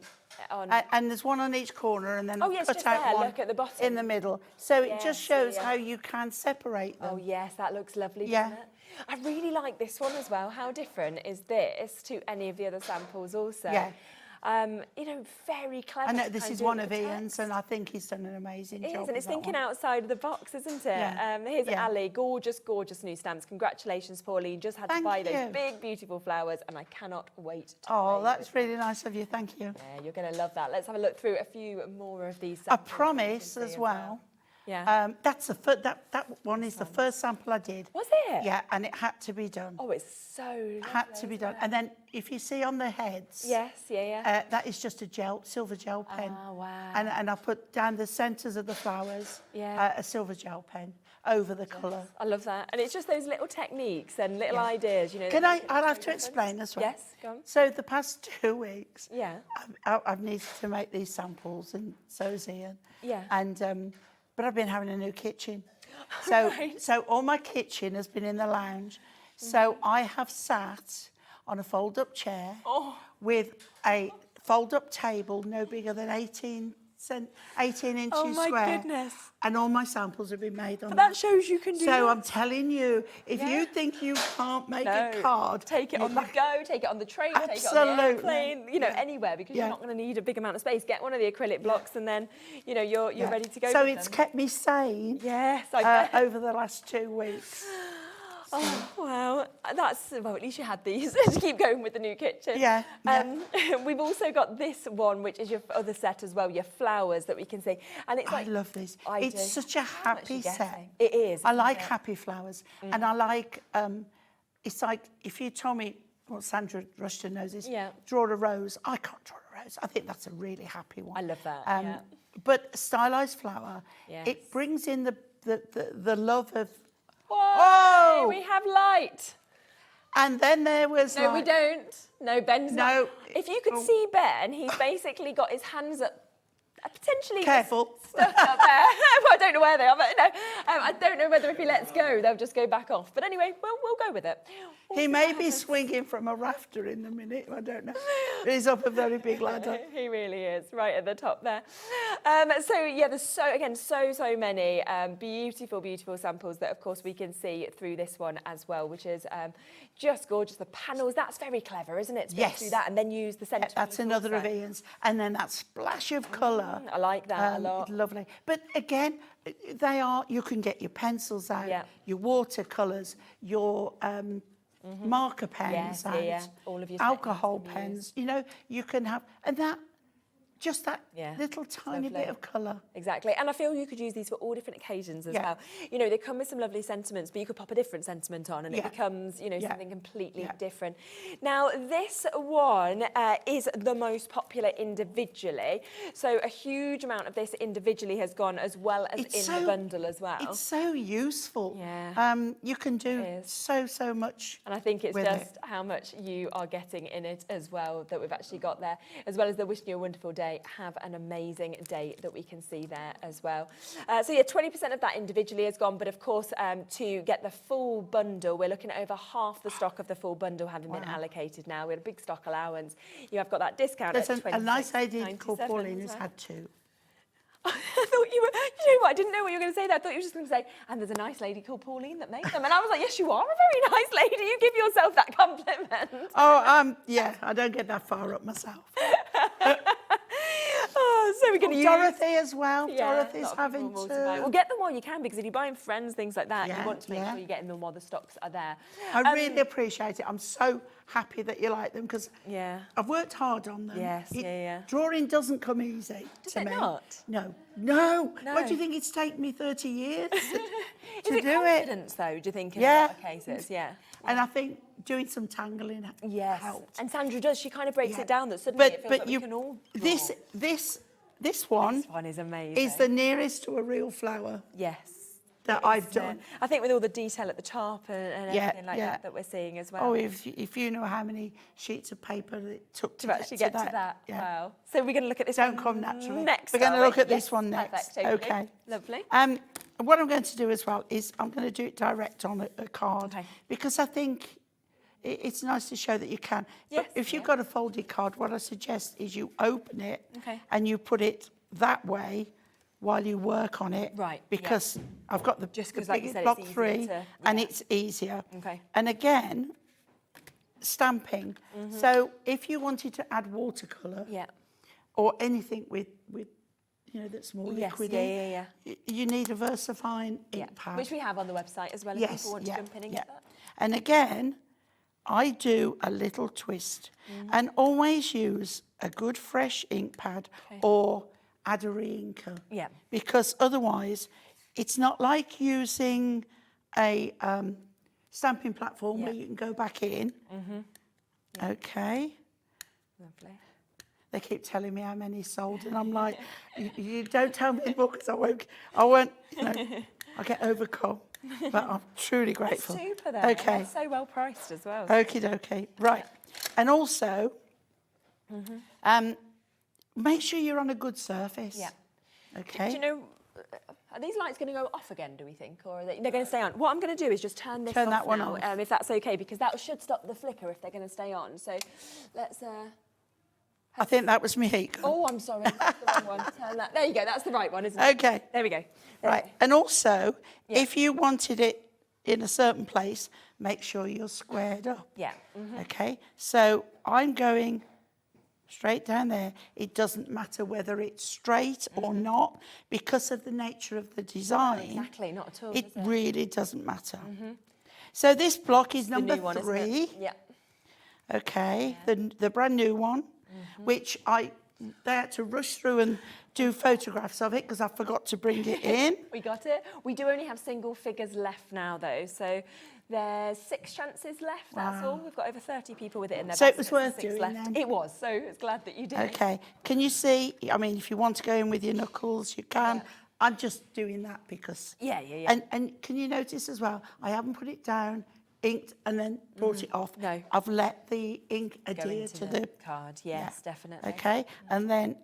And there's one on each corner, and then Oh, I've yes, cut just out there, one look at the bottom. in the middle. So it Yes, just shows yeah. how you can separate them. Oh, yes, that looks lovely, Yeah. doesn't it? I really like this one as well. How different is this to any of the other samples also? Yeah. You know, very clever. I know to this kind is do one it of with Ian's, text. and I think he's done an amazing It job. is, and it's with that thinking one. outside of the box, isn't it? Yeah. Here's Yeah. Ali, gorgeous new stamps. Congratulations, Pauline. Just had to Thank buy those you. big, beautiful flowers, and I cannot wait to Oh, play that's with really nice of you. Thank you. Yeah, you're going to love that. Let's have a look through a few more of these I samples. promise as well. Yeah. That's that one is the first sample I did. Was it? Yeah, and it had to be done. Oh, it's so lovely, Had to be done. And then if you see on the heads, Yes, yeah. that is just a silver gel pen. Oh, wow. And I put down the centres of the flowers, a silver gel pen over the colour. I love that. And it's just those little techniques and little ideas, you know. Can that I'll make have so to explain as well. Yes, go on. So the past 2 weeks, Yeah. I've needed to make these samples, and so's Ian. Yeah. And but I've been having a new kitchen, so Right. so all my kitchen has been in the lounge. So I have sat on a fold-up chair with a fold-up table no bigger than 18 inches Oh, my square. goodness. And all my samples have been made on But that shows you can do So that. I'm telling you, if you think you can't make a card, take it on the go, take it on the train, take it on the Absolutely. airplane, you know, anywhere, because you're Yeah. not going to need a big amount of space. Get one of the acrylic blocks and then, you know, you're ready to go. So with it's them. kept me sane. Yes, I bet. Over the last 2 weeks. Oh, wow. That's, well, at least you had these to keep going with the new kitchen. Yeah, We've also got this one, which is your other set as well, your flowers that we can see. And it's I like, love this. I It's do. such a How much happy you set. getting? It is. I isn't like it? happy flowers. And I like, it's like, if you told me, well, Sandra Rushton knows this, Yeah. draw a rose. I can't draw a rose. I think that's a really happy one. I love that, yeah. But a stylised flower, Yes. it brings in the love of, Whoa! We have light. and then there was No, we like- don't. No, Ben's No. not. If you could see Ben, he's basically got his hands up, potentially Careful. stuck up there. Well, I don't know where they are, but no, I don't know whether if he lets go, they'll just go back off. But anyway, we'll go with it. We'll He see may what be happens. swinging from a rafter in a minute, I don't know. But he's up a very big ladder. He really is, right at the top there. So yeah, there's so many beautiful samples that of course we can see through this one as well, which is just gorgeous. The panels, that's very clever, isn't it? To be able to do that and then use the centre. That's another of Ian's. And then that splash of colour. I like that a lot. Lovely. But again, you can get your pencils out, your watercolours, your marker pens Yes, out, yeah. All of your alcohol techniques you can pens. You know, you can have, and that just that little tiny bit of colour. Exactly. And I feel you could use these for all different occasions as well. You know, they come with some lovely sentiments, but you could pop a different sentiment on and it becomes, you know, something completely different. Now, this one is the most popular individually. So a huge amount of this individually has gone as well as the bundle as well. It's so useful. Yeah. You can do so much. And I think it's just how much you are getting in it as well that we've actually got there, as well as the wishing you a wonderful day. Have an amazing day that we can see there as well. So yeah, 20% of that individually has gone, but of course to get the full bundle, we're looking at over half the stock of the full bundle having been allocated now. We had a big stock allowance. You have got that discount. There's a nice lady called Pauline who's had 2. I thought you know what, I didn't know what you were going to say there. I thought you were just going to say, and there's a nice lady called Pauline that made them. And I was like, yes, you are a very nice lady. You give yourself that compliment. Oh, yeah, I don't get that far up myself. So we're going to use Dorothy as well. Dorothy's having 2. Well, get them while you can, because if you're buying friends, things like that, you want to make sure you're getting them while the stocks are there. I really appreciate it. I'm so happy that you like them because I've worked hard on them. Yes, Drawing doesn't come easy to me. Not? No. What do you think it's taken me 30 years to do it? Confidence, though, do you think, in a lot of cases? And I think doing some tangling helped. And Sandra does. She kind of breaks it down that suddenly it feels like we can all draw. This one is amazing. Is the nearest to a real flower. Yes. That I've done. I think with all the detail at the top and everything like that we're seeing as well. Oh, if you know how many sheets of paper it took to actually get to that. Yeah. Wow. So we're going to look at this Don't come naturally. Next. We're going to look at this one next. Perfect, okay. Lovely. What I'm going to do as well is I'm going to do it direct on a card because I think it's nice to show that you can. But if you've got a folded card, what I suggest is you open it and you put it that way while you work on it. Right. Because I've got the biggest like block 3 and it's easier. Okay. And again, stamping. So if you wanted to add watercolour or anything with you know, that's more liquid. You need a VersaFine ink pad. Which we have on the website as well if people want to jump in and get that. And again, I do a little twist and always use a good fresh ink pad or add a re-inker. Yeah. Because otherwise, it's not like using a stamping platform where you can go back in. Okay. Lovely. They keep telling me how many sold, and I'm like, you don't tell me anymore because I won't, you know, I'll get overcome. But I'm truly grateful. That's super though. Okay. That's so well priced as well. Okie dokie. Right. And also, make sure you're on a good surface. Yeah. Okay. Do you know, are these lights going to go off again, do we think? Or are they're going to stay on? What I'm going to do is just turn this off that one now, off. if that's okay, because that should stop the flicker if they're going to stay on. So let's... I think that was me heat gun. Oh, I'm sorry. That's the wrong one. Turn that. There you go. That's the right one, isn't it? Okay. There we go. Right. And also, if you wanted it in a certain place, make sure you're squared up. Yeah. Okay. So I'm going straight down there. It doesn't matter whether it's straight or not because of the nature of the design. Exactly. Not at all. It really doesn't matter. So this block is number 3. Yeah. Okay. The brand new one, which they had to rush through and do photographs of it because I forgot to bring it in. We got it. We do only have single figures left now, though. So there's 6 chances left, that's all. We've got over 30 people with it in their So it baskets was worth and 6 doing left. then? It was, so it's glad that you did. Okay. Can you see? I mean, if you want to go in with your knuckles, you can. I'm just doing that because... Yeah. And can you notice as well, I haven't put it down, inked, and then brought it off. No. I've let the ink adhere to the card. Yes, definitely. Okay. And then...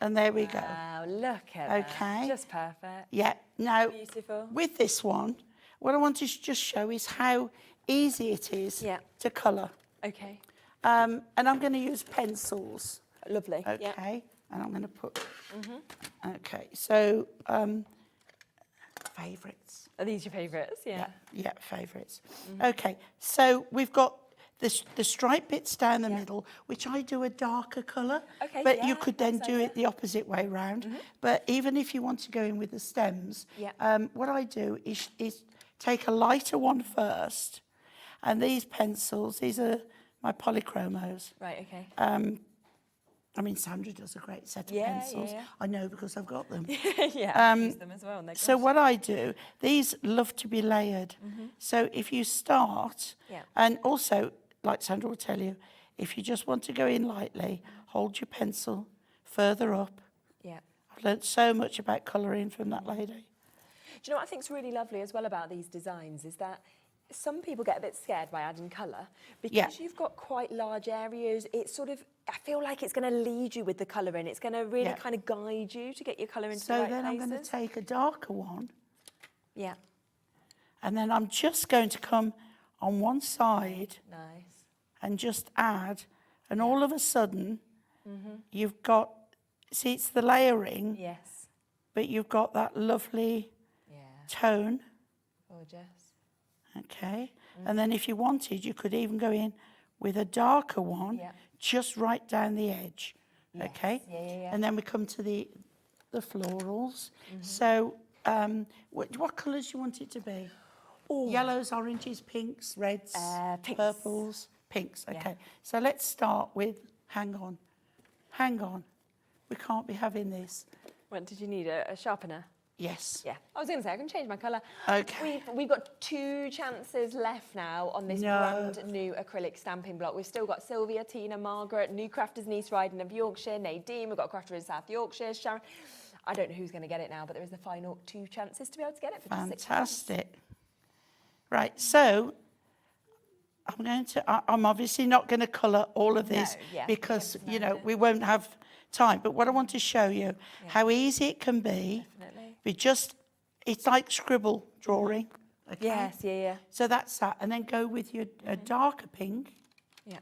And there we go. Wow, look at that. Just perfect. Yeah. Now, beautiful. With this one, what I want to just show is how easy it is to colour. Okay. And I'm going to use pencils. Lovely. Okay. And I'm going to put... Okay. So, favourites. Are these your favourites? Yeah. Yeah, favourites. Okay. So we've got the stripe bits down the middle, which I do a darker colour. Okay, but you could then do it the opposite way round. But even if you want to go in with the stems, what I do is take a lighter one first. And these pencils, these are my polychromos. Right, okay. I mean, Sandra does a great set of pencils. Yeah. I know because I've got them. Yeah, I use them as well. And they're So great. what I do, these love to be layered. So if you start, and also, like Sandra will tell you, if you just want to go in lightly, hold your pencil further up. Yeah. I've learnt so much about colouring from that lady. Do you know what I think is really lovely as well about these designs is that some people get a bit scared by adding colour because you've got quite large areas. It's sort of, I feel like it's going to lead you with the colouring. It's going to really kind of guide you to get your colour into the right So then places. I'm going to take a darker one. Yeah. And then I'm just going to come on one side. Nice. And just add. And all of a sudden, you've got, see, it's the layering. Yes. But you've got that lovely tone. Gorgeous. Okay. And then if you wanted, you could even go in with a darker one, just right down the edge. Okay. And then we come to the florals. So what colours do you want it to be? Yellows, oranges, pinks, reds, pinks. purples, pinks. Okay. So let's start with, hang on. We can't be having this. What, did you need a sharpener? Yes. Yeah, I was going to say, I can change my colour. Okay. We've got 2 chances left now on this brand new acrylic stamping block. We've still got Sylvia, Tina, Margaret, new crafters in East Riding of Yorkshire, Nadine, we've got a crafter in South Yorkshire, Sharon. I don't know who's going to get it now, but there is the final 2 chances to be able to get it for just £6. Fantastic. Right, so I'm obviously not going to colour all of this because, you know, we won't have time. But what I want to show you, how easy it can be. We just, it's like scribble drawing. Okay? Yes, yeah. So that's that. And then go with your a darker pink. Yeah.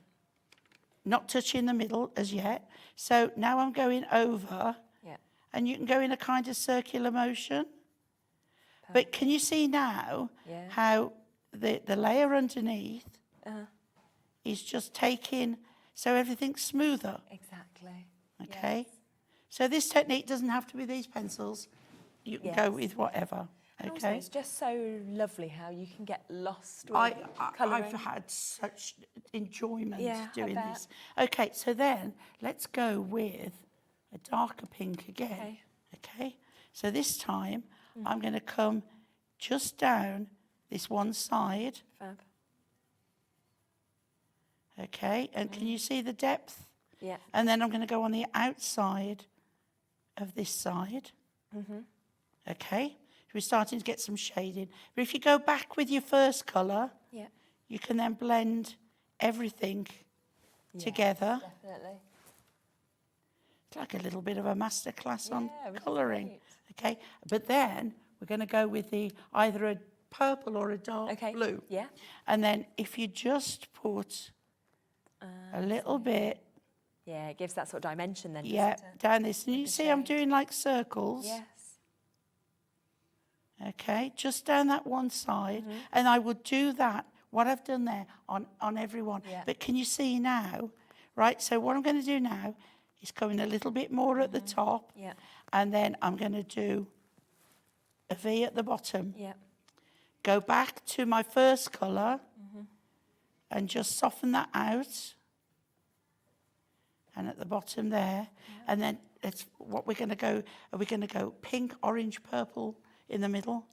Not touching the middle as yet. So now I'm going over. Yeah. And you can go in a kind of circular motion. But can you see now how the layer underneath is just taking, so everything's smoother. Exactly. Okay. So this technique doesn't have to be these pencils. You can go with whatever. And also, Okay. it's just so lovely how you can get lost with colouring. I've had such enjoyment Yeah, I doing bet. this. Okay, so then let's go with a darker pink again. Okay. So this time I'm going to come just down this one side. Fab. Okay, and can you see the depth? Yeah. And then I'm going to go on the outside of this side. Okay, we're starting to get some shading. But if you go back with your first colour, you can then blend everything together. Definitely. It's like a little bit of a masterclass on which is colouring. great. Okay, but then we're going to go with the either a purple or a dark blue. Yeah. And then if you just put a little bit. Yeah, it gives that sort of dimension then, Yeah, doesn't it? down this. And you see I'm doing like circles. Yes. Okay, just down that one side. And I would do that, what I've done there, on everyone. Yeah. But can you see now? Right, so what I'm going to do now is come in a little bit more at the top. Yeah. And then I'm going to do a V at the bottom. Yeah. Go back to my first colour and just soften that out. And at the bottom there. And then it's what we're going to go, are we going to go pink, orange, purple in the middle?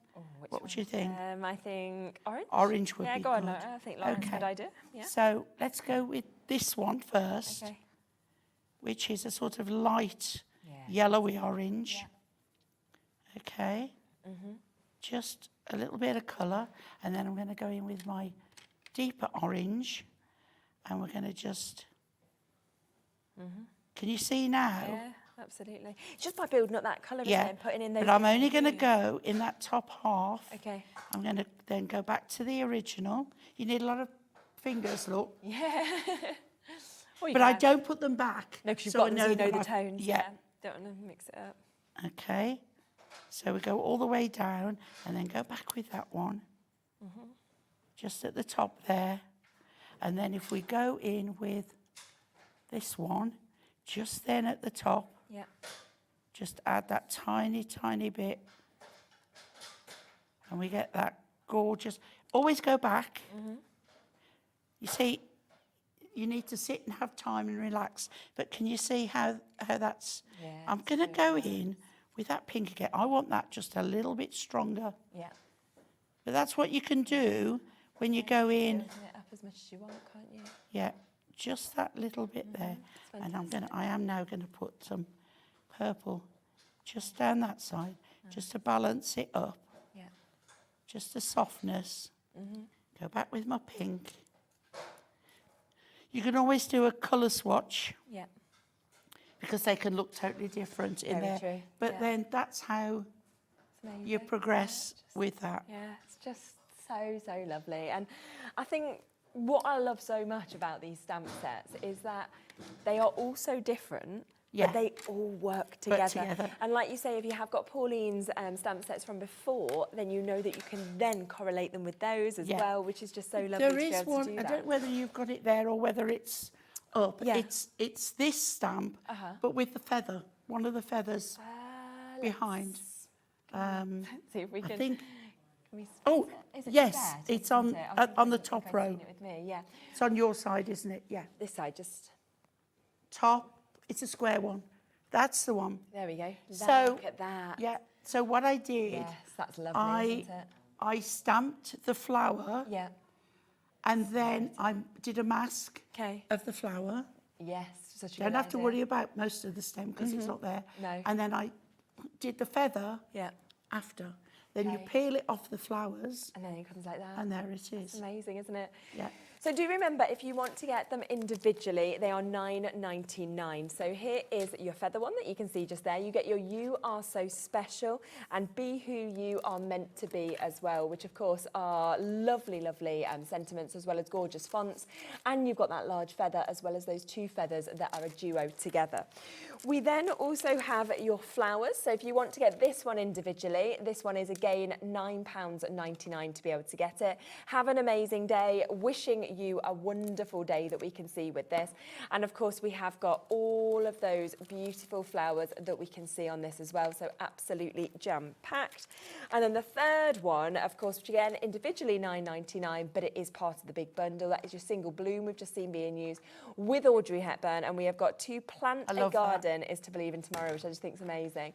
What would you think? I think orange. Orange would yeah, be go on. good. I think Lauren's a good idea. Yeah. So let's go with this one first, Okay. which is a sort of light yellowy orange. Okay. Just a little bit of colour. And then I'm going to go in with my deeper orange. And we're going to just... Can you see now? Yeah, absolutely. It's just by building up that colour, isn't it? And putting in those. But I'm different only going to hues. go in that top half. Okay. I'm going to then go back to the original. You need a lot of fingers, look. Yeah. Well, you But I can. don't put them back. No, because you've so got I them so you know that the I've- tones. Yeah. Don't want to mix it up. Okay. So we go all the way down and then go back with that one. Just at the top there. And then if we go in with this one, just then at the top, Yeah. just add that tiny, tiny bit. And we get that gorgeous. Always go back. You see, you need to sit and have time and relax. But can you see how that's... Yeah, I'm going to go in with that pink again. I want that just a little bit stronger. Yeah. But that's what you can do when you go in. Open it up as much as you want, can't you? Yeah, just that little bit there. And I am now going to put some purple just down that side, just to balance it up. Yeah. Just the softness. Go back with my pink. You can always do a colour swatch. Yeah. Because they can look totally different in there. True. But then that's how you progress with that. Yeah, it's just so lovely. And I think what I love so much about these stamp sets is that they are all so different, but they all work together. And like you say, if you have got Pauline's stamp sets from before, then you know that you can then correlate them with those as well, which is just so lovely There to be is able one, to do I that. don't know whether you've got it there or whether it's up. Yeah. It's this stamp, but with the feather, one of the feathers behind. Let's see if we can... I think... Oh, yes, it's on the top row. It with me, yeah. It's on your side, isn't it? Yeah. This side, just... Top, it's a square one. That's the one. There we go. So, look at that. Yeah, so what I did... Yes, that's lovely, isn't it? I stamped the flower. Yeah. And then I did a mask of the flower. Yes, such a Don't good have to idea. worry about most of the stem because it's not there. No. And then I did the feather after. Then you peel it off the flowers. And then it comes like that. And there it is. It's amazing, isn't it? Yeah. So do remember, if you want to get them individually, they are $9.99. So here is your feather one that you can see just there. You get your You Are So Special and Be Who You Are Meant to Be as well, which of course are lovely, lovely sentiments as well as gorgeous fonts. And you've got that large feather as well as those two feathers that are a duo together. We then also have your flowers. So if you want to get this one individually, this one is again £9.99 to be able to get it. Have an amazing day. Wishing you a wonderful day that we can see with this. And of course we have got all of those beautiful flowers that we can see on this as well. So absolutely jam-packed. And then the third one, of course, which again individually £9.99, but it is part of the big bundle. That is your single bloom we've just seen being used with Audrey Hepburn. And we have got To Plant a Garden Is to Believe in Tomorrow, which I just think is amazing.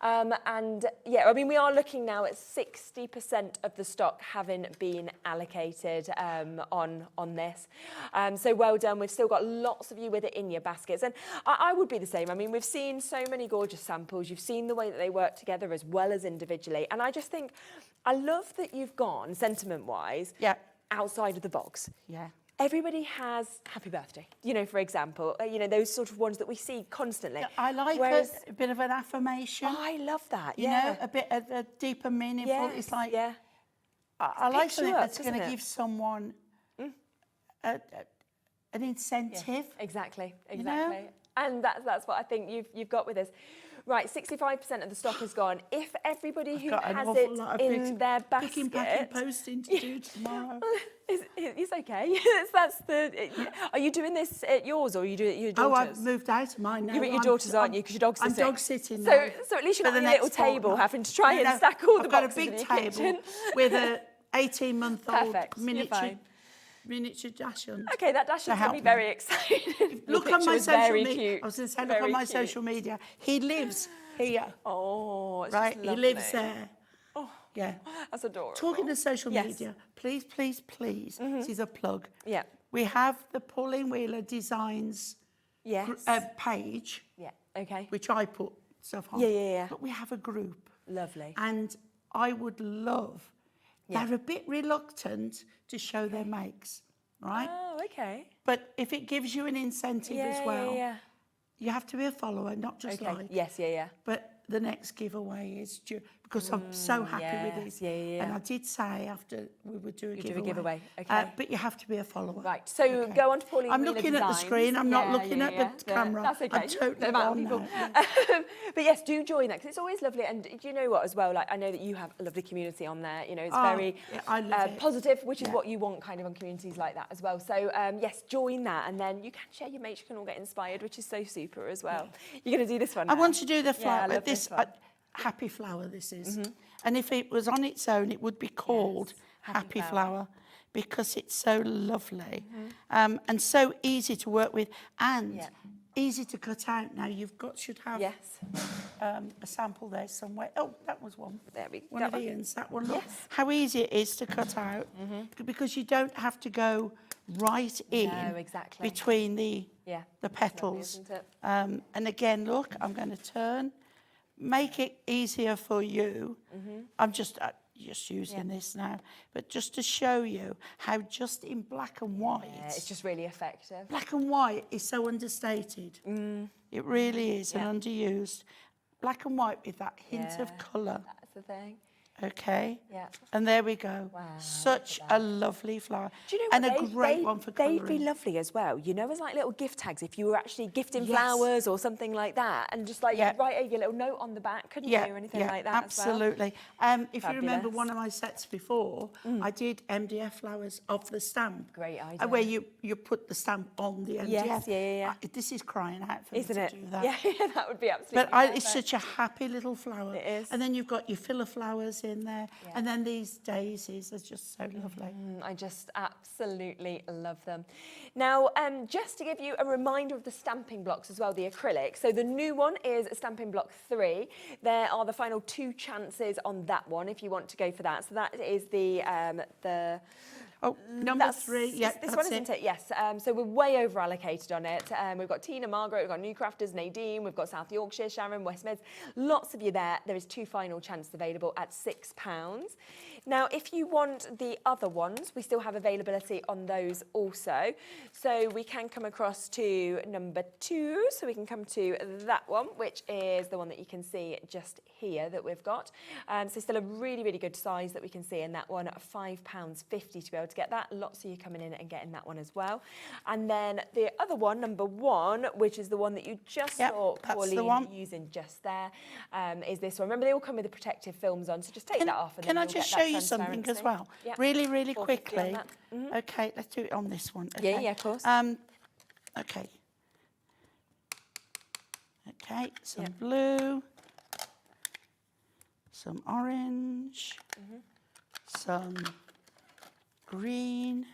And yeah, I mean, we are looking now at 60% of the stock having been allocated on this. So well done. We've still got lots of you with it in your baskets. And I would be the same. I mean, we've seen so many gorgeous samples. You've seen the way that they work together as well as individually. And I just think, I love that you've gone, sentiment-wise, outside of the box. Yeah. Everybody has happy birthday, you know, for example, you know, those sort of ones that we see constantly. I like a bit of an affirmation. Oh, I love that, you know, a bit of a deeper meaningful. Yes, it's like, I like something that's going to isn't it? give someone an incentive. Yeah, exactly. You know? And that's what I think you've got with this. Right, 65% of the stock is gone. If everybody who has it in their basket... Picking, packing, posting to do tomorrow. It's okay. That's the. Are you doing this at yours or are you doing it at your daughter's? Oh, I've moved out of mine now. You're at your daughter's, aren't you? Because your dog's sitting. I'm dog sitting now. So at least you've got a little table having to try and stack all the boxes in your kitchen. I've got a big table with a 18-month-old miniature dachshund. Okay, that dachshund's going to be very excited. Look on my social media. Cute. I was going to say, look on my social media. He lives here. Oh, it's right. Just he lives there. Oh, yeah. That's adorable. Talking to social media, please, please, please. This is a plug. Yeah. We have the Pauline Wheeler Designs page. Yeah. Okay. Which I put stuff on. Yeah. But we have a group. Lovely. And I would love. They're a bit reluctant to show their makes, right? Oh, okay. But if it gives you an incentive as well, you have to be a follower, not just like. Yes, But the next giveaway is due, because I'm so happy with this. And I did say after we would do a giveaway. Okay. But you have to be a follower. Right, so go on to Pauline I'm Wheeler looking at the screen, I'm not looking at the camera. That's okay. I'm totally The amount of gone people. now. But yes, do join that, because it's always lovely. And do you know what as well, like I know that you have a lovely community on there, you know, it's very positive, which is what you want kind of on communities like that as well. So yes, join that, and then you can share your mates, you can all get inspired, which is so super as well. You're going to do this one now. I want to do the flower, I love this one. happy flower this is. And if it was on its own, it would be called Happy Flower. because it's so lovely and so easy to work with and easy to cut out. Now should have a sample there somewhere. Oh, that was one. There we go. One of Ian's. That one. Look how easy it is to cut out because you don't have to go right in between the petals. Lovely, isn't it? And again, look, I'm going to turn, make it easier for you. I'm just using this now, but just to show you how just in black and white, it's just really effective. Black and white is so understated. It really is and underused. Black and white with that hint of colour. That's the thing. Okay. Yeah. And there we go. Wow. Such a lovely flower. Do you know and what? a great one for colouring. They'd be lovely as well. You know, as like little gift tags, if you were actually gifting flowers or something like that, and just like write a little note on the back, couldn't you, or anything like that absolutely. as well? If you remember one of my sets before, I did MDF flowers of the stamp. Great idea. Where you put the stamp on the MDF. Yes, This is crying out for Isn't me it? to do that. Yeah, that would be absolutely But perfect. it's such a happy little flower. It is. And then you've got your filler flowers in there. And then these daisies are just so lovely. I just absolutely love them. Now, just to give you a reminder of the stamping blocks as well, the acrylic. So the new one is stamping block 3. There are the final 2 chances on that one if you want to go for that. So that is the number 3. Yeah, this one, isn't it? Yes. So we're way over allocated on it. We've got Tina, Margaret, we've got New Crafters, Nadine, we've got South Yorkshire, Sharon, West Mids. Lots of you there. There is 2 final chances available at £6. Now, if you want the other ones, we still have availability on those also. So we can come across to number 2. So we can come to that one, which is the one that you can see just here that we've got. So still a really, really good size that we can see in that one, £5.50 to be able to get that. Lots of you coming in and getting that one as well. And then the other one, number 1, which is the one that you just saw Pauline using just there, is this one. Remember, they all come with the protective films on, so just take that off. And can then I just show you something as well? Yeah. Really, really quickly. Okay, let's do it on this one. Okay. Yeah, of course. Okay. Okay, some blue, some orange, some green.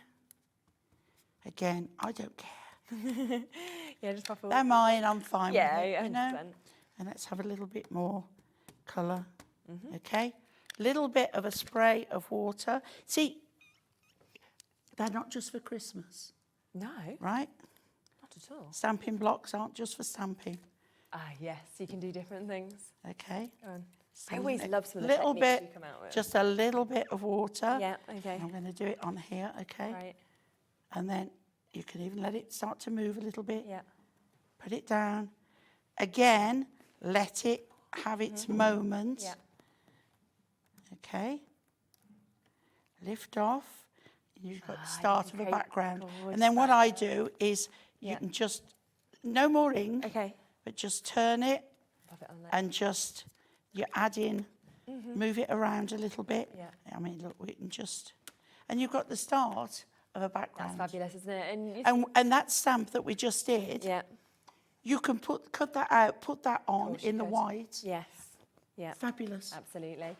Again, I don't care. Just pop They're mine, I'm fine with it, you know? 100%. And let's have a little bit more colour. Okay, little bit of a spray of water. See, they're not just for Christmas. No. Right? Not at all. Stamping blocks aren't just for stamping. Ah, yes, you can do different things. Okay. Go on. So I always love some of the little techniques bit, you come out with. just a little bit of water. Yeah, okay. I'm going to do it on here, okay? Right. And then you can even let it start to move a little bit. Yeah. Put it down. Again, let it have its moment. Yeah. Okay. Lift off. You've got the start of a background. Gorgeous And then what I do is you can just, no more ink, okay, but just turn it Pop it on there. and just, you add in, move it around a little bit. Yeah. I mean, look, we can just, and you've got the start of a background. That's fabulous, isn't it? And that stamp that we just did, you can cut that out, put that on in the white. Yes. Yeah. Fabulous. Absolutely.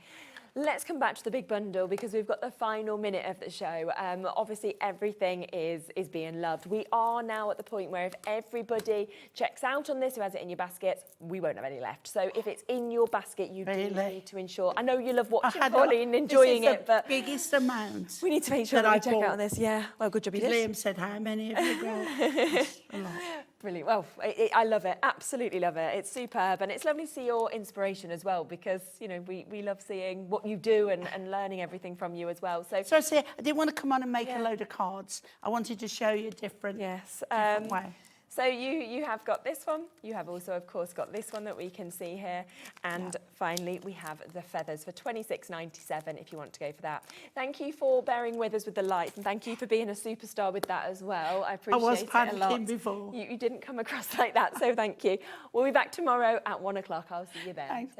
Let's come back to the big bundle because we've got the final minute of the show. Obviously, everything is being loved. We are now at the point where if everybody checks out on this, who has it in your basket, we won't have any left. So if it's in your basket, you do need to ensure. I know you love watching Pauline, enjoying it, but biggest amount. We need to make sure that we check out on this. Yeah. Well, good job you did. Liam said, how many have you got? A lot. Brilliant. Well, I love it. Absolutely love it. It's superb. And it's lovely to see your inspiration as well because, you know, we love seeing what you do and learning everything from you as well. So I say, I didn't want to come on and make a load of cards. I wanted to show you different way. So you have got this one. You have also, of course, got this one that we can see here. And finally, we have the feathers for $26.97 if you want to go for that. Thank you for bearing with us with the lights. And thank you for being a superstar with that as well. I appreciate it a lot. I was panicking before. You didn't come across like that, so thank you. We'll be back tomorrow at 1 o'clock. I'll see you then. Thanks.